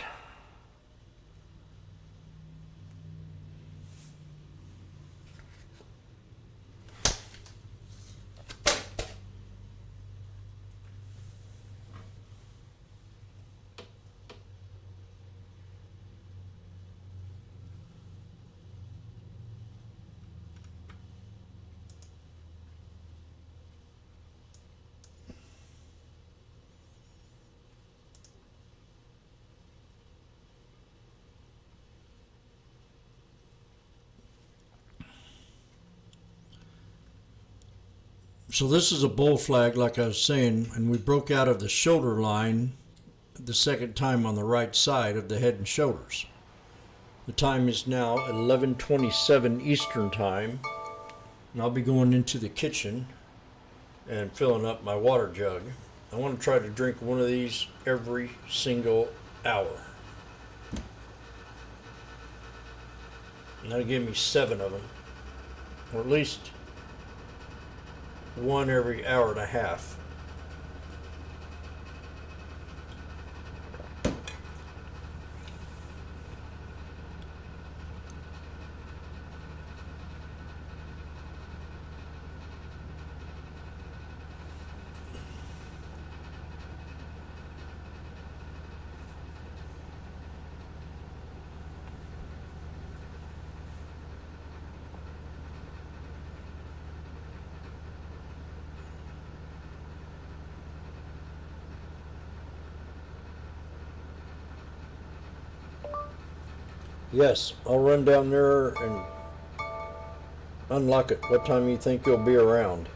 So this is a bull flag, like I was saying, and we broke out of the shoulder line, the second time on the right side of the Head and Shoulders. The time is now 11:27 Eastern Time, and I'll be going into the kitchen and filling up my water jug. I want to try to drink one of these every single hour. And that'll give me 7 of them, or at least one every hour and a half. Yes, I'll run down there and unlock it. What time do you think you'll be around?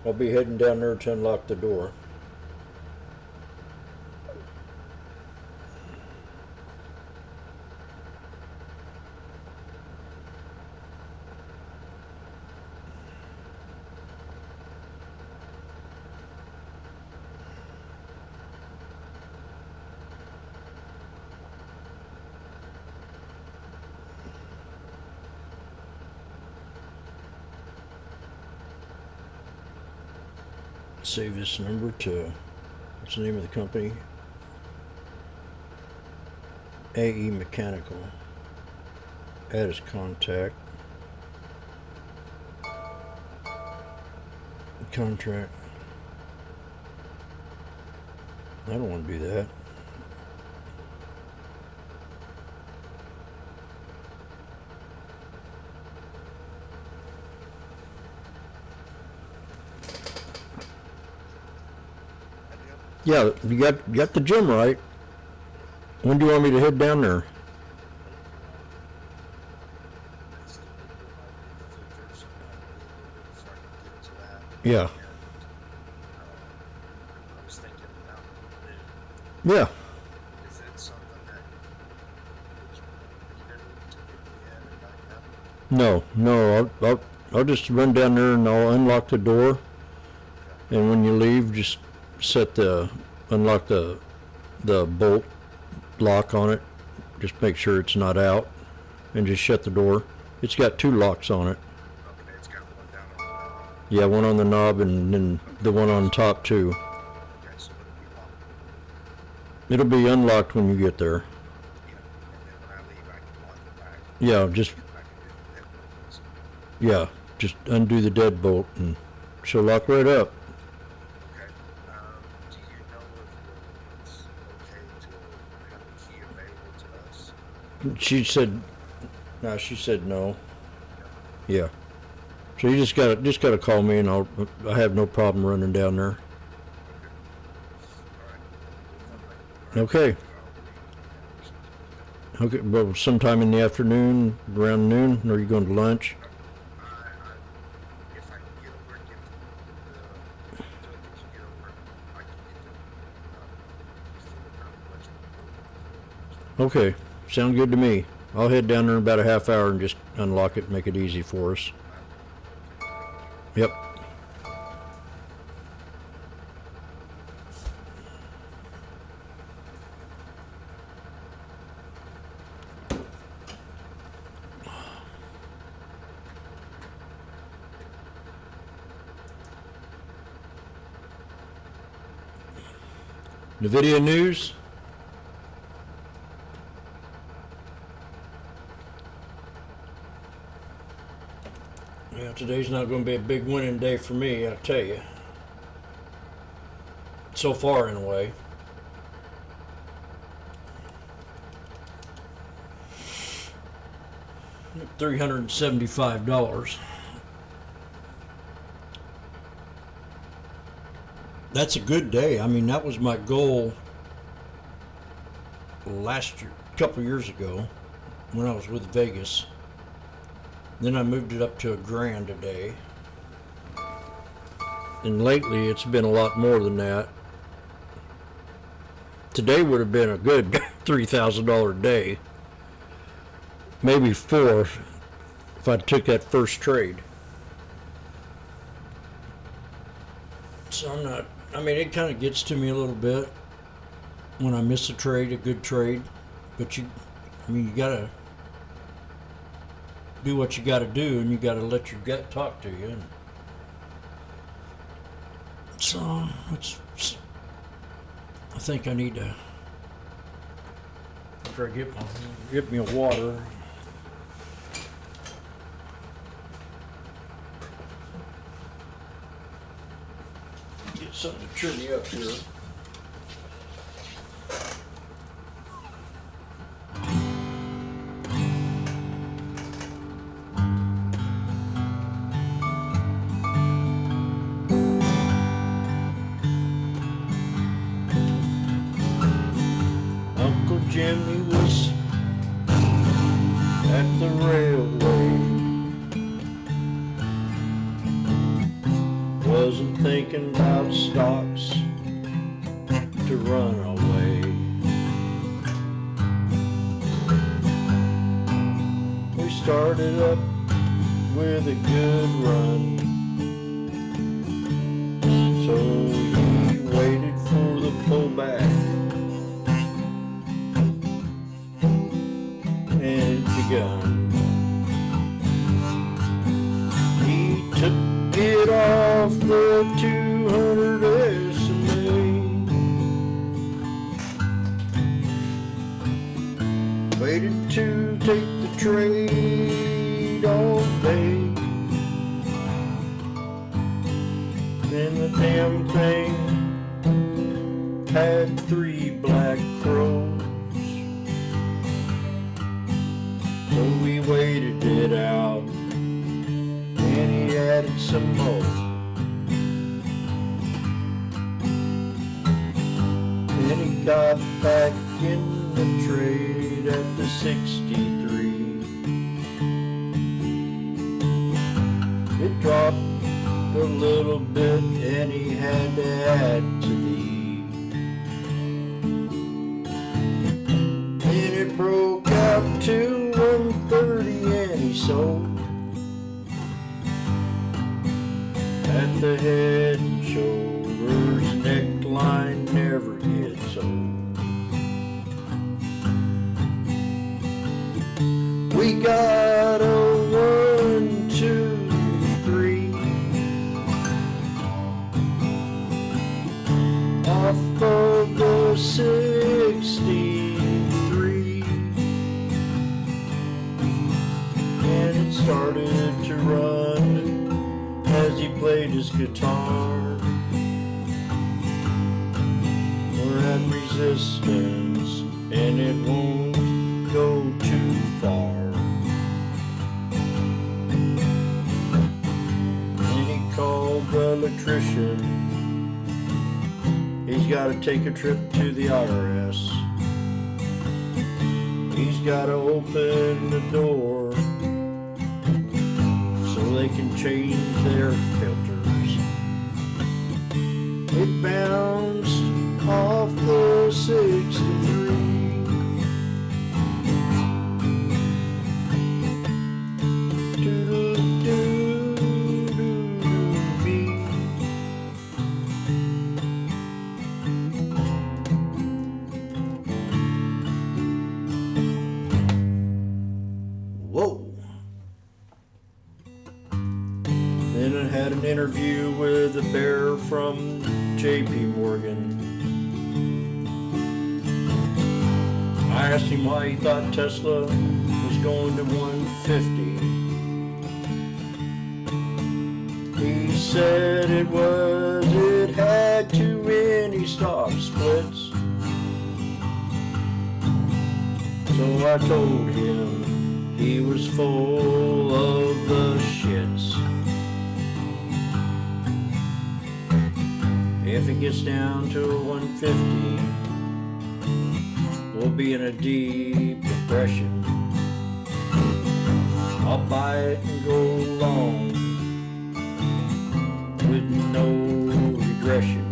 I'll be heading down there to unlock the door. Save this number to, what's the name of the company? AE Mechanical. Add as contact. Contract. I don't want to do that. Yeah, you got the gym right. When do you want me to head down there? Yeah. Yeah. No, I'll just run down there and I'll unlock the door. And when you leave, just unlock the bolt lock on it. Just make sure it's not out, and just shut the door. It's got 2 locks on it. Okay, it's got one down on the knob. Yeah, one on the knob and then the one on top too. Okay, so It'll be unlocked when you get there. yeah, and then when I leave, I can lock it back. Yeah, just yeah, just undo the deadbolt and she'll lock right up. Okay. Do you know if it's okay to have a key available to us? She said no. Yeah. So you just gotta call me and I have no problem running down there. Okay. Okay, well, sometime in the afternoon, around noon, or are you going to lunch? If I can get over and get to get over, I can get to Okay. sound good to me. I'll head down there in about a half hour and just unlock it and make it easy for us. Yep. NVIDIA news. Yeah, today's not going to be a big winning day for me, I'll tell you. So far, in a way. $375. That's a good day. I mean, that was my goal last year, a couple years ago, when I was with Vegas. Then I moved it up to $1,000 a day. And lately, it's been a lot more than that. Today would have been a good $3,000 day. Maybe $4,000 if I took that first trade. So I'm not, I mean, it kind of gets to me a little bit when I miss a trade, a good trade. But you gotta do what you gotta do, and you gotta let your gut talk to you. And so I think I need to, after I get me a water. Get something to cheer me up here. Uncle Jimmy was at the railway. Wasn't thinking about stocks to run away. We started up with a good run, so he waited for the pullback, and it begun. He took it off the 200 SMA. Waited to take the trade all day. Then the damn thing had 3 black crows. So we waited it out, and he added some more. Then he got back in the trade at the 63. It dropped a little bit, and he had to add to the. Then it broke out to 130, and he sold at the head and shoulders, neckline never gets old. We got a 1, 2, 3 off of the 63, and it started to run as he played his guitar. We're at resistance, and it won't go too far. And he called the electrician. He's got to take a trip to the IRS. He's got to open the door so they can change their filters. It bounced off the 63, had an interview with a bear from J.P. Morgan. I asked him why he thought Tesla was going to 150. He said it had too many stock splits. So I told him he was full of the shits. If it gets down to a 150, we'll be in a deep depression. I'll buy it and go long with no regression.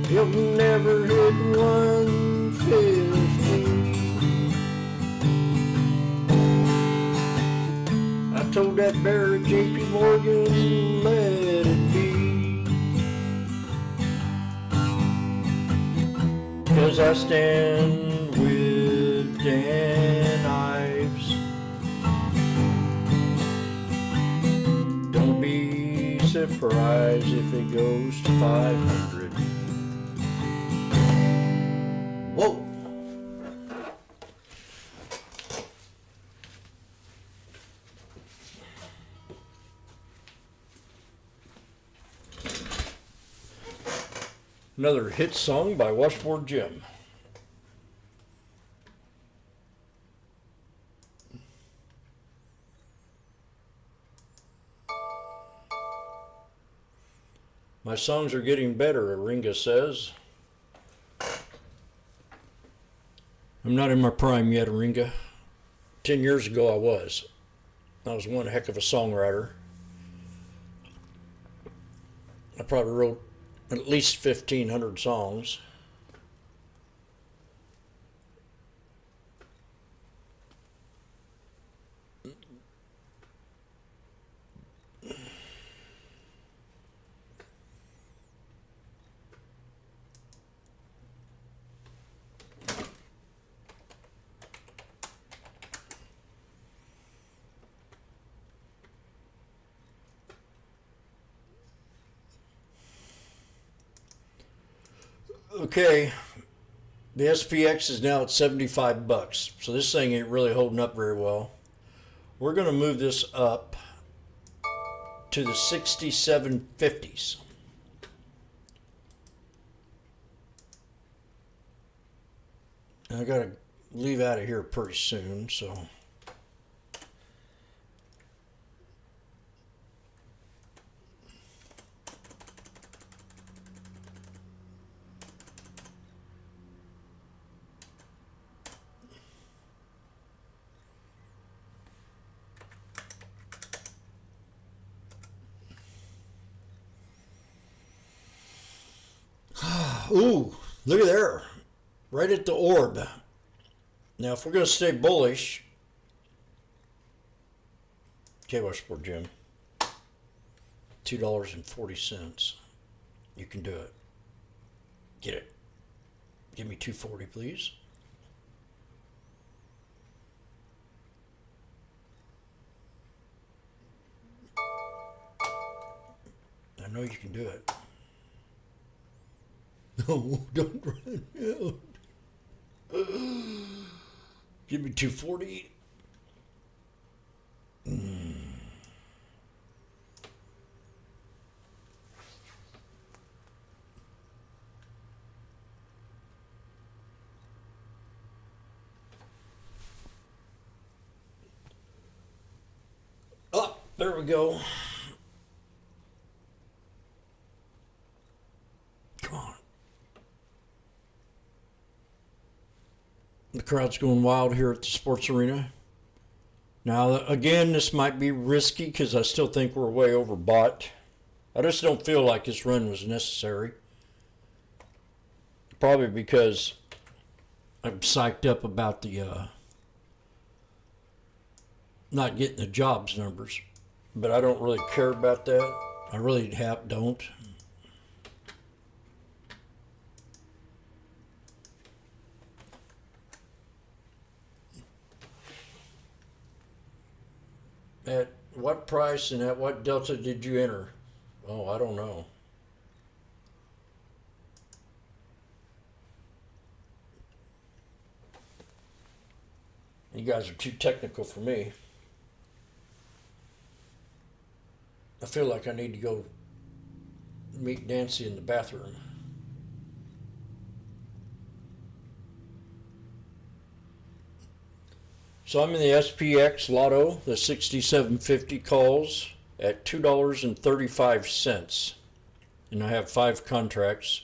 It'll never hit 150. I told that bear at J.P. Morgan, let it be. 'Cause I stand with Dan Ives. Don't be surprised if it goes to 500. Whoa! Another hit song by Washboardjim. My songs are getting better, Aringa says. I'm not in my prime yet, Aringa. 10 years ago I was. I was one heck of a songwriter. I probably wrote at least 1,500 songs. Okay, the SPX is now at 75 bucks, so this thing ain't really holding up very well. We're going to move this up to the 6750s. I got to leave out of here pretty soon, so... Ooh, look at there. Right at the orb. Now, if we're going to stay bullish, okay, Washboardjim, $2.40. You can do it. Get it. Give me $2.40, please. I know you can do it. No, don't run out. Give me $2.40. Oh, there we go. Come on. The crowd's going wild here at the sports arena. Now, again, this might be risky because I still think we're way overbought. I just don't feel like this run was necessary. Probably because I'm psyched up about the not getting the jobs numbers. But I don't really care about that. I really don't. What price and at what delta did you enter? Oh, I don't know. You guys are too technical for me. I feel like I need to go meet Nancy in the bathroom. So I'm in the SPX Lotto, the 6750 calls at $2.35. And I have 5 contracts.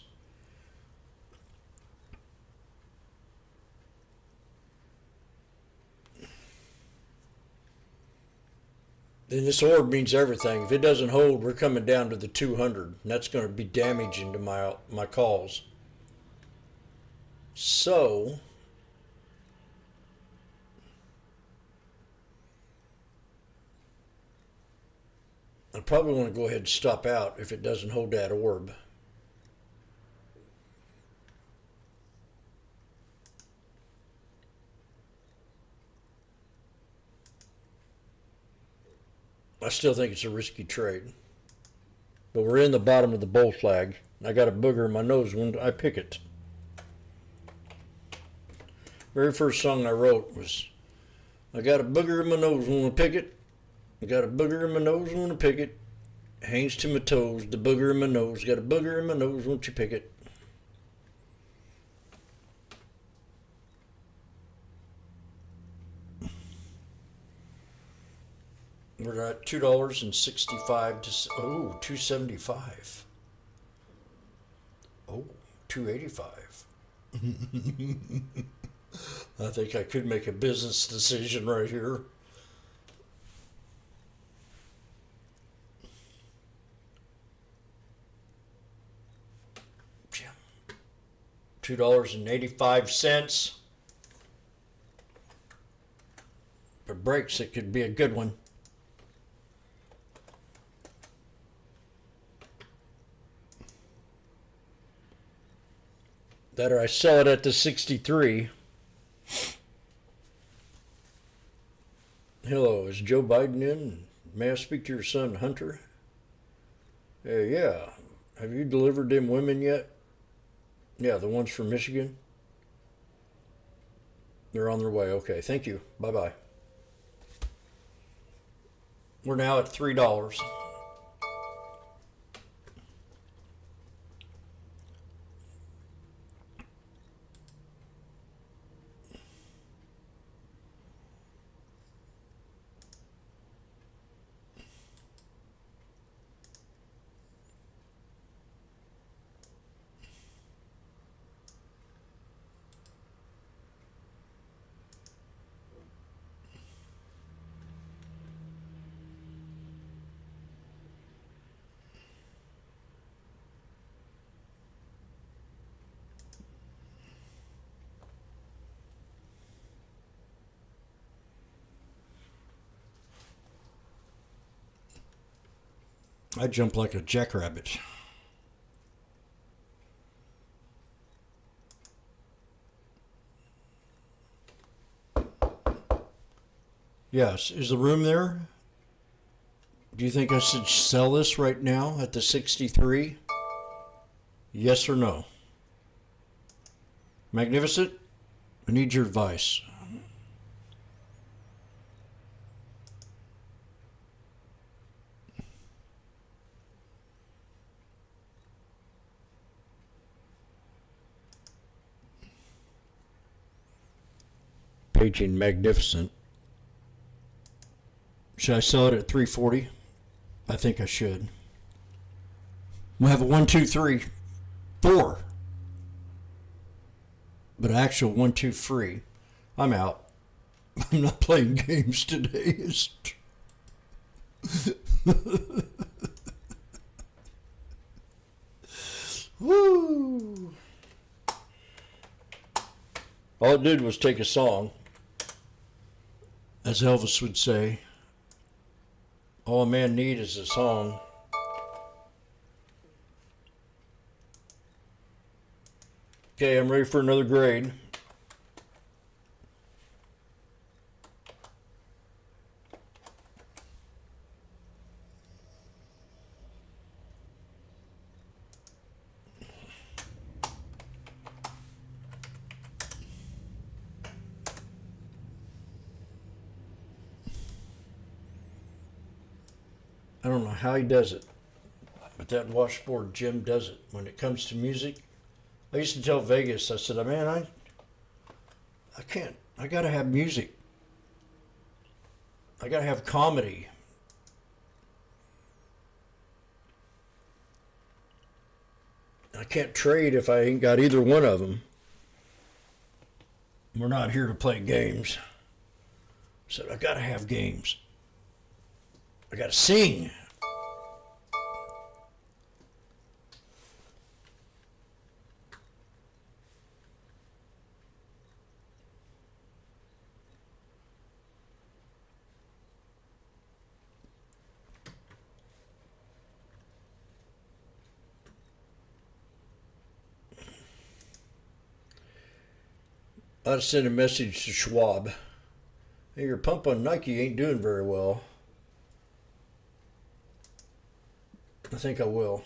And this orb means everything. If it doesn't hold, we're coming down to the 200. And that's going to be damaging to my calls. So I probably want to go ahead and stop out if it doesn't hold that orb. I still think it's a risky trade. But we're in the bottom of the bull flag. I got a booger in my nose when I pick it. Very first song I wrote was, I got a booger in my nose when I pick it. I got a booger in my nose when I pick it. Hangs to my toes, the booger in my nose. Got a booger in my nose, won't you pick it? We're at $2.65 to, oh, $2.75. Oh, $2.85. I think I could make a business decision right here. $2.85. If it breaks, it could be a good one. That or I sell it at the 63. Hello, is Joe Biden in? May I speak to your son, Hunter? Yeah. Have you delivered them women yet? Yeah, the ones from Michigan. They're on their way. Okay, thank you. Bye-bye. We're now at $3. I jump like a jackrabbit. Yes, is the room there? Do you think I should sell this right now at the 63? Yes or no? Magnificent? I need your advice. Paging Magnificent. Should I sell it at 340? I think I should. We'll have a 1, 2, 3, 4. But actual 1, 2, 3. I'm out. I'm not playing games today. Woo! All it did was take a song, as Elvis would say. All a man needs is a song. Okay, I'm ready for another grade. don't know how he does it, but that Washboardjim does it. When it comes to music, I used to tell Vegas, I said, man, I can't. I got to have music. I got to have comedy. I can't trade if I ain't got either one of them. We're not here to play games. I said, I got to have games. I got to sing. I'd send a message to Schwab. Hey, your pump on Nike ain't doing very well. I think I will.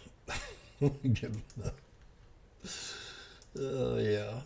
Oh, yeah.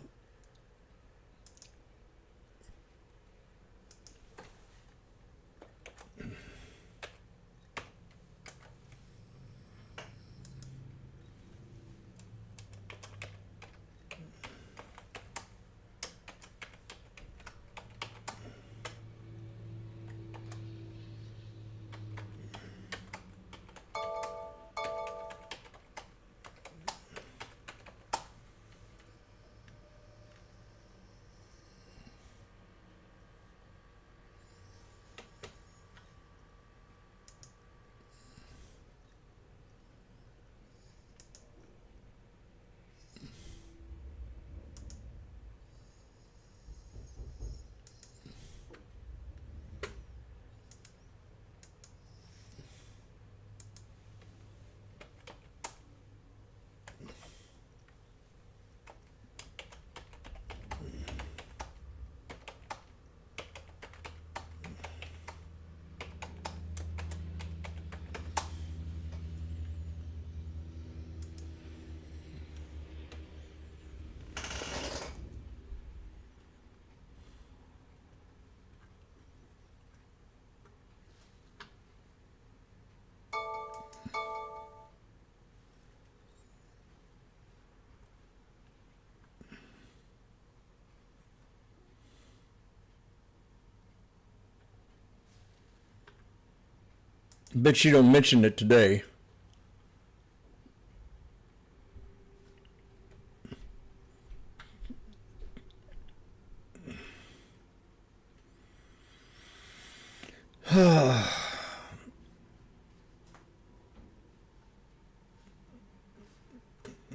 Bet you don't mention it today.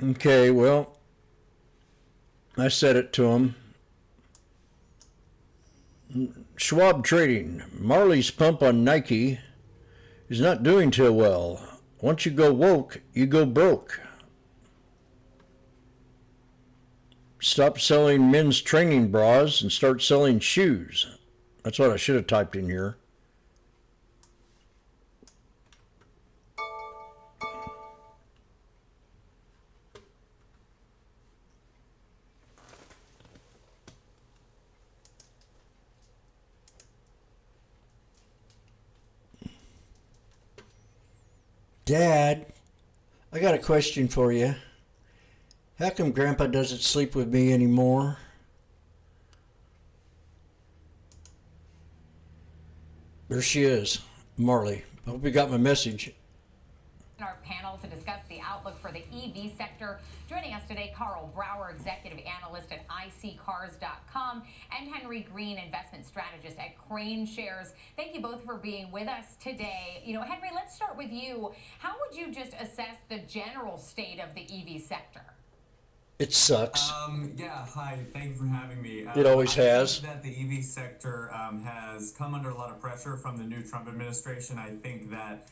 Okay, well, I said it to him. Schwab Trading, Marley's pump on Nike is not doing too well. Once you go woke, you go broke. Stop selling men's training bras and start selling shoes. That's what I should have typed in here. Dad, I got a question for you. How come Grandpa doesn't sleep with me anymore? There she is, Marley. I hope you got my message. Our panel to discuss the outlook for the EV sector. Joining us today, Carl Brower, executive analyst at iccars.com, and Henry Green, investment strategist at Crane Shares. Thank you both for being with us today. Henry, let's start with you. How would you just assess the general state of the EV sector? It sucks. Yeah, hi. Thank you for having me. It always has. I think that the EV sector has come under a lot of pressure from the new Trump administration. I think that...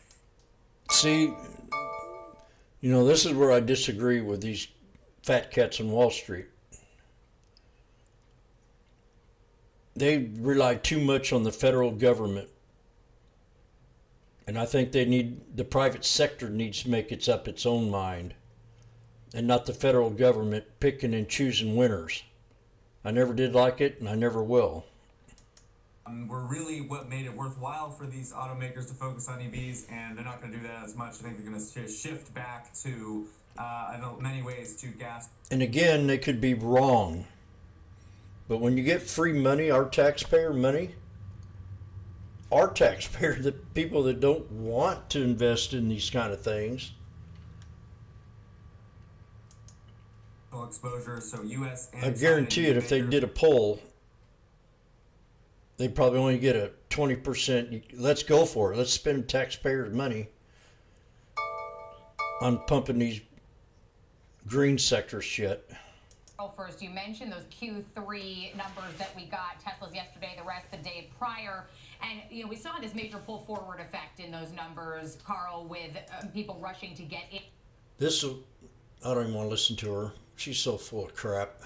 See, this is where I disagree with these fat cats on Wall Street. They rely too much on the federal government. And I think the private sector needs to make up its own mind. And not the federal government picking and choosing winners. I never did like it, and I never will. Were really what made it worthwhile for these automakers to focus on EVs, and they're not going to do that as much. I think they're going to shift back to, in many ways, to gas. And again, they could be wrong. But when you get free money, our taxpayer money, the people that don't want to invest in these kind of things, Exposure, so U.S. and I guarantee it, if they did a poll, they'd probably only get a 20%. Let's go for it. Let's spend taxpayers' money on pumping these green sector shit. First, you mentioned those Q3 numbers that we got, Tesla's yesterday, the rest the day prior. And, we saw this major pull forward effect in those numbers, Carl, with people rushing to get in. I don't even want to listen to her. She's so full of crap.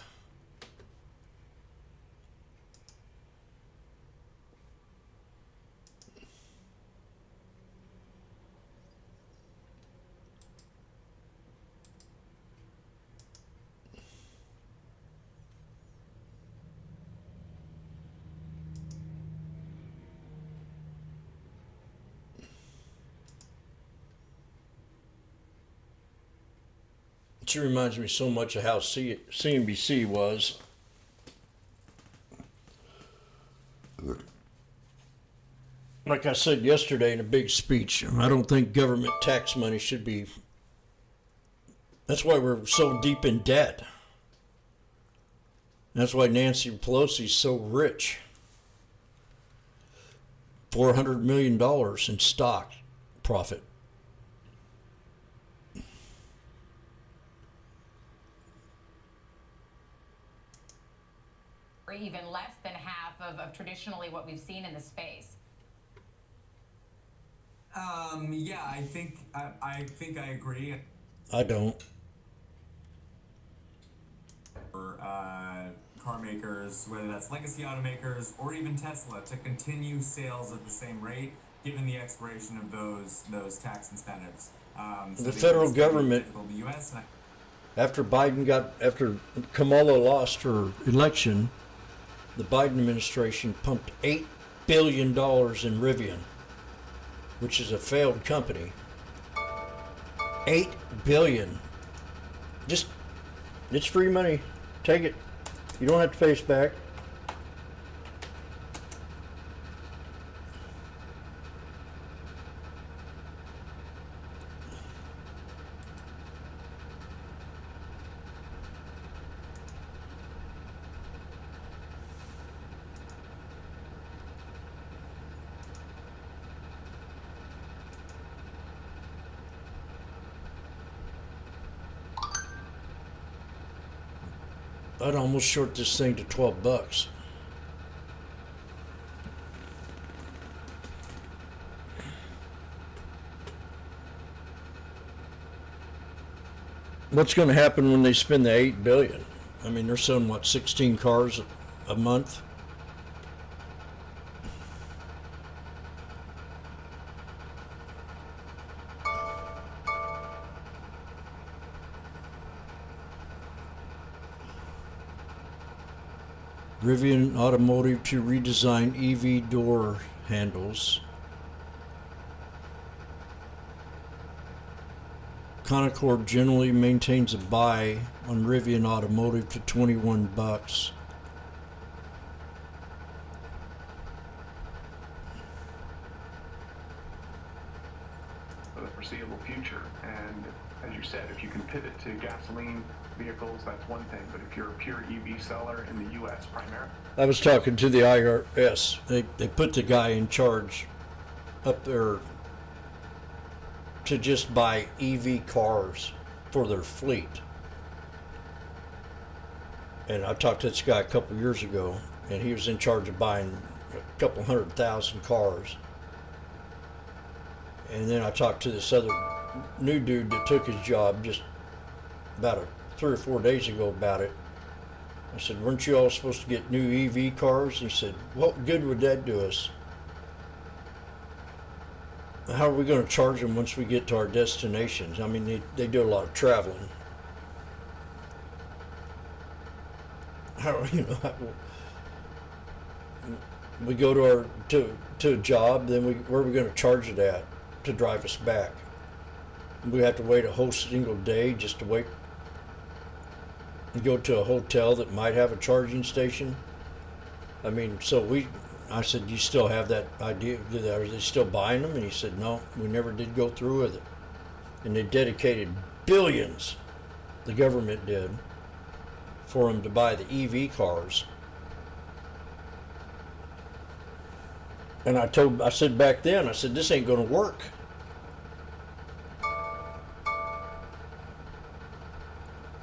She reminds me so much of how CNBC was. Like I said yesterday in a big speech, I don't think government tax money should be. That's why we're so deep in debt. That's why Nancy Pelosi's so rich. $400 million in stock profit. Or even less than half of traditionally what we've seen in the space. Yeah, I think I agree. I don't. For car makers, whether that's legacy automakers or even Tesla, to continue sales at the same rate, given the expiration of those tax incentives. The federal government, the US, after Kamala lost her election, the Biden administration pumped $8 billion in Rivian, which is a failed company. $8 billion. It's free money. Take it. You don't have to pay us back. I'd almost short this thing to $12. What's going to happen when they spend the $8 billion? I mean, they're selling what, 16 cars a month? Rivian Automotive to redesign EV door handles. Concord generally maintains a buy on Rivian Automotive to $21. For the foreseeable future, and as you said, if you can pivot to gasoline vehicles, that's one thing, but if you're a pure EV seller in the U.S. primarily. I was talking to the IRS. They put the guy in charge up there to just buy EV cars for their fleet. And I talked to this guy a couple years ago, and he was in charge of buying a couple 100,000 cars. And then I talked to this other new dude that took his job just about 3 or 4 days ago about it. I said, weren't you all supposed to get new EV cars? He said, what good would that do us? How are we going to charge them once we get to our destinations? I mean, they do a lot of traveling. we go to a job, then where are we going to charge it at to drive us back? We have to wait a whole single day just to wait and go to a hotel that might have a charging station. I mean, I said, you still have that idea? Are they still buying them? And he said, no, we never did go through with it. And they dedicated billions, the government did, for them to buy the EV cars. And I said back then, I said, this ain't going to work.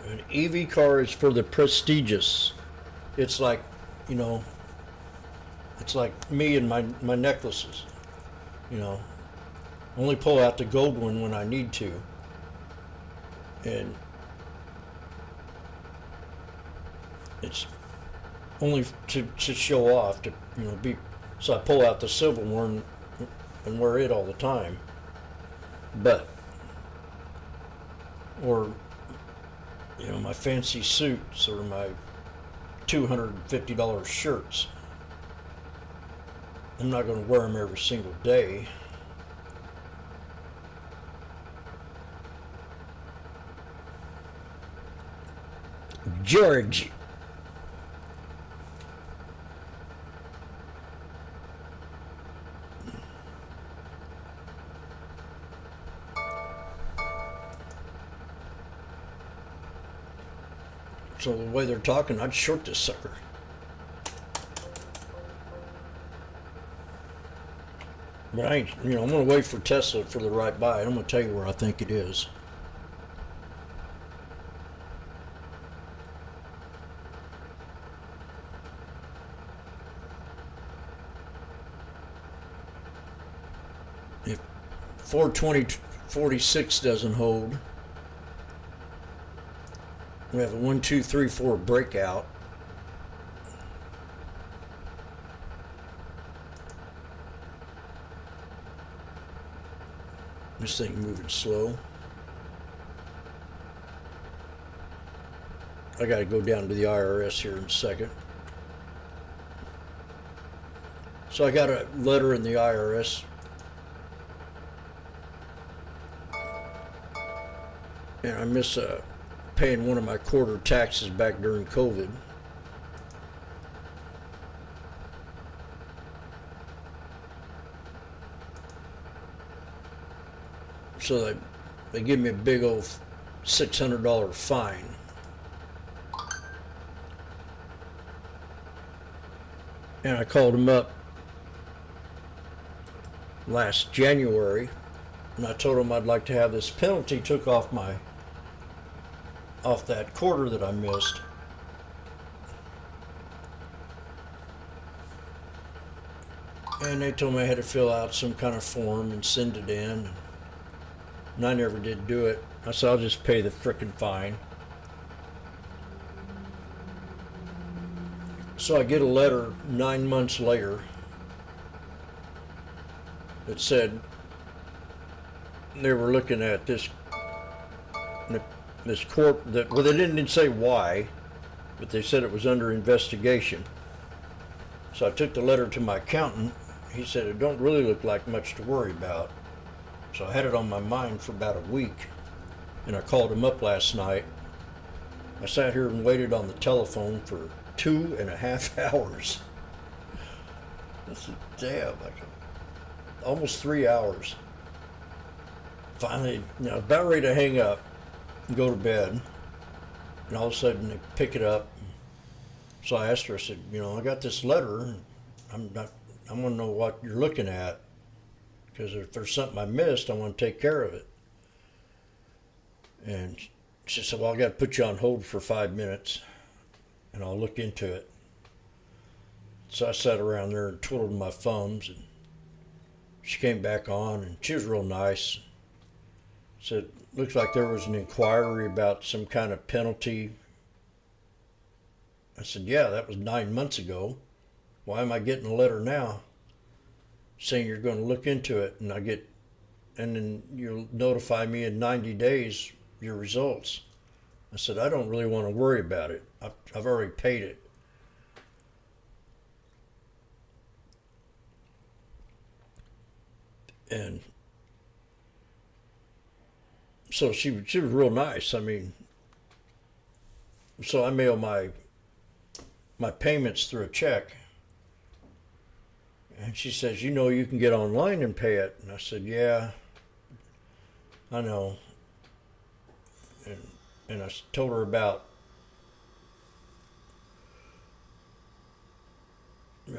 An EV car is for the prestigious. It's like, it's like me and my necklaces. Only pull out the gold one when I need to. And it's only to show off, to be. So I pull out the silver one and wear it all the time. Or my fancy suits or my $250 shirts. I'm not going to wear them every single day. George. So the way they're talking, I'd short this sucker. But I ain't, I'm going to wait for Tesla for the right buy. I'm going to tell you where I think it is. If 420.46 doesn't hold, we have a 1, 2, 3, 4 breakout. This thing moving slow. I got to go down to the IRS here in a second. So I got a letter in the IRS. And I miss paying one of my quarter taxes back during COVID. So they give me a big old $600 fine. And I called them up last January and I told them I'd like to have this penalty took off that quarter that I missed. And they told me I had to fill out some kind of form and send it in. And I never did do it. I said, I'll just pay the frickin' fine. So I get a letter 9 months later that said they were looking at this court that, well, they didn't say why, but they said it was under investigation. So I took the letter to my accountant. He said it don't really look like much to worry about. So I had it on my mind for about a week, and I called him up last night. I sat here and waited on the telephone for 2.5 hours. I said, damn, almost 3 hours. Finally, about ready to hang up and go to bed, and all of a sudden they pick it up. So I asked her, I said, I got this letter. I want to know what you're looking at, because if there's something I missed, I want to take care of it. And she said, well, I got to put you on hold for 5 minutes, and I'll look into it. So I sat around there and twiddled my thumbs, and she came back on, and she was real nice. Said, looks like there was an inquiry about some kind of penalty. I said, yeah, that was 9 months ago. Why am I getting a letter now saying you're going to look into it, and then you'll notify me in 90 days your results? I said, I don't really want to worry about it. I've already paid it. And so she was real nice. I mean, so I mail my payments through a check. And she says, you know, you can get online and pay it. And I said, yeah, I know. And I told her about,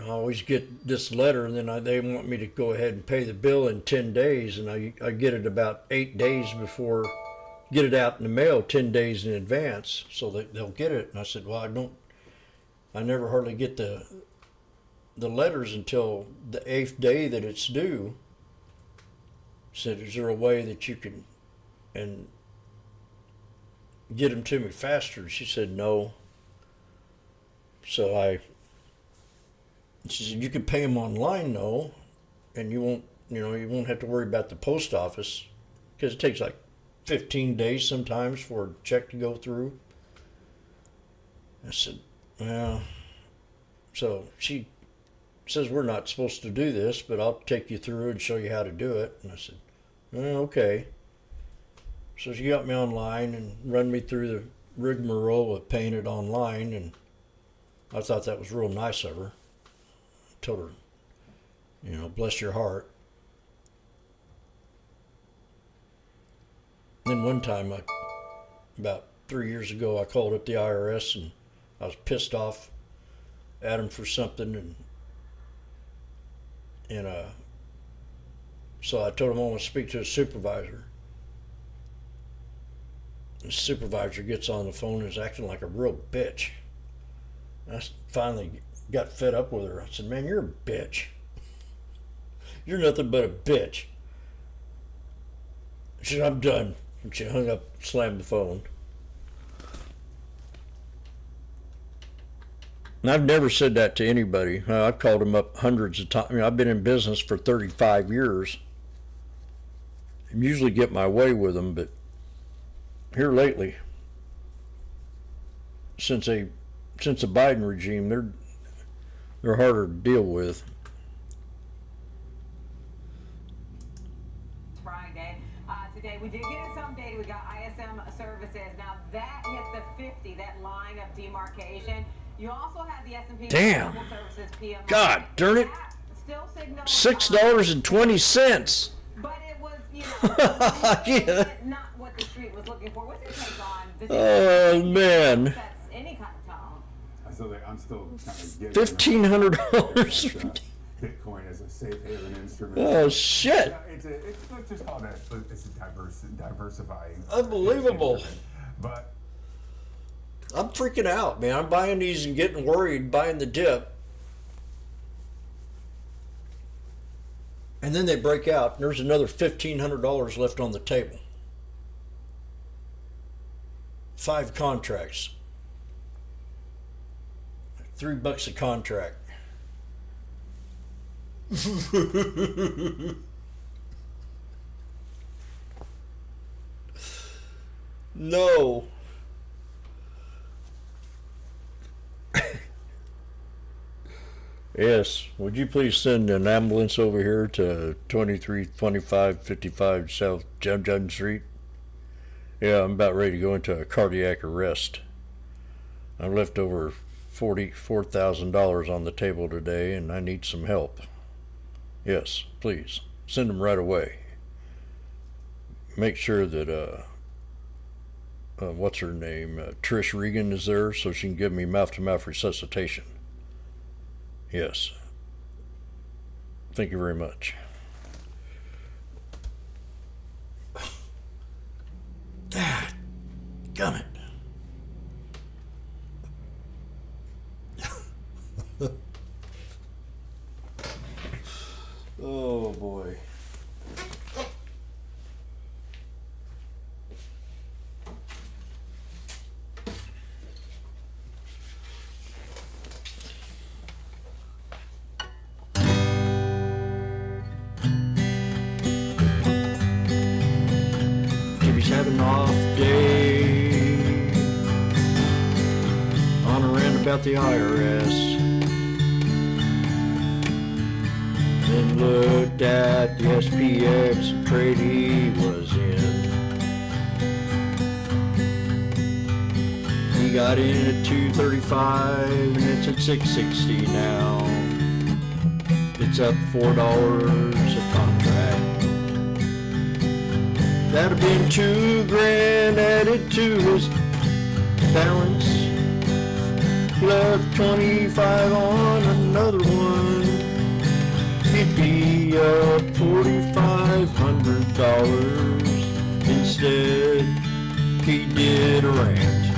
I always get this letter, and then they want me to go ahead and pay the bill in 10 days, and I get it about 8 days before, get it out in the mail 10 days in advance, so that they'll get it. And I said, well, I never hardly get the letters until the 8th day that it's due. I said, is there a way that you can and get them to me faster? She said, no. So she said, you can pay them online though, and you won't have to worry about the post office, because it takes like 15 days sometimes for a check to go through. I said, well, so she says, we're not supposed to do this, but I'll take you through and show you how to do it. And I said, okay. So she got me online and run me through the rigmarole of paying it online, and I thought that was real nice of her. I told her, bless your heart. Then one time, about 3 years ago, I called up the IRS, and I was pissed off at them for something, and so I told them I want to speak to a supervisor. The supervisor gets on the phone and is acting like a real bitch. I finally got fed up with her. I said, man, you're a bitch. You're nothing but a bitch. She said, I'm done. And she hung up, slammed the phone. And I've never said that to anybody. I've called them up hundreds of times. I've been in business for 35 years. I usually get my way with them, but here lately, since the Biden regime, they're harder to deal with. Friday. Today we did get some data. We got ISM services. Now that hit the 50, that line of demarcation. You also had the S&P Damn. Services PMI. God darn it. Still signals $6.20. But it was, Yeah. not what the street was looking for. What's your take on this? Oh man. Sets any kind of tone. I'm still kind of getting $1,500. Bitcoin as a safe haven instrument. Oh shit. Yeah, let's just call that. It's a diversifying. Unbelievable. But I'm freaking out, man. I'm buying these and getting worried, buying the dip. And then they break out, and there's another $1,500 left on the table. 5 contracts. $3 a contract. No. Yes, would you please send an ambulance over here to 232555 South Judson Street? Yeah, I'm about ready to go into a cardiac arrest. I've left over $44,000 on the table today, and I need some help. Yes, please, send them right away. Make sure that, what's her name, Trish Regan is there, so she can give me mouth-to-mouth resuscitation. Yes. Thank you very much. Gummit. Oh boy. Having an off day on a rant about the IRS. Then looked at the SPX trade he was in. He got in at 235 and it's at 660 now. It's up $4 a contract. That'd have been $2,000 added to his balance. Left 25 on another one. He'd be up $4,500. Instead, he did a rant.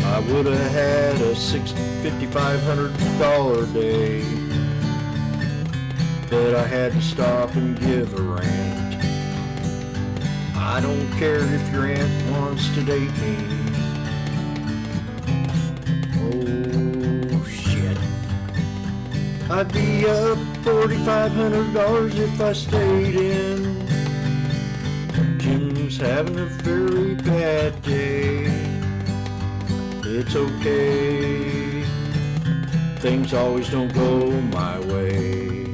I would have had a $5,500 day, but I had to stop and give a rant. I don't care if your aunt wants to date me. Oh shit. I'd be up $4,500 if I stayed in. Jim's having a very bad day. It's okay. Things always don't go my way.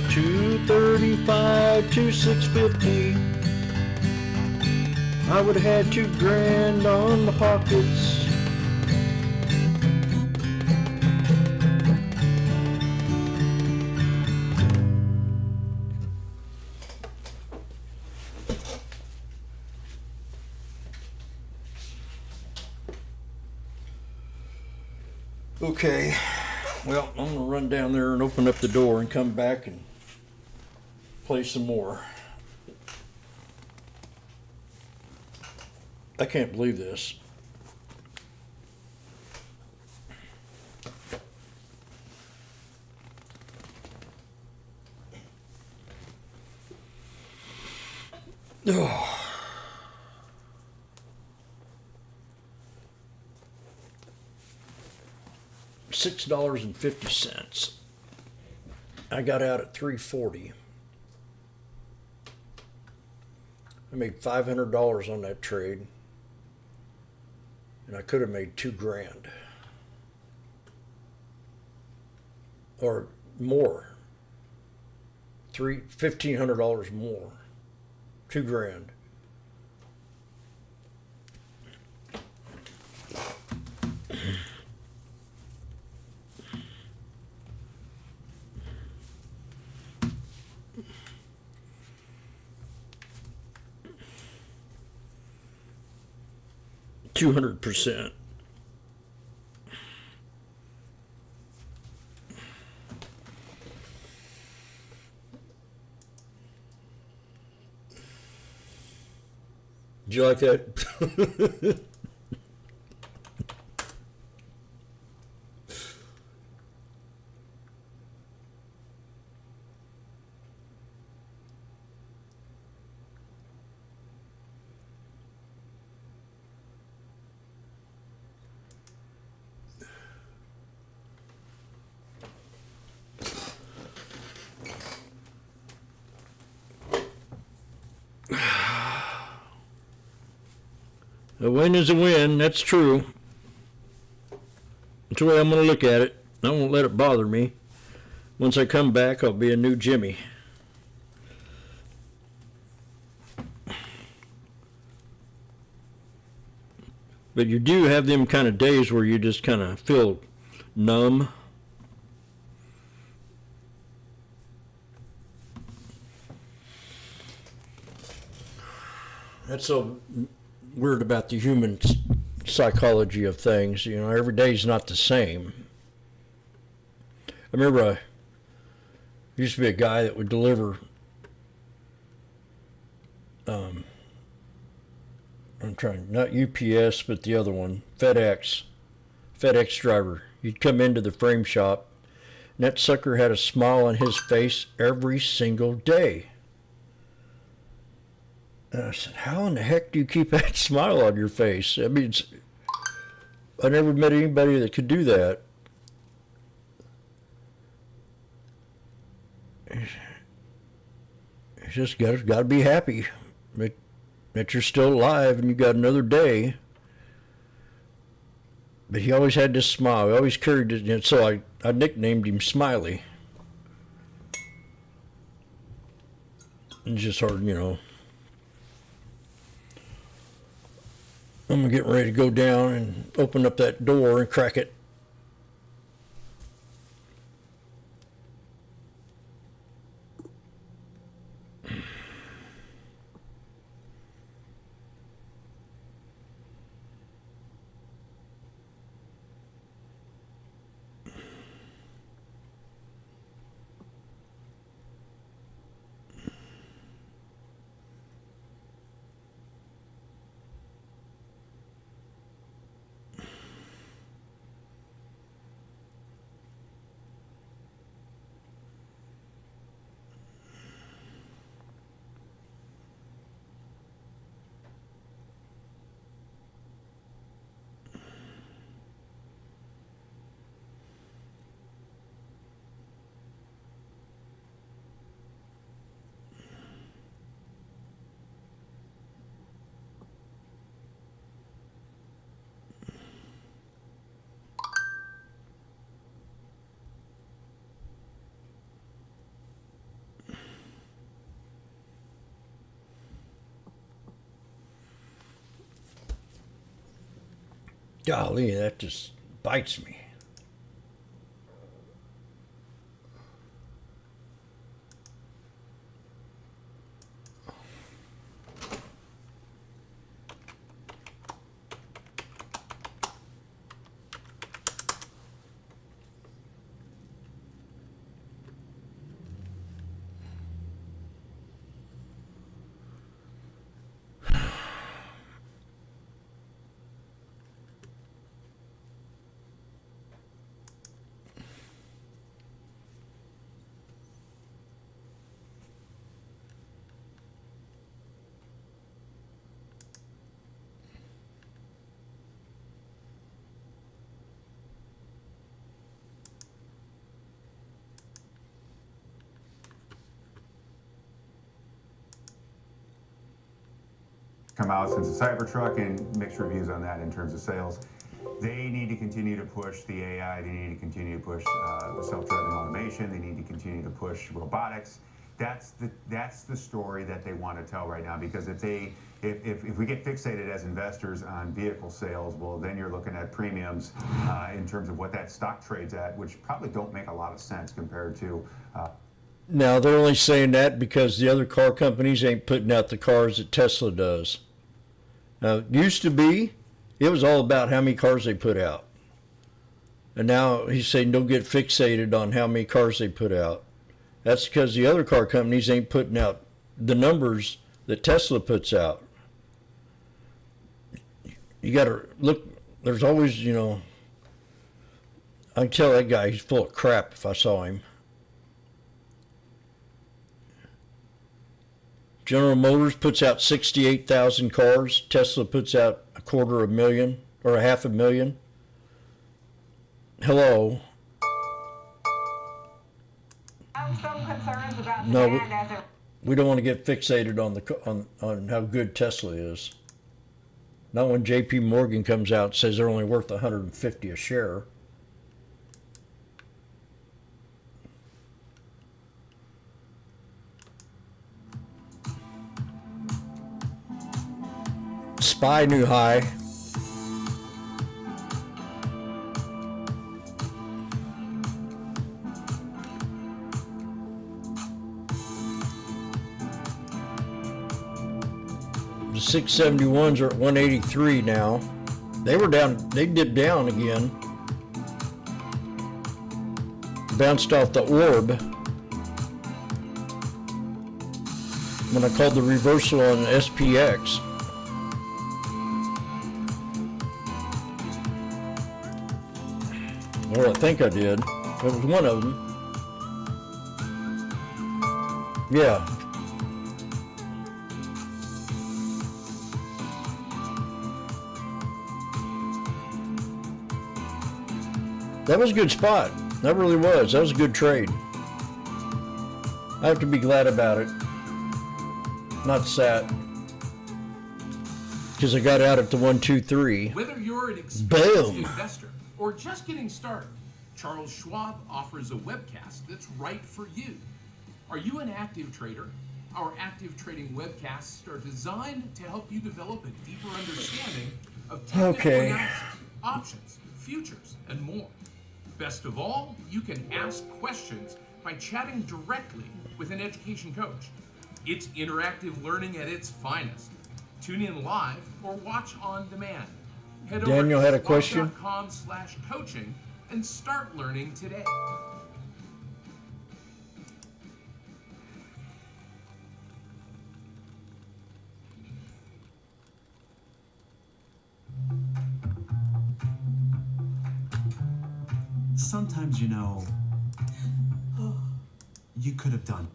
235 to 650. I would have had $2,000 on my pockets. Okay, well, I'm gonna run down there and open up the door and come back and play some more. I can't believe this. Oh. $6.50. I got out at $3.40. I made $500 on that trade, and I could have made $2,000 or more. $1,500 more. $2,000. $200%. Did you like that? A win is a win, that's true. That's the way I'm going to look at it. I won't let it bother me. Once I come back, I'll be a new Jimmy. But you do have them kind of days where you just kind of feel numb. That's so weird about the human psychology of things. You know, every day's not the same. I remember I used to be a guy that would deliver not UPS, but the other one, FedEx driver. You'd come into the frame shop, and that sucker had a smile on his face every single day. And I said, how in the heck do you keep that smile on your face? I mean, I never met anybody that could do that. You just got to be happy. But that you're still alive and you got another day. But he always had this smile. He always carried it, and so I nicknamed him Smiley. It's just hard, you know. I'm getting ready to go down and open up that door and crack it. Golly, that just bites me. Come out since the Cybertruck and mixed reviews on that in terms of sales. They need to continue to push the AI. They need to continue to push the self-driving automation. They need to continue to push robotics. That's the story that they want to tell right now, because if we get fixated as investors on vehicle sales, well, then you're looking at premiums in terms of what that stock trades at, which probably don't make a lot of sense compared to. Now, they're only saying that because the other car companies ain't putting out the cars that Tesla does. Now, it used to be, it was all about how many cars they put out. And now he's saying don't get fixated on how many cars they put out. That's because the other car companies ain't putting out the numbers that Tesla puts out. You got to look, there's always, you know, I can tell that guy he's full of crap if I saw him. General Motors puts out 68,000 cars. Tesla puts out 250,000 or 500,000. Hello. Some concerns about No, demand as it we don't want to get fixated on how good Tesla is. Not when J.P. Morgan comes out and says they're only worth 150 a share. SPY new high. The 671s are at 183 now. They were down, they dipped down again. Bounced off the orb. When I called the reversal on SPX. Or I think I did. It was one of them. Yeah. That was a good spot. That really was. That was a good trade. I have to be glad about it. Not sad. because I got out at the 123. Whether you're an experienced Boom. investor or just getting started, Charles Schwab offers a webcast that's right for you. Are you an active trader? Our active trading webcasts are designed to help you develop a deeper understanding of technical analysis, options, futures, and more. Best of all, you can ask questions by chatting directly with an education coach. It's interactive learning at its finest. Tune in live or watch on demand. Head Daniel over had to a question. schwab.com/coaching and start learning today. Sometimes, you know, you could have done.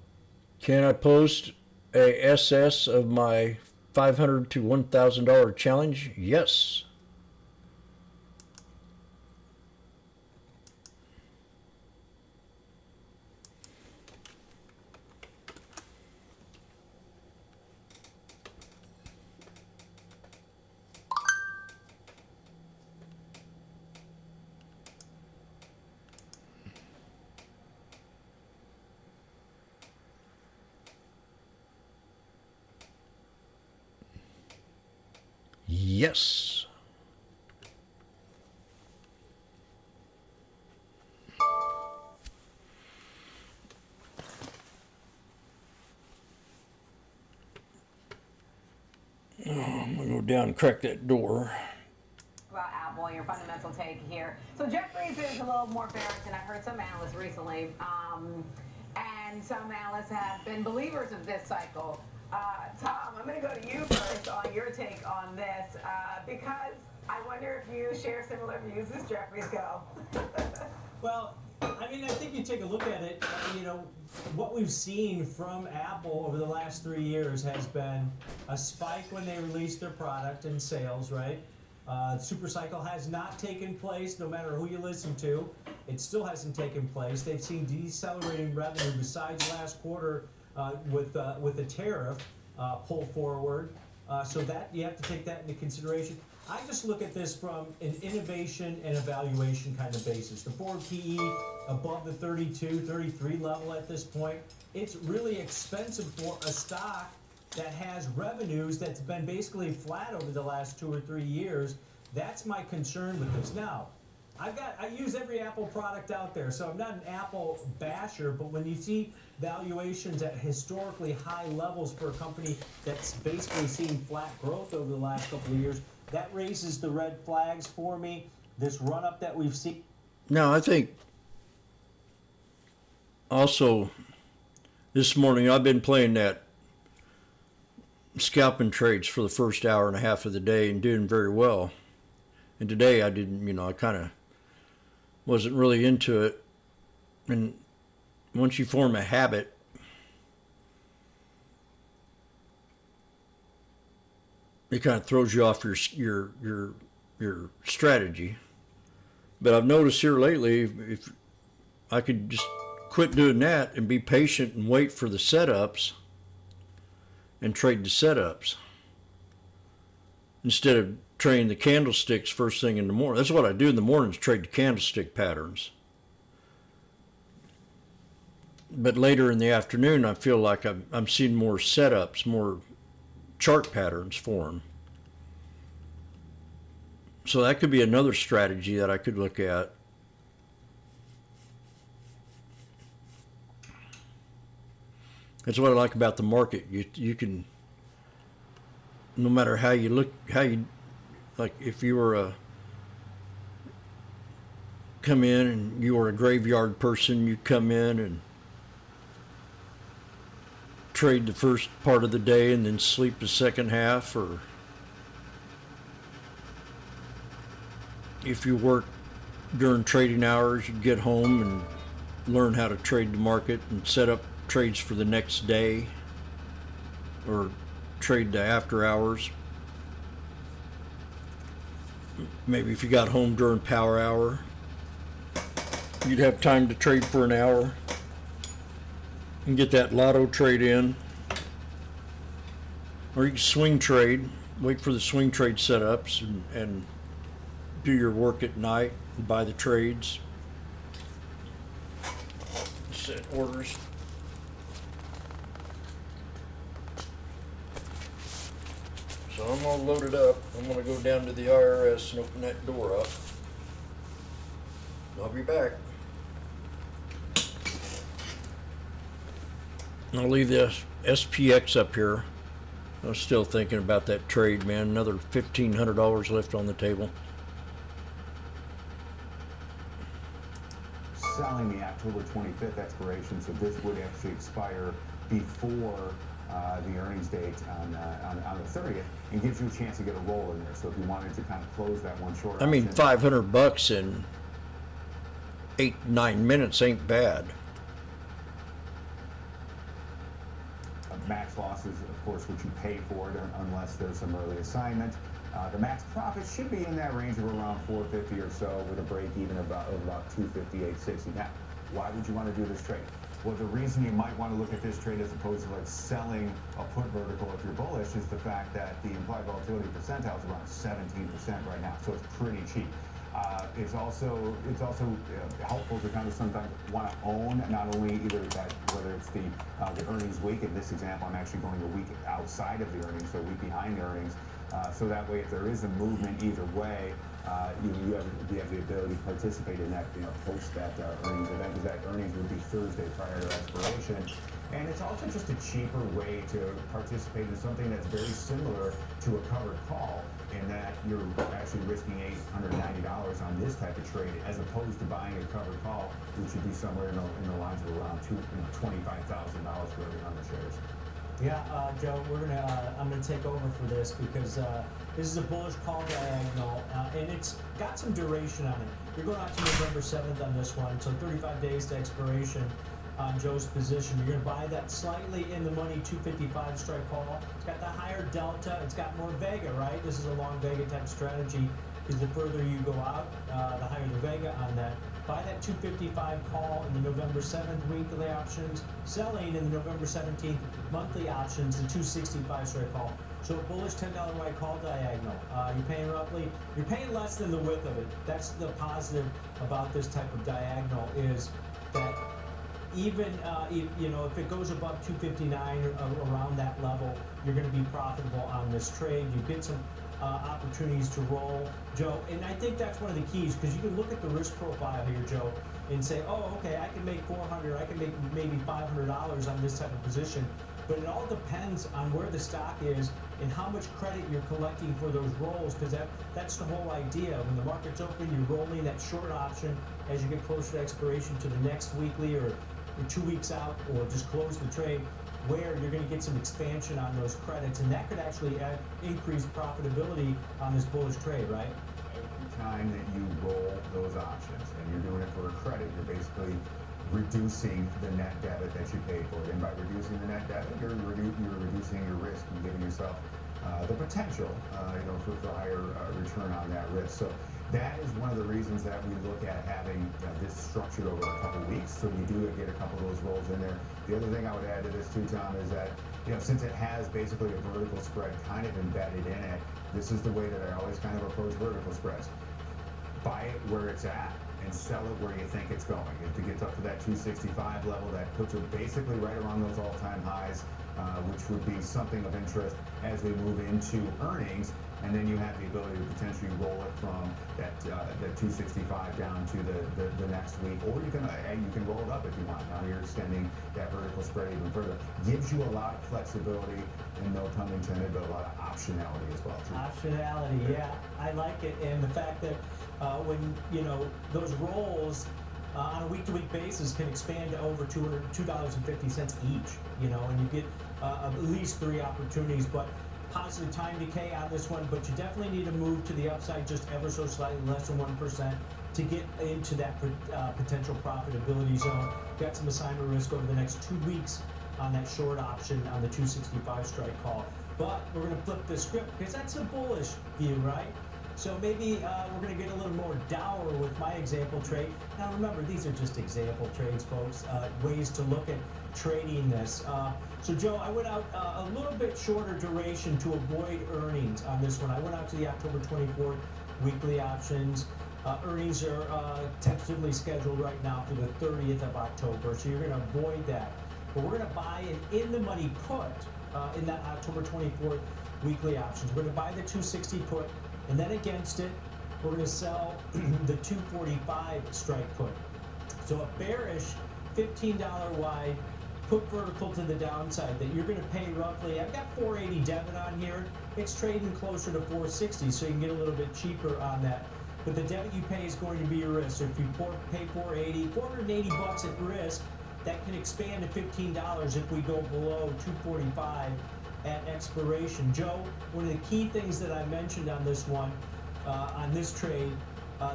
Can I post a SS of my $500 to $1,000 challenge? Yes. Yes. Oh, I'm going to go down and crack that door. About Apple, your fundamental take here. So Jeffries is a little more bearish, and I've heard some analysts recently, and some analysts have been believers of this cycle. Tom, I'm going to go to you first on your take on this, because I wonder if you share similar views as Jeffries go. Well, I mean, I think you take a look at it, you know, what we've seen from Apple over the last 3 years has been a spike when they released their product and sales, right? Super cycle has not taken place, no matter who you listen to. It still hasn't taken place. They've seen decelerating revenue besides last quarter with a tariff pull forward. So that you have to take that into consideration. I just look at this from an innovation and evaluation kind of basis. The forward PE above the 32, 33 level at this point. It's really expensive for a stock that has revenues that's been basically flat over the last 2 or 3 years. That's my concern with this. Now, I use every Apple product out there, so I'm not an Apple basher, but when you see valuations at historically high levels for a company that's basically seen flat growth over the last couple of years, that raises the red flags for me. This run-up that we've seen. Now, I think also this morning I've been playing that scalping trades for the first hour and a half of the day and doing very well. And today I didn't, you know, I kind of wasn't really into it. And once you form a habit, it kind of throws you off your strategy. But I've noticed here lately, if I could just quit doing that and be patient and wait for the setups and trade the setups instead of trading the candlesticks first thing in the morning. That's what I do in the mornings, trade the candlestick patterns. But later in the afternoon, I feel like I'm seeing more setups, more chart patterns form. So that could be another strategy that I could look at. That's what I like about the market. You can, no matter how you look, like if you were come in and you were a graveyard person, you come in and trade the first part of the day and then sleep the second half, or if you work during trading hours, you get home and learn how to trade the market and set up trades for the next day, or trade the after hours. Maybe if you got home during power hour, you'd have time to trade for an hour and get that lotto trade in. Or you can swing trade wait for the swing trade setups and do your work at night and buy the trades, set orders. So I'm gonna load it up. I'm gonna go down to the IRS and open that door up. I'll be back. I'll leave the SPX up here. I was still thinking about that trade, man. Another $1,500 left on the table. Selling the October 25th expiration, so this would actually expire before the earnings date on the 30th, and gives you a chance to get a roll in there. So if you wanted to kind of close that one short, I mean, $500 in 8-9 minutes ain't bad. Max losses, of course, what you pay for it unless there's some early assignment. The max profit should be in that range of around 450 or so, with a break even of about 250, 860. Now, why would you want to do this trade? Well, the reason you might want to look at this trade as opposed to like selling a put vertical if you're bullish is the fact that the implied volatility percentile is around 17% right now, so it's pretty cheap. It's also helpful to kind of sometimes want to own not only either that, whether it's the earnings week. In this example, I'm actually going a week outside of the earnings, so a week behind the earnings. So that way, if there is a movement either way, you have the ability to participate in that, post that earnings event, because that earnings would be Thursday prior to expiration. And it's also just a cheaper way to participate in something that's very similar to a covered call, in that you're actually risking $890 on this type of trade, as opposed to buying a covered call, which would be somewhere in the lines of around $25,000 for every 100 shares. Yeah, Joe, I'm gonna take over for this because this is a bullish call diagonal, and it's got some duration on it. You're going out to November 7th on this one, so 35 days to expiration on Joe's position. You're gonna buy that slightly in the money 255 strike call. It's got the higher delta. It's got more Vega, right? This is a long Vega type strategy, because the further you go out, the higher the Vega on that. Buy that 255 call in the November 7th weekly options, selling in the November 17th monthly options, the 265 strike call. So a bullish $10 white call diagonal. You're paying less than the width of it. That's the positive about this type of diagonal, is that even if it goes above 259 or around that level, you're going to be profitable on this trade. You get some opportunities to roll, Joe, and I think that's one of the keys, because you can look at the risk profile here, Joe, and say, oh, okay, I can make $400, I can make maybe $500 on this type of position, but it all depends on where the stock is and how much credit you're collecting for those rolls, because that's the whole idea. When the market's open, you're rolling that short option as you get closer to expiration to the next weekly or 2 weeks out, or just close the trade, where you're going to get some expansion on those credits, and that could actually increase profitability on this bullish trade, right? Every time that you roll those options, and you're doing it for a credit, you're basically reducing the net debit that you paid for it. And by reducing the net debit, you're reducing your risk and giving yourself the potential, for higher return on that risk. So that is one of the reasons that we look at having this structured over a couple weeks, so you do get a couple of those rolls in there. The other thing I would add to this too, Tom, is that since it has basically a vertical spread kind of embedded in it, this is the way that I always kind of approach vertical spreads. Buy it where it's at and sell it where you think it's going. If it gets up to that 265 level, that puts it basically right around those all-time highs, which would be something of interest as we move into earnings. And then you have the ability to potentially roll it from that 265 down to the next week, or you can roll it up if you want. Now you're extending that vertical spread even further. Gives you a lot of flexibility, and no pun intended, but a lot of optionality as well too. Optionality, yeah, I like it, and the fact that when those rolls on a week-to-week basis can expand to over $2.50 each, and you get at least 3 opportunities, but positive time decay on this one, but you definitely need to move to the upside just ever so slightly, less than 1%, to get into that potential profitability zone. Got some assignment risk over the next 2 weeks on that short option on the 265 strike call. But we're going to flip the script, because that's a bullish view, right? So maybe we're going to get a little more dour with my example trade. Now remember, these are just example trades, folks. Ways to look at trading this. So Joe, I went out a little bit shorter duration to avoid earnings on this one. I went out to the October 24th weekly options. Earnings are tentatively scheduled right now for the 30th of October, so you're going to avoid that. But we're going to buy an in-the-money put in that October 24th weekly options. We're going to buy the 260 put, and then against it, we're going to sell the 245 strike put. So a bearish $15 wide put vertical to the downside that you're going to pay roughly, I've got 480 debit on here. It's trading closer to 460, so you can get a little bit cheaper on that. But the debit you pay is going to be your risk. So if you pay 480 bucks at risk, that can expand to $15 if we go below 245 at expiration. Joe, one of the key things that I mentioned on this one, on this trade,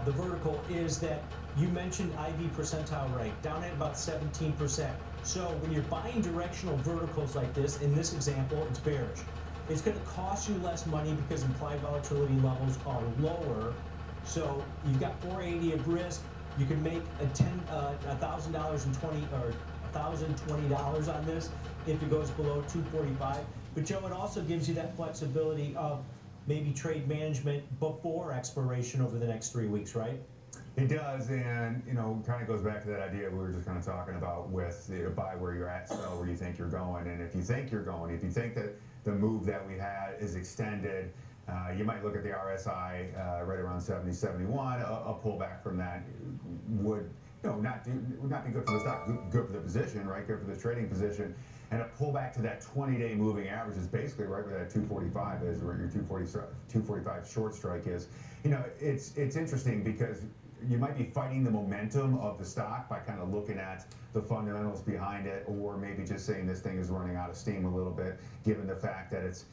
the vertical, is that you mentioned IV percentile rank, down at about 17%. So when you're buying directional verticals like this, in this example, it's bearish. It's going to cost you less money because implied volatility levels are lower. So you've got 480 of risk. You can make $1,020 on this if it goes below 245. But Joe, it also gives you that flexibility of maybe trade management before expiration over the next 3 weeks, right? It does, and kind of goes back to that idea we were just kind of talking about with buy where you're at, sell where you think you're going. And if you think you're going, if you think that the move that we had is extended, you might look at the RSI right around 70, 71. A pullback from that would not be good for the stock, good for the position, right? Good for the trading position. And a pullback to that 20-day moving average is basically right where that 245 is, where your 245 short strike is. It's interesting because you might be fighting the momentum of the stock by kind of looking at the fundamentals behind it, or maybe just saying this thing is running out of steam a little bit, given the fact that it's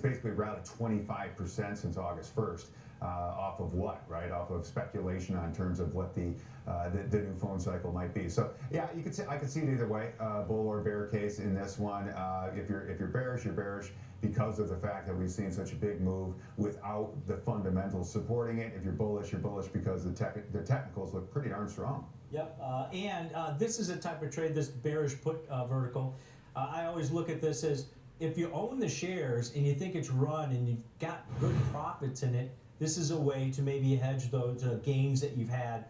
basically rallied 25% since August 1st. Off of what, right? Off of speculation on terms of what the new phone cycle might be. So yeah, I could see it either way, bull or bear case in this one. If you're bearish, you're bearish because of the fact that we've seen such a big move without the fundamentals supporting it. If you're bullish because the technicals look pretty darn strong. Yep, and this is a type of trade, this bearish put vertical. I always look at this as if you own the shares and you think it's run and you've got good profits in it, this is a way to maybe hedge those gains that you've had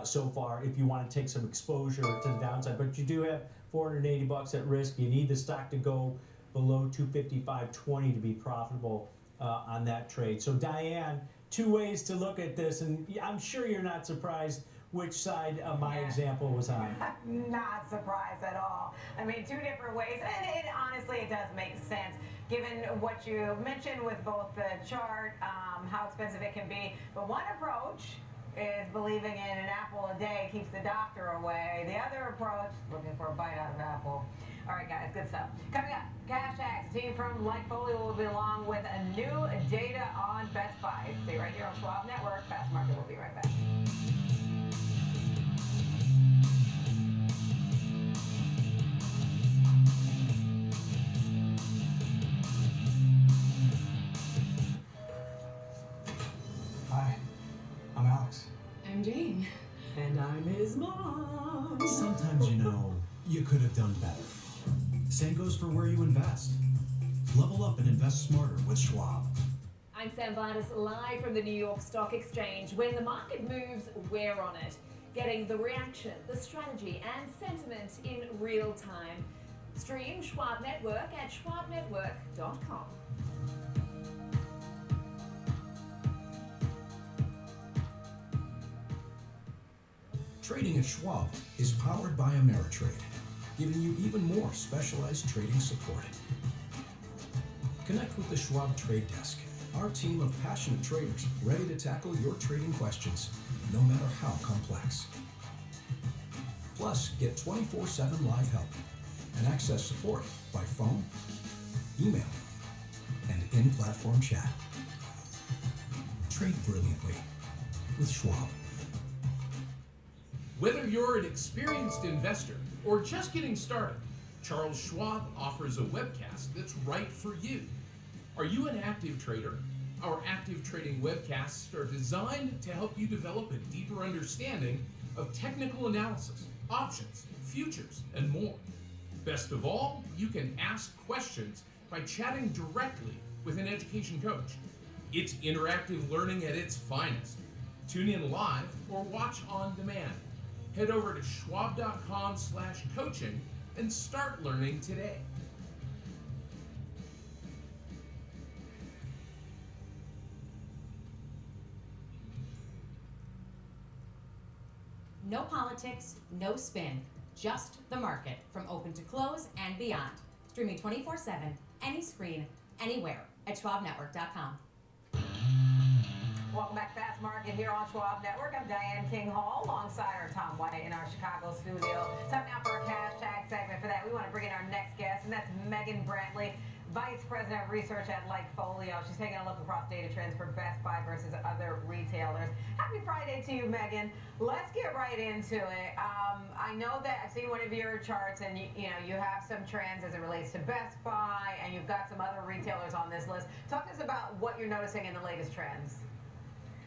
so far if you want to take some exposure to the downside. But you do have 480 bucks at risk. You need the stock to go below 255.20 to be profitable on that trade. So Diane, two ways to look at this, and I'm sure you're not surprised which side my example was on. Not surprised at all. I mean, two different ways, and honestly, it does make sense given what you mentioned with both the chart, how expensive it can be. But one approach is believing in an apple a day keeps the doctor away. The other approach, looking for a bite out of Apple. All right, guys, good stuff. Coming up, Cash X, team from Lightfolio will be along with a new data on Best Buy. Stay right here on Schwab Network. Fast Market will be right back. Hi, I'm Alex. I'm Jane. And I'm his mom. Sometimes you could have done better. Same goes for where you invest. Level up and invest smarter with Schwab. I'm Sam Vardis, live from the New York Stock Exchange. When the market moves, we're on it. Getting the reaction, the strategy, and sentiment in real time. Stream Schwab Network at schwabnetwork.com. Trading at Schwab is powered by Ameritrade, giving you even more specialized trading support. Connect with the Schwab Trade Desk, our team of passionate traders ready to tackle your trading questions, no matter how complex. Plus, get 24/7 live help and access support by phone, email, and in-platform chat. Trade brilliantly with Schwab. Whether you're an experienced investor or just getting started, Charles Schwab offers a webcast that's right for you. Are you an active trader? Our active trading webcasts are designed to help you develop a deeper understanding of technical analysis, options, futures, and more. Best of all, you can ask questions by chatting directly with an education coach. It's interactive learning at its finest. Tune in live or watch on demand. Head over to schwab.com/coaching and start learning today. No politics, no spin, just the market from open to close and beyond. Streaming 24/7, any screen, anywhere at schwabnetwork.com. Welcome back to Fast Market here on Schwab Network. I'm Diane King Hall alongside our Tom White in our Chicago studio. Time now for our hashtag segment. For that, we want to bring in our next guest, and that's Megan Brantley, Vice President of Research at Lightfolio. She's taking a look across data trends for Best Buy versus other retailers. Happy Friday to you, Megan. Let's get right into it. I know that I've seen one of your charts, and you have some trends as it relates to Best Buy, and you've got some other retailers on this list. Talk to us about what you're noticing in the latest trends.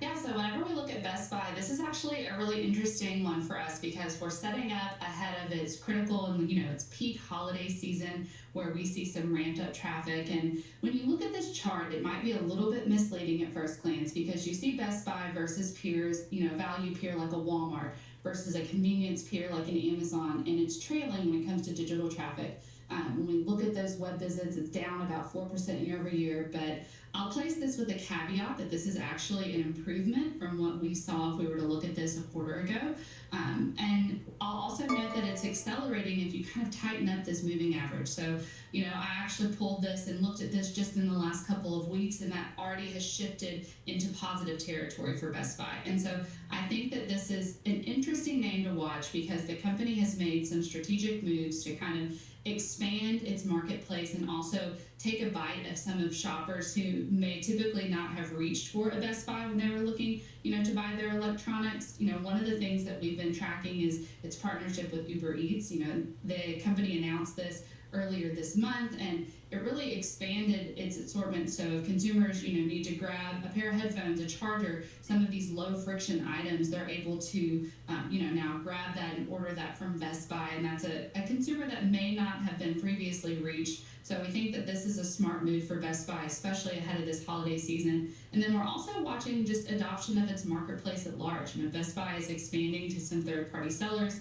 Yeah, so whenever we look at Best Buy, this is actually a really interesting one for us because we're setting up ahead of its critical and, its peak holiday season where we see some ramped up traffic. And when you look at this chart, it might be a little bit misleading at first glance because you see Best Buy versus peers, value peer like a Walmart versus a convenience peer like an Amazon, and it's trailing when it comes to digital traffic. When we look at those web visits, it's down about 4% year over year, but I'll place this with a caveat that this is actually an improvement from what we saw if we were to look at this a quarter ago. And I'll also note that it's accelerating if you kind of tighten up this moving average. So, I actually pulled this and looked at this just in the last couple of weeks, and that already has shifted into positive territory for Best Buy. And so I think that this is an interesting name to watch because the company has made some strategic moves to kind of expand its marketplace and also take a bite of some of shoppers who may typically not have reached for a Best Buy when they were looking, to buy their electronics. One of the things that we've been tracking is its partnership with Uber Eats. The company announced this earlier this month, and it really expanded its assortment. So if consumers, need to grab a pair of headphones, a charger, some of these low friction items, they're able to, now grab that and order that from Best Buy. And that's a consumer that may not have been previously reached. So we think that this is a smart move for Best Buy, especially ahead of this holiday season. And then we're also watching just adoption of its marketplace at large. Best Buy is expanding to some third-party sellers,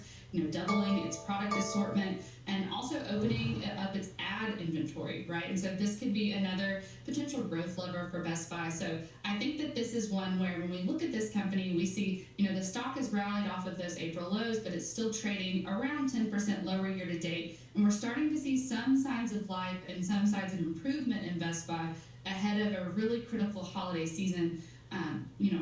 doubling its product assortment, and also opening up its ad inventory, right? And so this could be another potential growth lever for Best Buy. So I think that this is one where when we look at this company, we see, the stock has rallied off of those April lows, but it's still trading around 10% lower year to date. And we're starting to see some signs of life and some signs of improvement in Best Buy ahead of a really critical holiday season.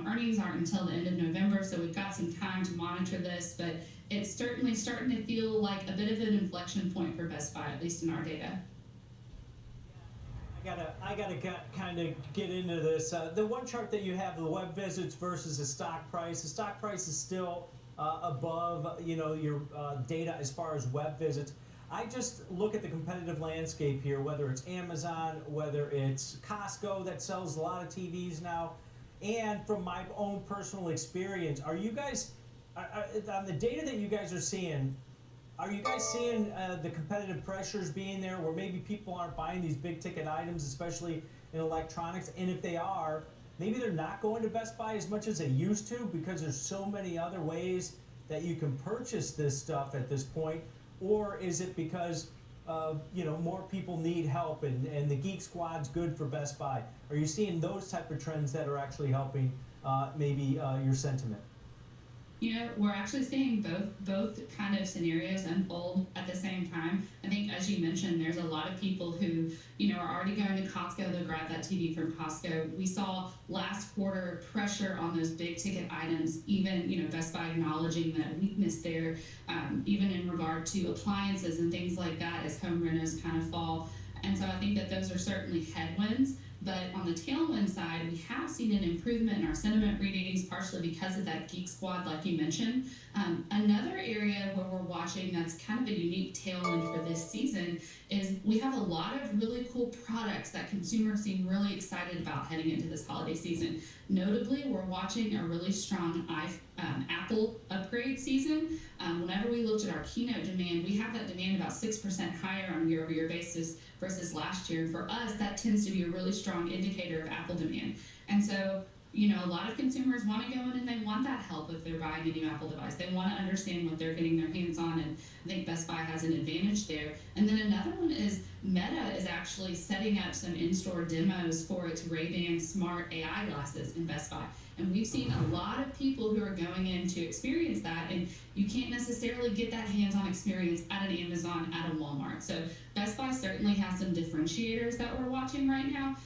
Earnings aren't until the end of November, so we've got some time to monitor this, but it's certainly starting to feel like a bit of an inflection point for Best Buy, at least in our data. I gotta kind of get into this. The one chart that you have, the web visits versus the stock price. The stock price is still above, your data as far as web visits. I just look at the competitive landscape here, whether it's Amazon, whether it's Costco that sells a lot of TVs now, and from my own personal experience, are you guys, on the data that you guys are seeing, are you guys seeing the competitive pressures being there where maybe people aren't buying these big ticket items, especially in electronics? And if they are, maybe they're not going to Best Buy as much as they used to because there's so many other ways that you can purchase this stuff at this point? Or is it because more people need help and the Geek Squad's good for Best Buy? Are you seeing those type of trends that are actually helping maybe your sentiment? We're actually seeing both kind of scenarios unfold at the same time. I think, as you mentioned, there's a lot of people who, are already going to Costco to grab that TV from Costco. We saw last quarter pressure on those big ticket items, even, Best Buy acknowledging that weakness there, even in regard to appliances and things like that as home renos kind of fall. And so I think that those are certainly headwinds. But on the tailwind side, we have seen an improvement in our sentiment readings, partially because of that Geek Squad, like you mentioned. Another area where we're watching that's kind of a unique tailwind for this season is we have a lot of really cool products that consumers seem really excited about heading into this holiday season. Notably, we're watching a really strong Apple upgrade season. Whenever we looked at our keynote demand, we have that demand about 6% higher on a year-over-year basis versus last year. And for us, that tends to be a really strong indicator of Apple demand. And so, you know, a lot of consumers want to go in and they want that help if they're buying a new Apple device. They want to understand what they're getting their hands on, and I think Best Buy has an advantage there. And then another one is Meta is actually setting up some in-store demos for its Ray-Ban smart AI glasses in Best Buy. And we've seen a lot of people who are going in to experience that, and you can't necessarily get that hands-on experience at an Amazon, at a Walmart. So Best Buy certainly has some differentiators that we're watching right now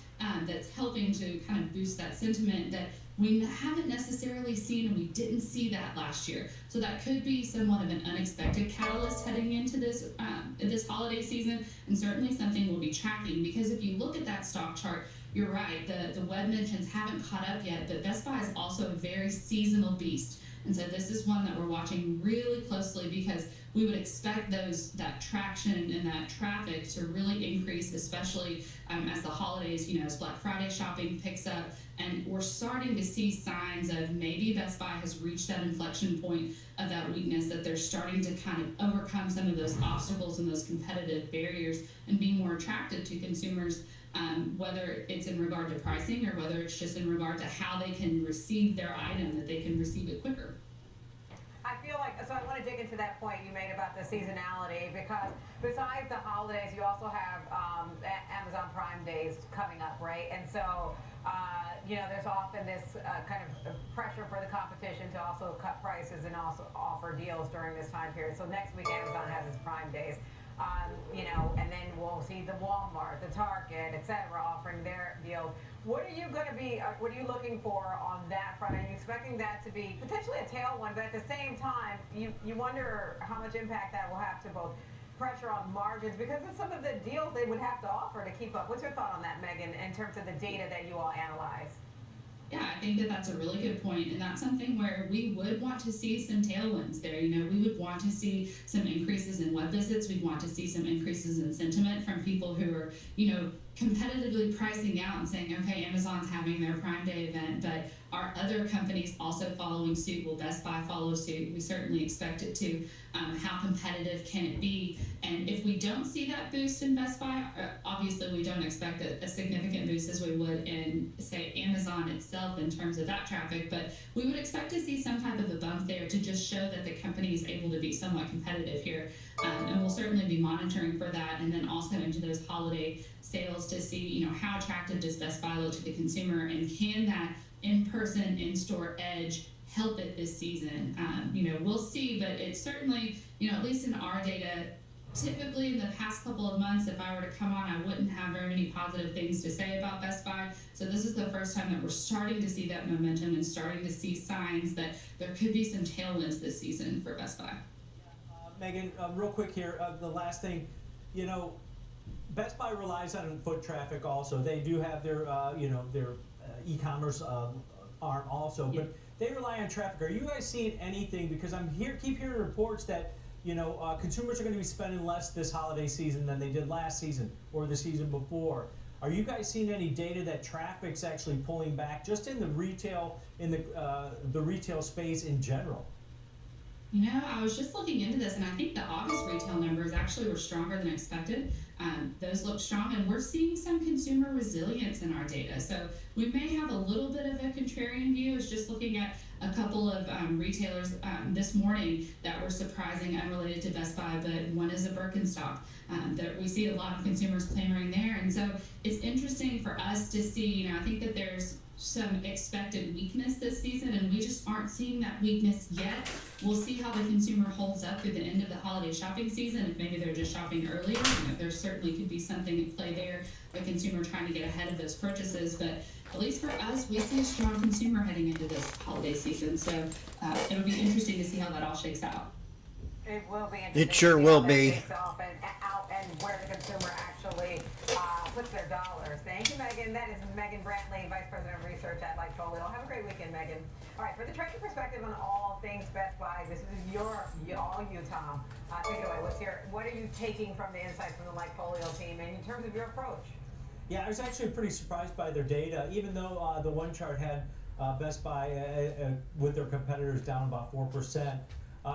that's helping to kind of boost that sentiment that we haven't necessarily seen, and we didn't see that last year. So that could be somewhat of an unexpected catalyst heading into this holiday season, and certainly something we'll be tracking, because if you look at that stock chart, you're right, the web mentions haven't caught up yet, but Best Buy is also a very seasonal beast. And so this is one that we're watching really closely, because we would expect that traction and that traffic to really increase, especially as the holidays, you know, as Black Friday shopping picks up. And we're starting to see signs of maybe Best Buy has reached that inflection point of that weakness, that they're starting to kind of overcome some of those obstacles and those competitive barriers and be more attractive to consumers, whether it's in regard to pricing or whether it's just in regard to how they can receive their item, that they can receive it quicker. I feel like, so I want to dig into that point you made about the seasonality, because besides the holidays, you also have Amazon Prime Days coming up, right? And so, you know, there's often this kind of pressure for the competition to also cut prices and also offer deals during this time period. So next week, Amazon has its Prime Days. You know, and then we'll see the Walmart, the Target, etc., offering their deals. What are you going to be, what are you looking for on that front? Are you expecting that to be potentially a tailwind, but at the same time, you wonder how much impact that will have to both pressure on margins because of some of the deals they would have to offer to keep up? What's your thought on that, Megan, in terms of the data that you all analyze? Yeah, I think that that's a really good point, and that's something where we would want to see some tailwinds there. You know, we would want to see some increases in web visits. We'd want to see some increases in sentiment from people who are, you know, competitively pricing out and saying, okay, Amazon's having their Prime Day event, but are other companies also following suit? Will Best Buy follow suit? We certainly expect it to. How competitive can it be? And if we don't see that boost in Best Buy, obviously we don't expect a significant boost as we would in, say, Amazon itself in terms of that traffic, but we would expect to see some type of a bump there to just show that the company is able to be somewhat competitive here. And we'll certainly be monitoring for that, and then also into those holiday sales to see, you know, how attractive does Best Buy look to the consumer, and can that in-person, in-store edge help it this season? You know, we'll see, but it's certainly, you know, at least in our data, typically in the past couple of months, if I were to come on, I wouldn't have very many positive things to say about Best Buy. So this is the first time that we're starting to see that momentum and starting to see signs that there could be some tailwinds this season for Best Buy. Megan, real quick here, the last thing, you know, Best Buy relies on foot traffic also. They do have their, you know, their e-commerce arm also, but they rely on traffic. Are you guys seeing anything? Because keep hearing reports that, you know, consumers are going to be spending less this holiday season than they did last season or the season before. Are you guys seeing any data that traffic's actually pulling back just in the retail, in the retail space in general? You know, I was just looking into this, and I think the August retail numbers actually were stronger than expected. Those look strong, and we're seeing some consumer resilience in our data. So we may have a little bit of a contrarian view. I was just looking at a couple of retailers this morning that were surprising, unrelated to Best Buy, but one is a Birkenstock. That we see a lot of consumers clamoring there, and so it's interesting for us to see. You know, I think that there's some expected weakness this season, and we just aren't seeing that weakness yet. We'll see how the consumer holds up through the end of the holiday shopping season. If maybe they're just shopping earlier, you know, there certainly could be something at play there, the consumer trying to get ahead of those purchases. But at least for us, we see a strong consumer heading into this holiday season. So it'll be interesting to see how that all shakes out. It will be interesting. It sure will be. And where the consumer actually puts their dollars. Thank you, Megan. And that is Megan Brantley, Vice President of Research at Lightfolio. Have a great weekend, Megan. All right, for the trading perspective on all things Best Buy, this is all you, Tom. Take it away. What are you taking from the insights from the Lightfolio team, and in terms of your approach? Yeah, I was actually pretty surprised by their data, even though the one chart had Best Buy with their competitors down about 4%.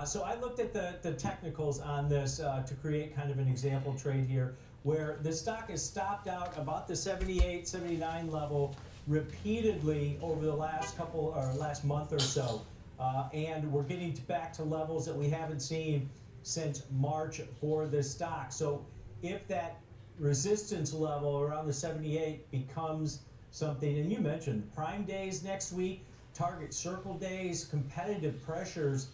So I looked at the technicals on this to create kind of an example trade here, where the stock has stopped out about the 78, 79 level repeatedly over the last month or so. And we're getting back to levels that we haven't seen since March for this stock. So if that resistance level around the 78 becomes something, and you mentioned prime days next week, target circle days, competitive pressures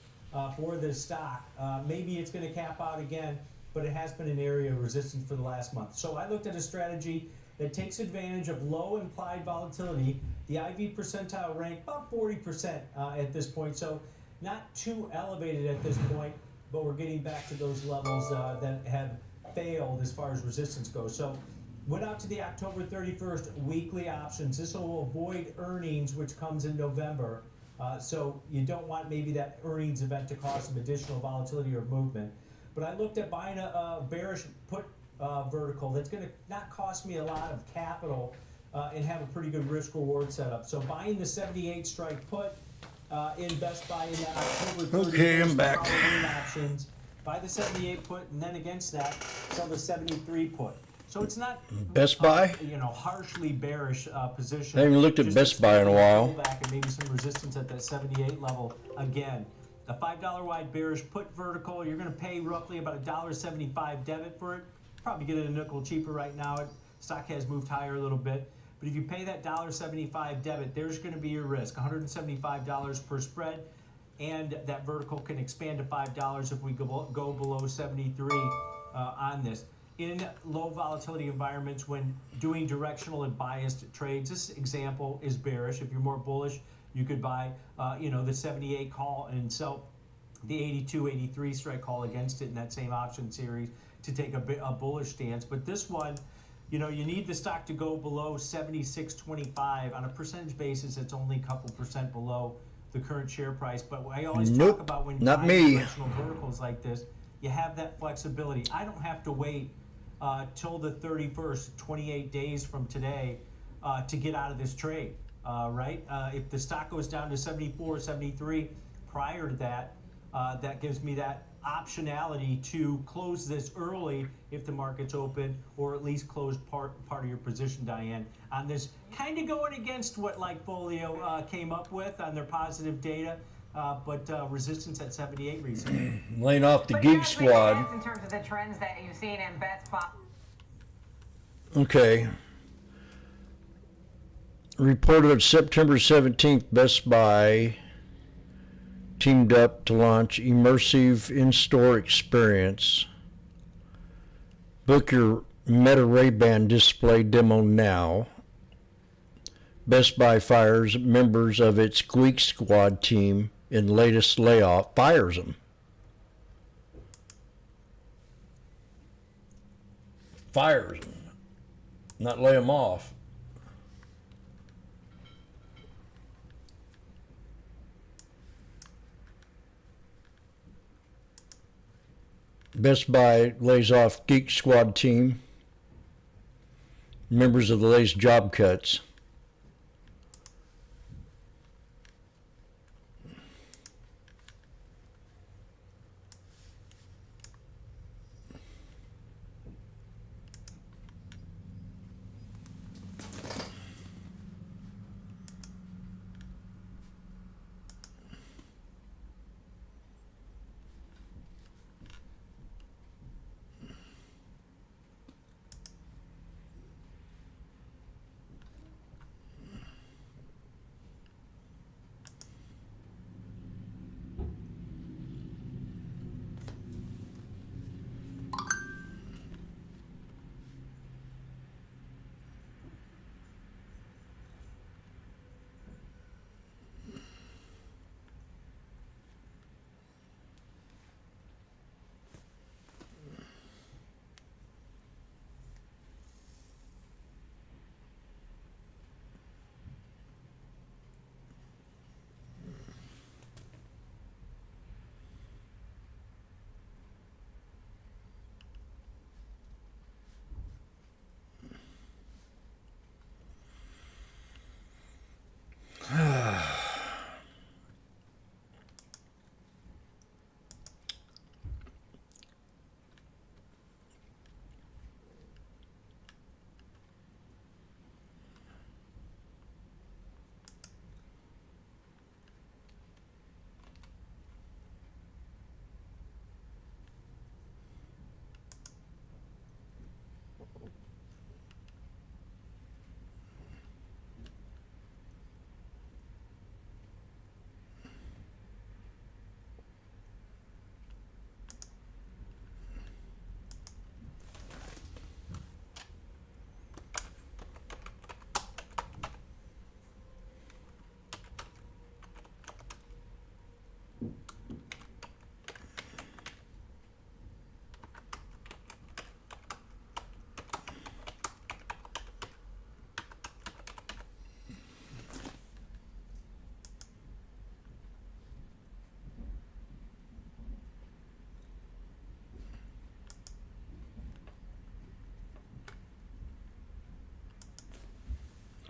for this stock. Maybe it's going to cap out again, but it has been an area of resistance for the last month. So I looked at a strategy that takes advantage of low implied volatility. The IV percentile rank about 40% at this point, so not too elevated at this point, but we're getting back to those levels that have failed as far as resistance goes. So went out to the October 31st weekly options. This will avoid earnings, which comes in November. So you don't want maybe that earnings event to cause some additional volatility or movement. But I looked at buying a bearish put vertical that's going to not cost me a lot of capital and have a pretty good risk reward setup. So buying the 78 strike put in Best Buy in that October 31st Okay, I'm back. options. Buy the 78 put, and then against that, sell the 73 put. So it's not Best Buy? Harshly bearish position. I haven't looked at Just Best Buy in a while. Back and maybe some resistance at that 78 level again. A $5 wide bearish put vertical, you're going to pay roughly about $1.75 debit for it. Probably get it a nickel cheaper right now. Stock has moved higher a little bit. But if you pay that $1.75 debit, there's going to be your risk, $175 per spread. And that vertical can expand to $5 if we go below 73 on this. In low volatility environments, when doing directional and biased trades, this example is bearish. If you're more bullish, you could buy, the 78 call and sell the 82, 83 strike call against it in that same option series to take a bullish stance. But this one, you need the stock to go below 76.25 on a percentage basis. It's only a couple percent below the current share price. But I always talk about when not buying me. directional verticals like this, you have that flexibility. I don't have to wait till the 31st, 28 days from today, to get out of this trade, right? If the stock goes down to 74, 73 prior to that, that gives me that optionality to close this early if the market's open, or at least close part of your position, Diane, on this. Kind of going against what Lightfolio came up with on their positive data, but resistance at 78 recently. Laying off the But Geek yes, Squad. in terms of the trends that you've seen in Best Buy. Okay. Reported September 17th, Best Buy teamed up to launch immersive in-store experience. Book your Meta Ray-Ban display demo now. Best Buy fires members of its Geek Squad team in latest layoff. Fires them. Fires them. Not lay them off. Best Buy lays off Geek Squad team, members of the latest job cuts.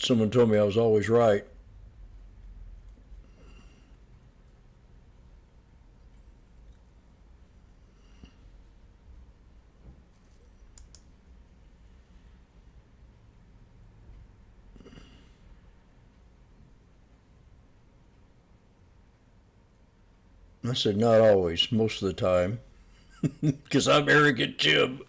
Someone told me I was always right. I said, not always, most of the time. Because I'm arrogant Jim.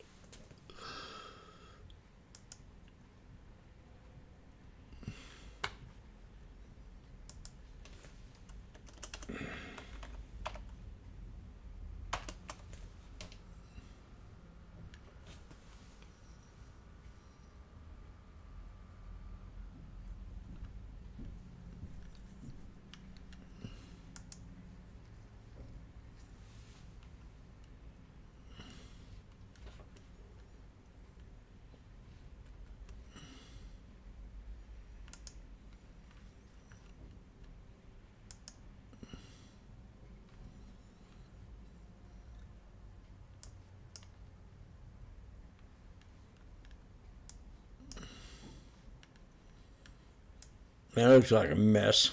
That looks like a mess.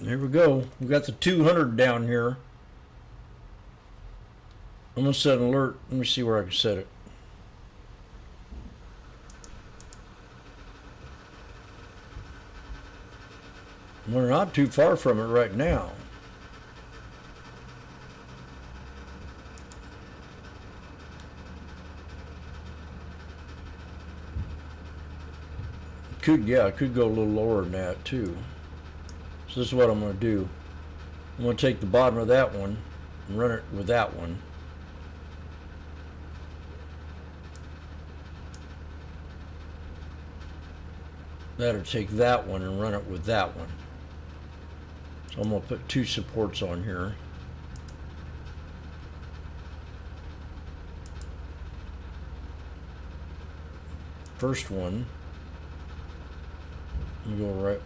There we go. We got the 200 down here. I'm going to set an alert. Let me see where I can set it. We're not too far from it right now. I could go a little lower than that too. So this is what I'm going to do. I'm going to take the bottom of that one and run it with that one. That'll take that one and run it with that one. So I'm going to put 2 supports on here. First one, I'm going to go right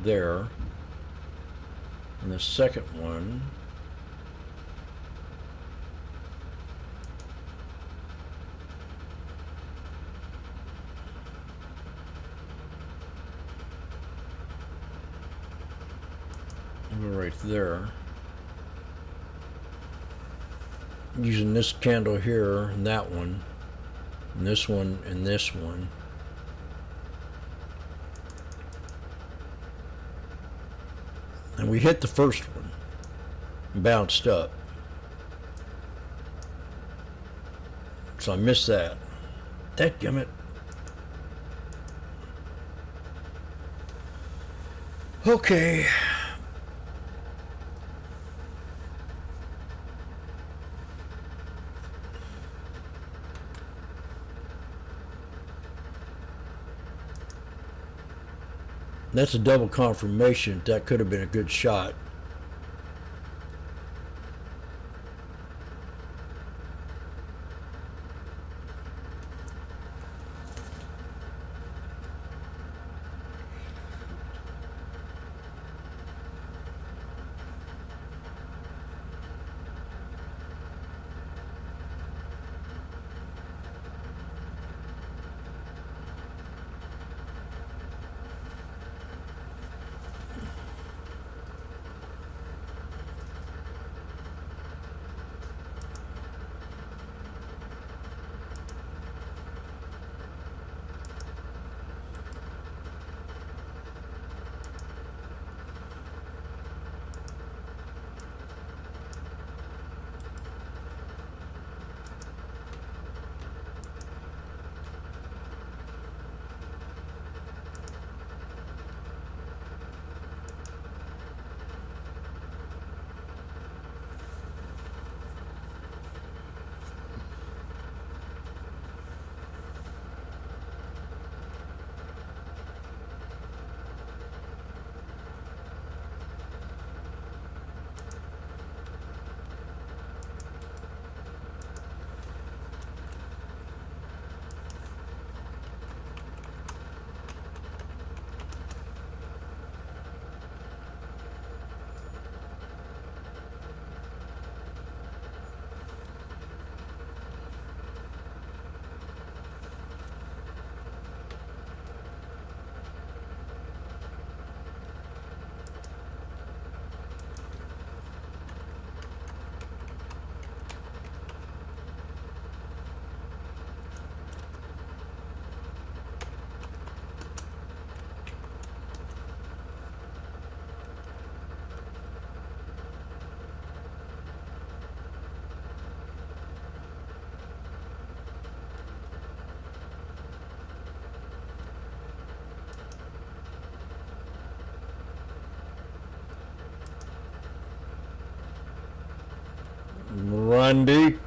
there. And the second one, I'll go right there. Using this candle here and that one, and this one and this one. And we hit the first one, bounced up. So I missed that. Dadgummit. Okay. That's a double confirmation. That could have been a good shot. Randy.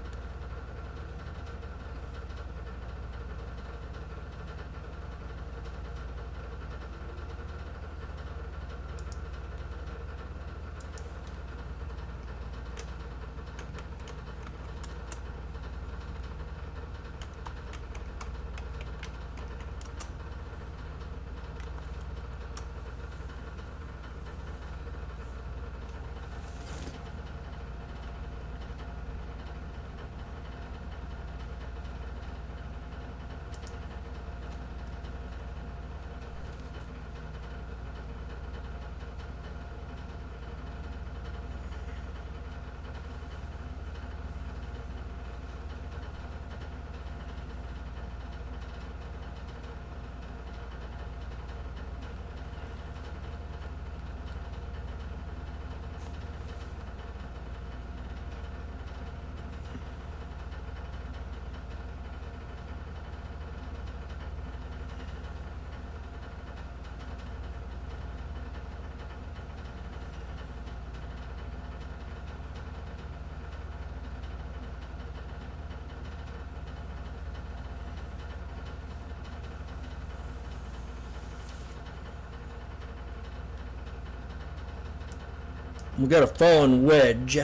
We got a fallen wedge.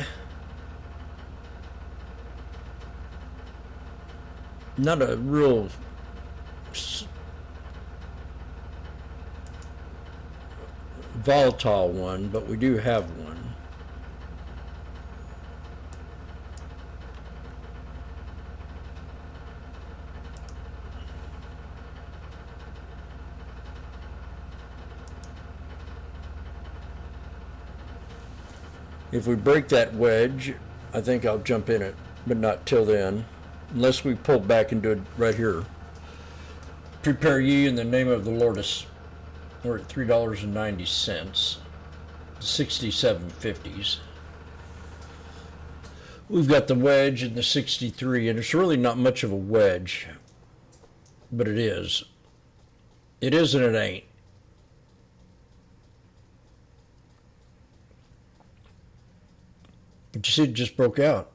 Not a real volatile one, but we do have one. If we break that wedge, I think I'll jump in it, but not till then, unless we pull back and do it right here. Prepare ye in the name of the Lord. We're at $3.90, 67.50s. We've got the wedge and the 63, and it's really not much of a wedge, but it is. It is and it ain't. But you see, it just broke out.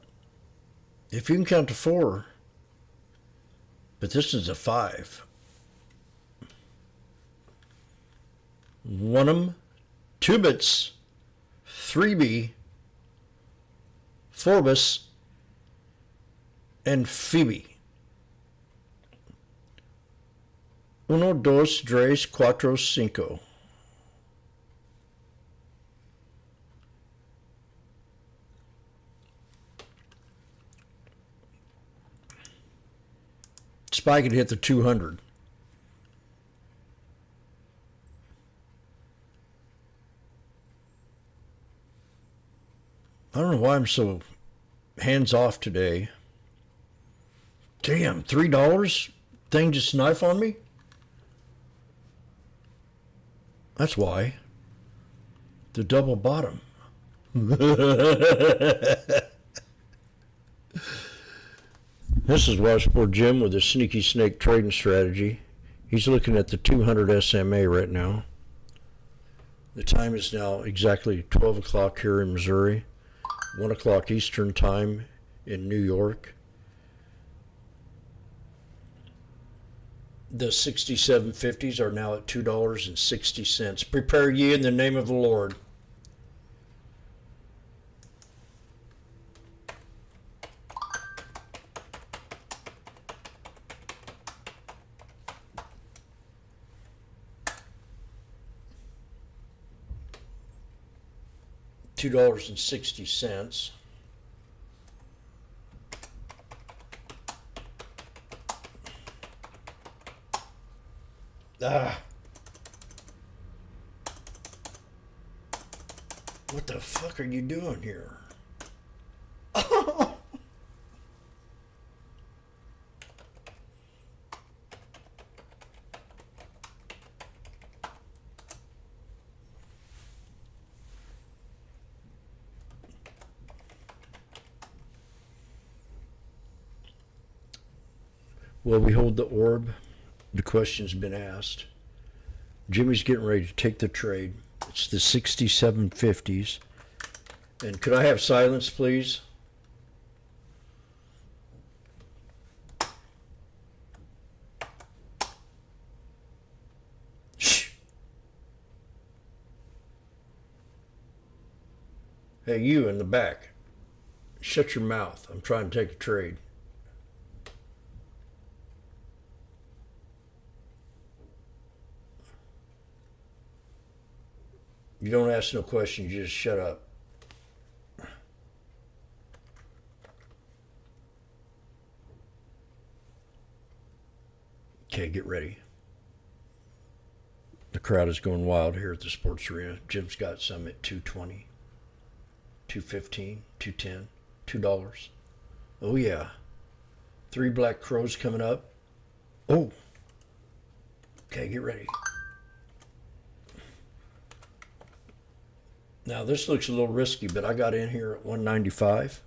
If you can count to 4, but this is a 5. 1'em, 2 bits, 3B, 4bis, and Phoebe. 1, 2, 3, 4, 5. Spike had hit the 200. I don't know why I'm so hands off today. Damn, $3? Thing just knife on me? That's why. The double bottom. This is Washboardjim with a sneaky snake trading strategy. He's looking at the 200 SMA right now. The time is now exactly 12 o'clock here in Missouri, 1 o'clock Eastern time in New York. The 67.50s are now at $2.60. Prepare ye in the name of the Lord. $2.60. What the fuck are you doing here? Well, we hold the orb. The question's been asked. Jimmy's getting ready to take the trade. It's the 67.50s. And could I have silence, please? Shh. Hey, you in the back. Shut your mouth. I'm trying to take a trade. You don't ask no questions, you just shut up. Okay, get ready. The crowd is going wild here at the sports arena. Jim's got some at $2.20, $2.15, $2.10, $2. Oh yeah. 3 black crows coming up. Oh. Okay, get ready. Now this looks a little risky, but I got in here at 195.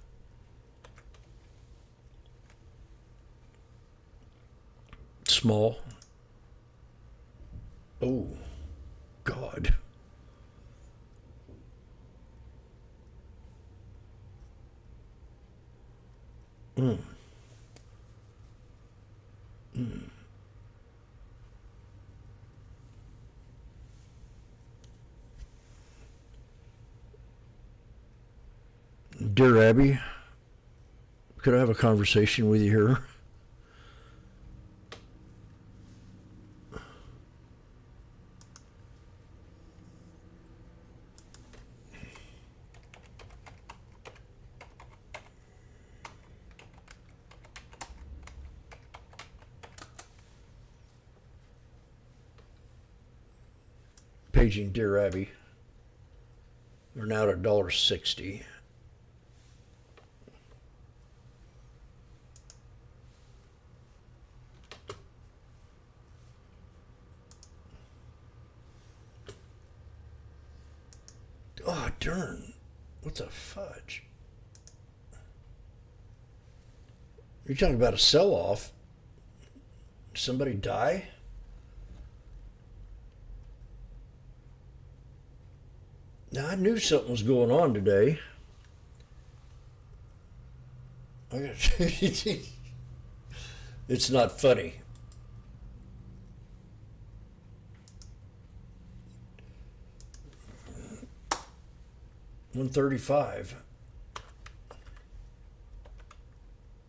Small. Oh, God. Mm. Dear Abby, could I have a conversation with you here? Paging Dear Abby. They're now at $1.60. Oh, darn. What the fudge? You're talking about a sell-off. Did somebody die? Now, I knew something was going on today. It's not funny. $135.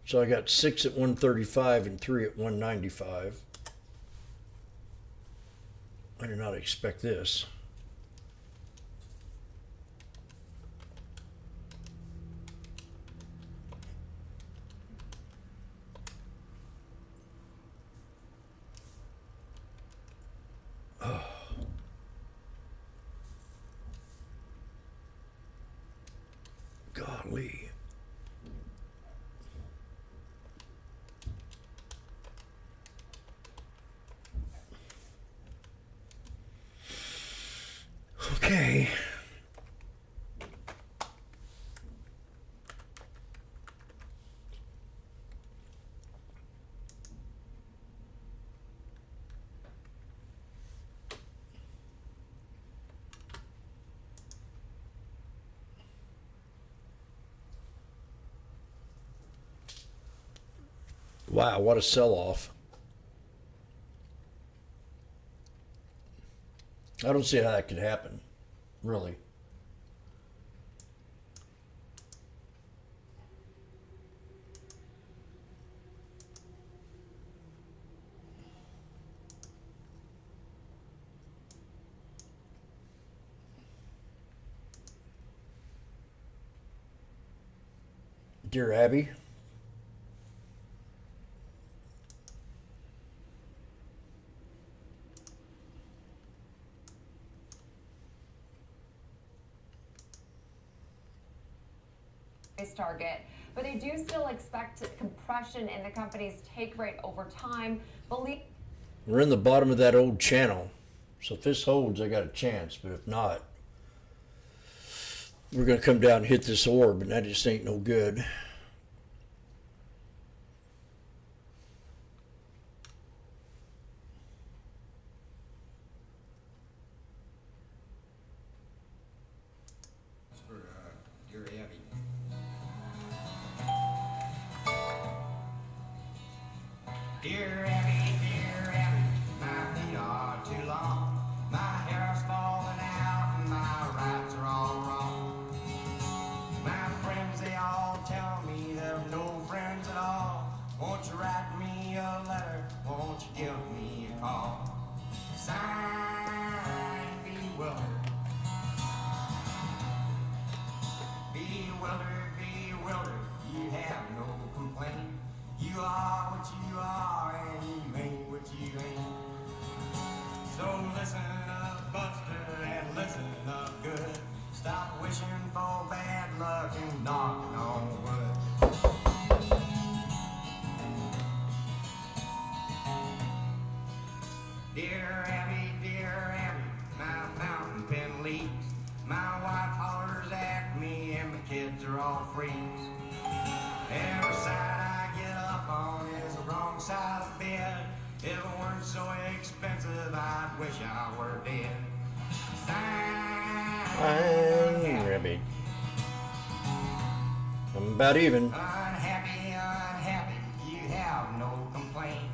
So I got 6 at $135 and 3 at $195. I did not expect this. Oh. Golly. Okay. Wow, what a sell-off. I don't see how that could happen, really. Dear Abby. Target, but they do still expect compression in the company's take rate over time. We're in the bottom of that old channel, so if this holds, I got a chance, but if not, we're going to come down and hit this orb, and that just ain't no good. Dear Abby. Dear Abby, my feet are too long. My hair's falling out and my rights are all wrong. My friends, they all tell me they're no friends at all. Won't you write me a letter? Won't you give me a call? Sign, bewildered. Bewildered, you have no complaint. You are what you are and you ain't what you ain't. So listen up, Buster, and listen up good. Stop wishing for bad luck and knocking on wood. Dear Abby, my fountain pen leaks. My wife hollers at me and my kids are all freaks. Every side I get up on is the wrong side of bed. If it weren't so expensive, I'd wish I were dead. I'm Rabbi. I'm about even. Unhappy, you have no complaint.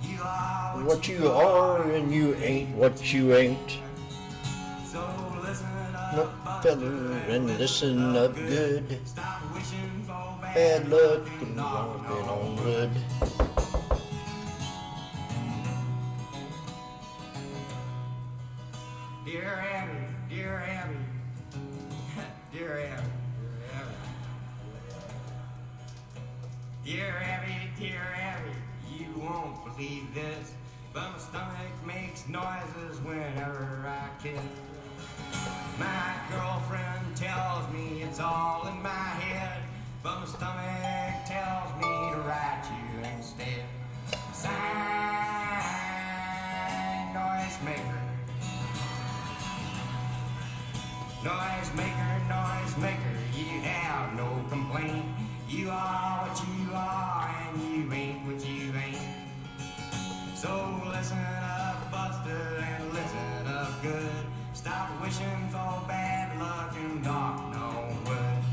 You are What you are and you ain't what you ain't. So listen up. up, fella, and listen up good. Bad luck and walking on wood. Dear Abby, dear Abby, dear Abby, dear Abby, dear Abby, you won't believe this, but my stomach makes noises whenever I kiss. My girlfriend tells me it's all in my head, but my stomach tells me to write you instead. Sign, noisemaker. Noisemaker, you have no complaint. You are what you are, and you ain't what you ain't. So listen up, Buster, and listen up good. Stop wishing for bad luck and knock on wood.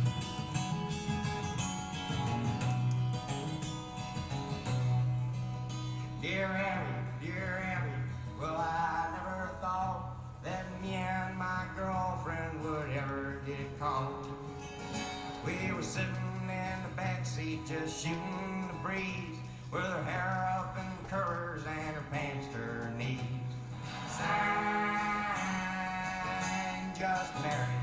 Dear Abby, well, I never thought that me and my girlfriend would ever get caught. We were sitting in the backseat just shooting the breeze, with her hair up in curlers and her pants to her knees. Sign, just married.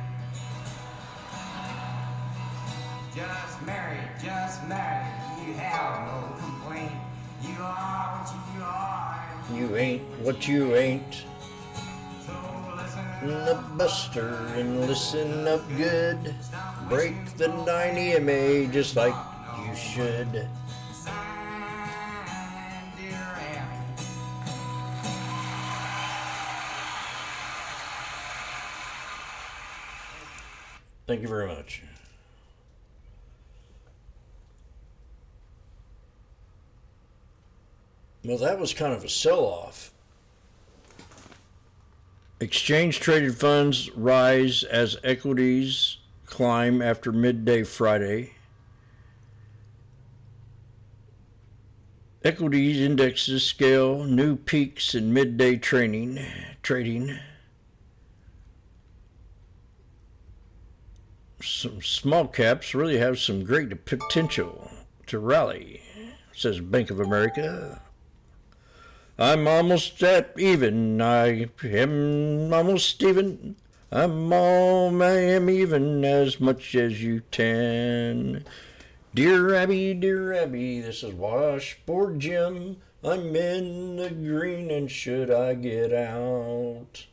Just married. You have no complaint. You are what you are. You ain't what you ain't. The Buster and listen up good. Break the 9 EMA just like you should. Thank you very much. Well, that was kind of a sell-off. Exchange-traded funds rise as equities climb after midday Friday. Equities indexes scale new peaks in midday trading. Some small caps really have some great potential to rally, says Bank of America. I'm almost at even. I am almost even. I am even as much as you can. Dear Abby, this is Washboardjim. I'm in the green and should I get out?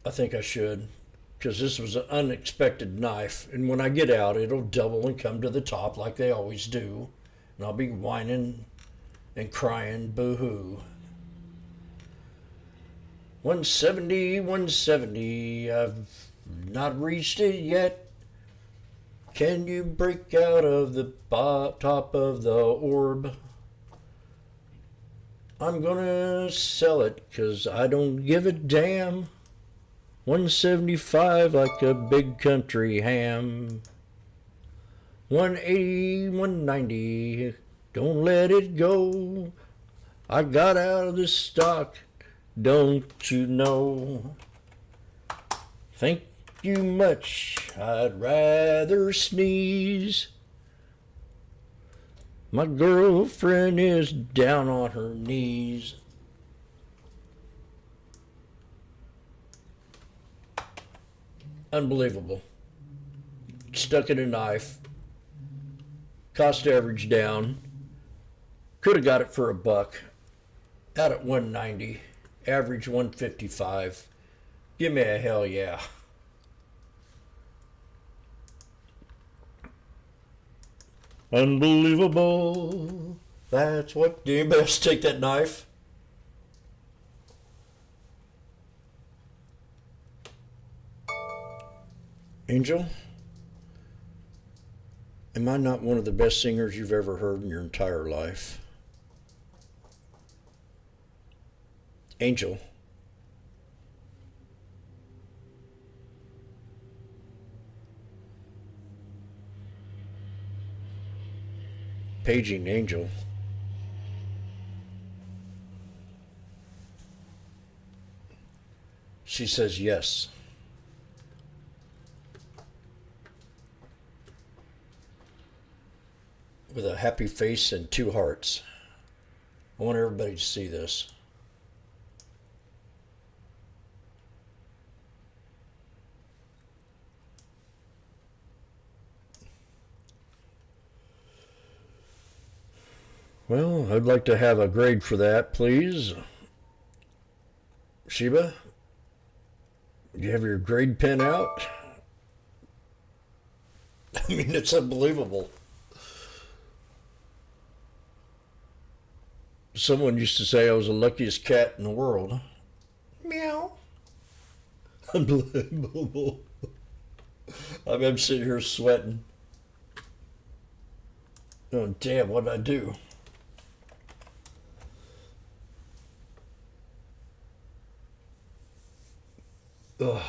I think I should, because this was an unexpected knife, and when I get out, it'll double and come to the top like they always do, and I'll be whining and crying boo-hoo. 170, I've not reached it yet. Can you break out of the top of the orb? I'm gonna sell it, 'cause I don't give a damn. 175 like a big country ham. 180, 190, don't let it go. I got out of this stock, don't you know? Thank you much, I'd rather sneeze. My girlfriend is down on her knees. Unbelievable. Stuck in a knife. Cost average down. Could have got it for $1. Out at 190. Average 155. Give me a hell yeah. Unbelievable. That's what. Do anybody else take that knife? Angel, am I not one of the best singers you've ever heard in your entire life? Angel. Paging Angel. She says yes. With a happy face and 2 hearts. I want everybody to see this. Well, I'd like to have a grade for that, please. Sheba, do you have your grade pen out? I mean, it's unbelievable. Someone used to say I was the luckiest cat in the world. Meow. Unbelievable. I'm sitting here sweating. Oh, damn, what did I do? Ugh.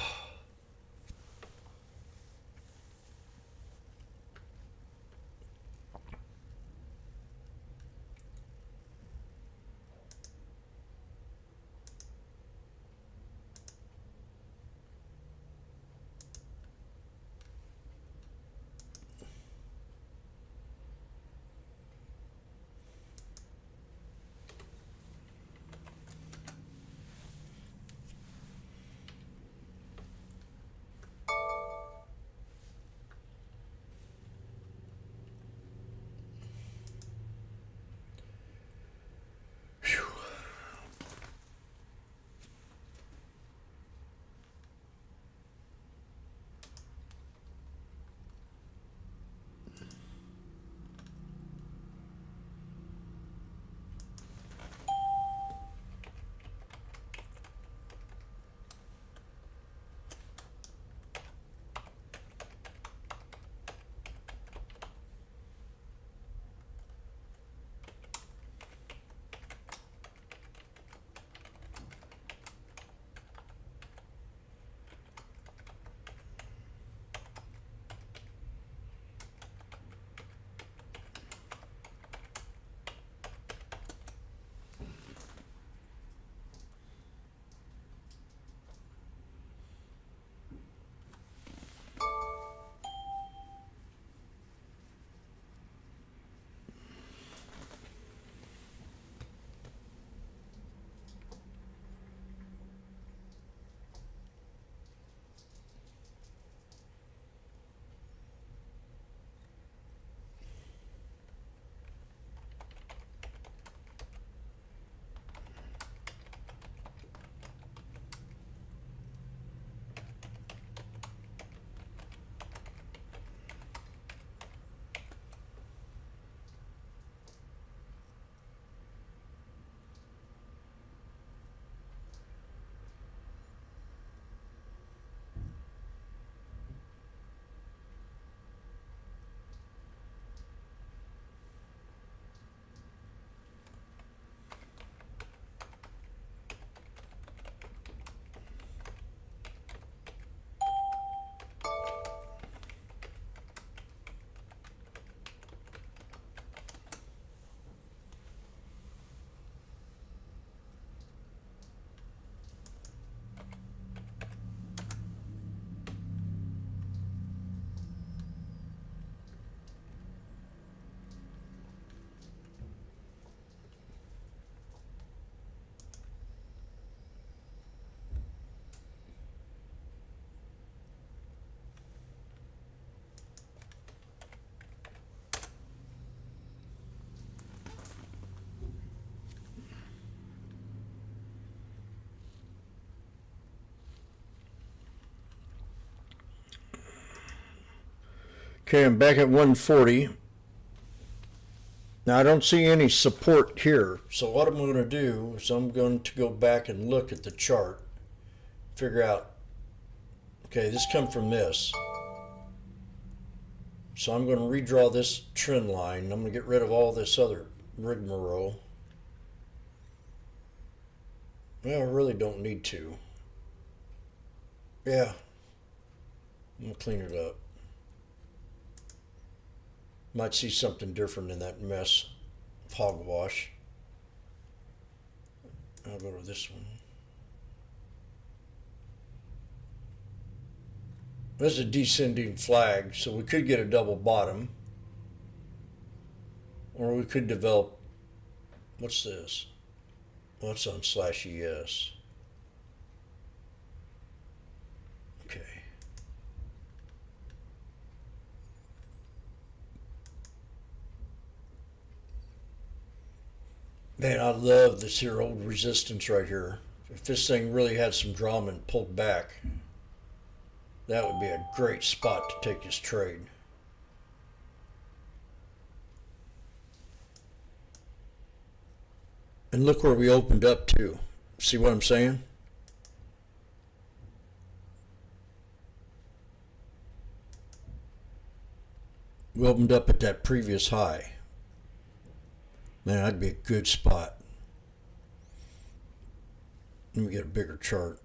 Okay, I'm back at 140. Now I don't see any support here. So what I'm going to do is I'm going to go back and look at the chart. Figure out, okay, this come from this. So I'm going to redraw this trend line. I'm going to get rid of all this other rigmarole. Well, I really don't need to. Yeah. I'm going to clean it up. Might see something different in that mess of hogwash. I'll go to this one. This is a descending flag, so we could get a double bottom. Or we could develop, what's this? What's on /ES? Okay. Man, I love this here old resistance right here. If this thing really had some drama and pulled back, that would be a great spot to take this trade. And look where we opened up to. See what I'm saying? We opened up at that previous high. Man, that'd be a good spot. Let me get a bigger chart.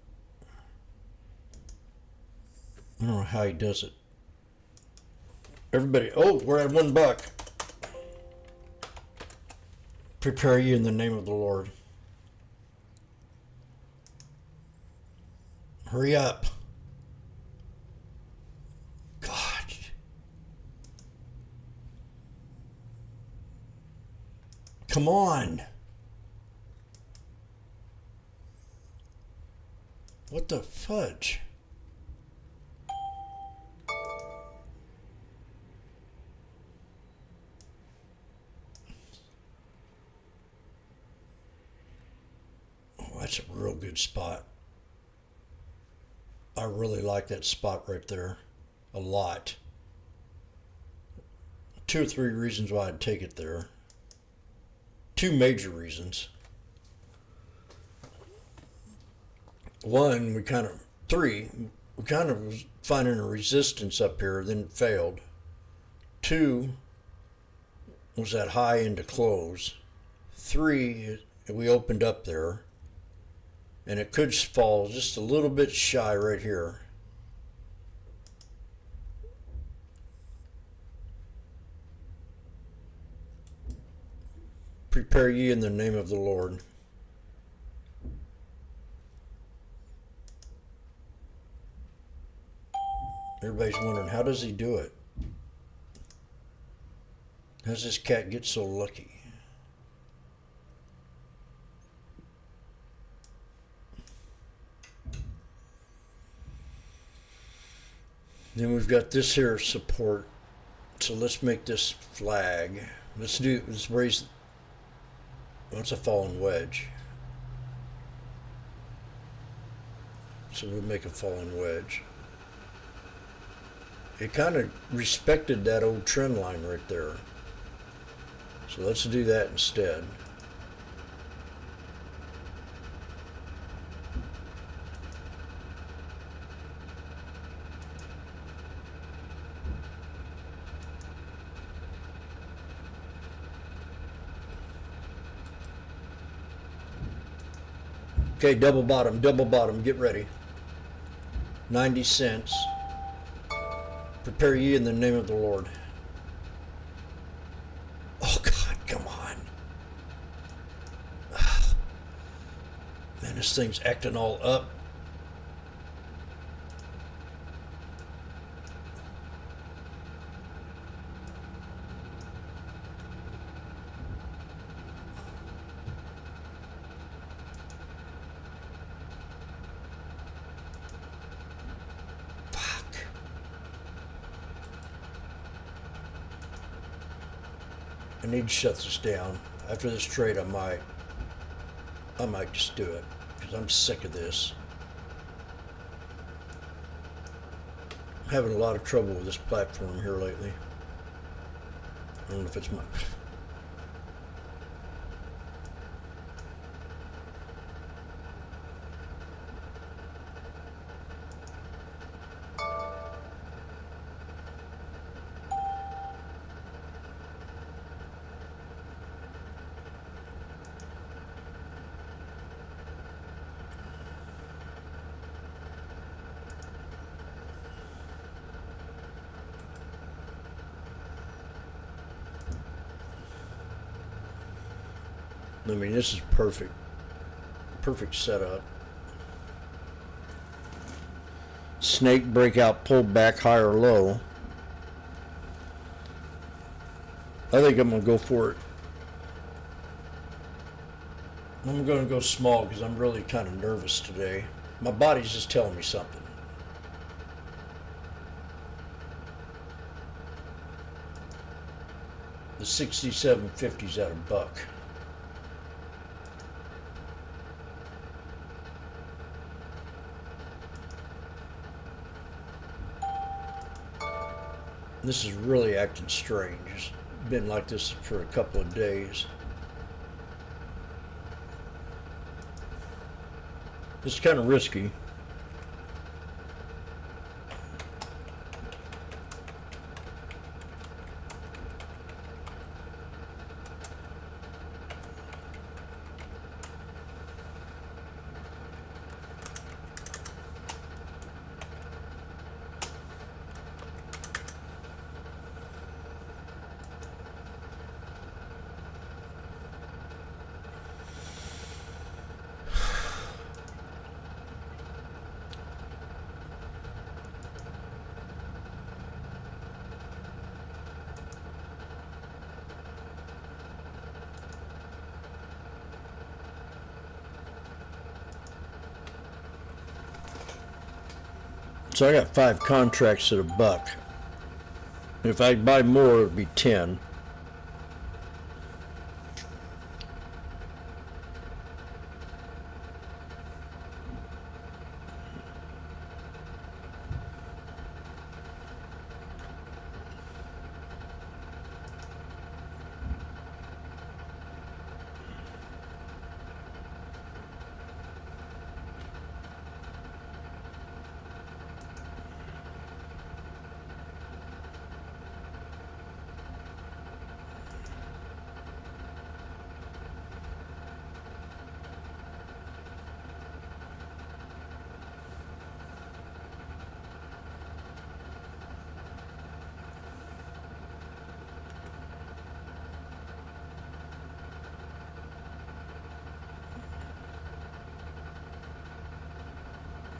I don't know how he does it. Everybody, oh, we're at $1. Prepare you in the name of the Lord. Hurry up. God. Come on. What the fudge? Oh, that's a real good spot. I really like that spot right there a lot. 2 or 3 reasons why I'd take it there. 2 major reasons. 1, we kind of was finding a resistance up here, then it failed. 2 was that high into close. 3, we opened up there, and it could fall just a little bit shy right here. Prepare ye in the name of the Lord. Everybody's wondering, how does he do it? How does this cat get so lucky? Then we've got this here support. So let's make this flag. Let's raise. It's a fallen wedge. So we'll make a fallen wedge. It kind of respected that old trend line right there. So let's do that instead. Okay, double bottom, get ready. 90 cents. Prepare ye in the name of the Lord. Oh God, come on. Man, this thing's acting all up. I need to shut this down. After this trade, I might just do it because I'm sick of this. I'm having a lot of trouble with this platform here lately. I don't know if it's my... I mean, this is perfect setup. snake breakout, pulled back, high or low. I think I'm going to go for it. I'm going to go small because I'm really kind of nervous today. My body's just telling me something. The 67.50's at $1. This is really acting strange. It's been like this for a couple of days. It's kind of risky. So I got 5 contracts at $1. If I buy more, it would be 10.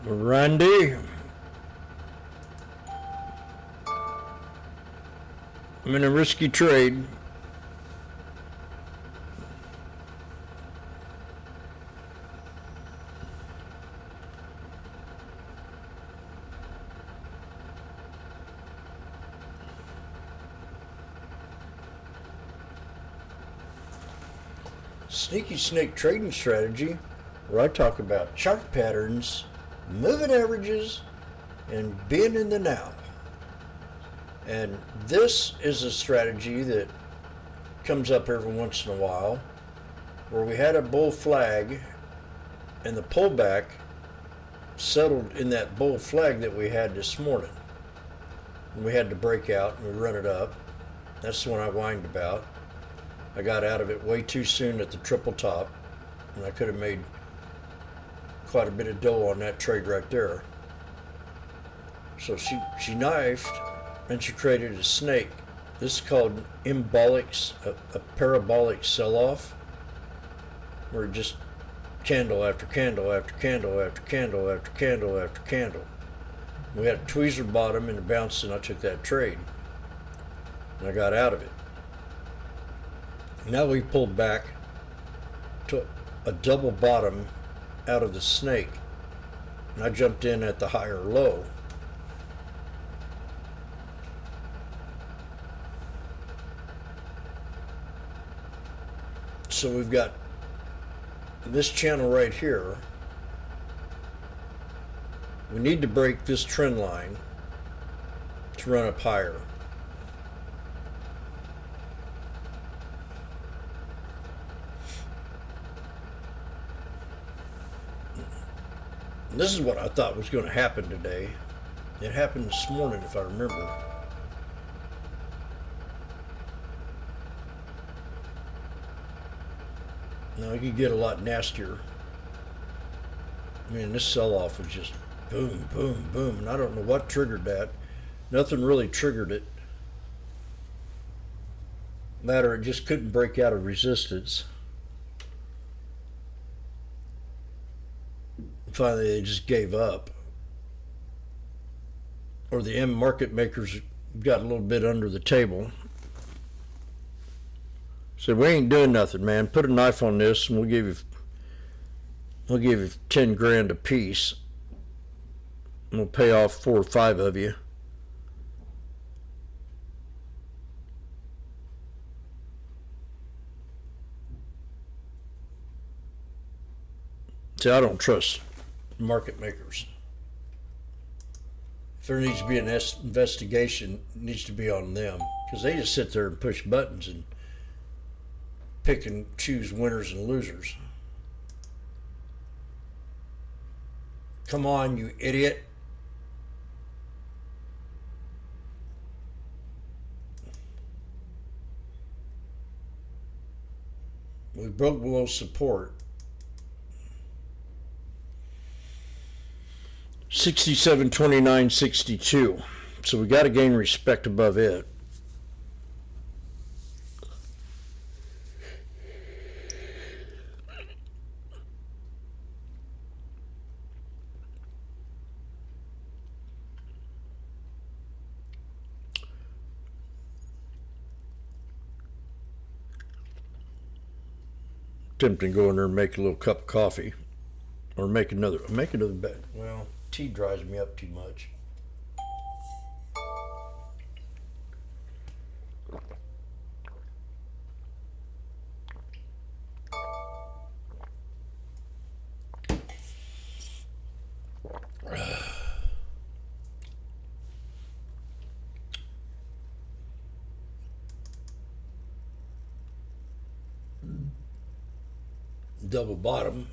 Randy, I'm in a risky trade. Sneaky snake trading strategy, where I talk about chart patterns, moving averages, and being in the now. And this is a strategy that comes up every once in a while, where we had a bull flag and the pullback settled in that bull flag that we had this morning. And we had to break out and we run it up. That's the one I whined about. I got out of it way too soon at the triple top, and I could have made quite a bit of dough on that trade right there. So she knifed and she created a snake. This is called a parabolic sell-off, where just candle after candle after candle after candle after candle after candle. We had a tweezer bottom and a bounce, and I took that trade and I got out of it. Now we pulled back to a double bottom out of the snake, and I jumped in at the higher low. So we've got this channel right here. We need to break this trend line to run up higher. This is what I thought was going to happen today. It happened this morning, if I remember. Now it could get a lot nastier. I mean, this sell-off was just boom, boom, boom, and I don't know what triggered that. Nothing really triggered it. Matter, it just couldn't break out of resistance. Finally, they just gave up. or the M market makers got a little bit under the table. Said, we ain't doing nothing, man. Put a knife on this and we'll give you 10 grand a piece. And we'll pay off 4 or 5 of you. See, I don't trust market makers. If there needs to be an investigation, it needs to be on them, because they just sit there and push buttons and pick and choose winners and losers. Come on, you idiot. We broke below support. 67.29.62. So we got to gain respect above it. Tempting to go in there and make a little cup of coffee, or make another bed. Well, tea dries me up too much. Double bottom.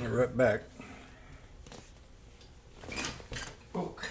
Right back. Okay.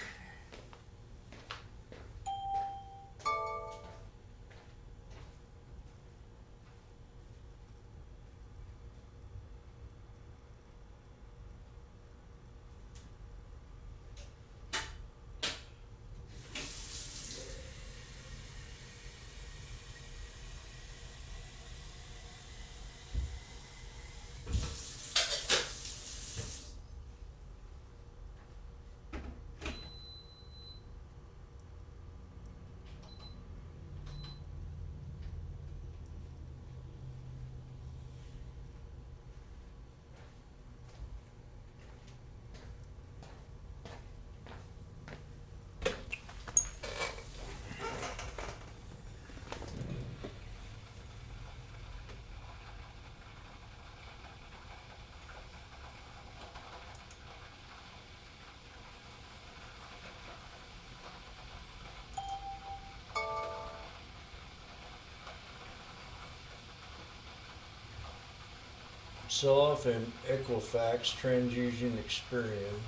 Sell-off in Equifax, TransUnion, Experian.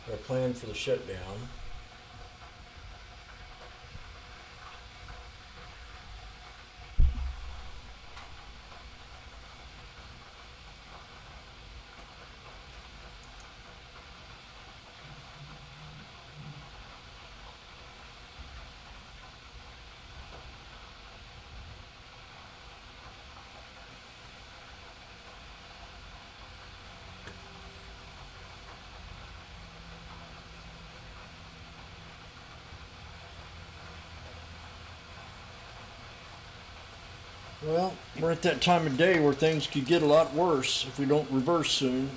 Their plan for the shutdown. Well, we're at that time of day where things could get a lot worse if we don't reverse soon.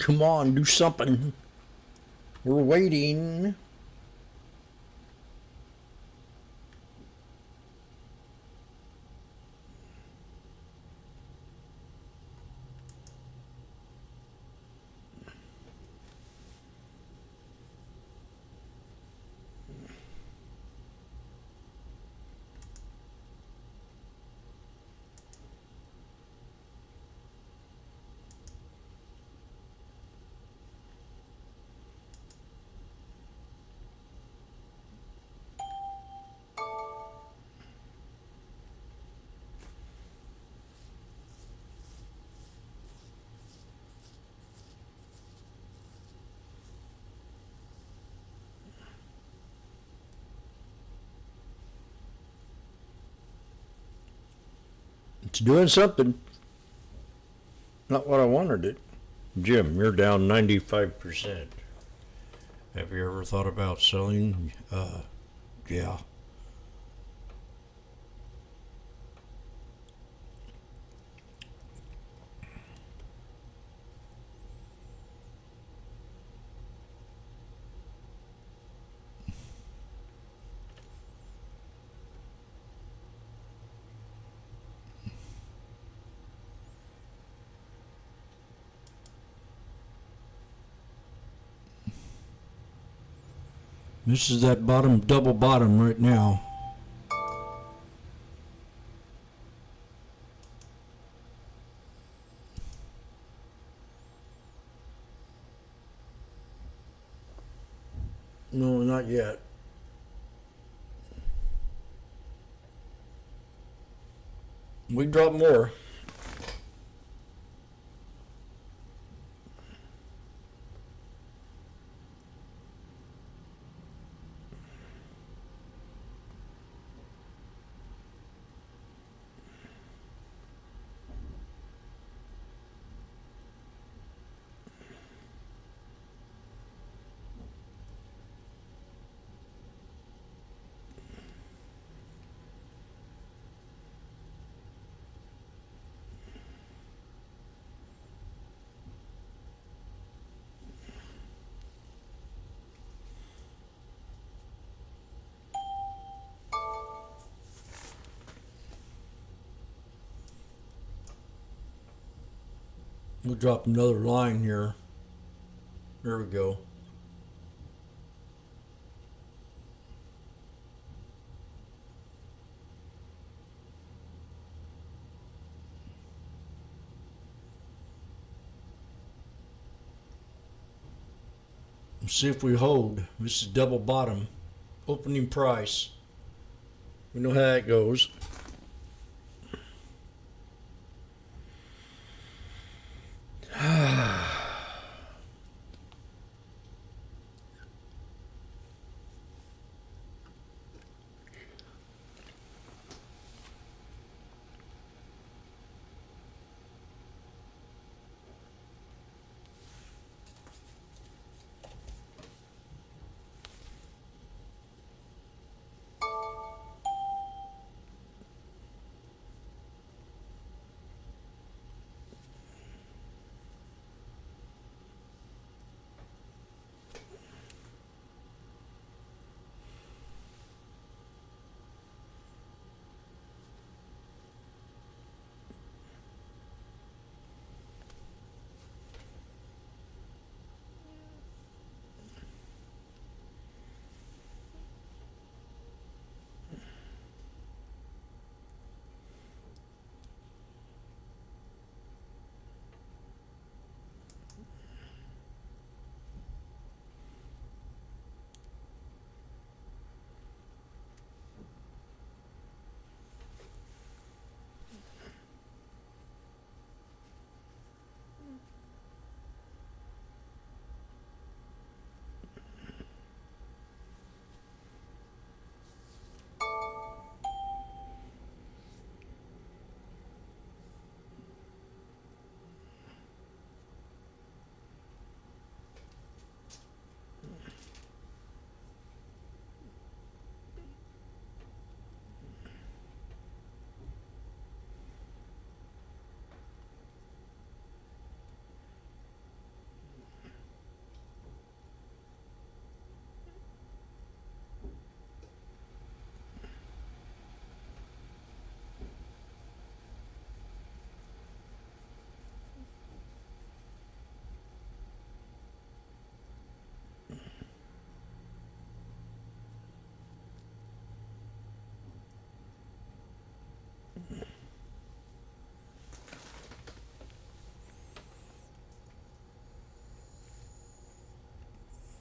Come on, do something. We're waiting. It's doing something. Not what I wanted it. Jim, you're down 95%. Have you ever thought about selling? Yeah. This is that bottom, double bottom right now. No, not yet. We drop more. We'll drop another line here. There we go. Let's see if we hold. This is double bottom. Opening price. We know how that goes.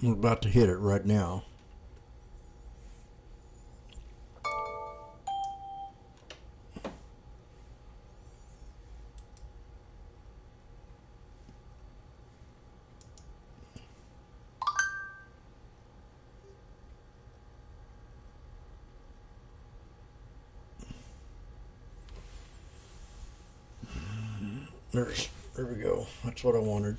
We're about to hit it right now. There we go. That's what I wanted.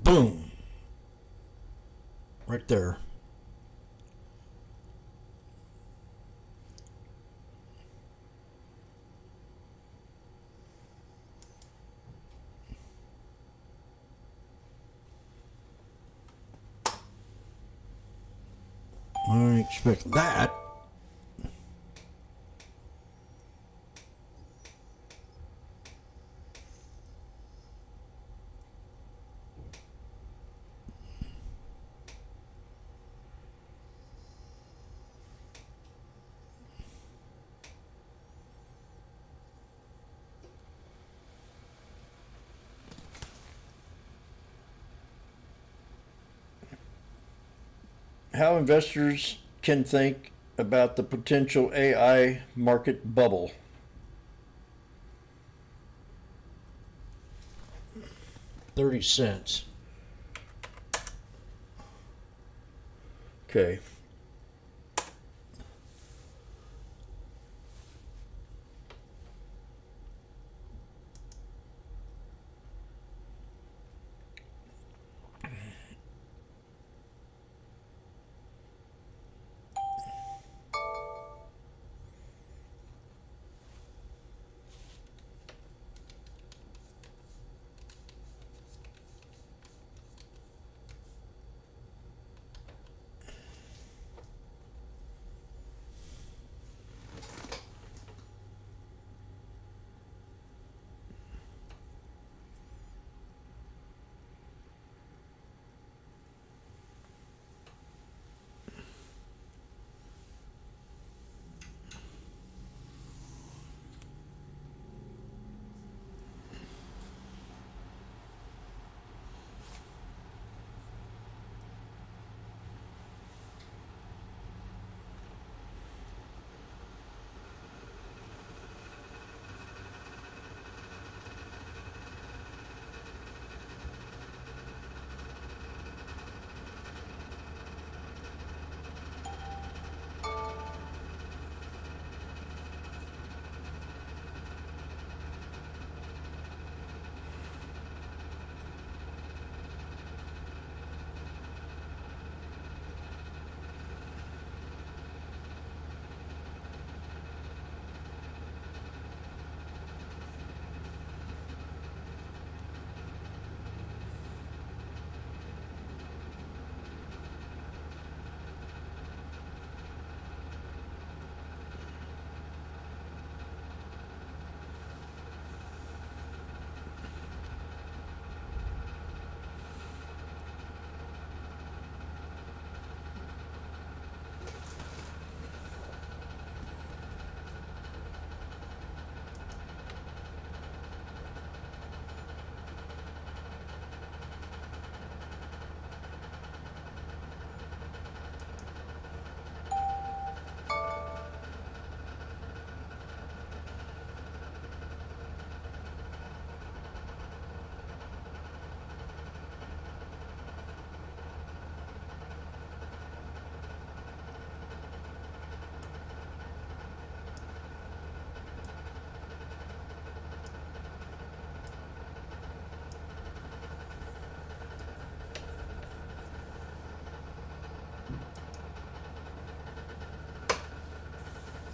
Boom. Right there. I didn't expect that. How investors can think about the potential AI market bubble. $0.30. Okay.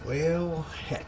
Well, heck.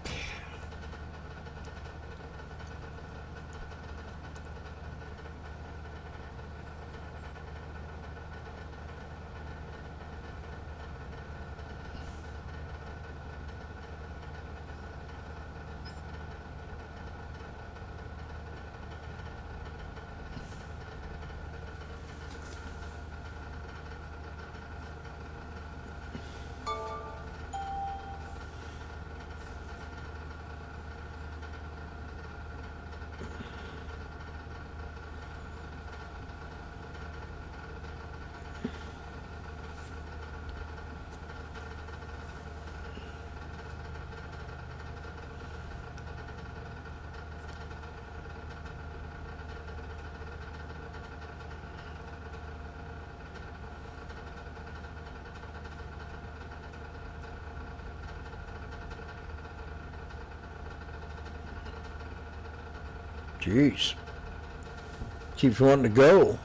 Jeez. Keeps wanting to go.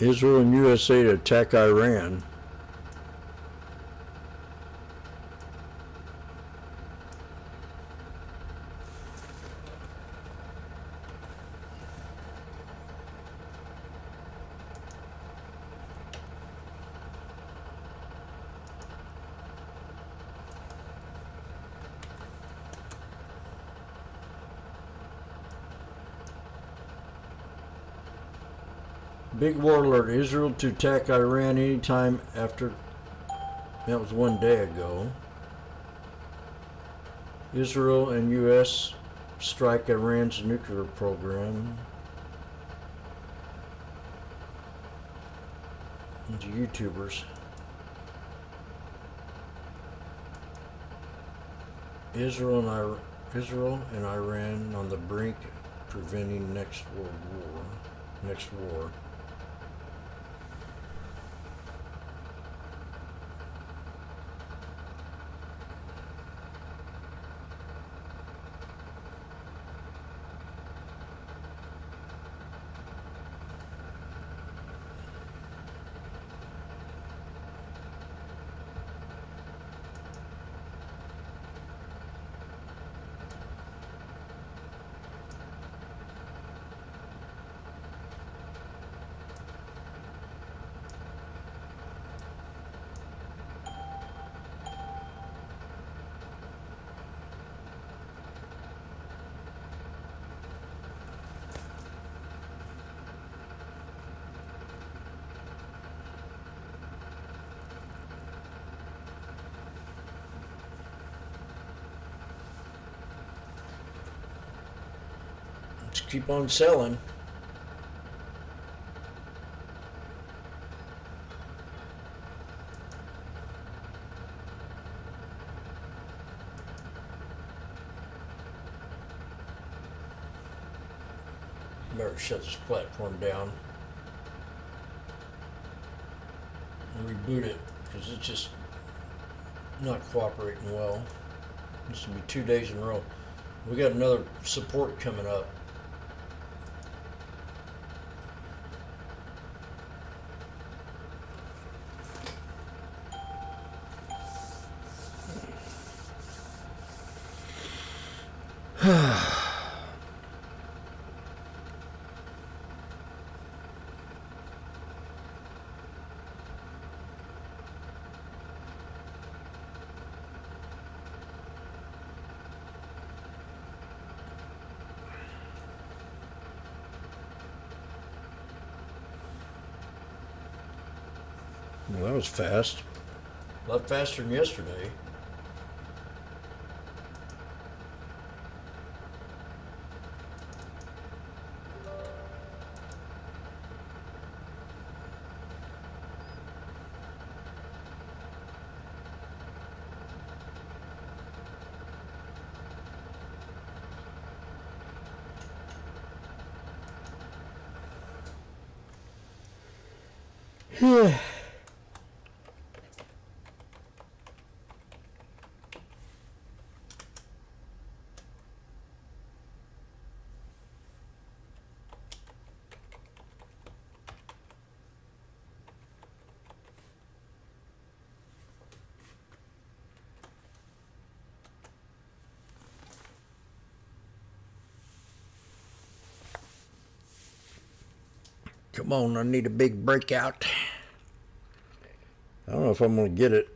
Israel and USA to attack Iran. Big war alert. Israel to attack Iran anytime after. That was 1 day ago. Israel and U.S. strike Iran's nuclear program. Into YouTubers. Israel and Iran on the brink, preventing next world war. Next war. Let's keep on selling. Better shut this platform down and reboot it because it's just not cooperating well. This will be 2 days in a row. We got another support coming up. Well, that was fast. A lot faster than yesterday. Yeah. Come on, I need a big breakout. I don't know if I'm going to get it.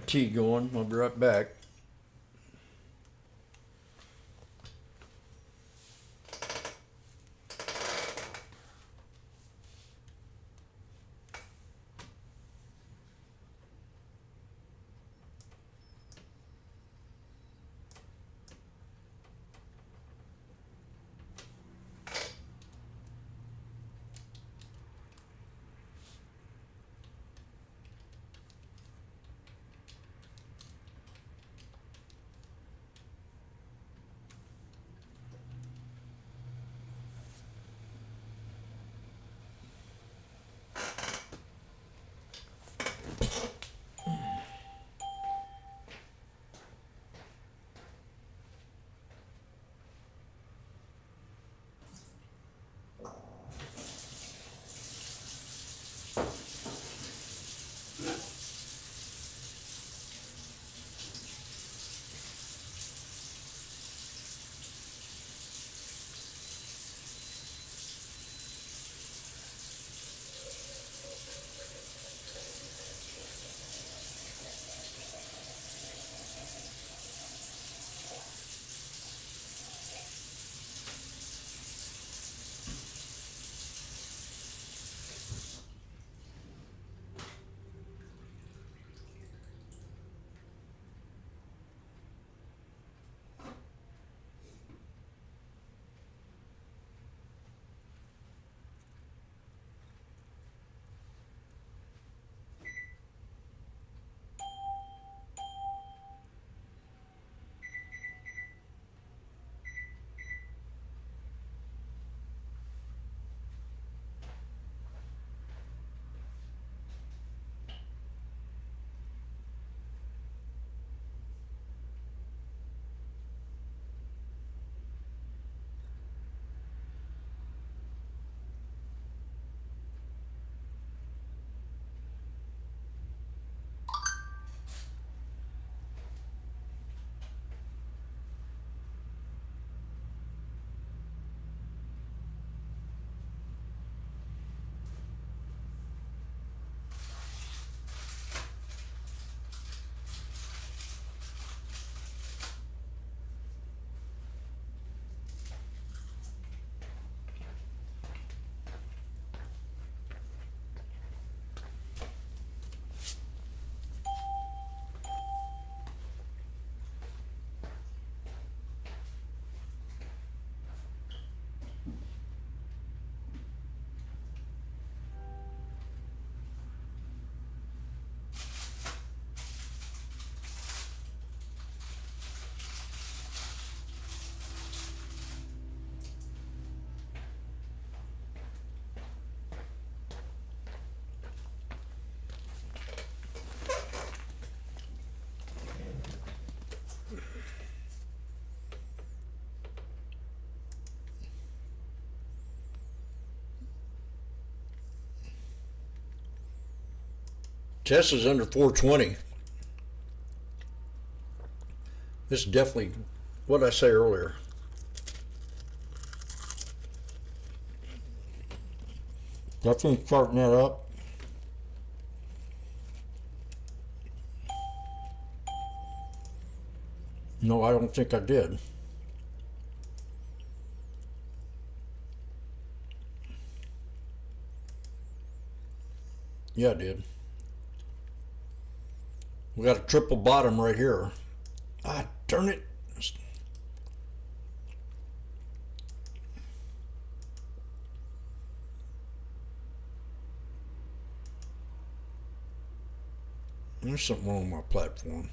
tea going. I'll be right back. Tesla's under 420. This is definitely what I say earlier. Definitely starting that up. No, I don't think I did. Yeah, I did. We got a triple bottom right here. Ah, darn it. There's something wrong with my platform.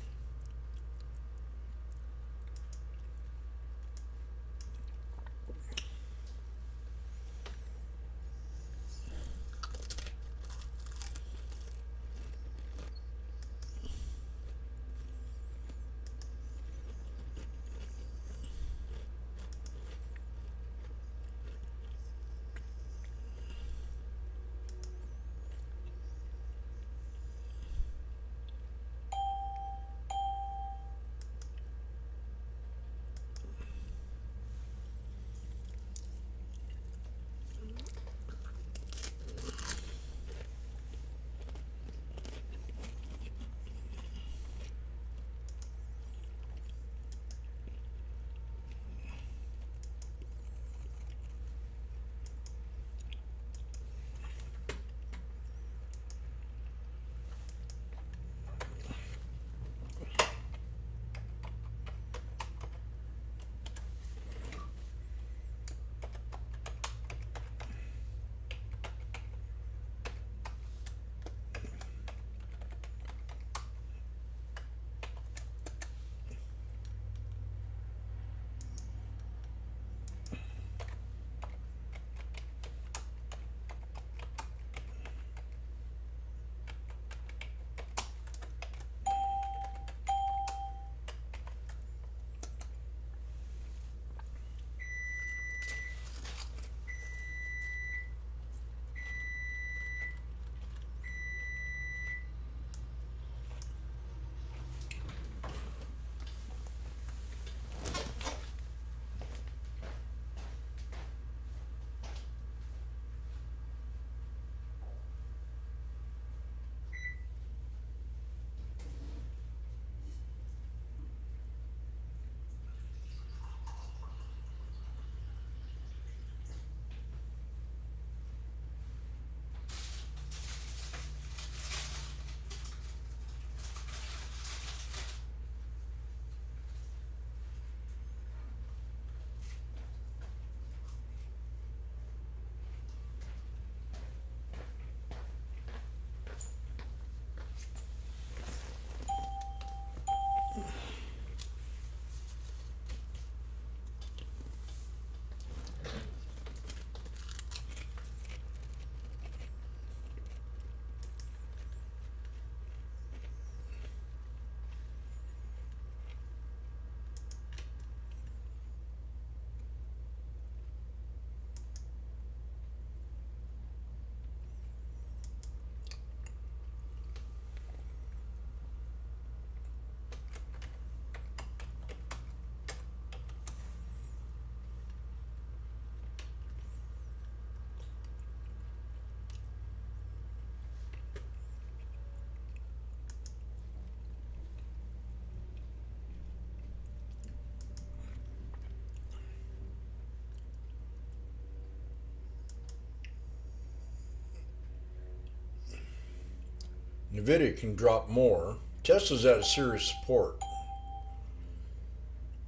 NVIDIA can drop more. Tesla's at a serious support,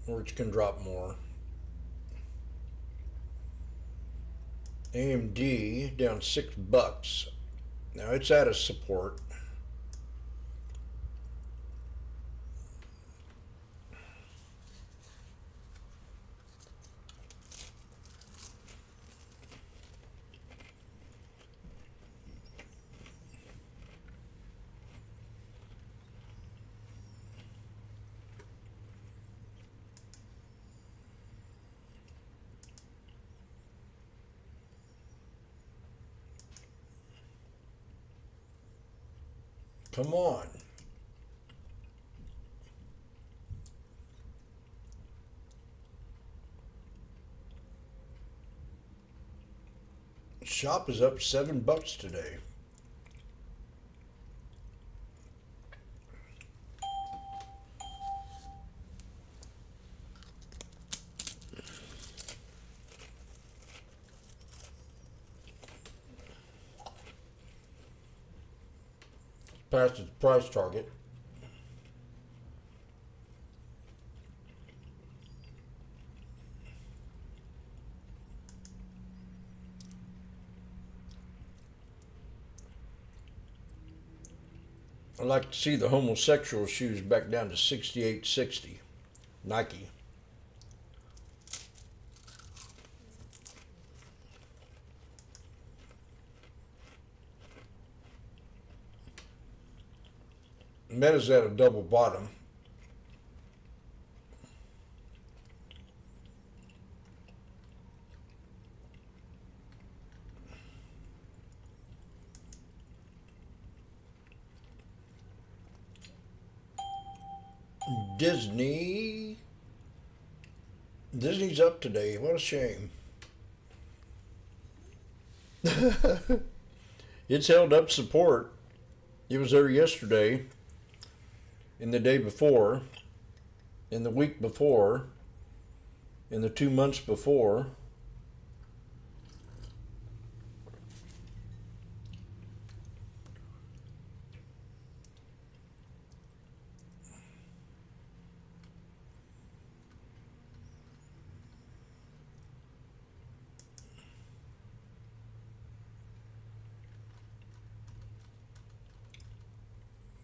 which can drop more. AMD down $6. Now it's at a support. Come on. Shop is up $7 today. Past its price target. I'd like to see the homosexual shoes back down to $68.60. Nike. Meta's at a double bottom. Disney's up today. What a shame. It's held up support. It was there yesterday, and the day before, and the week before, and the 2 months before.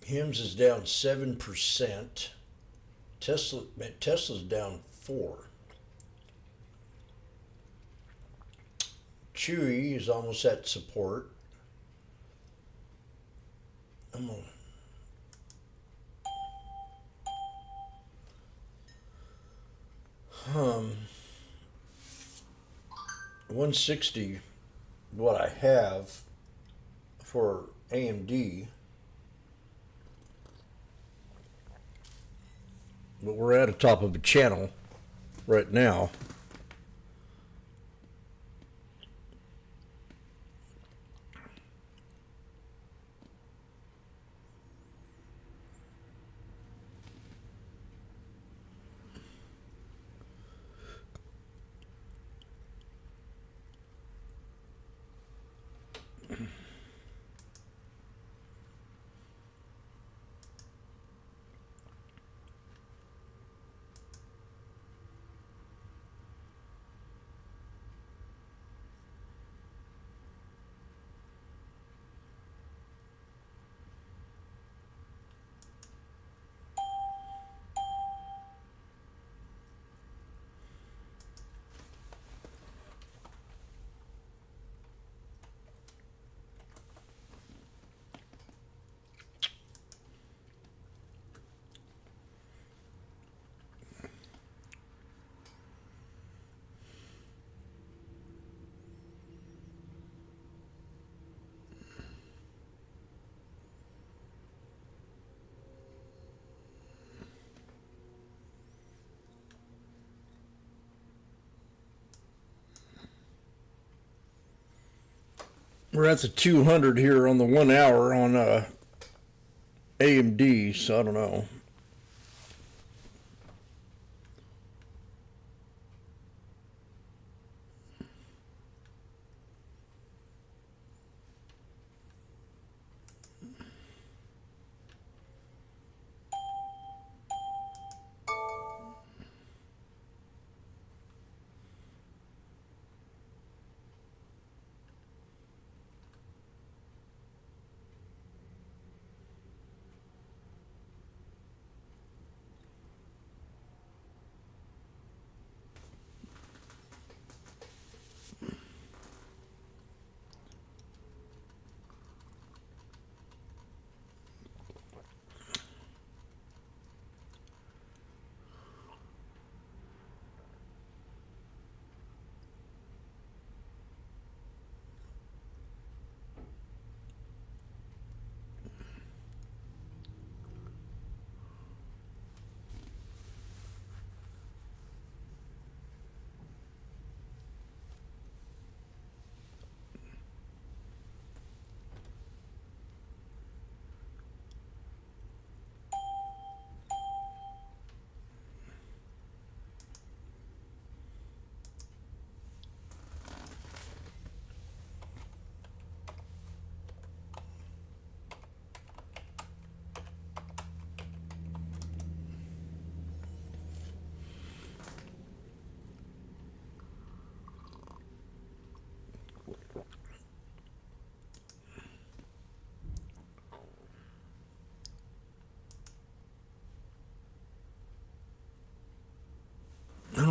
Hims is down 7%. Tesla's down 4%. Chewy is almost at support. I'm gonna 160 what I have for AMD. But we're at the top of a channel right now. We're at the 200 here on the 1 hour on AMD, so I don't know.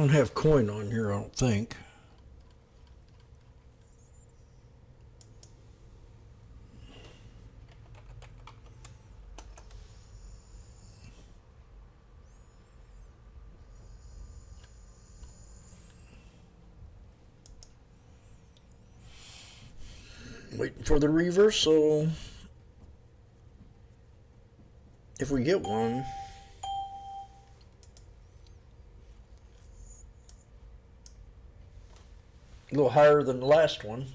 don't have coin on here, I don't think. Waiting for the reversal. If we get one. A little higher than the last one.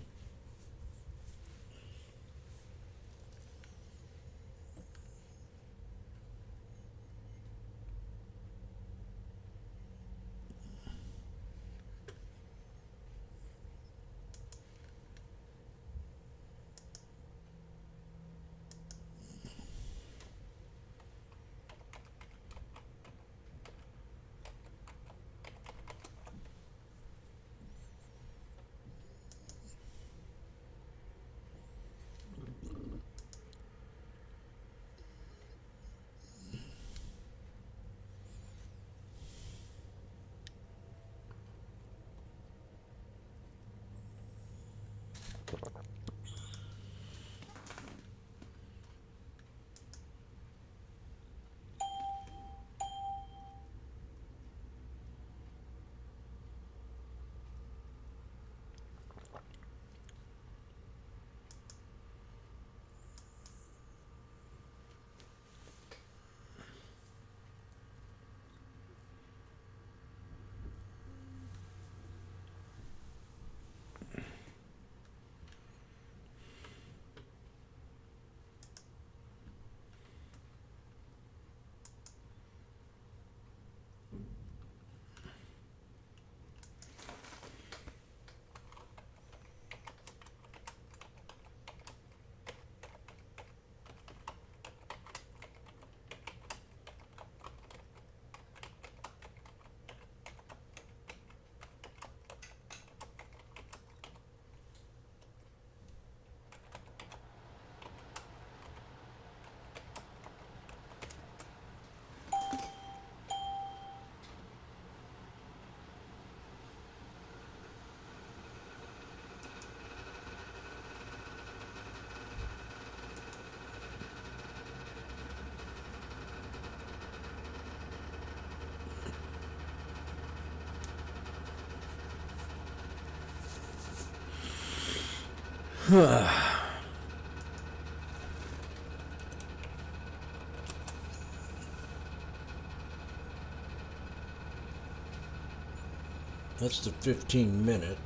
That's the 15-minute.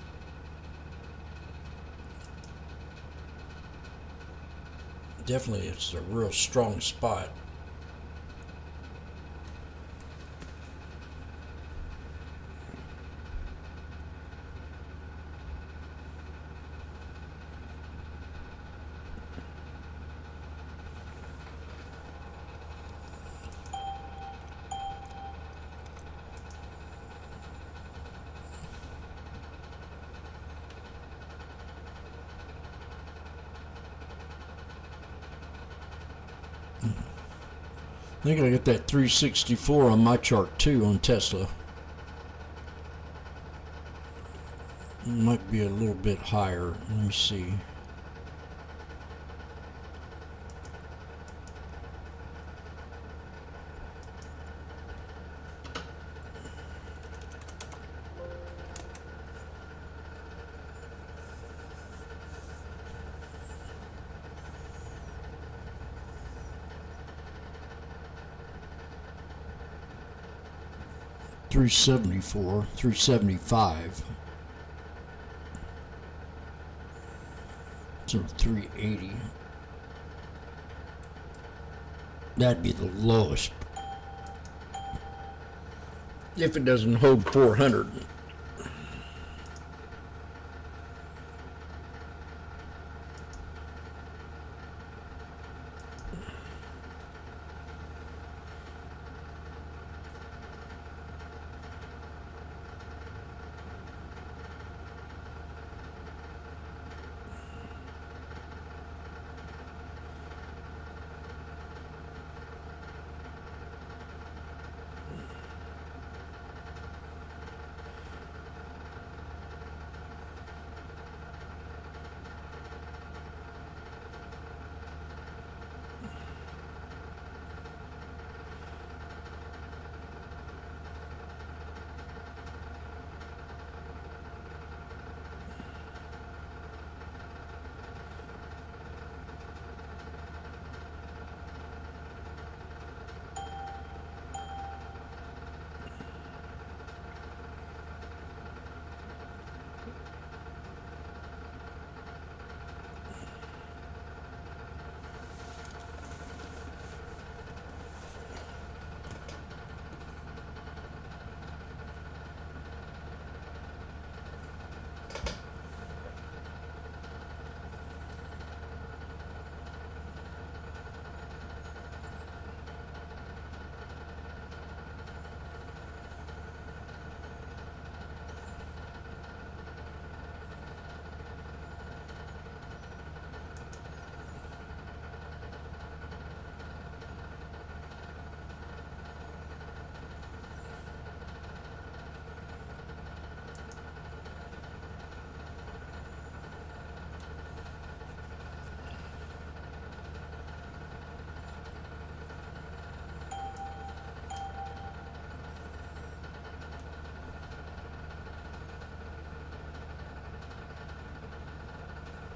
Definitely, it's a real strong spot. I think I got that 364 on my chart too on Tesla. Might be a little bit higher. Let me see. $374, $375. So $380. That'd be the lowest. If it doesn't hold 400.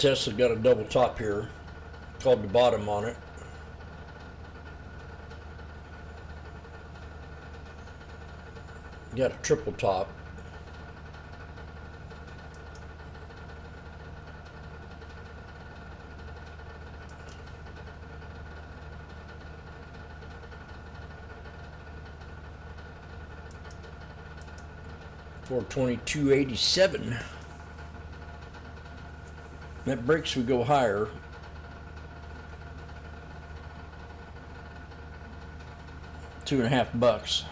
Tesla got a double top here, called the bottom on it. Got a triple top. $422.87. That breaks, we go higher. $2.50.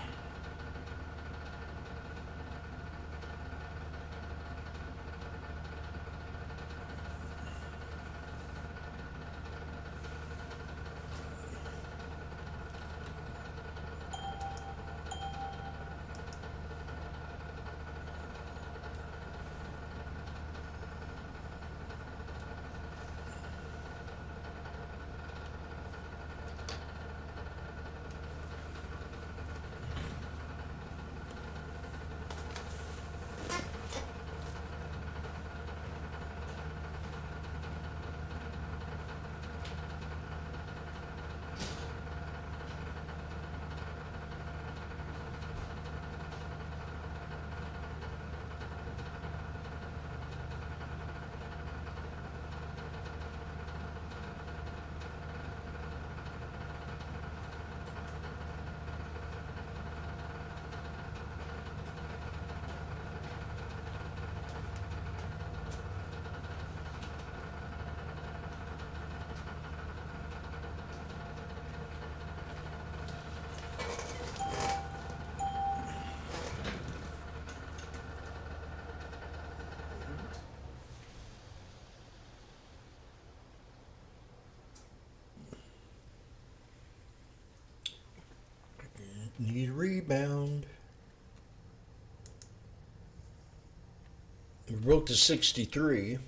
Need a rebound. We broke to 63.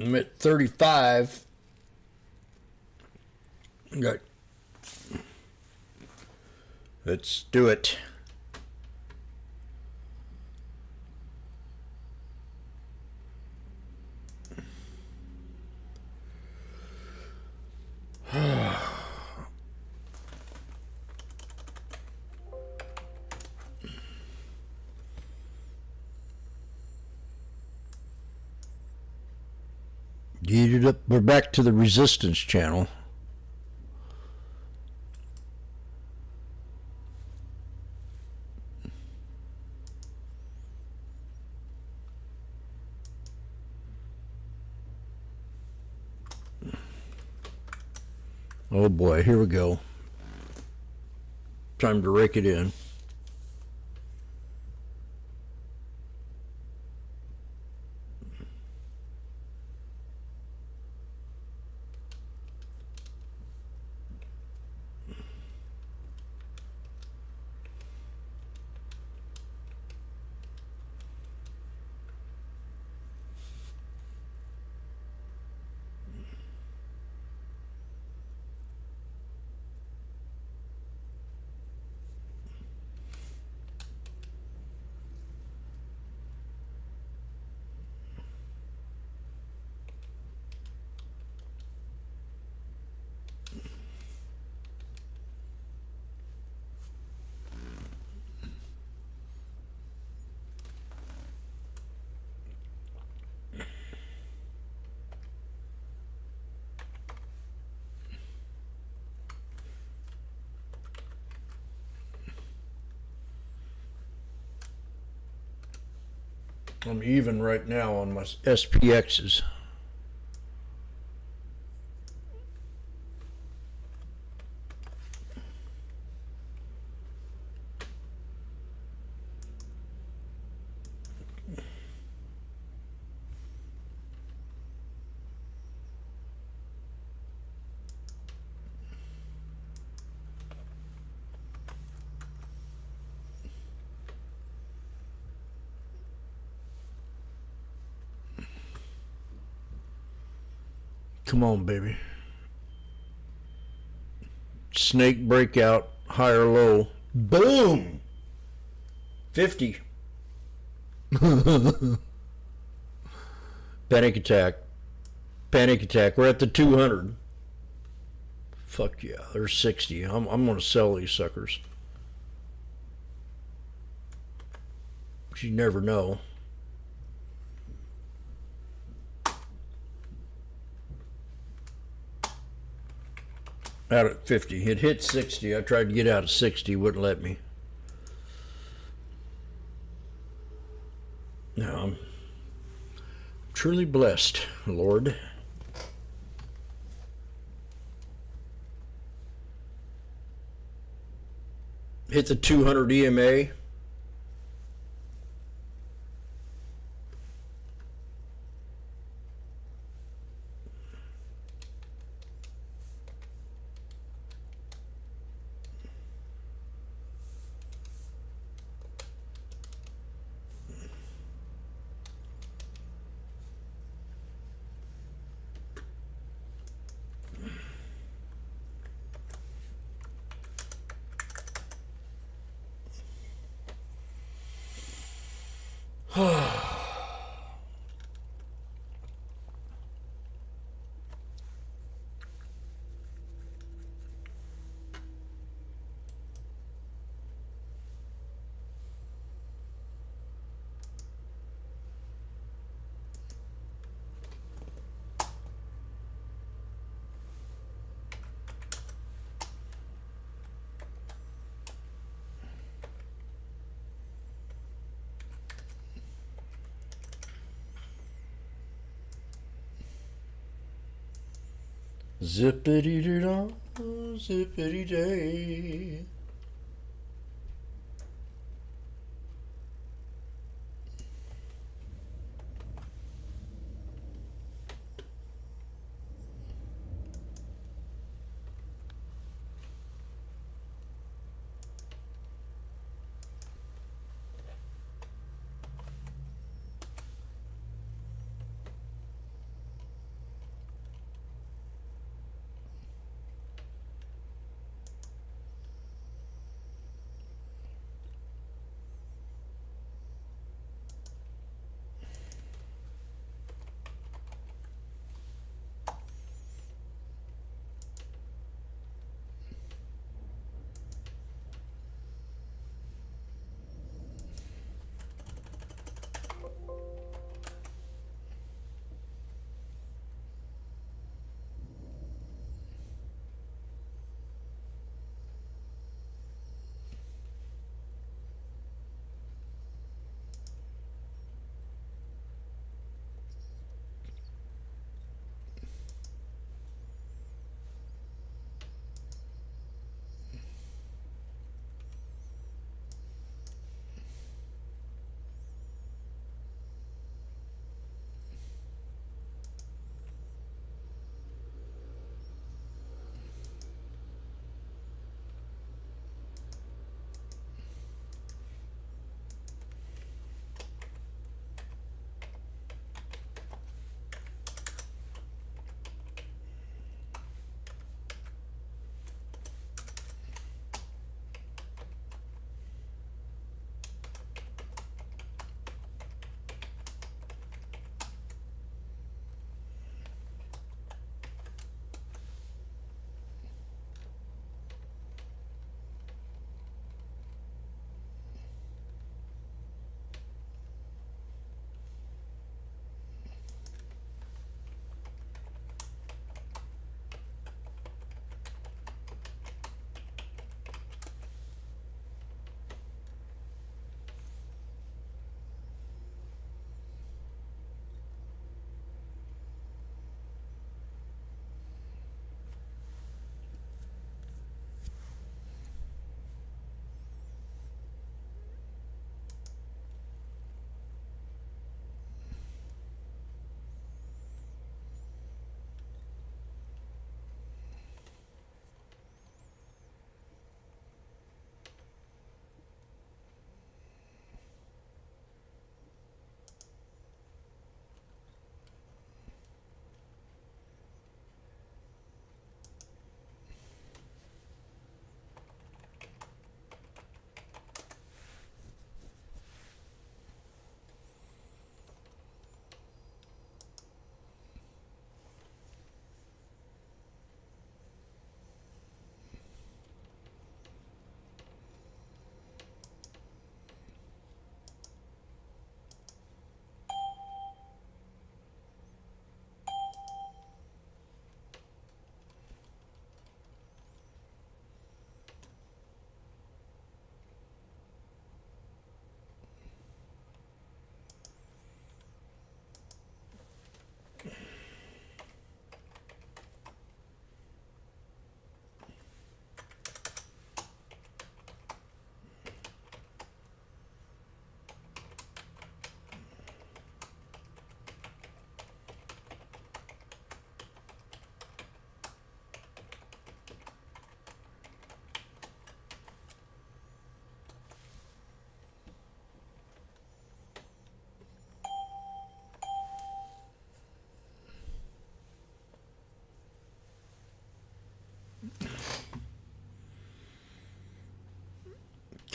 I'm at 35. Got. Let's do it. Get it up. We're back to the resistance channel. Oh boy, here we go. Time to rake it in. I'm even right now on my SPXs. Come on, baby. Snake breakout, high or low. Boom! 50. Panic attack. Panic attack. We're at the 200. Fuck yeah, there's 60. I'm going to sell these suckers. You never know. Out at 50. It hit 60. I tried to get out of 60. Wouldn't let me. No, I'm truly blessed, Lord. Hit the 200 EMA. Zippity-doo-dah, zippity-day.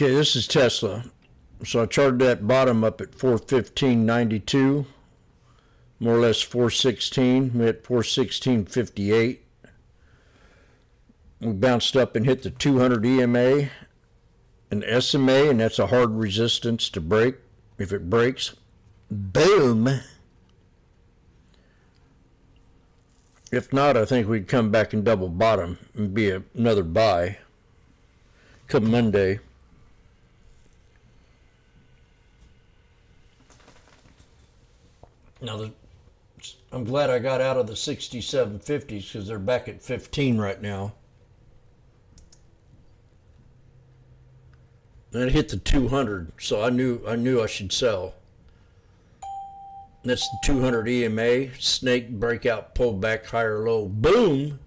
Okay, this is Tesla. So I charted that bottom up at 415.92, more or less 416. We hit 416.58. We bounced up and hit the 200 EMA and SMA, and that's a hard resistance to break. If it breaks, boom. If not, I think we'd come back and double bottom and be another buy come Monday. Now, I'm glad I got out of the 67.50s because they're back at 15 right now. And it hit the 200, so I knew I should sell. That's the 200 EMA, snake breakout, pull back, higher low, boom.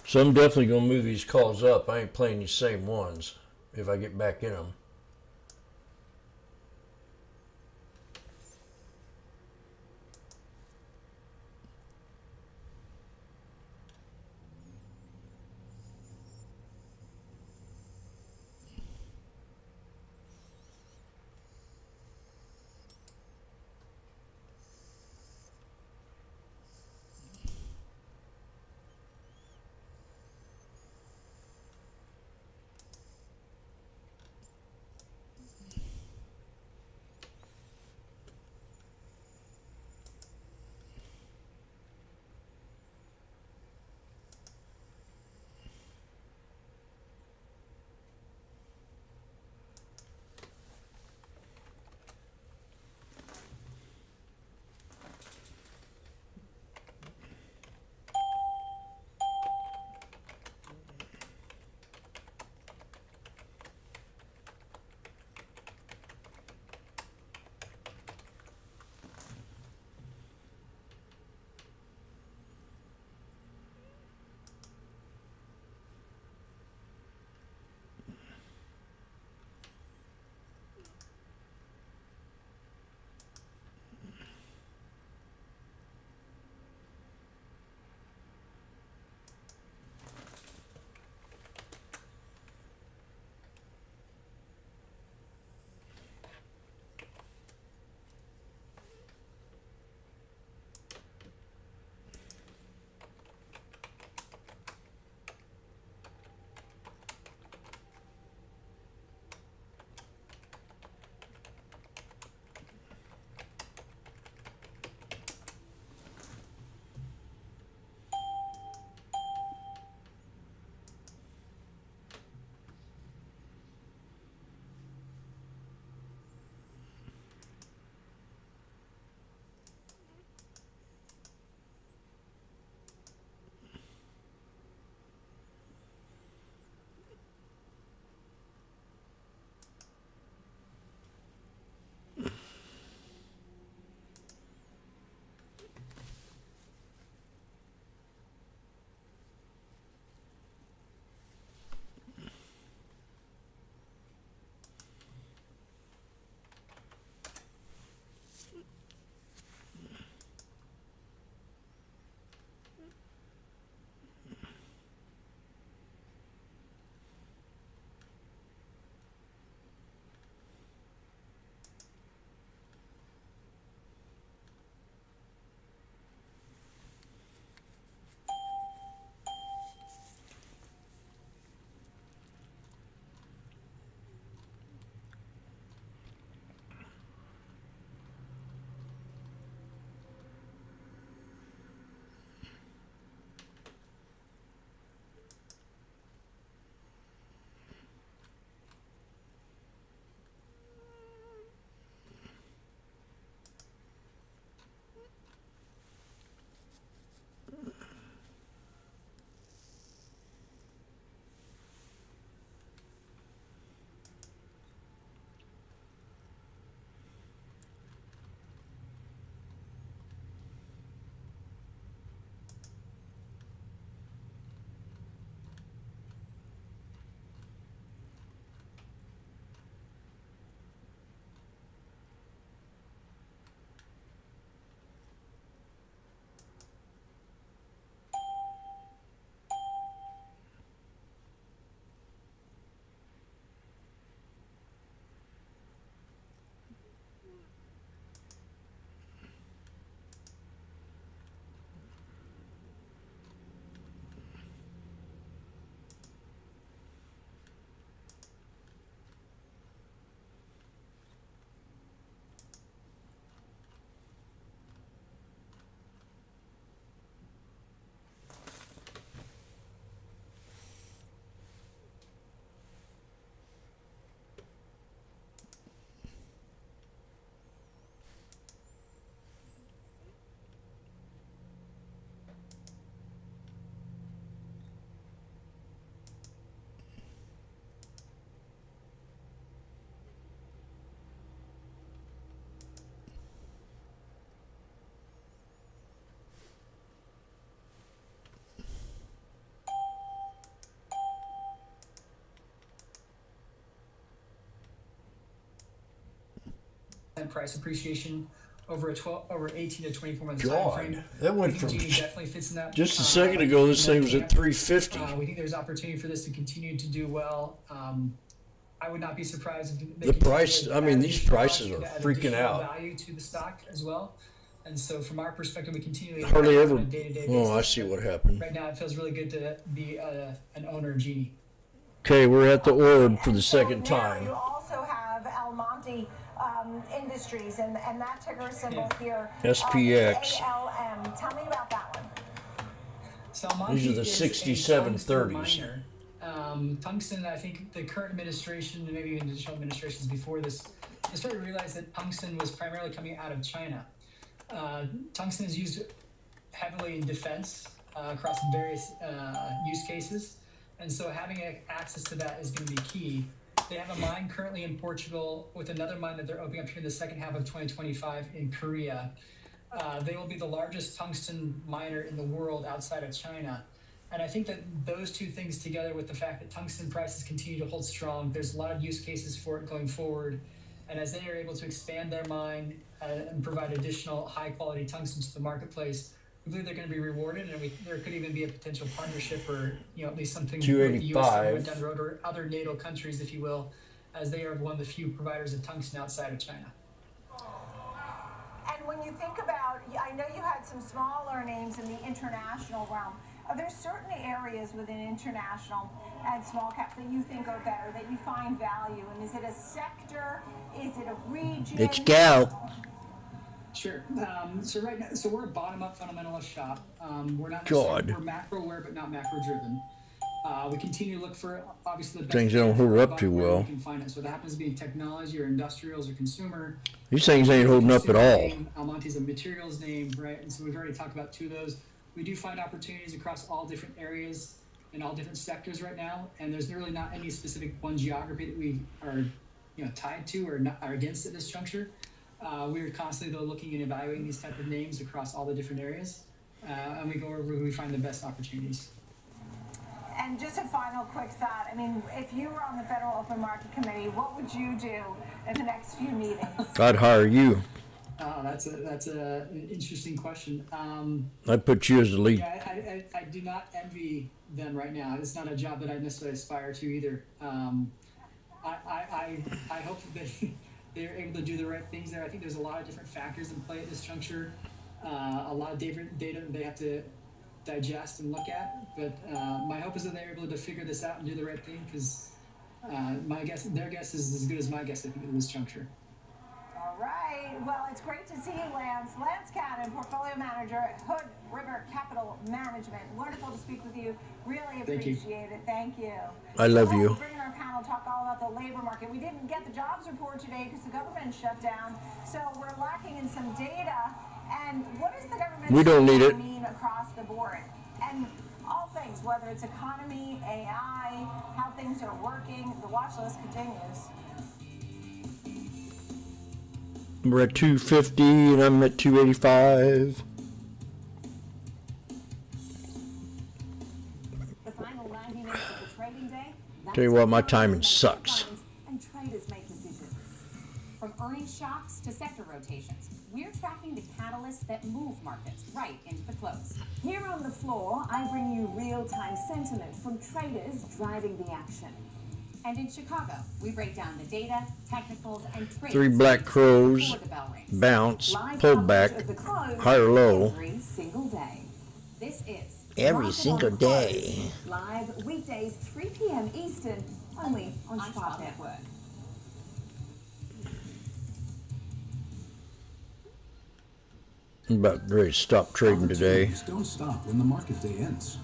So I'm definitely going to move these calls up. I ain't playing these same ones if I get back in them. 10% price appreciation over 18 to 24 month time God, frame. that went We think from Genie definitely fits in that. just a second ago. This thing was at 350. We think there's opportunity for this to continue to do well. I would not be surprised if they The continue price. to I mean, add these additional prices value, are add freaking additional out. value to the stock as well. And so, from our perspective, we continue to Hardly evaluate ever. on a day-to-day Oh, I basis. see what happened. Right now, it feels really good to be an owner of Genie. Okay, we're at the orb for the second Now time. you also have Almonte Industries, and that ticker symbol here. SPX. ALM. Tell me about that one. So Almonte These are the is a 6730s. tungsten miner. Tungsten, I think the current administration, and maybe even additional administrations before this, they started to realize that tungsten was primarily coming out of China. Tungsten is used heavily in defense across various use cases, and so having access to that is going to be key. They have a mine currently in Portugal with another mine that they're opening up here in the second half of 2025 in Korea. They will be the largest tungsten miner in the world outside of China. And I think that those two things together with the fact that tungsten prices continue to hold strong, there's a lot of use cases for it going forward. And as they are able to expand their mine and provide additional high quality tungsten to the marketplace, we believe they're going to be rewarded, and there could even be a potential partnership or at least something with the US went down the road, or other NATO countries, if you will, as they are one of the few providers of tungsten outside of China. And when you think about, I know you had some smaller names in the international realm. Are there certain areas within international and small caps that you think are better, that you find value? And is it a sector? Is it a region? It's gal. Sure. So right now, we're a bottom-up fundamentalist shop. We're not God. we're macro-aware, but not macro-driven. We continue to look for obviously the best Things don't hold up too where well. we can find it. So that happens to be technology or industrials or consumer. These things ain't holding up at all. Almonte's a materials name, right? And so we've already talked about two of those. We do find opportunities across all different areas in all different sectors right now, and there's really not any specific one geography that we are, tied to or not, are against at this juncture. We are constantly though looking and evaluating these type of names across all the different areas, and we go over where we find the best opportunities. And just a final quick thought. I mean, if you were on the Federal Open Market Committee, what would you do in the next few meetings? I'd hire you. That's an interesting question. I'd put you as the lead. Yeah, I do not envy them right now. It's not a job that I necessarily aspire to either. I hope that they're able to do the right things there. I think there's a lot of different factors in play at this juncture. A lot of different data that they have to digest and look at. But my hope is that they're able to figure this out and do the right thing, because their guess is as good as my guess, I think, at this juncture. All right. Well, it's great to see you, Lance. Lance Cannon, Portfolio Manager at Hood River Capital Management. Wonderful to speak with you. Really appreciate it. Thank you. I love you. We'll bring in our panel, talk all about the labor market. We didn't get the jobs report today because the government shut down, so we're lacking in some data. And what does the government We don't need it. mean across the board? And all things, whether it's economy, AI, how things are working, the watch list continues. We're at 250 and I'm at 285. The final 90 minutes of the trading day. Tell you what, my timing sucks. And traders make decisions. From earnings shocks to sector rotations, we're tracking the catalysts that move markets right into the close. Here on the floor, I bring you real-time sentiment from traders driving the action. And in Chicago, we break down the data, technicals, and trades. 3 black crows, before the bell rings. bounce, Live pull coverage back, of the close higher low. every single day. This is Every Market single on Close, day. live weekdays 3 p.m. Eastern, only on Schwab Network. I'm about ready to stop trading today. Opportunities don't stop when the market day ends.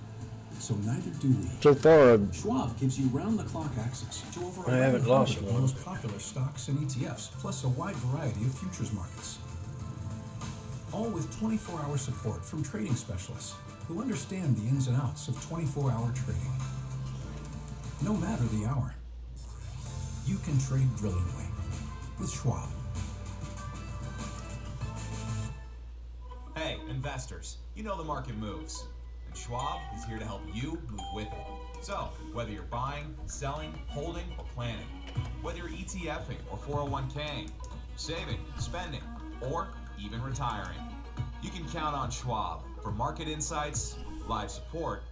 So neither do we. So far, Schwab gives you round-the-clock access to over I haven't 100 lost of the one. most popular stocks and ETFs, plus a wide variety of futures markets. All with 24-hour support from trading specialists who understand the ins and outs of 24-hour trading. No matter the hour, you can trade brilliantly with Schwab. Hey, investors, you know the market moves, and Schwab is here to help you move with it. So, whether you're buying, selling, holding, or planning, whether you're ETFing or 401k'ing, saving, spending, or even retiring. You can count on Schwab for market insights, live support,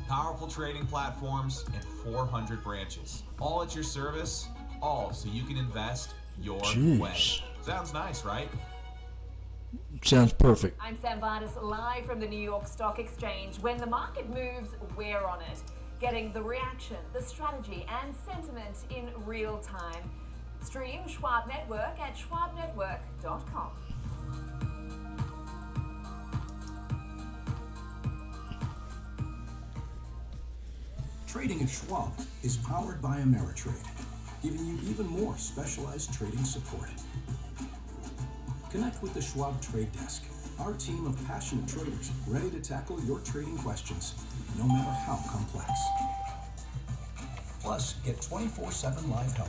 powerful trading platforms, and 400 branches. All at your service, all so you can invest your way. Sounds nice, right? Sounds perfect. I'm Sam Vardis, live from the New York Stock Exchange. When the market moves, we're on it. Getting the reaction, the strategy, and sentiment in real time. Stream Schwab Network at schwabnetwork.com. Trading at Schwab is powered by Ameritrade, giving you even more specialized trading support. Connect with the Schwab Trade Desk, our team of passionate traders ready to tackle your trading questions, no matter how complex. Plus, get 24/7 live help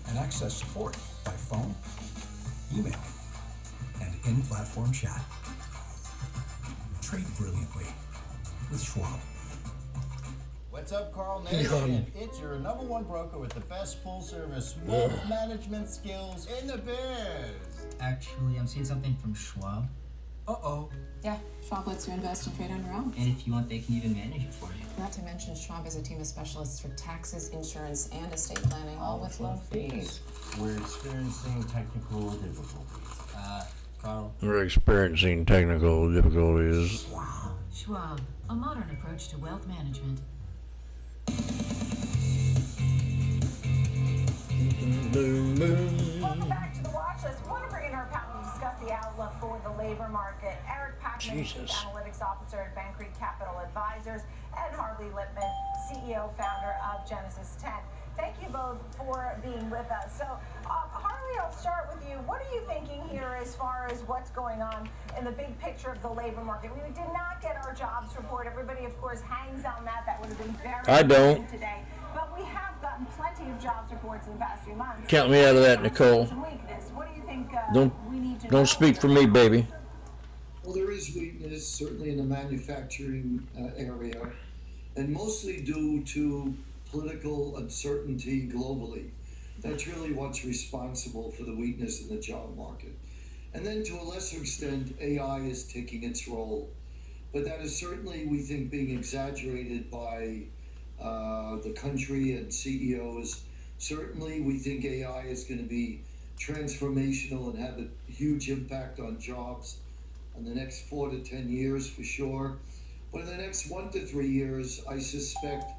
and access support by phone, email, and in-platform chat. Trade brilliantly with Schwab. What's up, Carl Nation? It's your #1 broker with the best full-service wealth management skills in the biz. Actually, I'm seeing something from Schwab. Uh-oh. Yeah, Schwab lets you invest and trade on your own. And if you want, they can even manage it for you. Not to mention, Schwab has a team of specialists for taxes, insurance, and estate planning, all with low fees. We're experiencing technical difficulties. Carl. We're experiencing technical difficulties. Schwab, a modern approach to wealth management. Welcome back to the watch list. We want to bring in our panel to discuss the outlook for the labor market. Eric Packman, Chief Analytics Officer at Bank Creek Capital Advisors, and Harley Lipman, CEO, founder of Genesis 10. Thank you both for being with us. So, Harley, I'll start with you. What are you thinking here as far as what's going on in the big picture of the labor market? We did not get our jobs report. Everybody, of course, hangs on that. That would have been very important today. But we have gotten plenty of jobs reports in the past few months. Count me out of that, Nicole. What do you think we need to Don't speak for me, baby. Well, there is weakness, certainly in the manufacturing area, and mostly due to political uncertainty globally. That's really what's responsible for the weakness in the job market. And then to a lesser extent, AI is taking its role. But that is certainly, we think, being exaggerated by the country and CEOs. Certainly, we think AI is going to be transformational and have a huge impact on jobs in the next 4 to 10 years for sure. But in the next 1 to 3 years, I suspect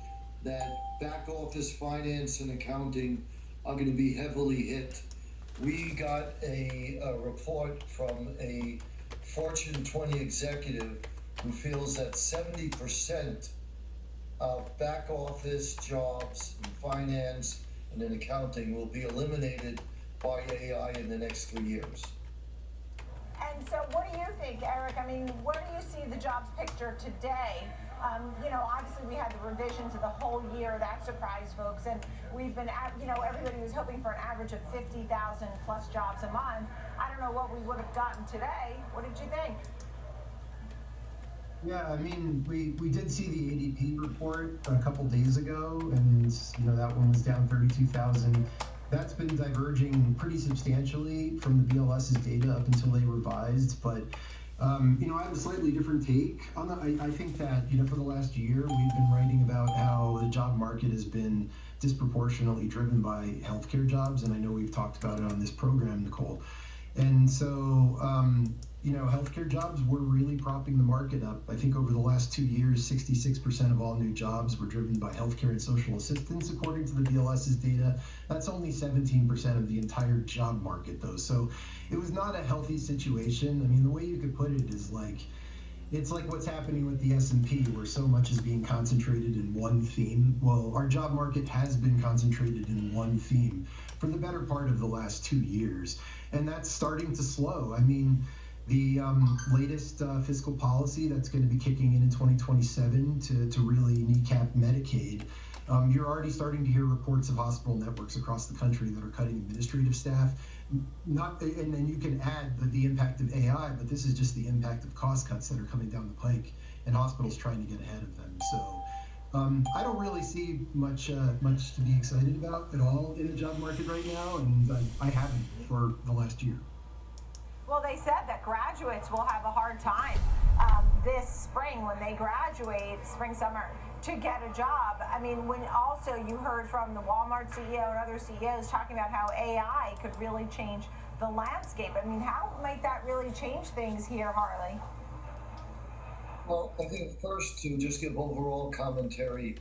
that back office finance and accounting are going to be heavily hit. We got a report from a Fortune 20 executive who feels that 70% of back office jobs in finance and in accounting will be eliminated by AI in the next 3 years. And so what do you think, Eric? I mean, where do you see the jobs picture today? Obviously we had the revisions of the whole year. That surprised folks. And we've been, everybody was hoping for an average of 50,000 plus jobs a month. I don't know what we would have gotten today. What did you think? Yeah, I mean, we did see the ADP report a couple days ago, and that one was down 32,000. That's been diverging pretty substantially from the BLS's data up until they revised, but I have a slightly different take on that. I think that for the last year we've been writing about how the job market has been disproportionately driven by healthcare jobs, and I know we've talked about it on this program, Nicole. And so, healthcare jobs were really propping the market up. I think over the last 2 years, 66% of all new jobs were driven by healthcare and social assistance, according to the BLS's data. That's only 17% of the entire job market, though. So it was not a healthy situation. I mean, the way you could put it is it's like what's happening with the S&P, where so much is being concentrated in one theme. Well, our job market has been concentrated in one theme for the better part of the last 2 years, and that's starting to slow. I mean, the latest fiscal policy that's going to be kicking in 2027 to really kneecap Medicaid, you're already starting to hear reports of hospital networks across the country that are cutting administrative staff. And then you can add the impact of AI, but this is just the impact of cost cuts that are coming down the pike, and hospitals trying to get ahead of them. So I don't really see much to be excited about at all in the job market right now, and I haven't for the last year. Well, they said that graduates will have a hard time this spring when they graduate, spring, summer, to get a job. I mean, when also you heard from the Walmart CEO and other CEOs talking about how AI could really change the landscape. I mean, how might that really change things here, Harley? Well, I think first, to just give overall commentary,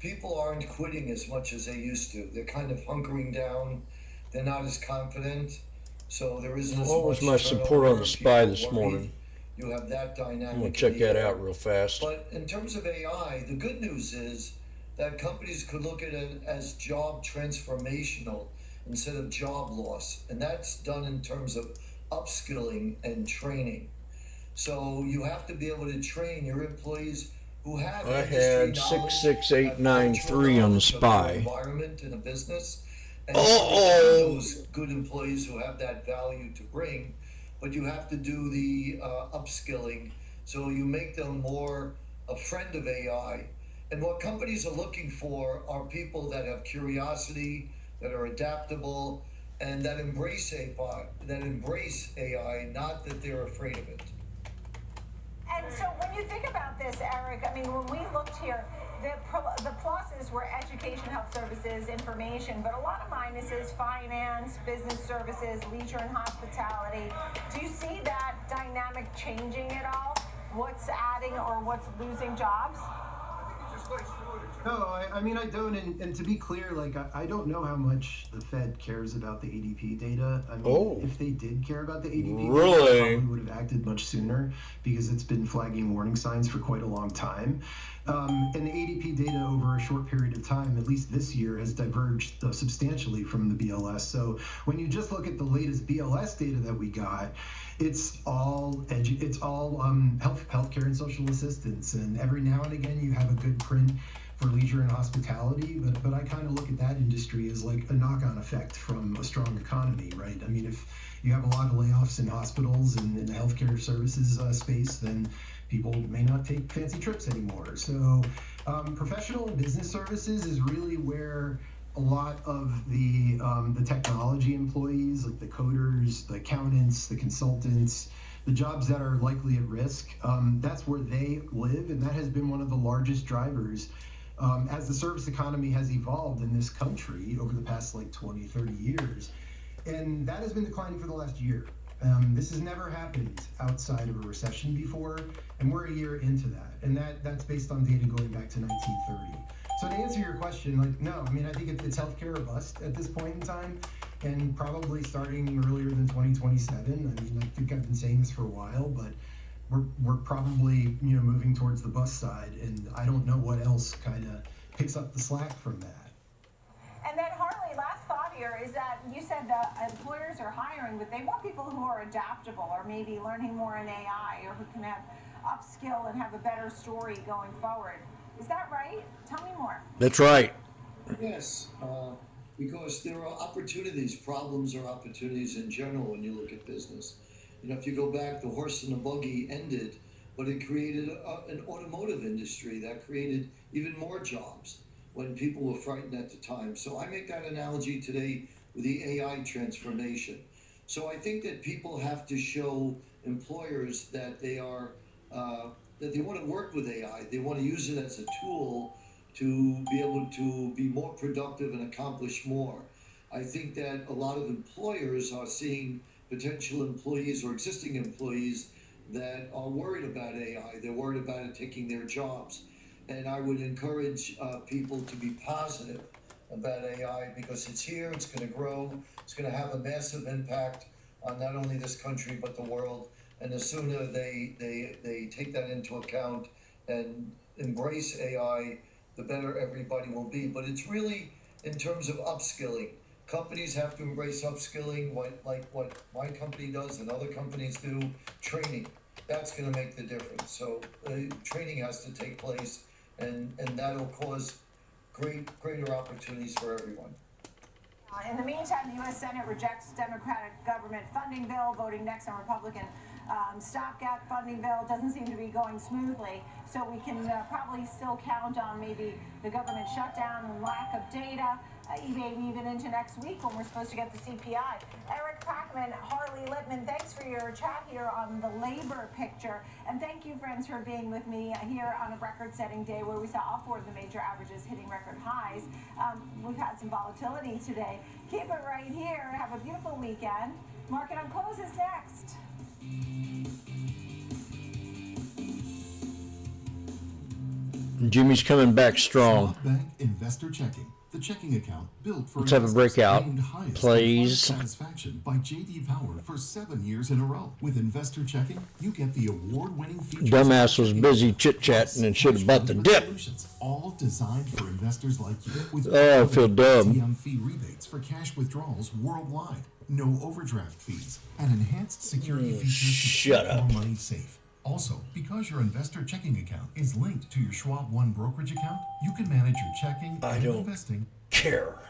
people aren't quitting as much as they used to. They're kind of hunkering down. They're not as confident. So there isn't as much. What was my support on the SPY this morning? You have that dynamic. I'm going to check that out real fast. But in terms of AI, the good news is that companies could look at it as job transformational instead of job loss. And that's done in terms of upskilling and training. So you have to be able to train your employees who have I had 66893 on the SPY. Environment in a business. And those good employees who have that value to bring, but you have to do the upskilling so you make them more a friend of AI. And what companies are looking for are people that have curiosity, that are adaptable, and that embrace AI, not that they're afraid of it. And so when you think about this, Eric, I mean, when we looked here, the pluses were education, health services, information, but a lot of minuses, finance, business services, leisure and hospitality. Do you see that dynamic changing at all? What's adding or what's losing jobs? No, I mean, I don't, and to be clear, like, I don't know how much the Fed cares about the ADP data. I mean, if they did care about the ADP data, they probably would have acted much sooner, because it's been flagging warning signs for quite a long time. And the ADP data over a short period of time, at least this year, has diverged substantially from the BLS. So when you just look at the latest BLS data that we got, it's all healthcare and social assistance, and every now and again you have a good print for leisure and hospitality, but I kind of look at that industry as like a knock-on effect from a strong economy, right? I mean, if you have a lot of layoffs in hospitals and in the healthcare services space, then people may not take fancy trips anymore. So professional and business services is really where a lot of the technology employees, like the coders, the accountants, the consultants, the jobs that are likely at risk, that's where they live, and that has been one of the largest drivers as the service economy has evolved in this country over the past like 20, 30 years. And that has been declining for the last year. This has never happened outside of a recession before, and we're a year into that. And that's based on data going back to 1930. So to answer your question, like, no, I mean, I think it's healthcare or bust at this point in time, and probably starting earlier than 2027. I mean, I think I've been saying this for a while, but we're probably, moving towards the bust side, and I don't know what else kind of picks up the slack from that. And then Harley, last thought here is that you said the employers are hiring, but they want people who are adaptable or maybe learning more in AI, or who can have upskill and have a better story going forward. Is that right? Tell me more. That's right. Yes, because there are opportunities. Problems are opportunities in general when you look at business. If you go back, the horse and the buggy ended, but it created an automotive industry that created even more jobs when people were frightened at the time. So I make that analogy today with the AI transformation. So I think that people have to show employers that they are that they want to work with AI. They want to use it as a tool to be able to be more productive and accomplish more. I think that a lot of employers are seeing potential employees or existing employees that are worried about AI. They're worried about it taking their jobs. And I would encourage people to be positive about AI, because it's here, it's going to grow, it's going to have a massive impact on not only this country but the world. And the sooner they take that into account and embrace AI, the better everybody will be. But it's really in terms of upskilling. Companies have to embrace upskilling, like what my company does and other companies do. Training, that's going to make the difference. So training has to take place, and that'll cause greater opportunities for everyone. In the meantime, the U.S. Senate rejects Democratic government funding bill, voting next on Republican Stopgap funding bill doesn't seem to be going smoothly, so we can probably still count on maybe the government shutdown and lack of data, maybe even into next week when we're supposed to get the CPI. Eric Packman, Harley Littman, thanks for your chat here on the labor picture. And thank you, friends, for being with me here on a record-setting day where we saw all four of the major averages hitting record highs. We've had some volatility today. Keep it right here. Have a beautiful weekend. Market on Close is next. Jimmy's coming back strong. Schwab Bank Investor Checking, the checking account built for Let's have a breakout, named highest please. satisfaction by J.D. Power for 7 years in a row. With Investor Checking, you get the award-winning features. Dumbass was busy chit-chatting and should have bought the dip. Solutions, all designed for investors like you. With Oh, I feel dumb. ATM fee rebates for cash withdrawals worldwide, no overdraft fees, and enhanced security features to shut keep up. your money safe. Also, because your investor checking account is linked to your Schwab One brokerage account, you can manage your checking I and don't investing. care.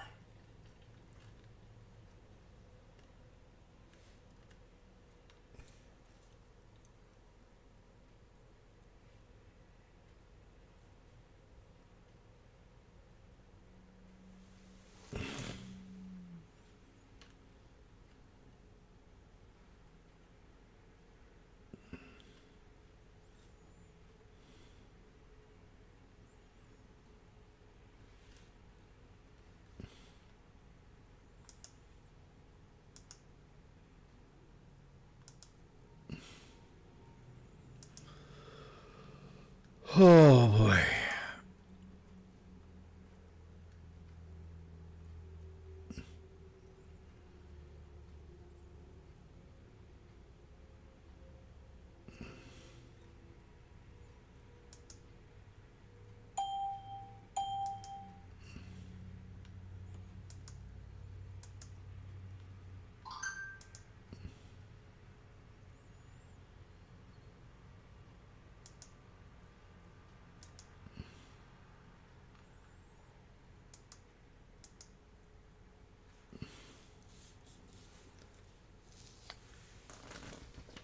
Oh boy.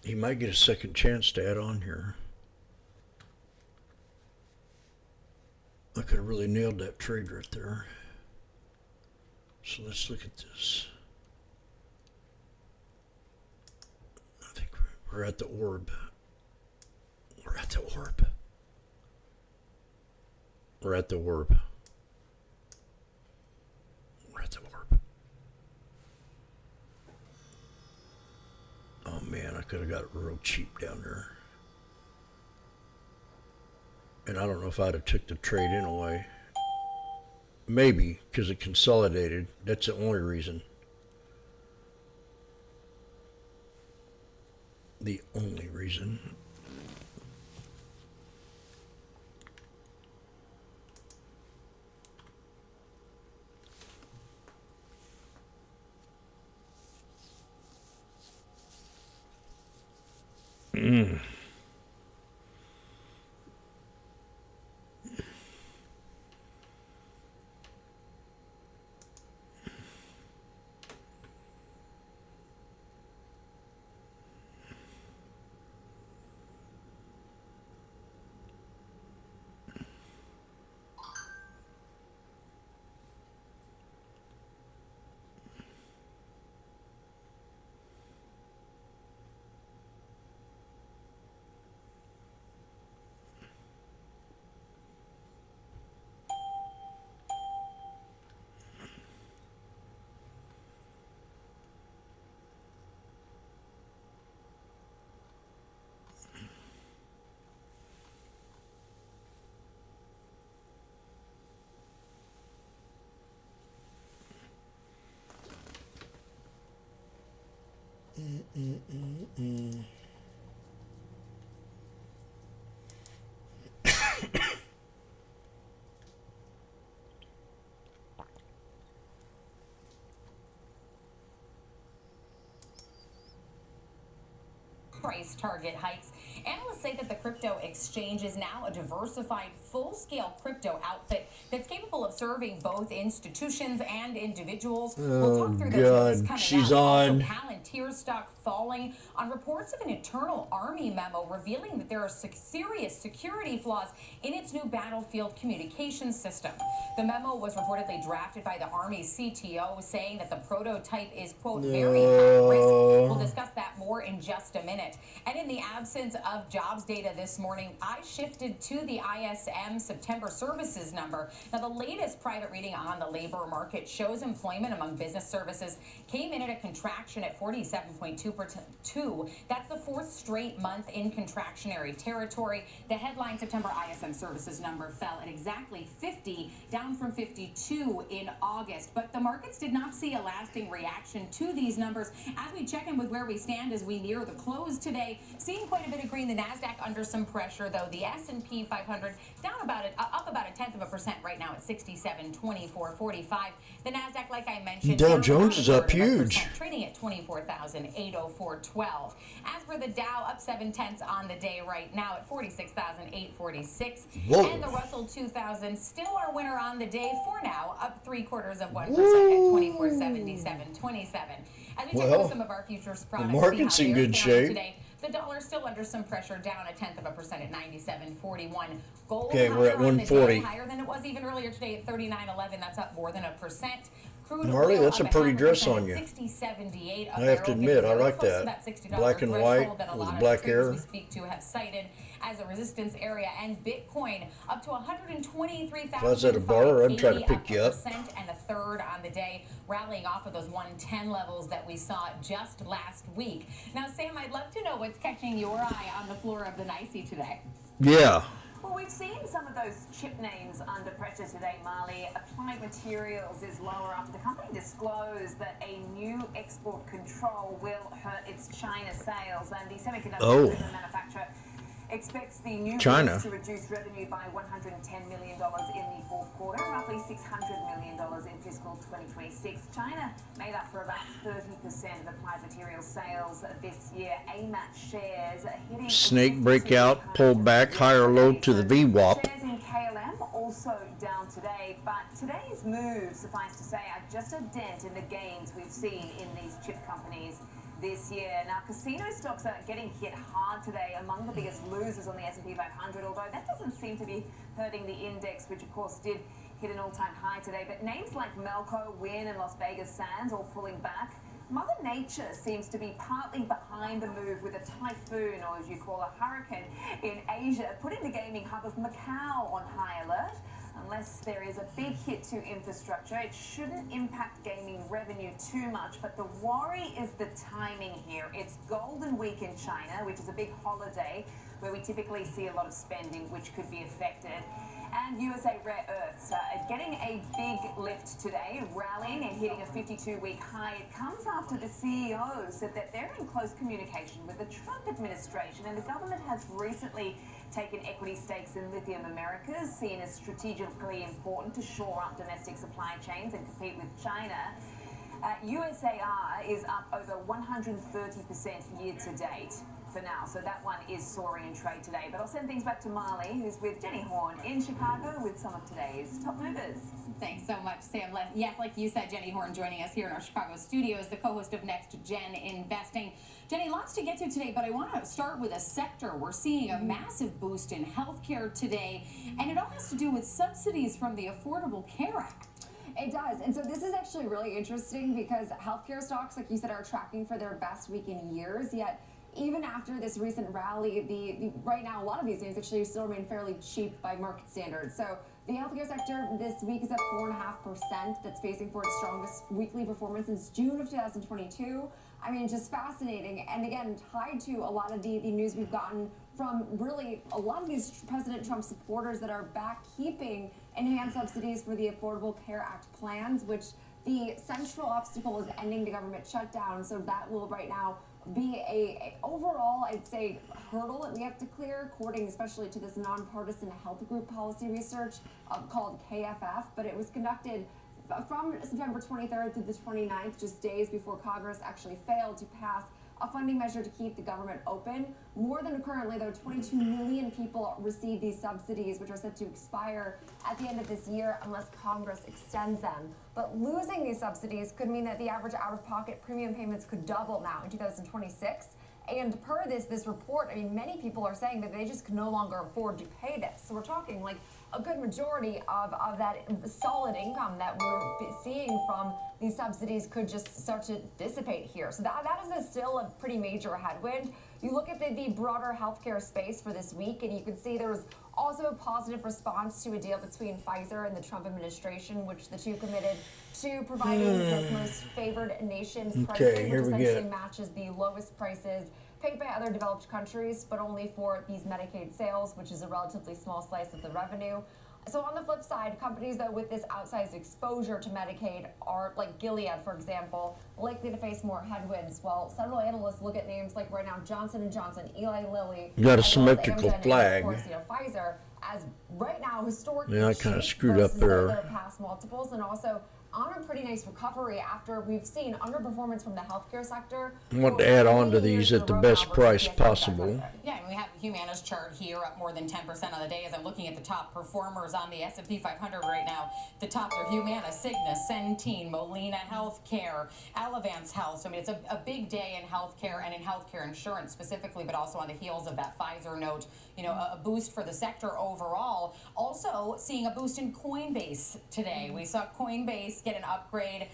He might get a second chance to add on here. I could have really nailed that trade right there. So let's look at this. I think we're at the orb. We're at the orb. We're at the orb. We're at the orb. Oh man, I could have got it real cheap down there. And I don't know if I'd have took the trade in away. Maybe, because it consolidated. That's the only reason. The only reason. Price target hikes. Analysts say that the crypto exchange is now a diversified, full-scale crypto outfit that's capable of serving both institutions and individuals. We'll talk through those news coming she's up. Also, on. Palantir Palantir stock falling on reports of an internal Army memo revealing that there are serious security flaws in its new battlefield communications system. The memo was reportedly drafted by the Army's CTO, saying that the prototype is, quote, very high risk. We'll discuss that more in just a minute. And in the absence of jobs data this morning, I shifted to the ISM September services number. Now, the latest private reading on the labor market shows employment among business services came in at a contraction at 47.2%. That's the fourth straight month in contractionary territory. The headline September ISM services number fell at exactly 50, down from 52 in August. But the markets did not see a lasting reaction to these numbers. As we check in with where we stand as we near the close today, seeing quite a bit of green. The Nasdaq under some pressure, though. The S&P 500 down up about a 0.1% right now at 67.2445. The Nasdaq, like I mentioned, Dow Jones is up huge, trading at 24,804.12. As for the Dow, up 0.7 on the day right now at 46,846. And the Russell 2000 still our winner on the day for now, up 0.75% at 2477.27. As we check out some of our futures products, the market's in good shape. Today, the dollar still under some pressure, down 0.1% at 97.41. Gold Okay, we're at 140. Higher than it was even earlier today at 39.11. That's up more than 1%. Crude Marley, oil that's a up pretty 0.5% dress on at you. 60.78 a I have to barrel, admit, I like close to that. $60 Black and white threshold that a with lot of black traders hair. we speak to have cited as a resistance area. And Bitcoin up to 123,000. If I was at a bar, I'd try to pick you up. And a third on the day, rallying off of those 110 levels that we saw just last week. Now, Sam, I'd love to know what's catching your eye on the floor of the NYSE today. Yeah. Well, we've seen some of those chip names under pressure today, Marley. Applied Materials is lower after the company disclosed that a new export control will hurt its China sales, and the semiconductor equipment manufacturer expects the new China to reduce revenue by $110 million in the fourth quarter, roughly $600 million in fiscal 2026. China made up for about 30% of Applied Materials sales this year. AMAT shares hitting Snake breakout, pulled back, higher low to the VWAP. Shares in KLM also down today, but today's moves, suffice to say, are just a dent in the gains we've seen in these chip companies this year. Now, casino stocks are getting hit hard today, among the biggest losers on the S&P 500, although that doesn't seem to be hurting the index, which of course did hit an all-time high today. But names like Melco, Wynn, and Las Vegas Sands all pulling back. Mother Nature seems to be partly behind the move with a typhoon, or as you call a hurricane, in Asia, putting the gaming hub of Macau on high alert. Unless there is a big hit to infrastructure, it shouldn't impact gaming revenue too much. But the worry is the timing here. It's Golden Week in China, which is a big holiday where we typically see a lot of spending, which could be affected. And USA Rare Earths getting a big lift today, rallying and hitting a 52-week high. It comes after the CEO said that they're in close communication with the Trump administration, and the government has recently taken equity stakes in Lithium Americas, seen as strategically important to shore up domestic supply chains and compete with China. USAR is up over 130% year to date for now, so that one is soaring in trade today. But I'll send things back to Marley, who's with Jenny Horn in Chicago with some of today's top movers. Thanks so much, Sam. Yes, like you said, Jenny Horn joining us here in our Chicago studios, the co-host of Next Gen Investing. Jenny, lots to get to today, but I want to start with a sector. We're seeing a massive boost in healthcare today, and it all has to do with subsidies from the Affordable Care Act. It does. And so this is actually really interesting because healthcare stocks, like you said, are tracking for their best week in years, yet even after this recent rally, right now a lot of these names actually still remain fairly cheap by market standards. So the healthcare sector this week is at 4.5%. That's facing for its strongest weekly performance since June of 2022. I mean, just fascinating. And again, tied to a lot of the news we've gotten from really a lot of these President Trump supporters that are back keeping enhanced subsidies for the Affordable Care Act plans, which the central obstacle is ending the government shutdown. So that will right now be a overall, I'd say, hurdle that we have to clear, according especially to this nonpartisan health group policy research called KFF. But it was conducted from September 23rd through the 29th, just days before Congress actually failed to pass a funding measure to keep the government open. More than currently, though, 22 million people receive these subsidies, which are set to expire at the end of this year unless Congress extends them. But losing these subsidies could mean that the average out-of-pocket premium payments could double now in 2026. And per this report, I mean, many people are saying that they just can no longer afford to pay this. So we're talking like a good majority of that solid income that we're seeing from these subsidies could just start to dissipate here. So that is still a pretty major headwind. You look at the broader healthcare space for this week, and you can see there was also a positive response to a deal between Pfizer and the Trump administration, which the two committed to providing this most favored nations pricing, which essentially matches the lowest prices paid by other developed countries, but only for these Medicaid sales, which is a relatively small slice of the revenue. So on the flip side, companies though with this outsized exposure to Medicaid are like Gilead, for example, likely to face more headwinds. While several analysts look at names like right now Johnson & Johnson, Eli Lilly, got a symmetrical flag. Of course, Pfizer, as right now historically. Yeah, I kind of screwed up there. Their past multiples, and also on a pretty nice recovery after we've seen underperformance from the healthcare sector. I want to add on to these at the best price possible. Yeah, and we have Humana's chart here up more than 10% on the day. As I'm looking at the top performers on the S&P 500 right now, the tops are Humana, Cigna, Centene, Molina Healthcare, Elevance Health. So I mean, it's a big day in healthcare and in healthcare insurance specifically, but also on the heels of that Pfizer note, you know, a boost for the sector overall. Also seeing a boost in Coinbase today. We saw Coinbase get an upgrade.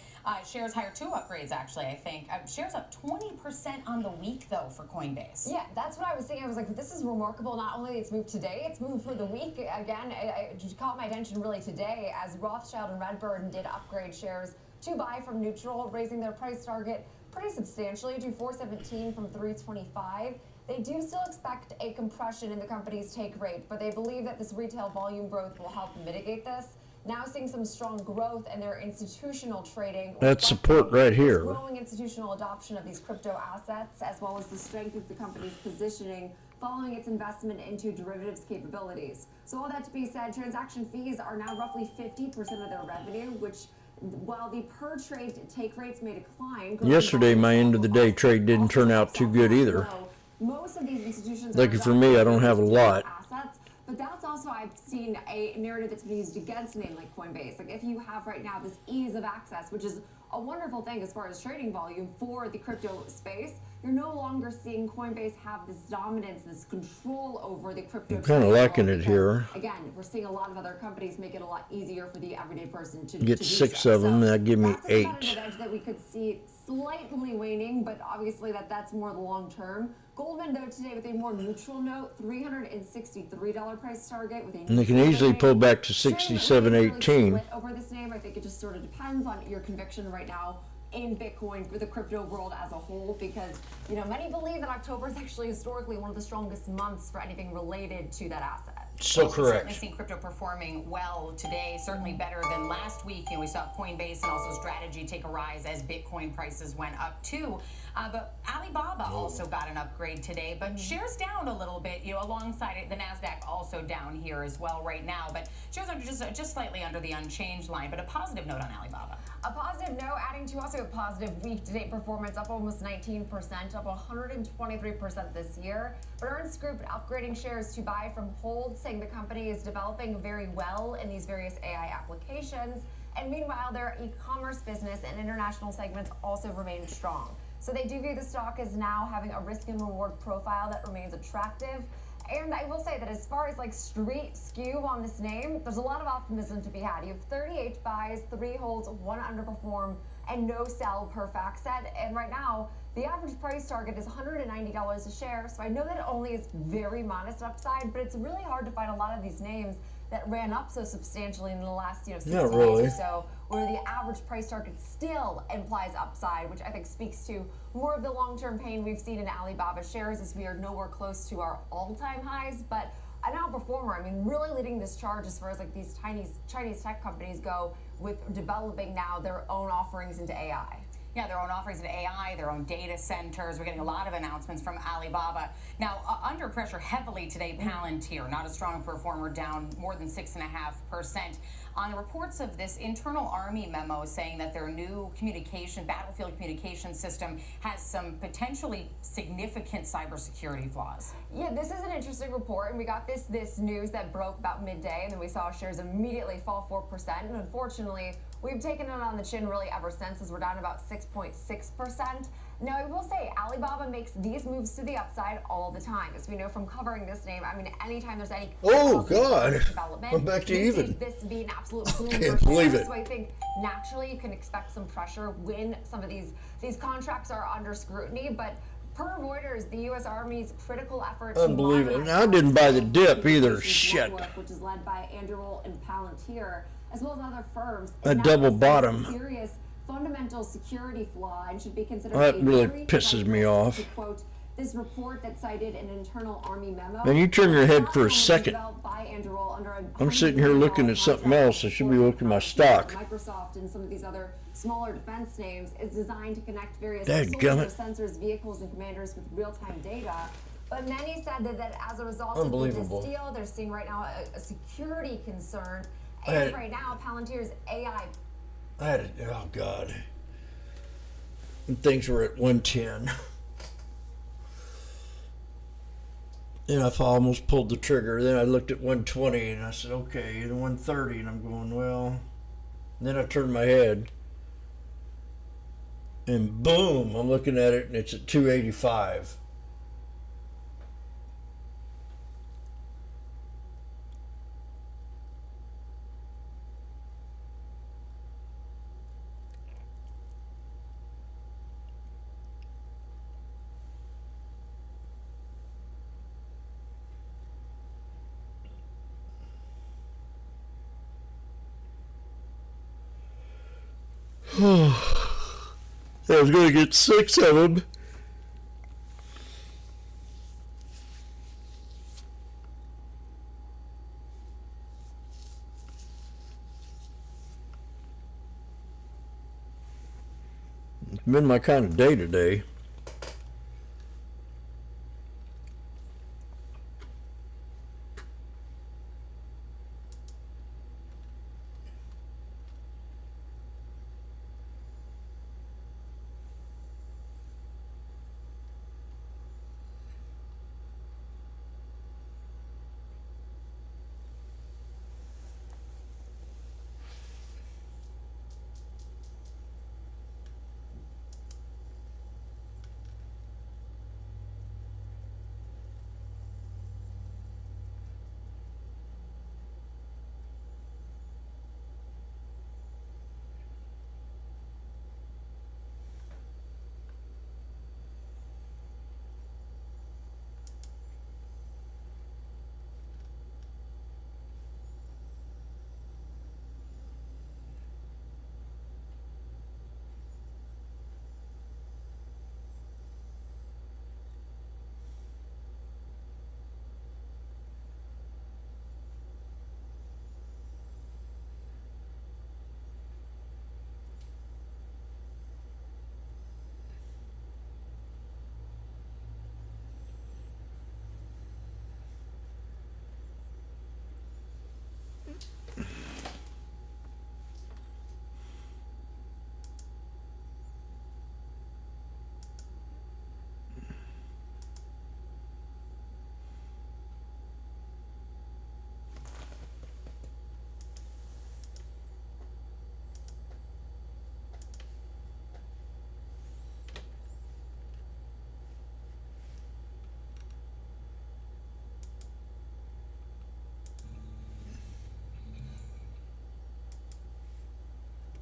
Shares higher, 2 upgrades actually, I think. Shares up 20% on the week though for Coinbase. Yeah, that's what I was thinking. I was like, this is remarkable. Not only it's moved today, it's moved for the week. Again, it just caught my attention really today as Rothschild and Redburn did upgrade shares to buy from neutral, raising their price target pretty substantially to 417 from 325. They do still expect a compression in the company's take rate, but they believe that this retail volume growth will help mitigate this. Now seeing some strong growth in their institutional trading. That's support right here. Growing institutional adoption of these crypto assets, as well as the strength of the company's positioning following its investment into derivatives capabilities. So all that to be said, transaction fees are now roughly 50% of their revenue, which while the per trade take rates may decline. Yesterday, my end of the day trade didn't turn out too good either. Most of these institutions Lucky for me, I don't have a lot. Assets, but that's also, I've seen a narrative that's been used against a name like Coinbase. Like if you have right now this ease of access, which is a wonderful thing as far as trading volume for the crypto space, you're no longer seeing Coinbase have this dominance, this control over the crypto. I'm kind of liking it here. Again, we're seeing a lot of other companies make it a lot easier for the everyday person to get to 6 so. of them. That give me 8. That's a edge that we could see slightly waning, but obviously that's more the long term. Goldman, though, today with a more neutral note, $363 price target with a. And they can easily pull back to 67.18. Over this name, I think it just sort of depends on your conviction right now in Bitcoin for the crypto world as a whole, because many believe that October is actually historically one of the strongest months for anything related to that asset. So correct. We've certainly seen crypto performing well today, certainly better than last week. We saw Coinbase and also Strategy take a rise as Bitcoin prices went up too. But Alibaba also got an upgrade today, but shares down a little bit, alongside it. The NASDAQ also down here as well right now, but shares are just slightly under the unchanged line, but a positive note on Alibaba. A positive note, adding to also a positive week-to-date performance, up almost 19%, up 123% this year. But Ernst Group upgrading shares to buy from hold, saying the company is developing very well in these various AI applications. And meanwhile, their e-commerce business and international segments also remain strong. So they do view the stock as now having a risk and reward profile that remains attractive. And I will say that as far as street skew on this name, there's a lot of optimism to be had. You have 38 buys, 3 holds, 1 underperform, and no sell per FactSet. And right now, the average price target is $190 a share. So I know that it only is very modest upside, but it's really hard to find a lot of these names that ran up so substantially in the last 60 days or so, where the average price target still implies upside, which I think speaks to more of the long-term pain we've seen in Alibaba shares as we are nowhere close to our all-time highs. But an outperformer, really leading this charge as far as these Chinese tech companies go with developing now their own offerings into AI. Yeah, their own offerings in AI, their own data centers. We're getting a lot of announcements from Alibaba. Now, under pressure heavily today, Palantir, not a strong performer, down more than 6.5%. On the reports of this internal Army memo saying that their new battlefield communication system has some potentially significant cybersecurity flaws. Yeah, this is an interesting report, and we got this news that broke about midday, and then we saw shares immediately fall 4%, and unfortunately, we've taken it on the chin really ever since, as we're down about 6.6%. Now, I will say, Alibaba makes these moves to the upside all the time. As we know from covering this name, I mean, anytime there's any development, I'm back to we see even. this to be an absolute boom Can't for believe shares. it. So I think naturally you can expect some pressure when some of these contracts are under scrutiny, but per Reuters, the U.S. Army's critical effort to Unbelievable. And I didn't buy the dip either. Shit. Network, which is led by Anduril and Palantir, as well as other firms. A double bottom. Serious fundamental security flaw and should be considered That a really very pisses me dangerous, off. to quote this report that cited an internal Army memo. Man, you turn your head for a Platform second. developed by Anduril under a I'm sitting here looking at something else. I should be looking at my stock. Microsoft and some of these other smaller defense names is designed to connect various Dadgummit. soldiers, sensors, vehicles, and commanders with real-time data. But many said that as a result of this Unbelievable. deal, they're seeing right now a security concern. I And had- right now, Palantir's AI. I had it. Oh, God. And things were at 110. And I almost pulled the trigger. Then I looked at 120 and I said, okay, and 130. And I'm going, well. And then I turned my head. And boom, I'm looking at it and it's at 285. I was going to get 6 of them. It's been my kind of day today.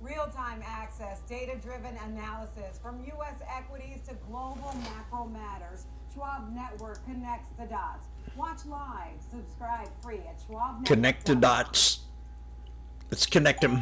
Real-time access, data-driven analysis, from U.S. equities to global macro matters. Schwab Network connects the dots. Watch live, subscribe free at Schwab. Connect the dots. Let's connect them.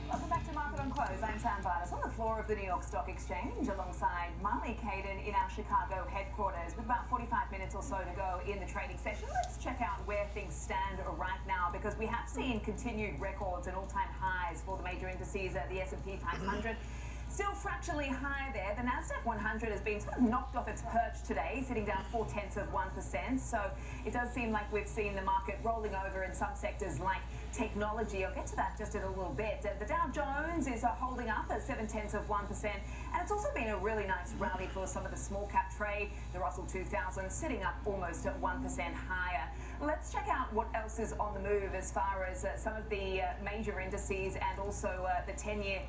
Welcome back to Market close, I'm Sam Barnes on the floor of the New York Stock Exchange alongside Molly Caden in our Chicago headquarters with about 45 minutes or so to go in the trading session. Let's check out where things stand right now because we have seen continued records and all-time highs for the major indices, the S&P 500. Still fractionally high there. The Nasdaq 100 has been sort of knocked off its perch today, sitting down 0.4%. So it does seem like we've seen the market rolling over in some sectors like technology. I'll get to that just in a little bit. The Dow Jones is holding up at 0.7%, and it's also been a really nice rally for some of the small cap trade. The Russell 2000 sitting up almost at 1% higher. Let's check out what else is on the move as far as some of the major indices and also the 10-year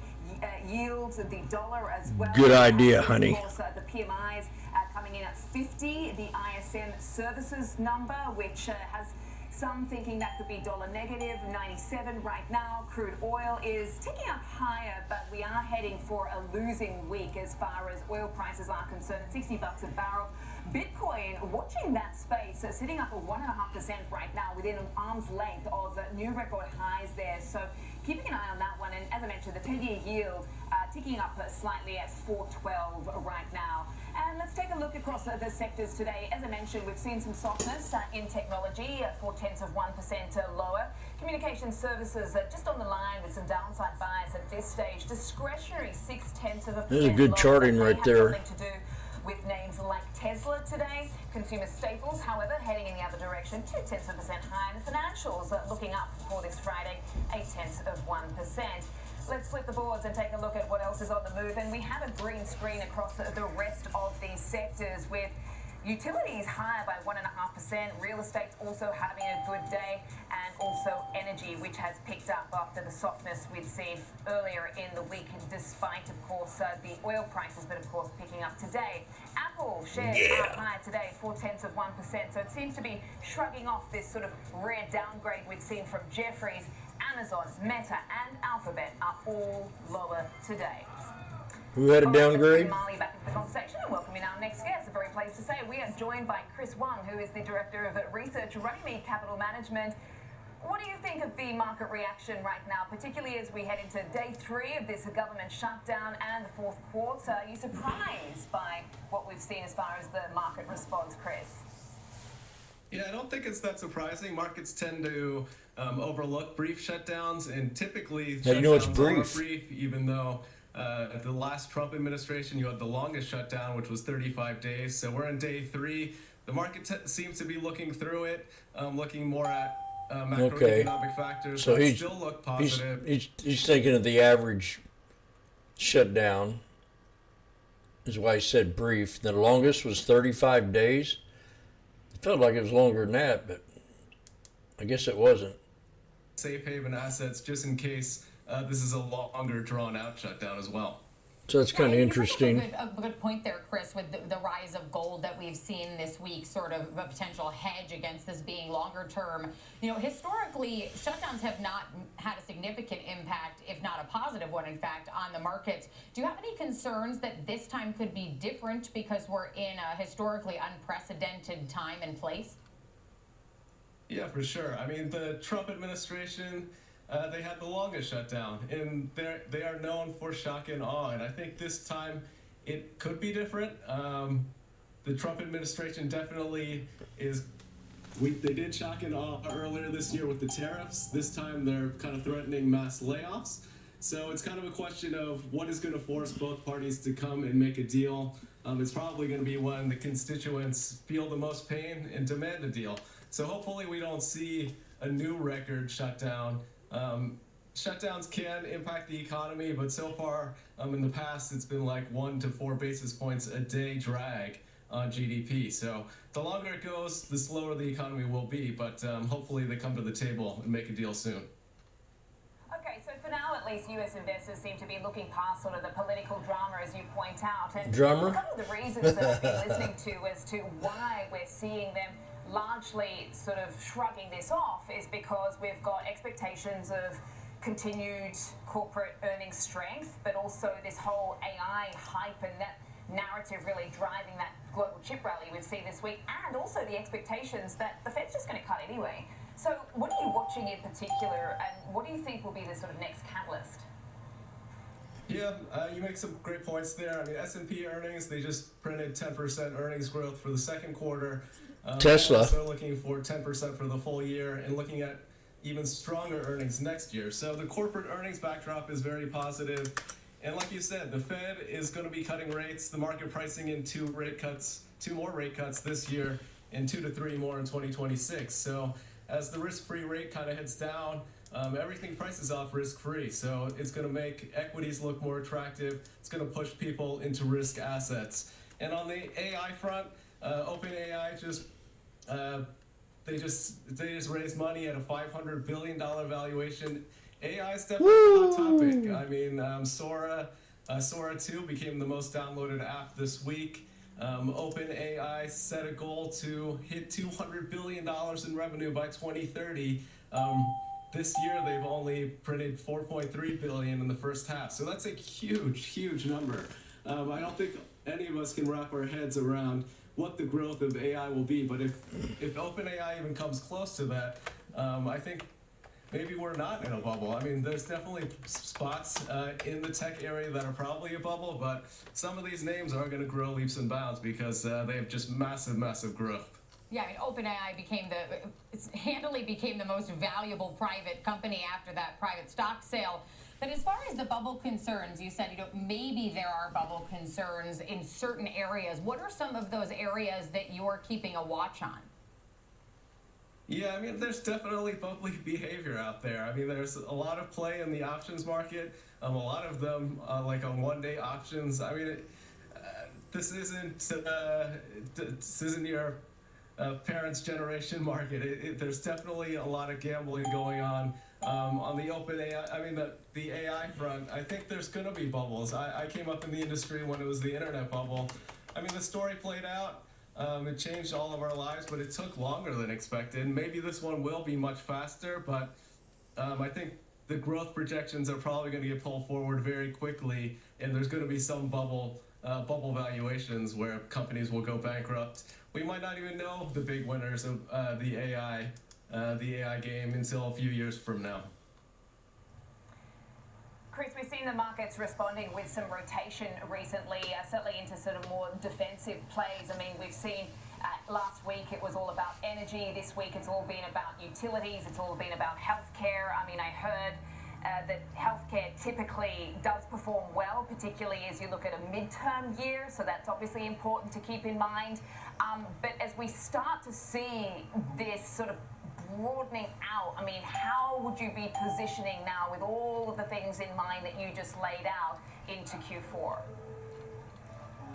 yields, the dollar as well. Good idea, honey. Of course, the PMIs coming in at 50, the ISM services number, which has some thinking that could be dollar negative, 97 right now. Crude oil is ticking up higher, but we are heading for a losing week as far as oil prices are concerned. $60 a barrel. Bitcoin watching that space, sitting up at 1.5% right now within an arm's length of new record highs there. So keeping an eye on that one. And as I mentioned, the 10-year yield ticking up slightly at 4.12 right now. And let's take a look across the sectors today. As I mentioned, we've seen some softness in technology, 0.4% lower. Communication services just on the line with some downside buys at this stage. Discretionary 0.6%. There's a good charting right there. To do with names like Tesla today. Consumer staples, however, heading in the other direction, 0.2% higher. And the financials looking up for this Friday, 0.8%. Let's flip the boards and take a look at what else is on the move. And we have a green screen across the rest of these sectors with utilities higher by 1.5%, real estate also having a good day, and also energy, which has picked up after the softness we'd seen earlier in the week, despite, of course, the oil prices, but of course picking up today. Apple shares are higher today, 0.4%, so it seems to be shrugging off this sort of rare downgrade we'd seen from Jefferies. Amazon, Meta, and Alphabet are all lower today. Who had a downgrade? Marley back into the conversation and welcoming our next guest. A very pleased to say we are joined by Chris Wong, who is the Director of Research Runnymede Capital Management. What do you think of the market reaction right now, particularly as we head into day 3 of this government shutdown and the fourth quarter? Are you surprised by what we've seen as far as the market response, Chris? Yeah, I don't think it's that surprising. Markets tend to overlook brief shutdowns, and typically How do you know it's shutdowns brief? are brief, even though at the last Trump administration, you had the longest shutdown, which was 35 days. So we're in day 3. The market seems to be looking through it, looking more at macroeconomic factors. So that still look positive. He's thinking of the average shutdown, is why he said brief. The longest was 35 days. It felt like it was longer than that, but I guess it wasn't. Safe haven assets, just in case this is a longer drawn-out shutdown as well. So it's kind of interesting. A good point there, Chris, with the rise of gold that we've seen this week, sort of a potential hedge against this being longer term. You know, historically, shutdowns have not had a significant impact, if not a positive one, in fact, on the markets. Do you have any concerns that this time could be different because we're in a historically unprecedented time and place? Yeah, for sure. I mean, the Trump administration, they had the longest shutdown, and they are known for shock and awe, and I think this time it could be different. The Trump administration definitely is. They did shock and awe earlier this year with the tariffs. This time they're kind of threatening mass layoffs. So it's kind of a question of what is going to force both parties to come and make a deal. It's probably going to be when the constituents feel the most pain and demand a deal. So hopefully we don't see a new record shutdown. Shutdowns can impact the economy, but so far in the past it's been like 1 to 4 basis points a day drag on GDP. So the longer it goes, the slower the economy will be, but hopefully they come to the table and make a deal soon. Okay, so for now, at least, U.S. investors seem to be looking past sort of the political drama, as you point out. And Drummer? Some of the reasons that I've been listening to as to why we're seeing them largely sort of shrugging this off is because we've got expectations of continued corporate earnings strength, but also this whole AI hype and that narrative really driving that global chip rally we've seen this week, and also the expectations that the Fed's just going to cut anyway. So what are you watching in particular, and what do you think will be the sort of next catalyst? Yeah, you make some great points there. I mean, S&P earnings, they just printed 10% earnings growth for the second quarter. Tesla. They're looking for 10% for the full year and looking at even stronger earnings next year. So the corporate earnings backdrop is very positive. And like you said, the Fed is going to be cutting rates. The market pricing in two more rate cuts this year and 2 to 3 more in 2026. So as the risk-free rate kind of heads down, everything prices off risk-free. So it's going to make equities look more attractive. It's going to push people into risk assets. And on the AI front, OpenAI they just raised money at a $500 billion valuation. AI is definitely a hot topic. I mean, Sora 2 became the most downloaded app this week. OpenAI set a goal to hit $200 billion in revenue by 2030. This year, they've only printed $4.3 billion in the first half. So that's a huge, huge number. I don't think any of us can wrap our heads around what the growth of AI will be. But if OpenAI even comes close to that, I think maybe we're not in a bubble. I mean, there's definitely spots in the tech area that are probably a bubble, but some of these names are going to grow leaps and bounds because they have just massive, massive growth. Yeah, I mean, OpenAI handily became the most valuable private company after that private stock sale. But as far as the bubble concerns, you said, maybe there are bubble concerns in certain areas. What are some of those areas that you're keeping a watch on? Yeah, I mean, there's definitely bubbly behavior out there. I mean, there's a lot of play in the options market. A lot of them, like on one-day options. I mean, this isn't your parents' generation market. There's definitely a lot of gambling going on. On the OpenAI, I mean, the AI front, I think there's going to be bubbles. I came up in the industry when it was the internet bubble. I mean, the story played out. It changed all of our lives, but it took longer than expected. Maybe this one will be much faster, but I think the growth projections are probably going to get pulled forward very quickly, and there's going to be some bubble valuations where companies will go bankrupt. We might not even know the big winners of the AI game until a few years from now. Chris, we've seen the markets responding with some rotation recently, certainly into sort of more defensive plays. I mean, we've seen last week it was all about energy. This week it's all been about utilities. It's all been about healthcare. I mean, I heard that healthcare typically does perform well, particularly as you look at a midterm year. So that's obviously important to keep in mind. But as we start to see this sort of broadening out, I mean, how would you be positioning now with all of the things in mind that you just laid out into Q4?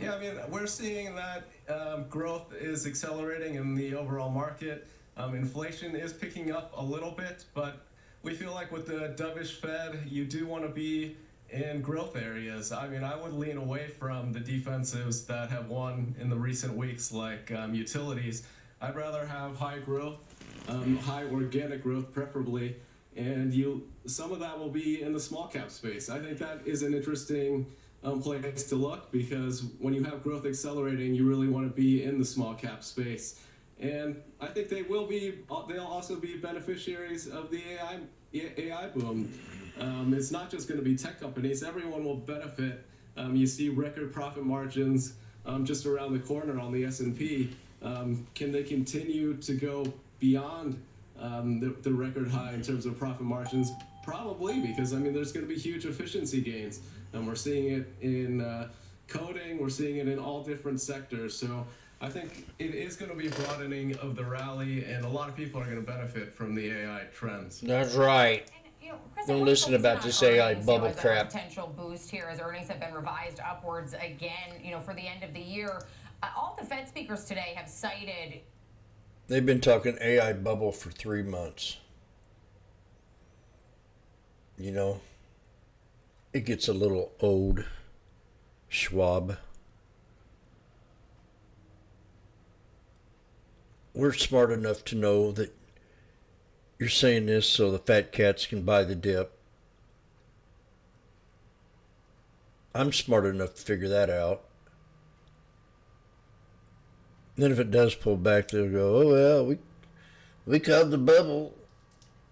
Yeah, I mean, we're seeing that growth is accelerating in the overall market. Inflation is picking up a little bit, but we feel like with the dovish Fed, you do want to be in growth areas. I mean, I would lean away from the defensives that have won in the recent weeks, like utilities. I'd rather have high growth, high organic growth preferably, and some of that will be in the small cap space. I think that is an interesting place to look, because when you have growth accelerating, you really want to be in the small cap space. And I think they'll also be beneficiaries of the AI boom. It's not just going to be tech companies. Everyone will benefit. You see record profit margins just around the corner on the S&P. Can they continue to go beyond the record high in terms of profit margins? Probably, because I mean, there's going to be huge efficiency gains, and we're seeing it in coding. We're seeing it in all different sectors. So I think it is going to be a broadening of the rally, and a lot of people are going to benefit from the AI trends. That's right. Chris, Don't listen about this AI bubble as crap. A potential boost here as earnings have been revised upwards again, for the end of the year. All the Fed speakers today have cited. They've been talking AI bubble for 3 months. It gets a little old, Schwab. We're smart enough to know that you're saying this so the fat cats can buy the dip. I'm smart enough to figure that out. And then if it does pull back, they'll go, oh, well, we caught the bubble.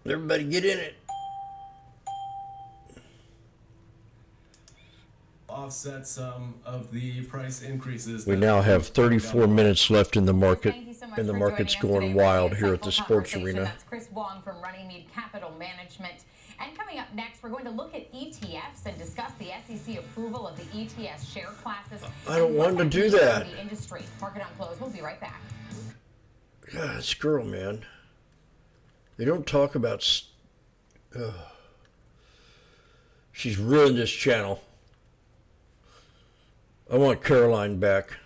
Everybody get in it. offset some of the price increases. We that now have we've coming 34 down the minutes left in the market, Thank you so much and the for market's joining us going today. wild Really here at the insightful sports conversation. arena. That's Chris Wong from Runnymede Capital Management. And coming up next, we're going to look at ETFs and discuss the SEC approval of the ETS share classes. I don't want to do means for that. The industry. Market on close. We'll be right back. God, this girl, man. They don't talk about... She's ruined this channel. I want Caroline back.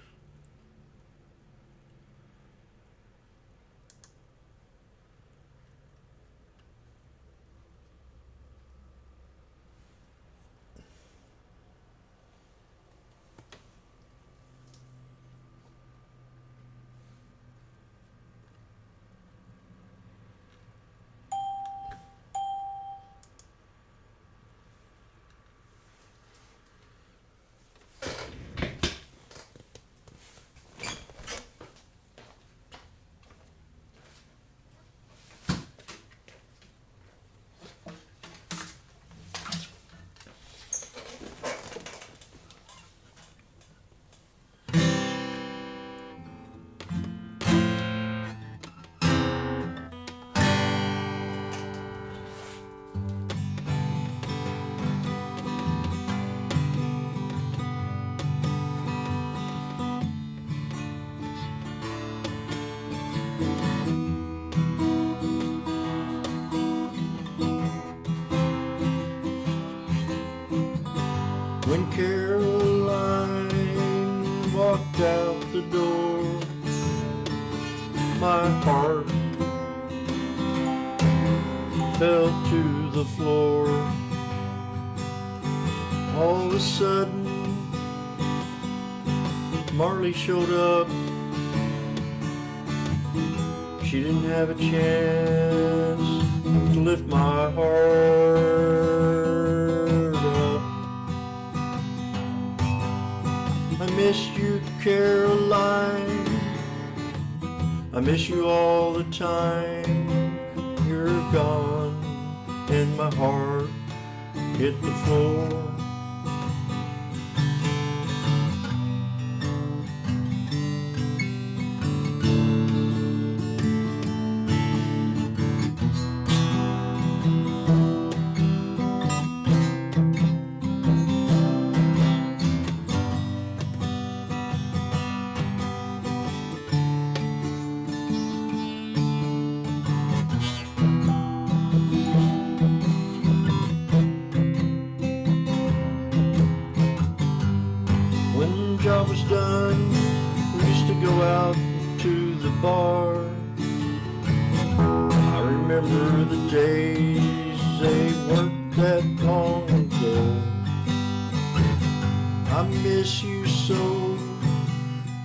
When Caroline walked out the door, my heart fell to the floor. All of a sudden, Marley showed up. She didn't have a chance to lift my heart up. I miss you, Caroline. I miss you all the time. You're gone, and my heart hit the floor. When the job was done, we used to go out to the bar. I remember the days, they weren't that long ago. I miss you so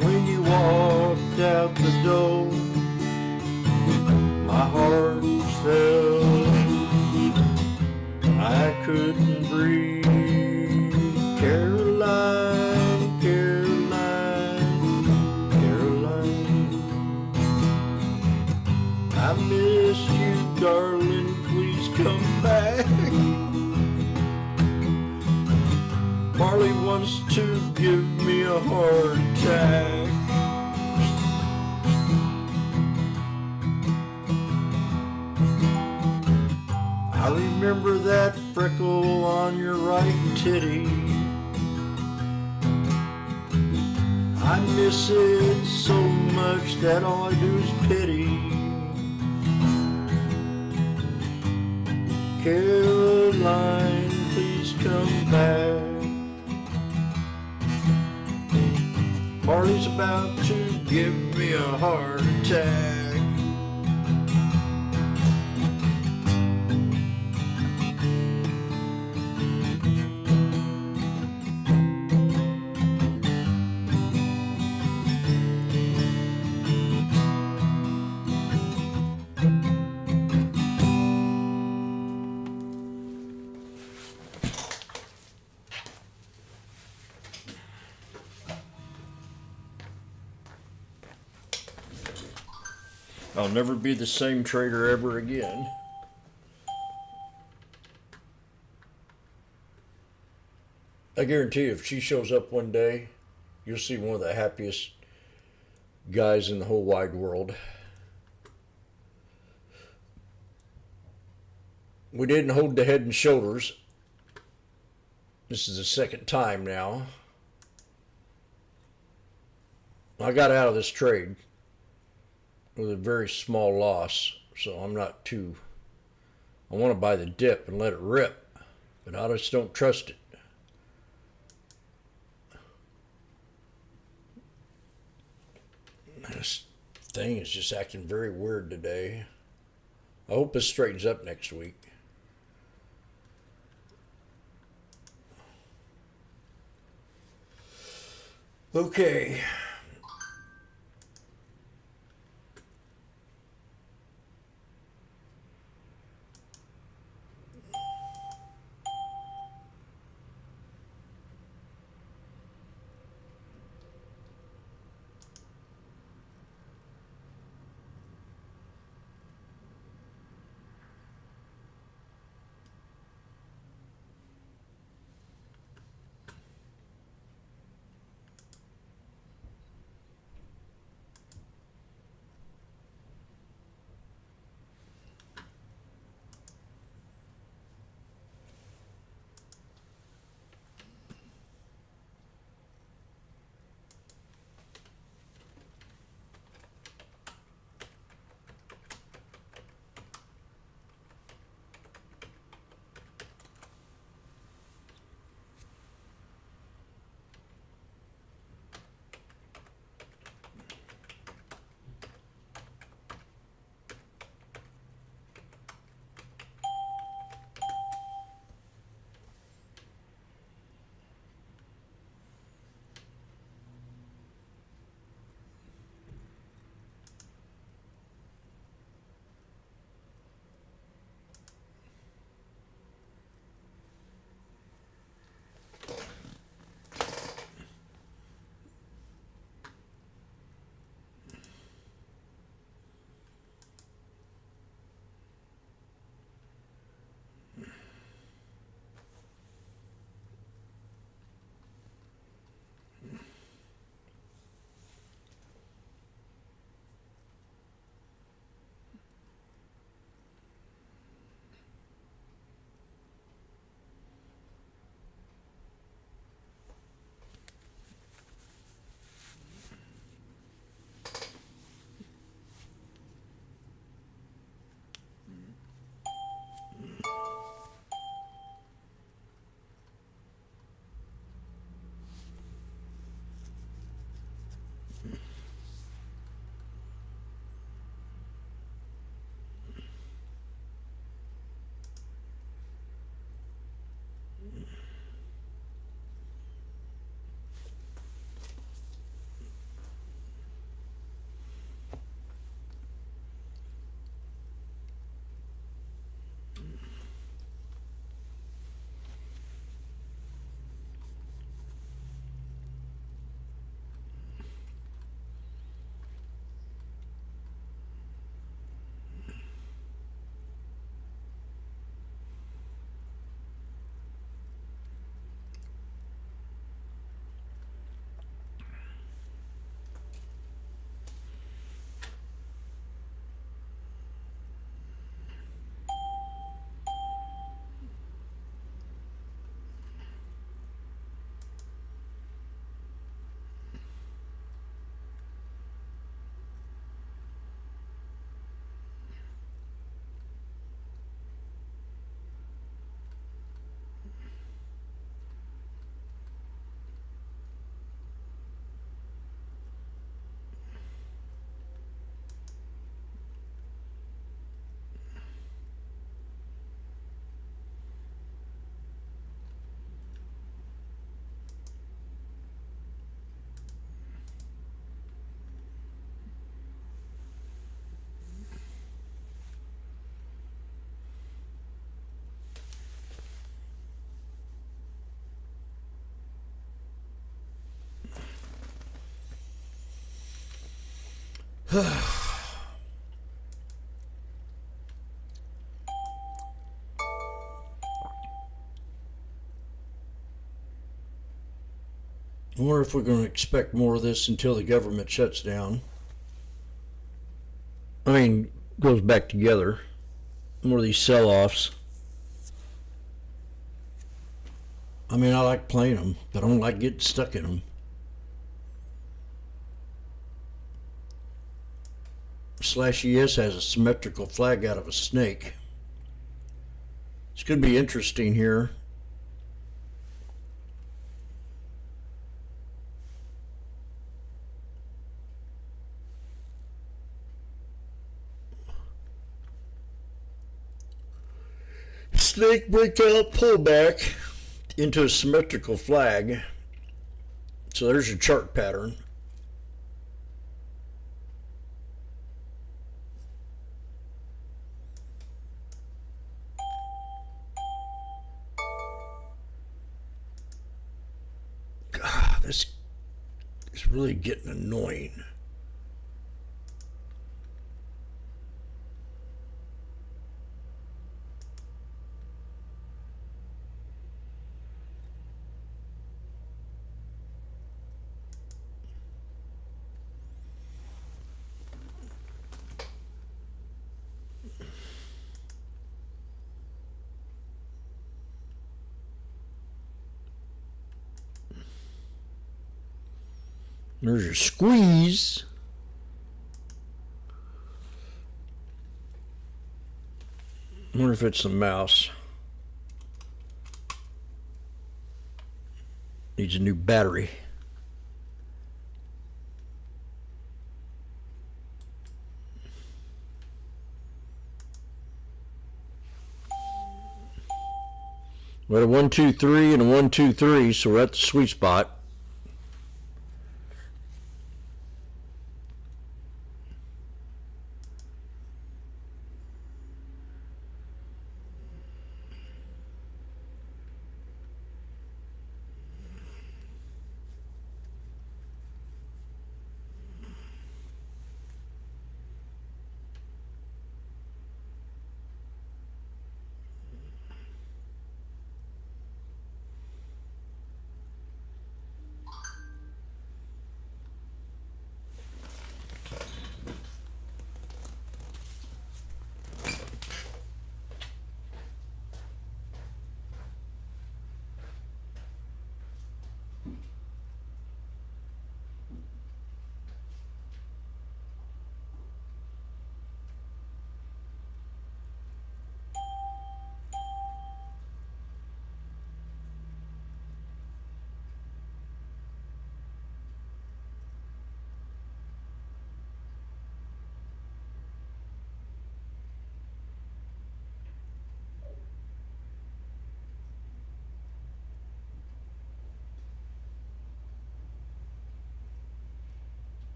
when you walked out the door. My heart fell, I couldn't breathe. Caroline, Caroline, Caroline, I miss you, darling, please come back. Marley wants to give me a heart attack. I remember that freckle on your right titty. I miss it so much that all I do is pity. Caroline, please come back. Marley's about to give me a heart attack. I'll never be the same trader ever again. I guarantee you, if she shows up one day, you'll see one of the happiest guys in the whole wide world. We didn't hold the Head and Shoulders. This is the second time now. I got out of this trade with a very small loss, so I'm not too... I want to buy the dip and let it rip, but I just don't trust it. This thing is just acting very weird today. I hope this straightens up next week. Okay. I wonder if we're going to expect more of this until the government shuts down. I mean, goes back together. More of these sell-offs. I mean, I like playing them, but I don't like getting stuck in them. /ES has a symmetrical flag out of a snake. It's going to be interesting here. Snake breakout pullback into a symmetrical flag. So there's your chart pattern. God, this is really getting annoying. There's your squeeze. I wonder if it's the mouse. Needs a new battery. We had a 1, 2, 3 and a 1, 2, 3, so we're at the sweet spot.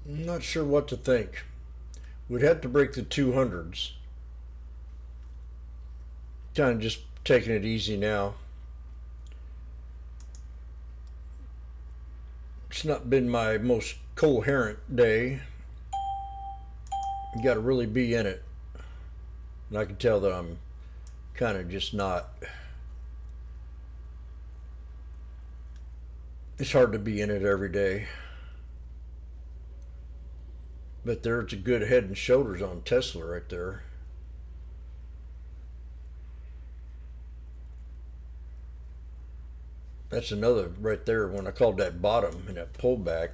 I'm not sure what to think. We'd have to break the 200s. Kind of just taking it easy now. It's not been my most coherent day. You got to really be in it. And I can tell that I'm kind of just not. It's hard to be in it every day. But there's a good head and shoulders on Tesla right there. That's another right there when I called that bottom and that pullback.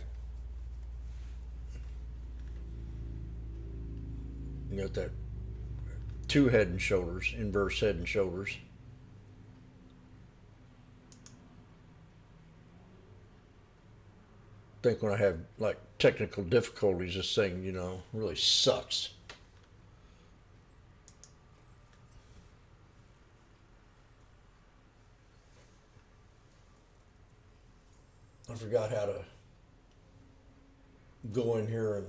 You got that two head and shoulders, inverse head and shoulders. I think when I have like technical difficulties, this thing, you know, really sucks. I forgot how to go in here and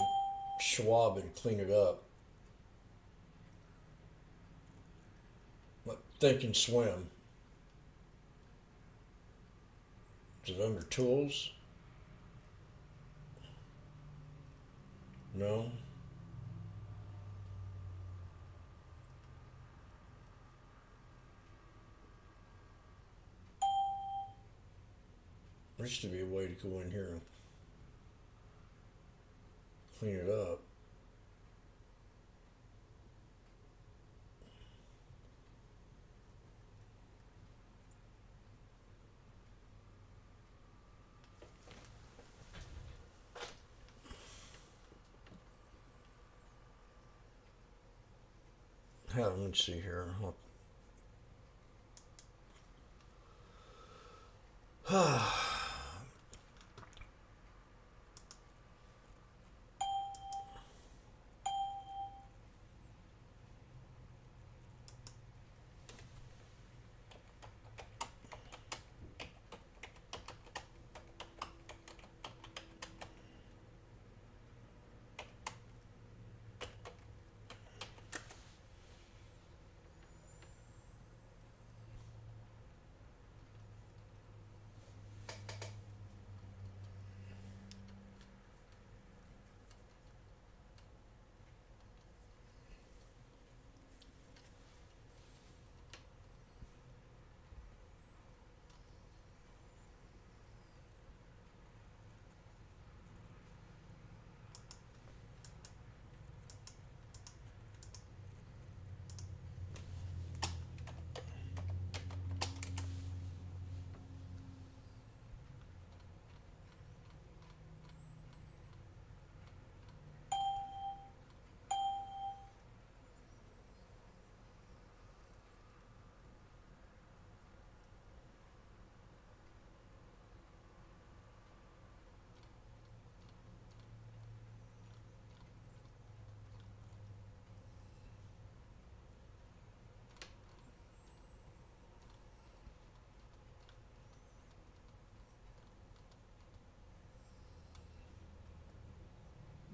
Schwab and clean it up. Like Think and Swim. Is it under tools? No. There used to be a way to go in here and clean it up. Let's see here.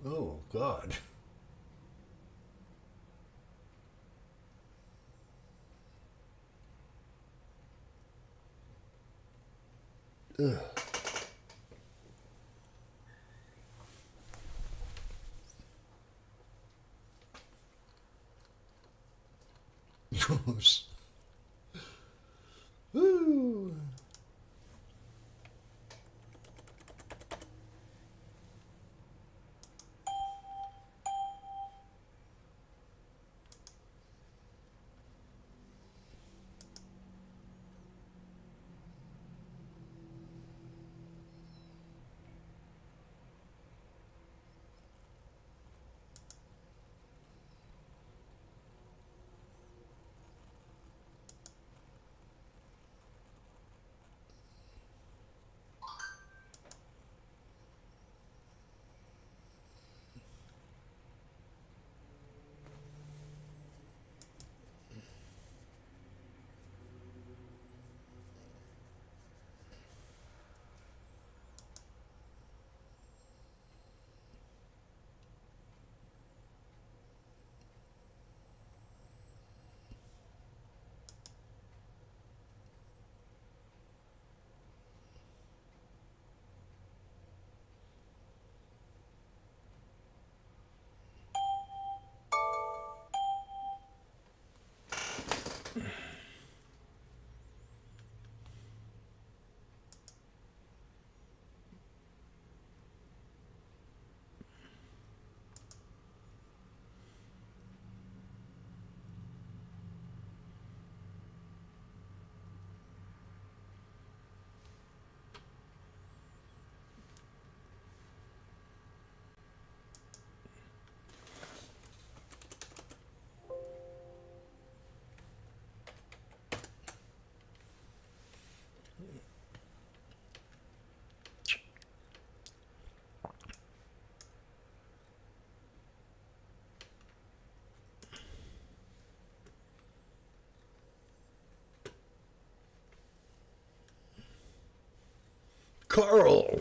Oh, God. Ugh. Gross. Woo. Carl.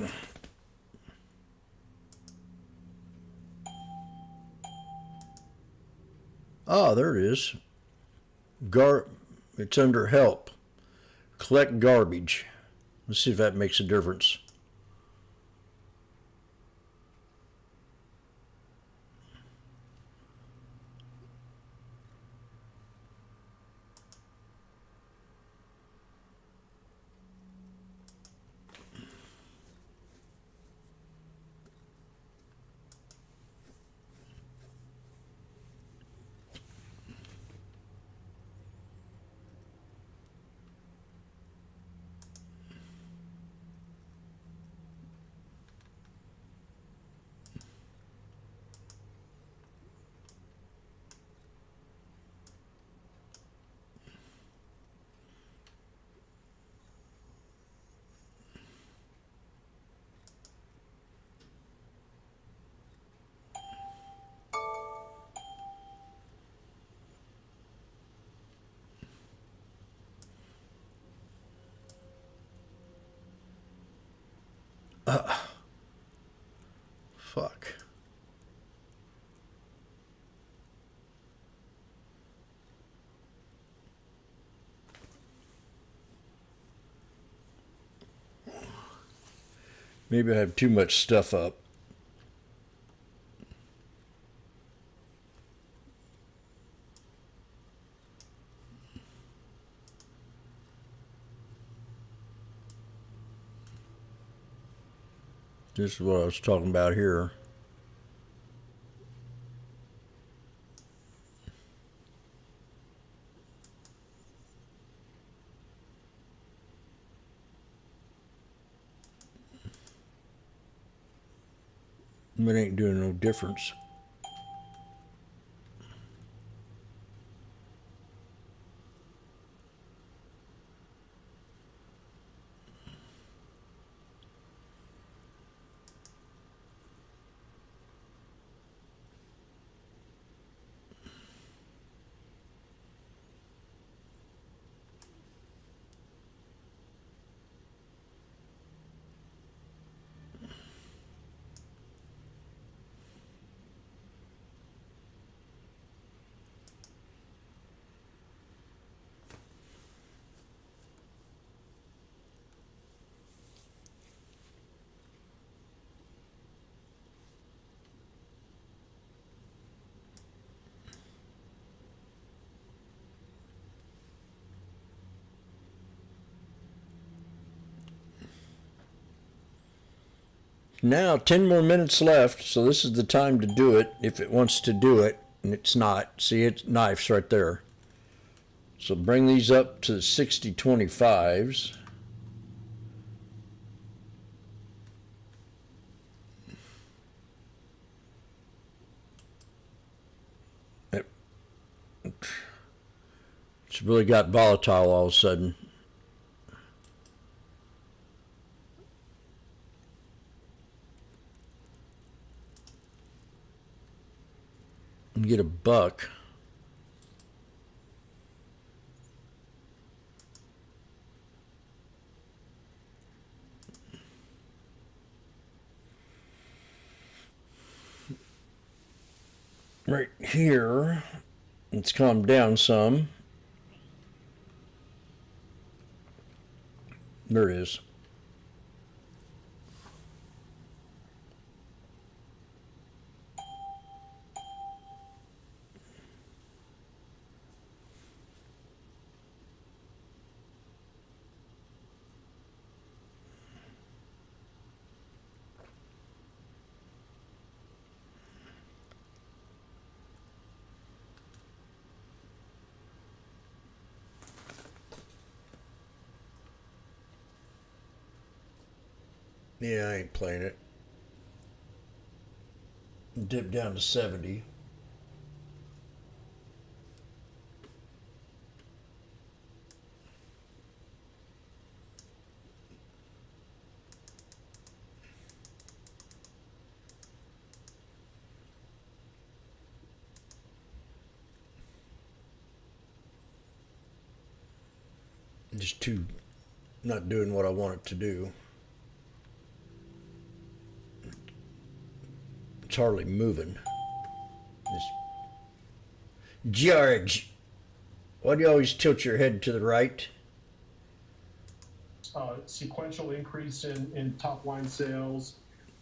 Ah, there it is. It's under help. Collect garbage. Let's see if that makes a difference. Fuck. Maybe I have too much stuff up. This is what I was talking about here. It ain't doing no difference. Now 10 more minutes left, so this is the time to do it if it wants to do it, and it's not. See, it's knifes right there. So bring these up to 60/25s. It's really got volatile all of a sudden. And get a buck. Right here, it's calmed down some. There it is. Yeah, I ain't playing it. Dip down to 70. Just not doing what I want it to do. it's hardly moving. George, why do you always tilt your head to the right? Sequential increase in top line sales.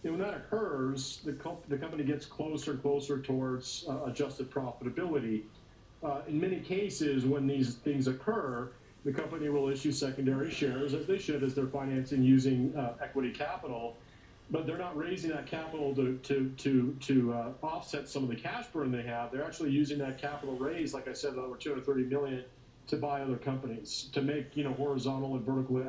And when that occurs, the company gets closer and closer towards adjusted profitability. In many cases, when these things occur, the company will issue secondary shares, as they should, as they're financing using equity capital. But they're not raising that capital to offset some of the cash burn they have. They're actually using that capital raise, like I said, over $230 million, to buy other companies, to make horizontal and vertical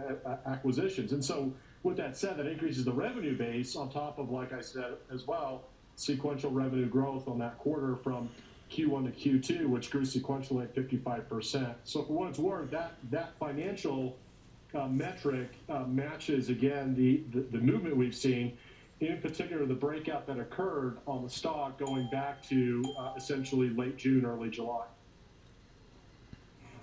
acquisitions. And so, with that said, that increases the revenue base on top of, like I said, as well, sequential revenue growth on that quarter from Q1 to Q2, which grew sequentially at 55%. So for what it's worth, that financial metric matches again the movement we've seen, in particular the breakout that occurred on the stock going back to essentially late June, early July.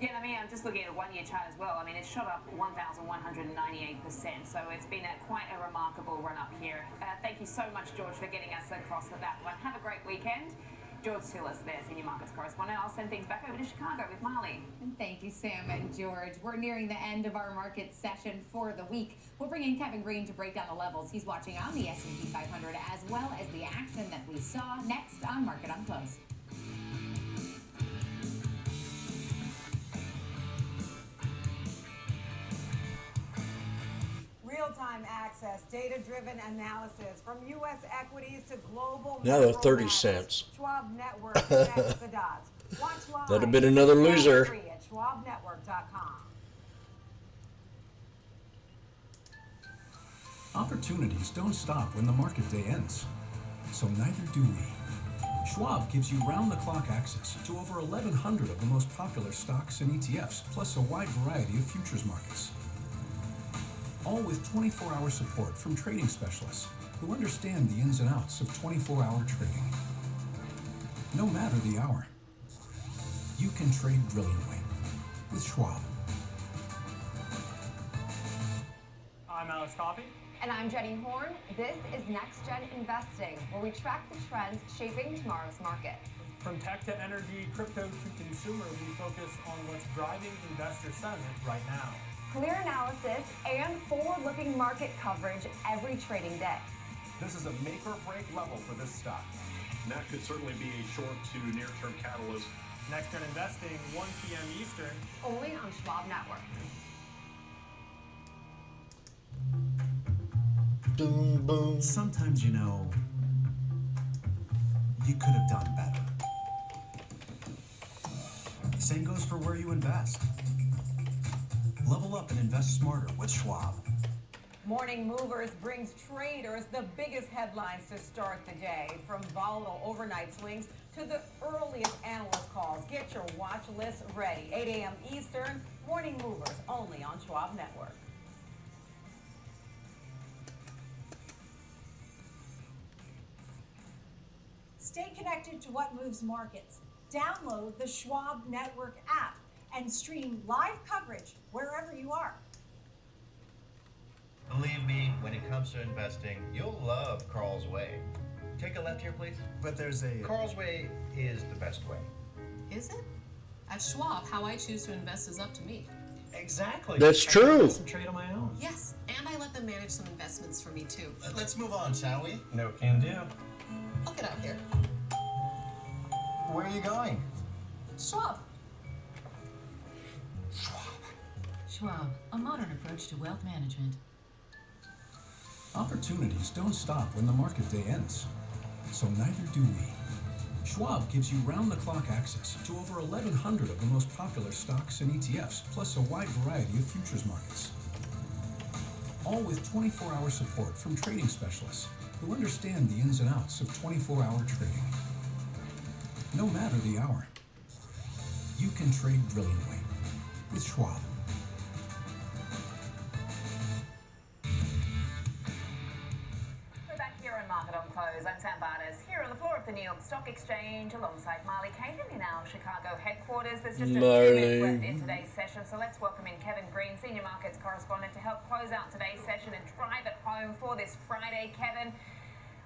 Yeah, I mean, I'm just looking at a one-year chart as well. I mean, it's shot up 1,198%, so it's been quite a remarkable run up here. Thank you so much, George, for getting us across to that one. Have a great weekend. George Tillis there, Senior Markets Correspondent. I'll send things back over to Chicago with Marley. And thank you, Sam and George. We're nearing the end of our market session for the week. We'll bring in Kevin Green to break down the levels he's watching on the S&P 500, as well as the action that we saw next on Market on Close. Real-time access, data-driven analysis from U.S. equities to global. Now they're 30 cents. Schwab Network connects the dots. Watch live. That'd have been another loser. Free at schwabnetwork.com. Opportunities don't stop when the market day ends. So neither do we. Schwab gives you round-the-clock access to over 1,100 of the most popular stocks and ETFs, plus a wide variety of futures markets. All with 24-hour support from trading specialists who understand the ins and outs of 24-hour trading. No matter the hour, you can trade brilliantly with Schwab. I'm Alex Coffey. And I'm Jenny Horn. This is Next Gen Investing, where we track the trends shaping tomorrow's markets. From tech to energy, crypto to consumer, we focus on what's driving investor sentiment right now. Clear analysis and forward-looking market coverage every trading day. This is a make or break level for this stock. And that could certainly be a short to near-term catalyst. Next Gen Investing, 1 p.m. Eastern. Only on Schwab Network. Boom, boom. Sometimes, you could have done better. Same goes for where you invest. Level up and invest smarter with Schwab. Morning Movers brings traders the biggest headlines to start the day, from volatile overnight swings to the earliest analyst calls. Get your watch list ready. 8 a.m. Eastern, Morning Movers, only on Schwab Network. Stay connected to what moves markets. Download the Schwab Network app and stream live coverage wherever you are. Believe me, when it comes to investing, you'll love Carl's Way. Take a left here, please. But there's a... Carl's Way is the best way. Is it? At Schwab, how I choose to invest is up to me. Exactly. That's I can true. invest and trade on my own. Yes, and I let them manage some investments for me too. Let's move on, shall we? No can do. I'll get out here. Where are you going? Schwab. Schwab, a modern approach to wealth management. Opportunities don't stop when the market day ends. So neither do we. Schwab gives you round-the-clock access to over 1,100 of the most popular stocks and ETFs, plus a wide variety of futures markets. All with 24-hour support from trading specialists who understand the ins and outs of 24-hour trading. No matter the hour, you can trade brilliantly with Schwab. We're back here on Market on Close. I'm Sam Barnes here on the floor of the New York Stock Exchange alongside Marley Cagan in our Chicago headquarters. There's just a few minutes left in today's session, so let's welcome in Kevin Green, Senior Markets Correspondent, to help close out today's session and drive it home for this Friday. Kevin,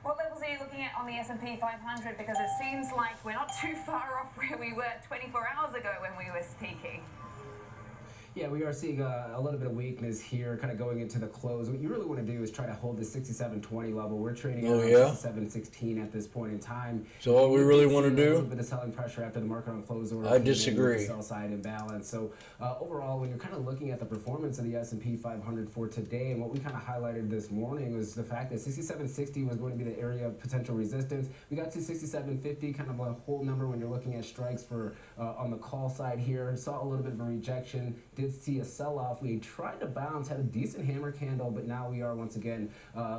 What levels are you looking at on the S&P 500? Because it seems like we're not too far off where we were 24 hours ago when we were speaking. Yeah, we are seeing a little bit of weakness here, kind of going into the close. What you really want to do is try to hold the 67.20 level. We're trading around 67.16 at this point in time. So what we really want to do? A little bit of selling pressure after the market on close order. I disagree. Sell side imbalance. So overall, when you're kind of looking at the performance of the S&P 500 for today, and what we kind of highlighted this morning was the fact that 67.60 was going to be the area of potential resistance. We got to 67.50, kind of a whole number when you're looking at strikes for on the call side here. Saw a little bit of a rejection. Did see a sell-off. We tried to bounce, had a decent hammer candle, but now we are once again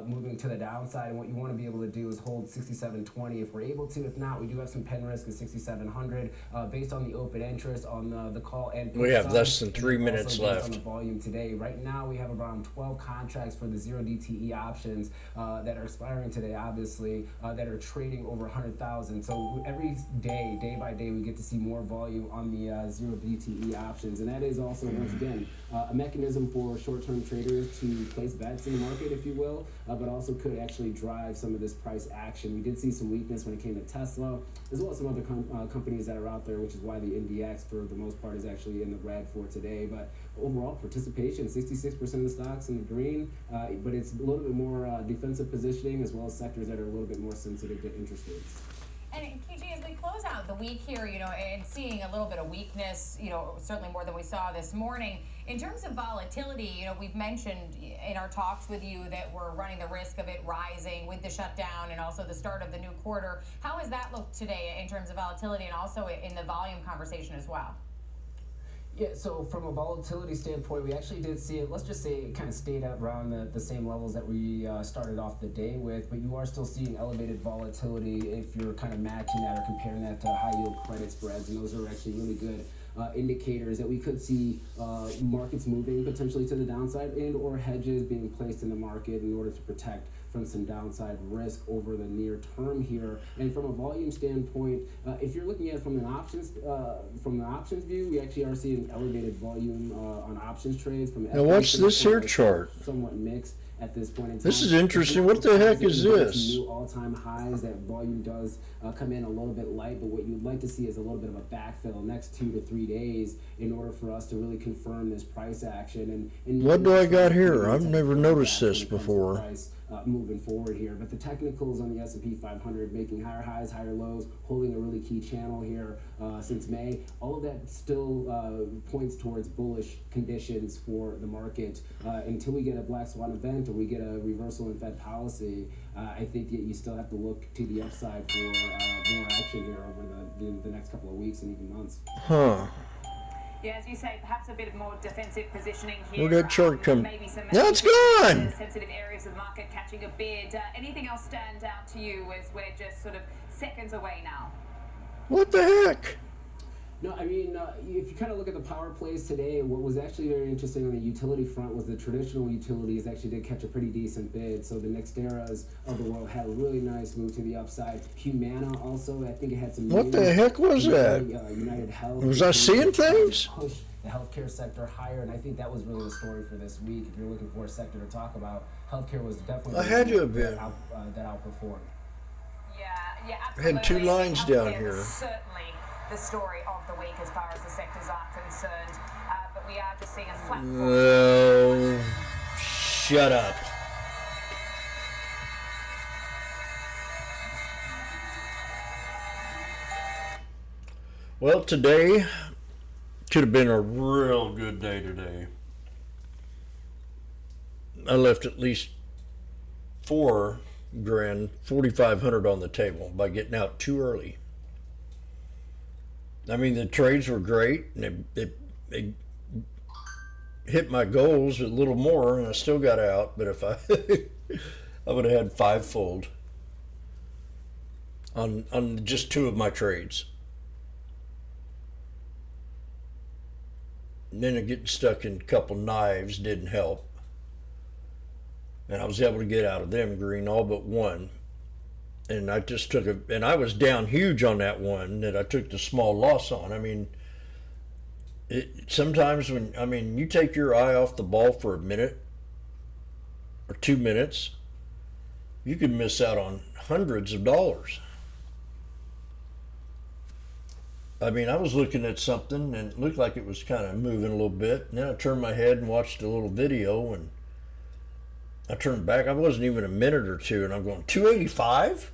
moving to the downside. And what you want to be able to do is hold 67.20 if we're able to. If not, we do have some pen risk at 6,700 based on the open interest on the call and we have less than 3 minutes left on the volume today. Right now, we have around 12 contracts for the 0 DTE options that are expiring today, obviously, that are trading over 100,000. So every day, day by day, we get to see more volume on the 0 DTE options, and that is also once again a mechanism for short-term traders to place bets in the market, if you will, but also could actually drive some of this price action. We did see some weakness when it came to Tesla, as well as some other companies that are out there, which is why the NDX, for the most part, is actually in the red for today. But overall participation, 66% of the stocks in the green, but it's a little bit more defensive positioning, as well as sectors that are a little bit more sensitive to interest rates. And KG, as we close out the week here, and seeing a little bit of weakness, certainly more than we saw this morning. In terms of volatility, we've mentioned in our talks with you that we're running the risk of it rising with the shutdown and also the start of the new quarter. How has that looked today in terms of volatility and also in the volume conversation as well? Yeah, so from a volatility standpoint, we actually did see it, let's just say it kind of stayed at around the same levels that we started off the day with, but you are still seeing elevated volatility if you're kind of matching that or comparing that to high yield credit spreads, and those are actually really good indicators that we could see markets moving potentially to the downside and or hedges being placed in the market in order to protect from some downside risk over the near term here. And from a volume standpoint, if you're looking at it from an options view, we actually are seeing elevated volume on options trades. Now what's this here chart? Somewhat mixed at this point in time. This is interesting. What the heck is this? New all-time highs. That volume does come in a little bit light, but what you'd like to see is a little bit of a backfill next 2 to 3 days in order for us to really confirm this price action. And what do I got here? I've never noticed this before. Moving forward here, but the technicals on the S&P 500 making higher highs, higher lows, holding a really key channel here since May. All of that still points towards bullish conditions for the market until we get a black swan event or we get a reversal in Fed policy. I think that you still have to look to the upside for more action here over the next couple of weeks and even months. Yeah, as you say, perhaps a bit of more defensive positioning here. Where'd that chart come? Now it's gone! Sensitive areas of the market catching a bid. Anything else stand out to you as we're just sort of seconds away now? What the heck? No, I mean, if you kind of look at the power plays today, what was actually very interesting on the utility front was the traditional utilities actually did catch a pretty decent bid. So the Nexteras of the world had a really nice move to the upside. Humana also, I think it had some... What the heck was that? United Health. Was I seeing things? Push the healthcare sector higher, and I think that was really the story for this week. If you're looking for a sector to talk about, healthcare was definitely... I had to have been. That outperformed. Yeah, I had 2 lines down here. Certainly the story of the week as far as the sectors are concerned, but we are just seeing a flat. Oh, shut up. Well, today could have been a real good day today. I left at least $4,000, $4,500 on the table by getting out too early. I mean, the trades were great, and they hit my goals a little more, and I still got out. But if I would have had 5-fold on just 2 of my trades. And then getting stuck in a couple knives didn't help. And I was able to get out of them green all but 1. And I just took and I was down huge on that one that I took the small loss on. I mean, sometimes you take your eye off the ball for a minute or 2 minutes, you could miss out on hundreds of dollars. I mean, I was looking at something and it looked like it was kind of moving a little bit. And then I turned my head and watched a little video, and I turned back. I wasn't even a minute or two, and I'm going, 285?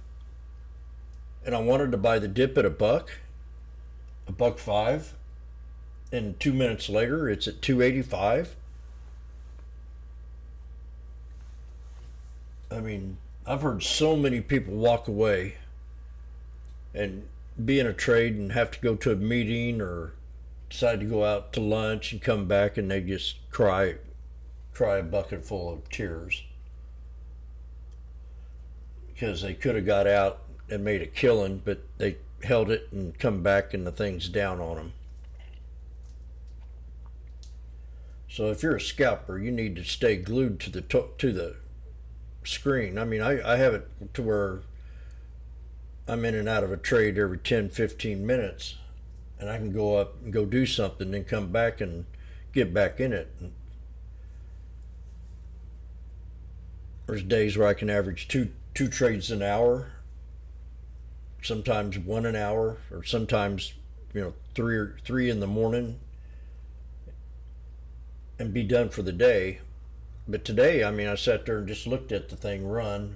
And I wanted to buy the dip at $1.05. And 2 minutes later, it's at 285. I mean, I've heard so many people walk away and be in a trade and have to go to a meeting or decide to go out to lunch and come back and they just cry a bucket full of tears because they could have got out and made a killing, but they held it and come back and the thing's down on them. So if you're a scalper, you need to stay glued to the screen. I mean, I have it to where I'm in and out of a trade every 10-15 minutes, and I can go up and go do something, then come back and get back in it. And there's days where I can average two trades an hour, sometimes one an hour, or sometimes three in the morning, and be done for the day. But today, I mean, I sat there and just looked at the thing run,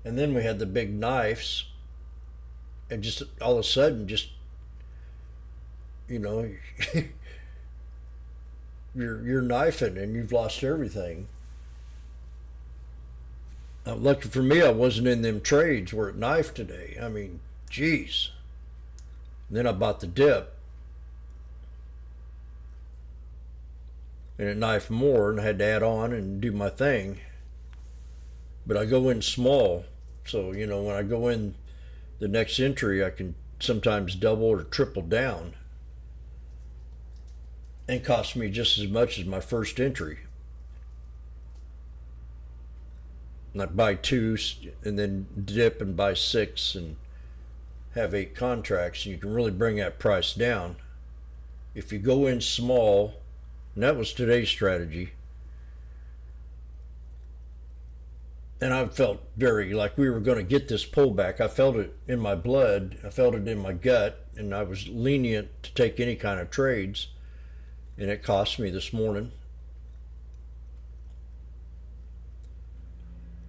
and then we had the big knives, and just all of a sudden, just you're knifing and you've lost everything. Lucky for me, I wasn't in them trades where it knifed today. I mean, geez. And then I bought the dip, and it knifed more, and I had to add on and do my thing. But I go in small, so when I go in the next entry, I can sometimes double or triple down, and cost me just as much as my first entry. And I buy 2 and then dip and buy 6 and have 8 contracts, and you can really bring that price down if you go in small. And that was today's strategy. And I felt very like we were going to get this pullback. I felt it in my blood. I felt it in my gut. And I was lenient to take any kind of trades. And it cost me this morning.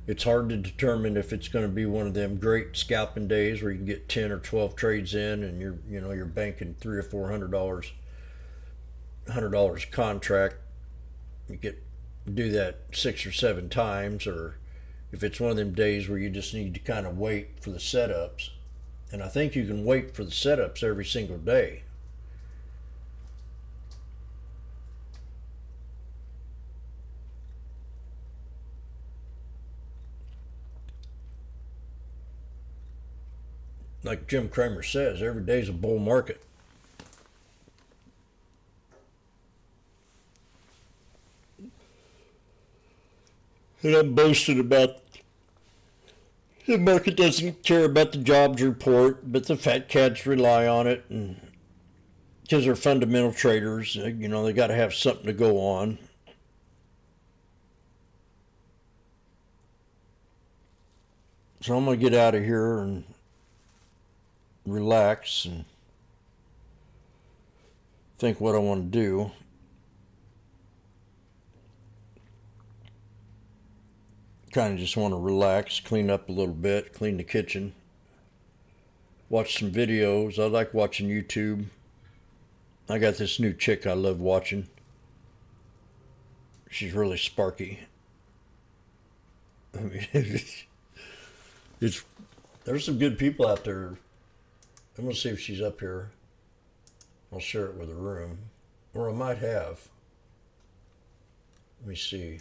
It's hard to determine if it's going to be one of them great scalping days where you can get 10 or 12 trades in and you're banking $300 or $400, $100 contract. You do that 6 or 7 times, or if it's one of them days where you just need to kind of wait for the setups. And I think you can wait for the setups every single day. Like Jim Cramer says, every day's a bull market. And I'm boasting about the market doesn't care about the jobs report, but the fat cats rely on it, and because they're fundamental traders, they got to have something to go on. So I'm going to get out of here and relax and think what I want to do. Kind of just want to relax, clean up a little bit, clean the kitchen, watch some videos. I like watching YouTube. I got this new chick I love watching. She's really sparky. I mean, there's some good people out there. I'm going to see if she's up here. I'll share it with the room. Or I might have. Let me see.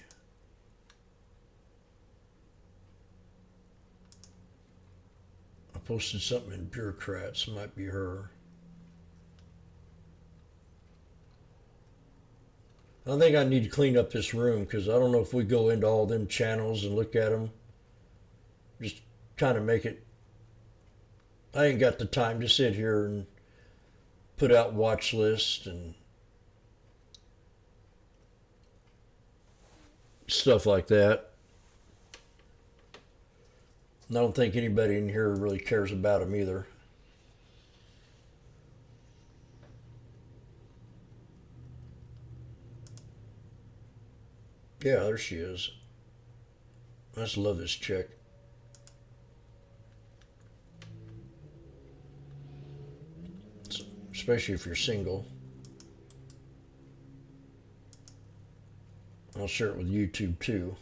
I posted something in Bureaucrats. It might be her. I think I need to clean up this room because I don't know if we go into all them channels and look at them. Just kind of make it. I ain't got the time to sit here and put out watch lists and stuff like that. I don't think anybody in here really cares about him either. Yeah, there she is. I just love this chick. Especially if you're single. I'll share it with YouTube too.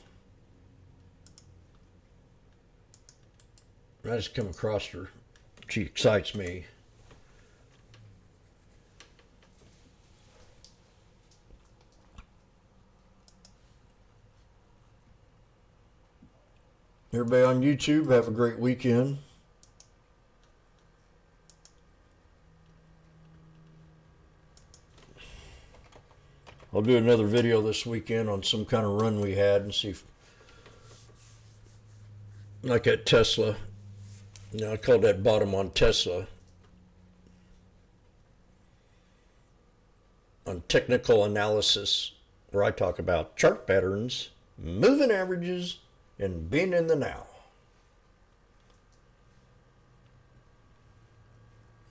I just come across her. She excites me. Everybody on YouTube, have a great weekend. I'll do another video this weekend on some kind of run we had and see if, like at Tesla, you know, I called that bottom on Tesla. On technical analysis, where I talk about chart patterns, moving averages, and being in the now.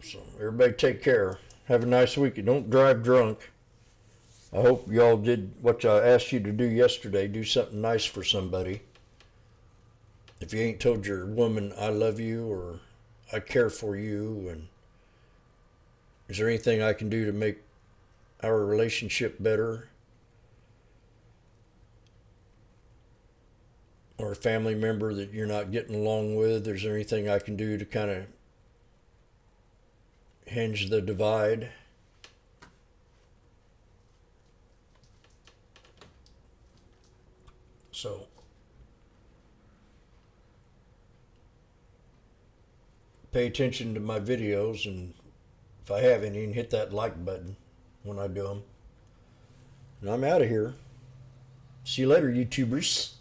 So everybody take care. Have a nice weekend. Don't drive drunk. I hope y'all did what I asked you to do yesterday. Do something nice for somebody. If you ain't told your woman I love you or I care for you, and is there anything I can do to make our relationship better? Or a family member that you're not getting along with, is there anything I can do to kind of hinge the divide? So, pay attention to my videos, and if I have any, hit that like button when I do them. And I'm out of here. See you later, YouTubers.